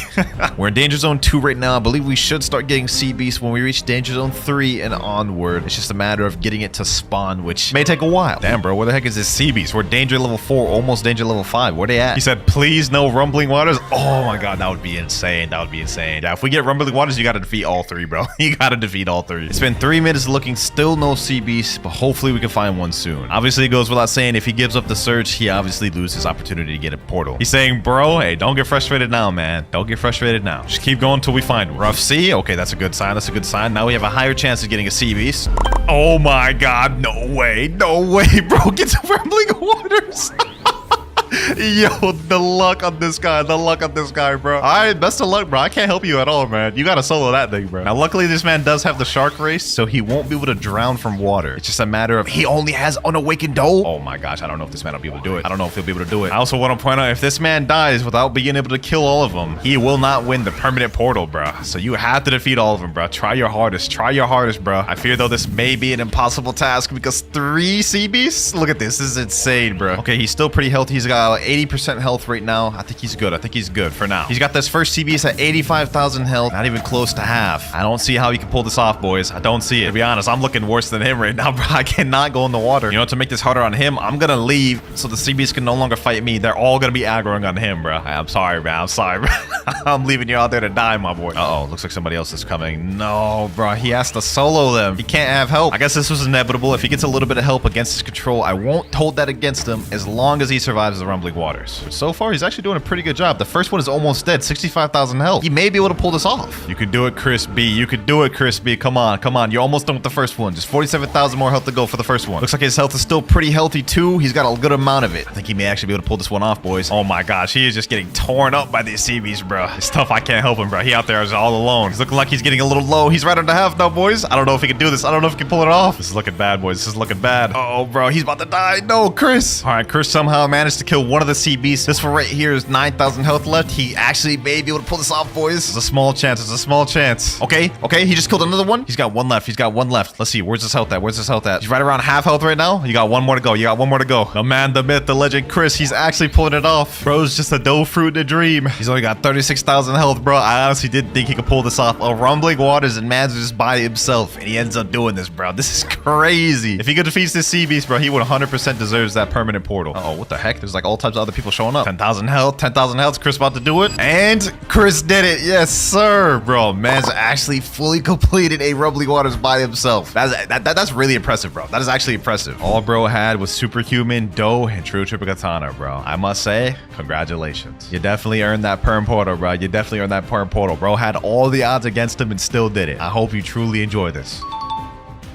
We're in Danger Zone 2 right now. I believe we should start getting Sea Beast when we reach Danger Zone 3 and onward. It's just a matter of getting it to spawn, which may take a while. Damn, bro, where the heck is this Sea Beast? We're danger level 4, almost danger level 5. Where they at? He said, please no rumbling waters. Oh my god, that would be insane. Yeah, if we get rumbling waters, you gotta defeat all three, bro. You gotta defeat all three. It's been 3 minutes looking, still no Sea Beast, but hopefully we can find one soon. Obviously, it goes without saying, if he gives up the search, he obviously loses opportunity to get a portal. He's saying, bro, hey, don't get frustrated now, man. Don't get frustrated now. Just keep going until we find one. Rough sea? Okay, that's a good sign. Now we have a higher chance of getting a Sea Beast. Oh my god, no way, bro. Get some rumbling waters. Yo, the luck on this guy, bro. All right, best of luck, bro. I can't help you at all, man. You gotta solo that thing, bro. Now, luckily, this man does have the shark race, so he won't be able to drown from water. It's just a matter of he only has unawakened Dough. Oh my gosh, I don't know if this man will be able to do it. I also want to point out, if this man dies without being able to kill all of them, he will not win the permanent portal, bro. So you have to defeat all of them, bro. Try your hardest, bro. I fear, though, this may be an impossible task because 3 Sea Beasts? Look at this. This is insane, bro. Okay, he's still pretty healthy. He's got 80% health right now. I think he's good for now. He's got this first Sea Beast at 85,000 health, not even close to half. I don't see how he can pull this off, boys. I don't see it. To be honest, I'm looking worse than him right now, bro. I cannot go in the water. You know, to make this harder on him, I'm gonna leave so the Sea Beast can no longer fight me. They're all gonna be aggroing on him, bro. I'm sorry, man. I'm leaving you out there to die, my boy. Uh-oh, looks like somebody else is coming. No, bro. He has to solo them. He can't have help. I guess this was inevitable. If he gets a little bit of help against his control, I won't hold that against him as long as he survives the rumbling waters. But so far, he's actually doing a pretty good job. The first one is almost dead, 65,000 health. He may be able to pull this off. You can do it, Chris B. Come on. You're almost done with the first one. Just 47,000 more health to go for the first one. Looks like his health is still pretty healthy too. He's got a good amount of it. I think he may actually be able to pull this one off, boys. Oh my gosh, he is just getting torn up by these Sea Beasts, bro. It's tough. I can't help him, bro. He out there is all alone. He's looking like he's getting a little low. He's right under half now, boys. I don't know if he can do this. I don't know if he can pull it off. This is looking bad, boys. This is looking bad. Oh, bro, he's about to die. No, Chris. All right, Chris somehow managed to kill one of the Sea Beasts. This one right here is 9,000 health left. He actually may be able to pull this off, boys. It's a small chance. Okay. He just killed another one. He's got one left. Let's see. Where's his health at? He's right around half health right now. You got one more to go. The man, the myth, the legend, Chris. He's actually pulling it off. Bro's just a Dough Fruit in a dream. He's only got 36,000 health, bro. I honestly didn't think he could pull this off. A rumbling waters and man's just by himself, and he ends up doing this, bro. This is crazy. If he could defeat this Sea Beast, bro, he would 100% deserves that permanent portal. Uh-oh, what the heck? There's like all types of other people showing up. 10,000 health. Chris about to do it. And Chris did it. Yes, sir. Bro, man's actually fully completed a rumbling waters by himself. That's really impressive, bro. That is actually impressive. All bro had was superhuman, Dough, and true triple katana, bro. I must say, congratulations. You definitely earned that perm portal, bro. Bro had all the odds against him and still did it. I hope you truly enjoy this.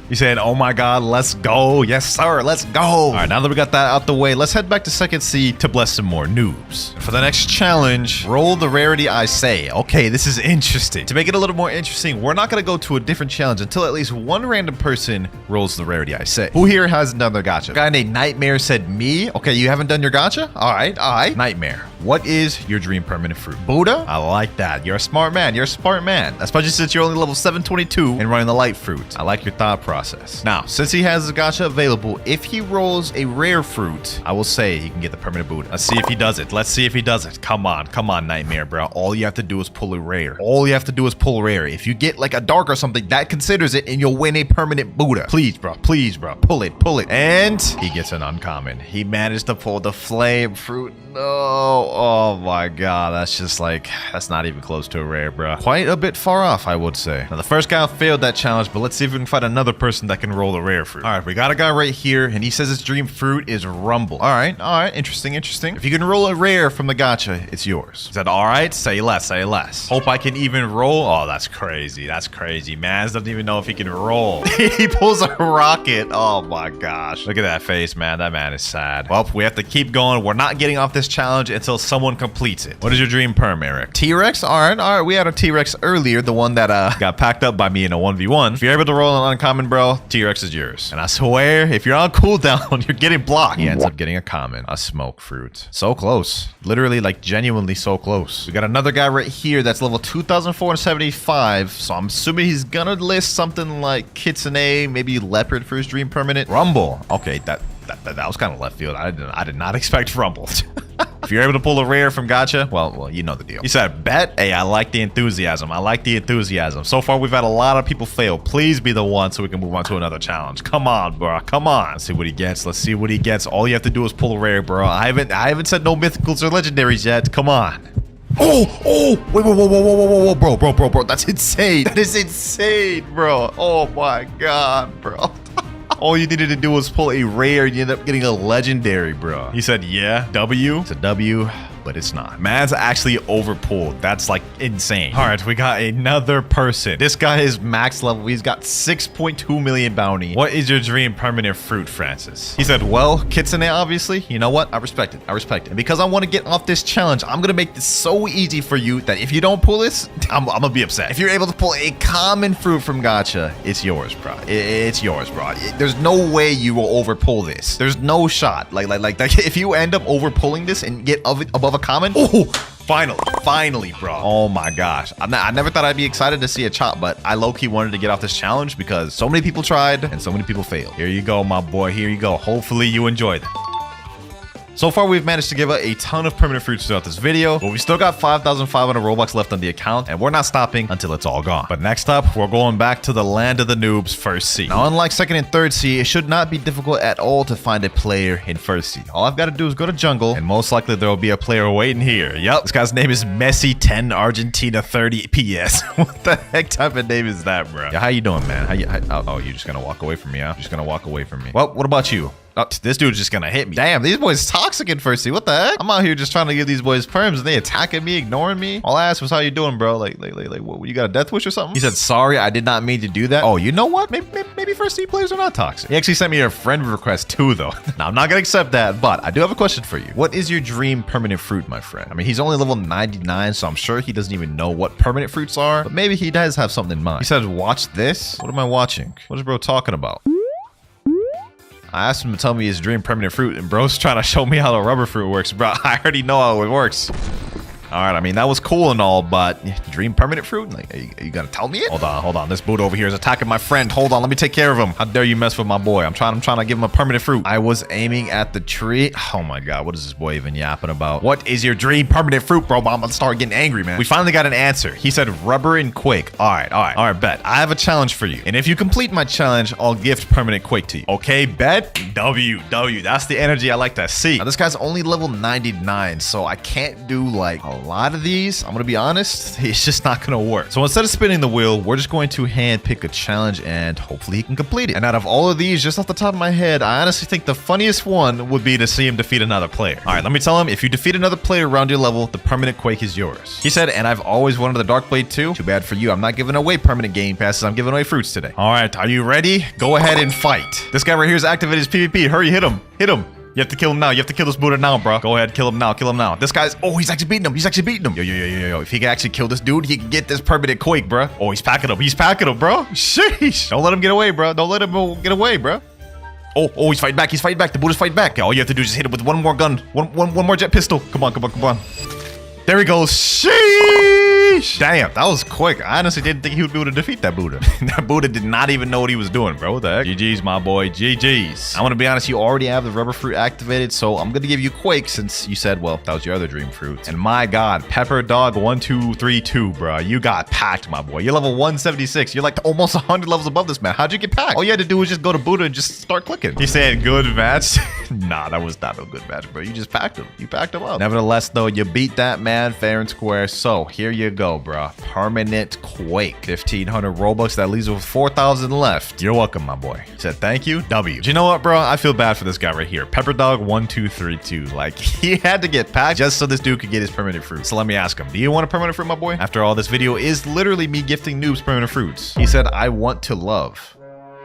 He said, oh my god, let's go. Yes, sir, let's go. All right, now that we got that out the way, let's head back to second sea to bless some more noobs. For the next challenge, roll the rarity I say. Okay, this is interesting. To make it a little more interesting, we're not going to go to a different challenge until at least one random person rolls the rarity I say. Who here hasn't done their gacha? A guy named Nightmare said me. Okay, you haven't done your gacha? All right. Nightmare, what is your dream permanent fruit? Buddha? I like that. You're a smart man. Especially since you're only level 722 and running the light fruit. I like your thought process. Now, since he has the gacha available, if he rolls a rare fruit, I will say he can get the permanent Buddha. Let's see if he does it. Come on, Nightmare, bro. All you have to do is pull a rare. If you get like a dark or something, that considers it, and you'll win a permanent Buddha. Please, bro. Pull it. And he gets an uncommon. He managed to pull the flame fruit. No. Oh my god, that's just like, that's not even close to a rare, bro. Quite a bit far off, I would say. Now, the first guy failed that challenge, but let's see if we can find another person that can roll a rare fruit. All right, we got a guy right here, and he says his dream fruit is Rumble. All right, interesting. If you can roll a rare from the gacha, it's yours. He said, all right, say less. Hope I can even roll. Oh, that's crazy. Mans doesn't even know if he can roll. He pulls a rocket. Oh my gosh. Look at that face, man. That man is sad. Well, we have to keep going. We're not getting off this challenge until someone completes it. What is your dream perm, Eric? T-Rex? All right. We had a T-Rex earlier, the one that got packed up by me in a 1v1. If you're able to roll an uncommon, bro, T-Rex is yours. And I swear, if you're on cooldown, you're getting blocked. He ends up getting a common, a smoke fruit. So close. Literally, like, genuinely so close. We got another guy right here that's level 2,475. So I'm assuming he's gonna list something like Kitsune, maybe Leopard for his dream permanent. Rumble. Okay, that was kind of left field. I did not expect Rumble. If you're able to pull a rare from Gacha, well, you know the deal. He said, bet. Hey, I like the enthusiasm. So far, we've had a lot of people fail. Please be the one so we can move on to another challenge. Come on, bro. Come on. Let's see what he gets. All you have to do is pull a rare, bro. I haven't said no mythicals or legendaries yet. Come on. Oh, wait, whoa, bro. That's insane. That is insane, bro. Oh my god, bro. All you needed to do was pull a rare and you end up getting a legendary, bro. He said, yeah, W. It's a W, but it's not. Man's actually overpulled. That's like insane. All right, we got another person. This guy is max level. He's got 6.2 million bounty. What is your dream permanent fruit, Francis? He said, well, Kitsune, obviously. You know what? I respect it. And because I want to get off this challenge, I'm going to make this so easy for you that if you don't pull this, I'm going to be upset. If you're able to pull a common fruit from Gacha, it's yours, bro. It's yours, bro. There's no way you will overpull this. There's no shot. Like if you end up overpulling this and get above a common, oh, finally, bro. Oh my gosh. I never thought I'd be excited to see a chop, but I low-key wanted to get off this challenge because so many people tried and so many people failed. Here you go, my boy. Here you go. Hopefully you enjoyed it. So far, we've managed to give out a ton of permanent fruits throughout this video, but we still got 5,500 Robux left on the account, and we're not stopping until it's all gone. But next up, we're going back to the land of the noobs, First Sea. Now, unlike Second and Third Sea, it should not be difficult at all to find a player in First Sea. All I've got to do is go to jungle, and most likely there will be a player waiting here. Yep, this guy's name is Messi 10 Argentina 30 PS. What the heck type of name is that, bro? Yeah, how you doing, man? Oh, you're just gonna walk away from me, huh? You're just gonna walk away from me. Well, what about you? Oh, this dude's just gonna hit me. Damn, these boys toxic in First Sea. What the heck? I'm out here just trying to give these boys perms and they attacking me, ignoring me. All I asked was how you doing, bro? Like, what, you got a death wish or something? He said, sorry, I did not mean to do that. Oh, you know what? Maybe First Sea players are not toxic. He actually sent me a friend request too, though. Now, I'm not gonna accept that, but I do have a question for you. What is your dream permanent fruit, my friend? I mean, he's only level 99, so I'm sure he doesn't even know what permanent fruits are, but maybe he does have something in mind. He said, watch this. What am I watching? What is bro talking about? I asked him to tell me his dream permanent fruit, and bro's trying to show me how the rubber fruit works. Bro, I already know how it works. All right, I mean, that was cool and all, but dream permanent fruit? Like, you gotta tell me it? Hold on. This boot over here is attacking my friend. Hold on, let me take care of him. How dare you mess with my boy? I'm trying to give him a permanent fruit. I was aiming at the tree. Oh my God, what is this boy even yapping about? What is your dream permanent fruit, bro? I'm gonna start getting angry, man. We finally got an answer. He said rubber and quake. All right, bet. I have a challenge for you. And if you complete my challenge, I'll gift permanent quake to you. Okay, bet? W. That's the energy I like to see. Now, this guy's only level 99, so I can't do like a lot of these. I'm gonna be honest, it's just not gonna work. So instead of spinning the wheel, we're just going to hand pick a challenge and hopefully he can complete it. And out of all of these, just off the top of my head, I honestly think the funniest one would be to see him defeat another player. All right, let me tell him, if you defeat another player around your level, the permanent quake is yours. He said, and I've always wanted the dark blade too. Too bad for you, I'm not giving away permanent game passes, I'm giving away fruits today. All right, are you ready? Go ahead and fight. This guy right here is activated his PvP. Hurry, hit him. You have to kill him now. You have to kill this Buddha now, bro. Go ahead, kill him now. This guy's, oh, he's actually beating him. Yo. If he can actually kill this dude, he can get this permanent quake, bro. Oh, he's packing him, bro. Sheesh. Don't let him get away, bro. Oh, he's fighting back. The Buddha's fighting back. All you have to do is just hit him with one more gun. One more jet pistol. Come on. There he goes. Sheesh. Sheesh. Damn, that was quick. I honestly didn't think he would be able to defeat that Buddha. That Buddha did not even know what he was doing, bro. What the heck? GG's, my boy. GG's. I'm gonna be honest, you already have the rubber fruit activated, so I'm gonna give you Quake since you said, well, that was your other dream fruit. And my God, Pepper Dog 1232, bro. You got packed, my boy. You're level 176. You're like almost 100 levels above this man. How'd you get packed? All you had to do was just go to Buddha and just start clicking. He said good match. Nah, that was not a good match, bro. You just packed him. You packed him up. Nevertheless, though, you beat that man fair and square. So here you go, bro. Permanent Quake. 1,500 Robux. That leaves with 4,000 left. You're welcome, my boy. He said thank you. W. Do you know what, bro? I feel bad for this guy right here. Pepper Dog 1232. Like, he had to get packed just so this dude could get his permanent fruit. So let me ask him, do you want a permanent fruit, my boy? After all, this video is literally me gifting noobs permanent fruits. He said, I want to love.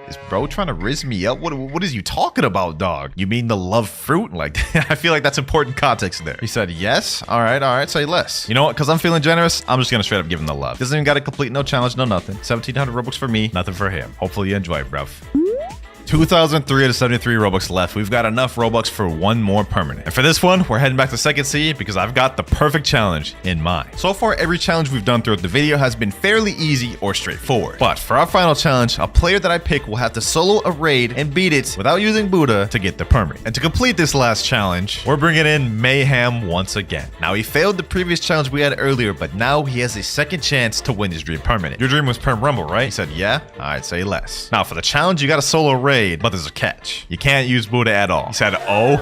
Is bro trying to riz me up? What is you talking about, dog? You mean the love fruit? Like, I feel like that's important context there. He said, yes. All right, say less. You know what? Because I'm feeling generous, I'm just going to straight up give him the love. Doesn't even got to complete no challenge, no nothing. 1,700 Robux for me, nothing for him. Hopefully you enjoy it, bruv. 2,373 Robux left. We've got enough Robux for one more permanent. And for this one, we're heading back to second sea because I've got the perfect challenge in mind. So far, every challenge we've done throughout the video has been fairly easy or straightforward. But for our final challenge, a player that I pick will have to solo a raid and beat it without using Buddha to get the permanent. And to complete this last challenge, we're bringing in Mayhem once again. Now, he failed the previous challenge we had earlier, but now he has a second chance to win his dream permanent. Your dream was Perm Rumble, right? He said, yeah. All right, say less. Now, for the challenge, you got to solo raid. But there's a catch. You can't use Buddha at all. He said, oh.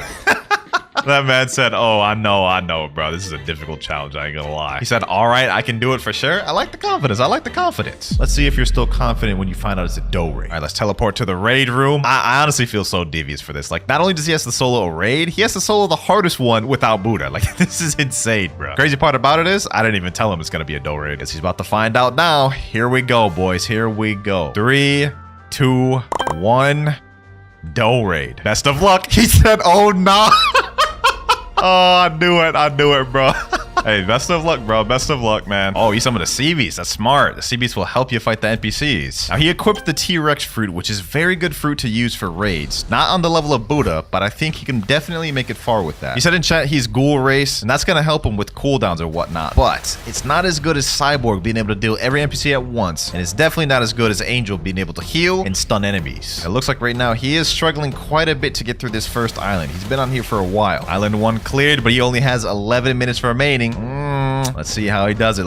That man said, oh, I know, bro. This is a difficult challenge. I ain't gonna lie. He said, all right, I can do it for sure. I like the confidence. Let's see if you're still confident when you find out it's a dough raid. All right, let's teleport to the raid room. I honestly feel so devious for this. Like, not only does he have to solo a raid, he has to solo the hardest one without Buddha. Like, this is insane, bro. Crazy part about it is, I didn't even tell him it's gonna be a dough raid. Guess he's about to find out now. Here we go, boys. Here we go. 3, 2, 1. Dough raid. Best of luck. He said, oh, no. Oh, I knew it, bro. Hey, best of luck, bro. Best of luck, man. Oh, he summoned the sea beast. That's smart. The sea beast will help you fight the NPCs. Now, he equipped the T-Rex fruit, which is very good fruit to use for raids. Not on the level of Buddha, but I think he can definitely make it far with that. He said in chat he's ghoul race, and that's going to help him with cooldowns or whatnot. But it's not as good as Cyborg being able to deal every NPC at once, and it's definitely not as good as Angel being able to heal and stun enemies. It looks like right now he is struggling quite a bit to get through this first island. He's been on here for a while. Island 1 cleared, but he only has 11 minutes remaining. Let's see how he does it.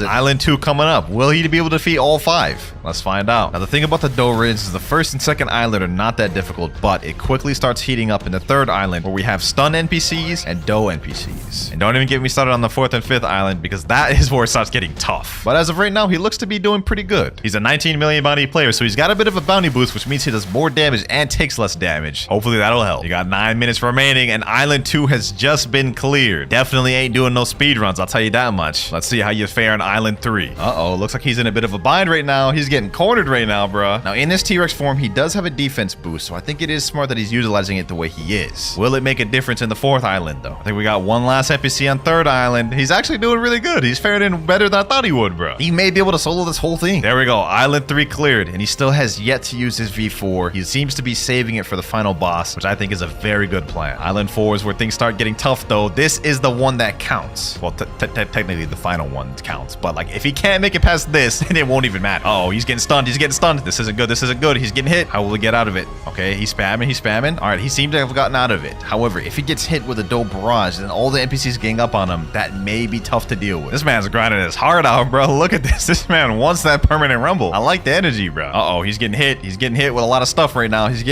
Island 2 coming up. Will he be able to defeat all 5? Let's find out. Now, the thing about the dough raids is the first and second island are not that difficult, but it quickly starts heating up in the third island where we have stun NPCs and dough NPCs. And don't even get me started on the fourth and fifth island because that is where it starts getting tough. But as of right now, he looks to be doing pretty good. He's a 19 million bounty player, so he's got a bit of a bounty boost, which means he does more damage and takes less damage. Hopefully that'll help. You got 9 minutes remaining and Island 2 has just been cleared. Definitely ain't doing no speed runs, I'll tell you that much. Let's see how you fare in Island 3. Uh-oh, looks like he's in a bit of a bind right now. He's getting cornered right now, bruh. Now, in this T-Rex form, he does have a defense boost, so I think it is smart that he's utilizing it the way he is. Will it make a difference in the fourth island, though? I think we got one last NPC on third island. He's actually doing really good. He's faring in better than I thought he would, bruh. He may be able to solo this whole thing. There we go. Island 3 cleared, and he still has yet to use his V4. He seems to be saving it for the final boss, which I think is a very good plan. Island 4 is where things start getting tough, though. This is the one that counts. Well, technically the final one counts, but like if he can't make it past this, then it won't even matter. Oh, he's getting stunned. This isn't good. He's getting hit. How will he get out of it? Okay, he's spamming. All right, he seems to have gotten out of it. However, if he gets hit with a dough barrage and all the NPCs gang up on him, that may be tough to deal with. This man's grinding his heart out, bro. Look at this. This man wants that permanent rumble. I like the energy, bro. Uh-oh, he's getting hit. He's getting hit with a lot of stuff right now. It's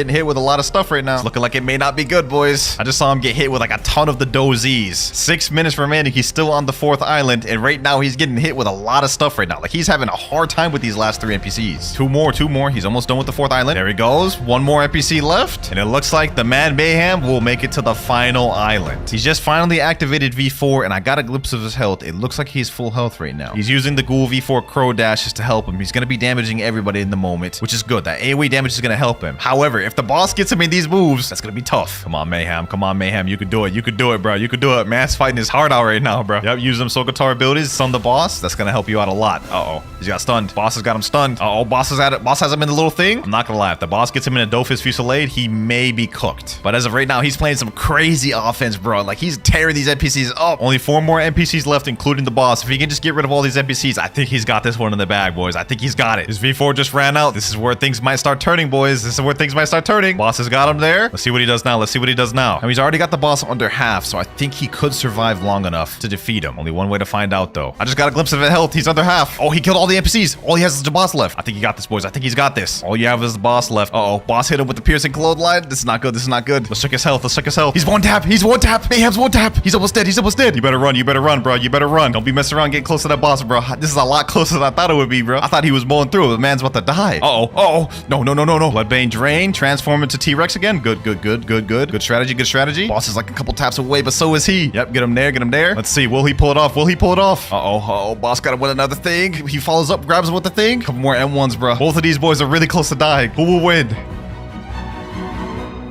looking like it may not be good, boys. I just saw him get hit with like a ton of the dough Z's. 6 minutes remaining. He's still on the fourth island, and right now he's getting hit with a lot of stuff right now. Like he's having a hard time with these last 3 NPCs. Two more. He's almost done with the fourth island. There he goes. One more NPC left, and it looks like the man Mayhem will make it to the final island. He's just finally activated V4, and I got a glimpse of his health. It looks like he's full health right now. He's using the Ghoul V4 Crow dashes to help him. He's going to be damaging everybody in the moment, which is good. That AoE damage is going to help him. However, if the boss gets him in these moves, that's going to be tough. Come on, Mayhem. You could do it. You could do it, bro. You could do it. Man's fighting his heart out right now, bro. Yep, using some Soul Guitar abilities, stun the boss. That's gonna help you out a lot. Uh-oh. He's got stunned. Boss has got him stunned. Uh-oh, boss is at it. Boss has him in the little thing. I'm not gonna lie. If the boss gets him in a Dofus Fusillade, he may be cooked. But as of right now, he's playing some crazy offense, bro. Like, he's tearing these NPCs up. Only 4 more NPCs left, including the boss. If he can just get rid of all these NPCs, I think he's got this one in the bag, boys. I think he's got it. His V4 just ran out. This is where things might start turning, boys. This is where things might start turning. Boss has got him there. Let's see what he does now. Let's see what he does now. And he's already got the boss under half, so I think he could survive long enough to defeat him. Only one way to find out, though. I just got a glimpse of his health. He's under half. Oh, he killed all the NPCs. All he has is the boss left. I think he got this, boys. I think he's got this. All you have is the boss left. Uh-oh. Boss hit him with the piercing clothesline. This is not good. This is not good. Let's check his health. Let's check his health. He's one tap. He's one tap. Mayhem's one tap. He's almost dead. He's almost dead. You better run. You better run, bro. You better run. Don't be messing around getting close to that boss, bro. This is a lot closer than I thought it would be, bro. I thought he was mulling through. The man's about to die. Uh-oh. Uh-oh. No, no, no, no, no. Bloodbane drain. Transform into T-Rex again. Good, good, good, good, good. Good strategy. Good strategy. Boss is like a couple taps away, but so is he. Yep. Get him there. Get him there. Let's see. Will he pull it off? Will he pull it off? Uh-oh. Uh-oh. Boss got to win another thing. He follows up, grabs him with the thing. Couple more M1s, bro. Both of these boys are really close to dying. Who will win?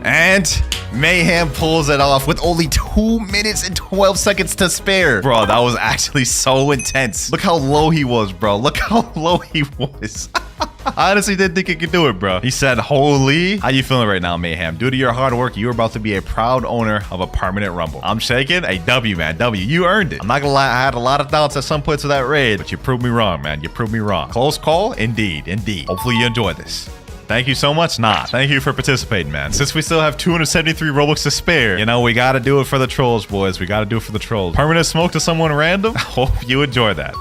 And Mayhem pulls it off with only 2 minutes and 12 seconds to spare. Bro, that was actually so intense. Look how low he was, bro. Look how low he was. I honestly didn't think he could do it, bro. He said, holy. How you feeling right now, Mayhem? Due to your hard work, you are about to be a proud owner of a permanent Rumble. I'm shaking. A W, man. W. You earned it. I'm not gonna lie. I had a lot of doubts at some points of that raid, but you proved me wrong, man. You proved me wrong. Close call? Indeed. Indeed. Hopefully you enjoy this. Thank you so much. Nah, thank you for participating, man. Since we still have 273 Robux to spare, you know, we gotta do it for the trolls, boys. We gotta do it for the trolls. Permanent smoke to someone random? I hope you enjoy that.